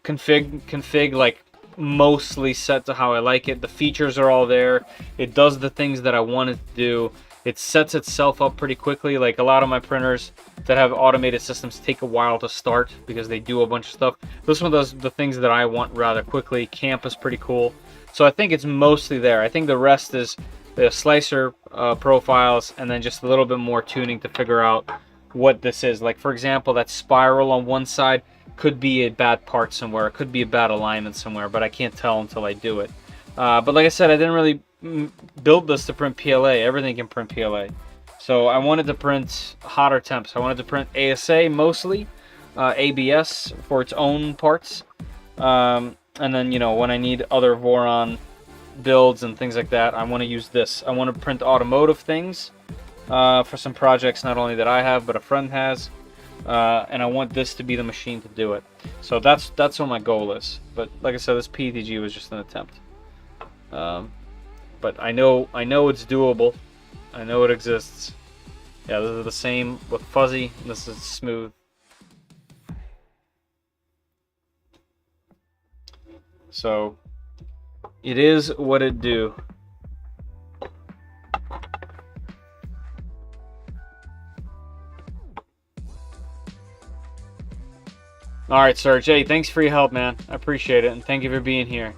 config like mostly set to how I like it. The features are all there. It does the things that I want it to do. It sets itself up pretty quickly. Like a lot of my printers that have automated systems take a while to start because they do a bunch of stuff. This one does the things that I want rather quickly. Camp is pretty cool. So I think it's mostly there. I think the rest is the slicer profiles and then just a little bit more tuning to figure out what this is. Like, for example, that spiral on one side could be a bad part somewhere. It could be a bad alignment somewhere, but I can't tell until I do it. But like I said, I didn't really build this to print PLA. Everything can print PLA. So I wanted to print hotter temps. I wanted to print ASA mostly, ABS for its own parts. And then, you know, when I need other Voron builds and things like that, I want to use this. I want to print automotive things for some projects, not only that I have, but a friend has. And I want this to be the machine to do it. So that's what my goal is. But like I said, this PETG was just an attempt. But I know it's doable. I know it exists. Yeah, this is the same with fuzzy. This is smooth. So it is what it do. All right, Serge. Hey, thanks for your help, man. I appreciate it, and thank you for being here.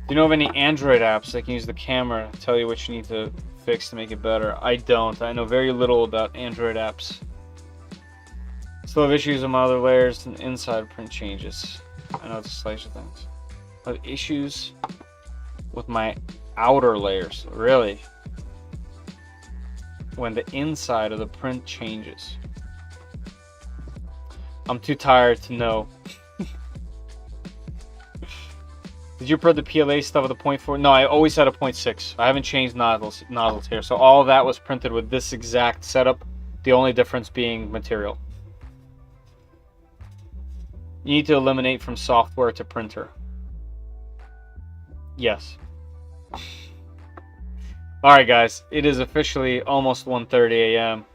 Do you know of any Android apps that can use the camera to tell you what you need to fix to make it better? I don't. I know very little about Android apps. Still have issues with my other layers and inside print changes. I know it's a slicer things. I have issues with my outer layers. Really? When the inside of the print changes. I'm too tired to know. Did you print the PLA stuff with a 0.4? No, I always had a 0.6. I haven't changed nozzles here. So all of that was printed with this exact setup. The only difference being material. You need to eliminate from software to printer. Yes. Alright guys, it is officially almost 1:30 a.m.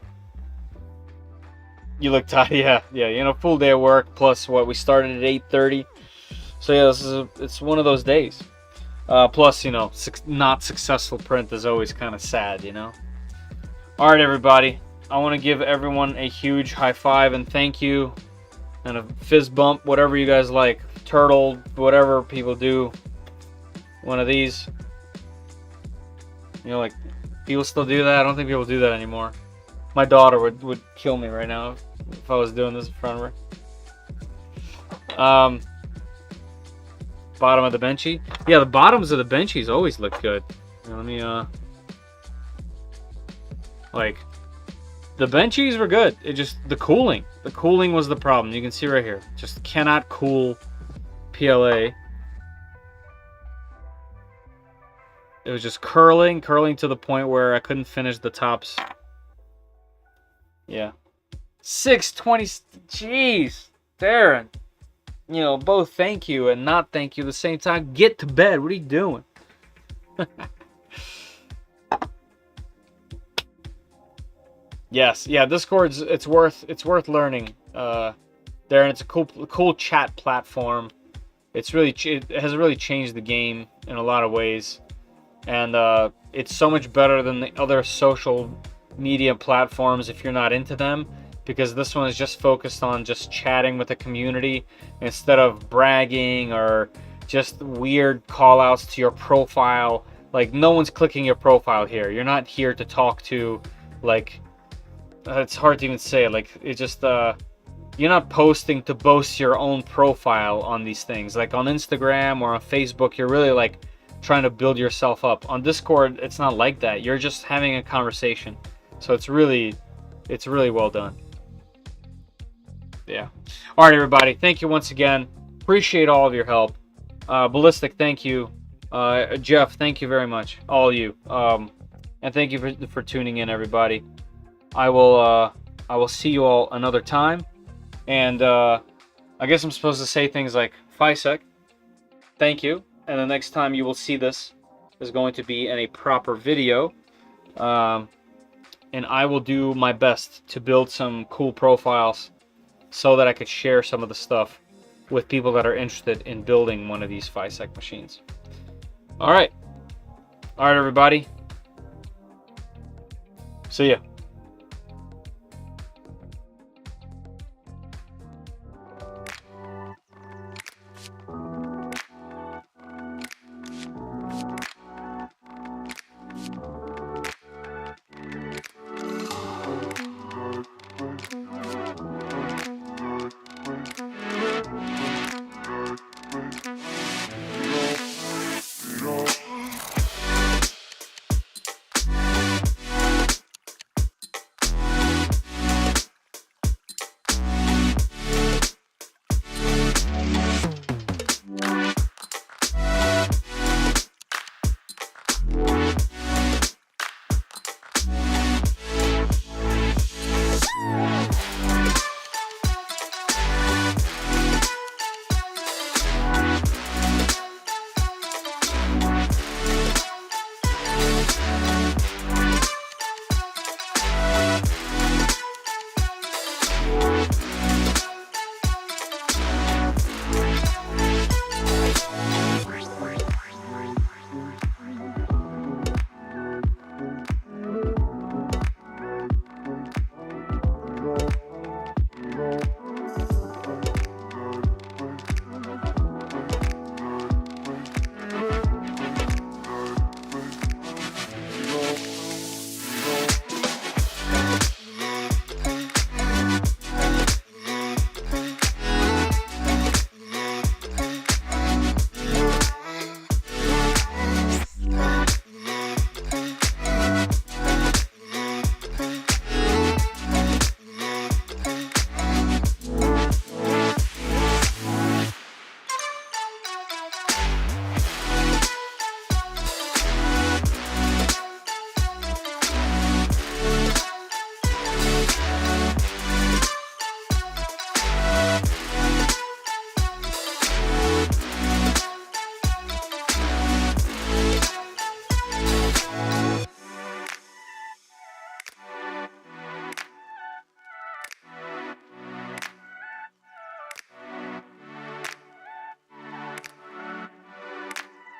You look tired. Yeah, you know, full day of work plus what we started at 8:30. So yeah, it's one of those days. Plus, you know, not successful print is always kind of sad, you know. All right, everybody. I want to give everyone a huge high five and thank you, and a fist bump, whatever you guys like. Turtle, whatever people do. One of these. You know, like People still do that? I don't think people do that anymore. My daughter would kill me right now if I was doing this in front of her. Bottom of the benchy. Yeah, the bottoms of the benchies always look good. Here, let me like, the benchies were good. It just, the cooling was the problem. You can see right here, just cannot cool PLA. It was just curling to the point where I couldn't finish the tops. Yeah, 620. Jeez, Darren. You know, both thank you and not thank you at the same time. Get to bed. What are you doing? Yes, yeah, Discord's it's worth learning. Darren, it's a cool chat platform. It has really changed the game in a lot of ways, and it's so much better than the other social media platforms if you're not into them. Because this one is just focused on just chatting with the community instead of bragging or just weird call outs to your profile. Like, no one's clicking your profile here. You're not here to talk to, like, it's hard to even say. Like, it just, you're not posting to boast your own profile on these things. Like on Instagram or on Facebook, you're really like trying to build yourself up. On Discord, it's not like that. You're just having a conversation. So it's really well done. Yeah. All right, everybody. Thank you once again. Appreciate all of your help. Ballistic, thank you. Jeff, thank you very much. All of you. And thank you for tuning in, everybody. I will see you all another time. And I guess I'm supposed to say things like Fysetc, thank you. And the next time you will see this is going to be in a proper video. And I will do my best to build some cool profiles so that I could share some of the stuff with people that are interested in building one of these Fysetc machines. All right, everybody. See ya.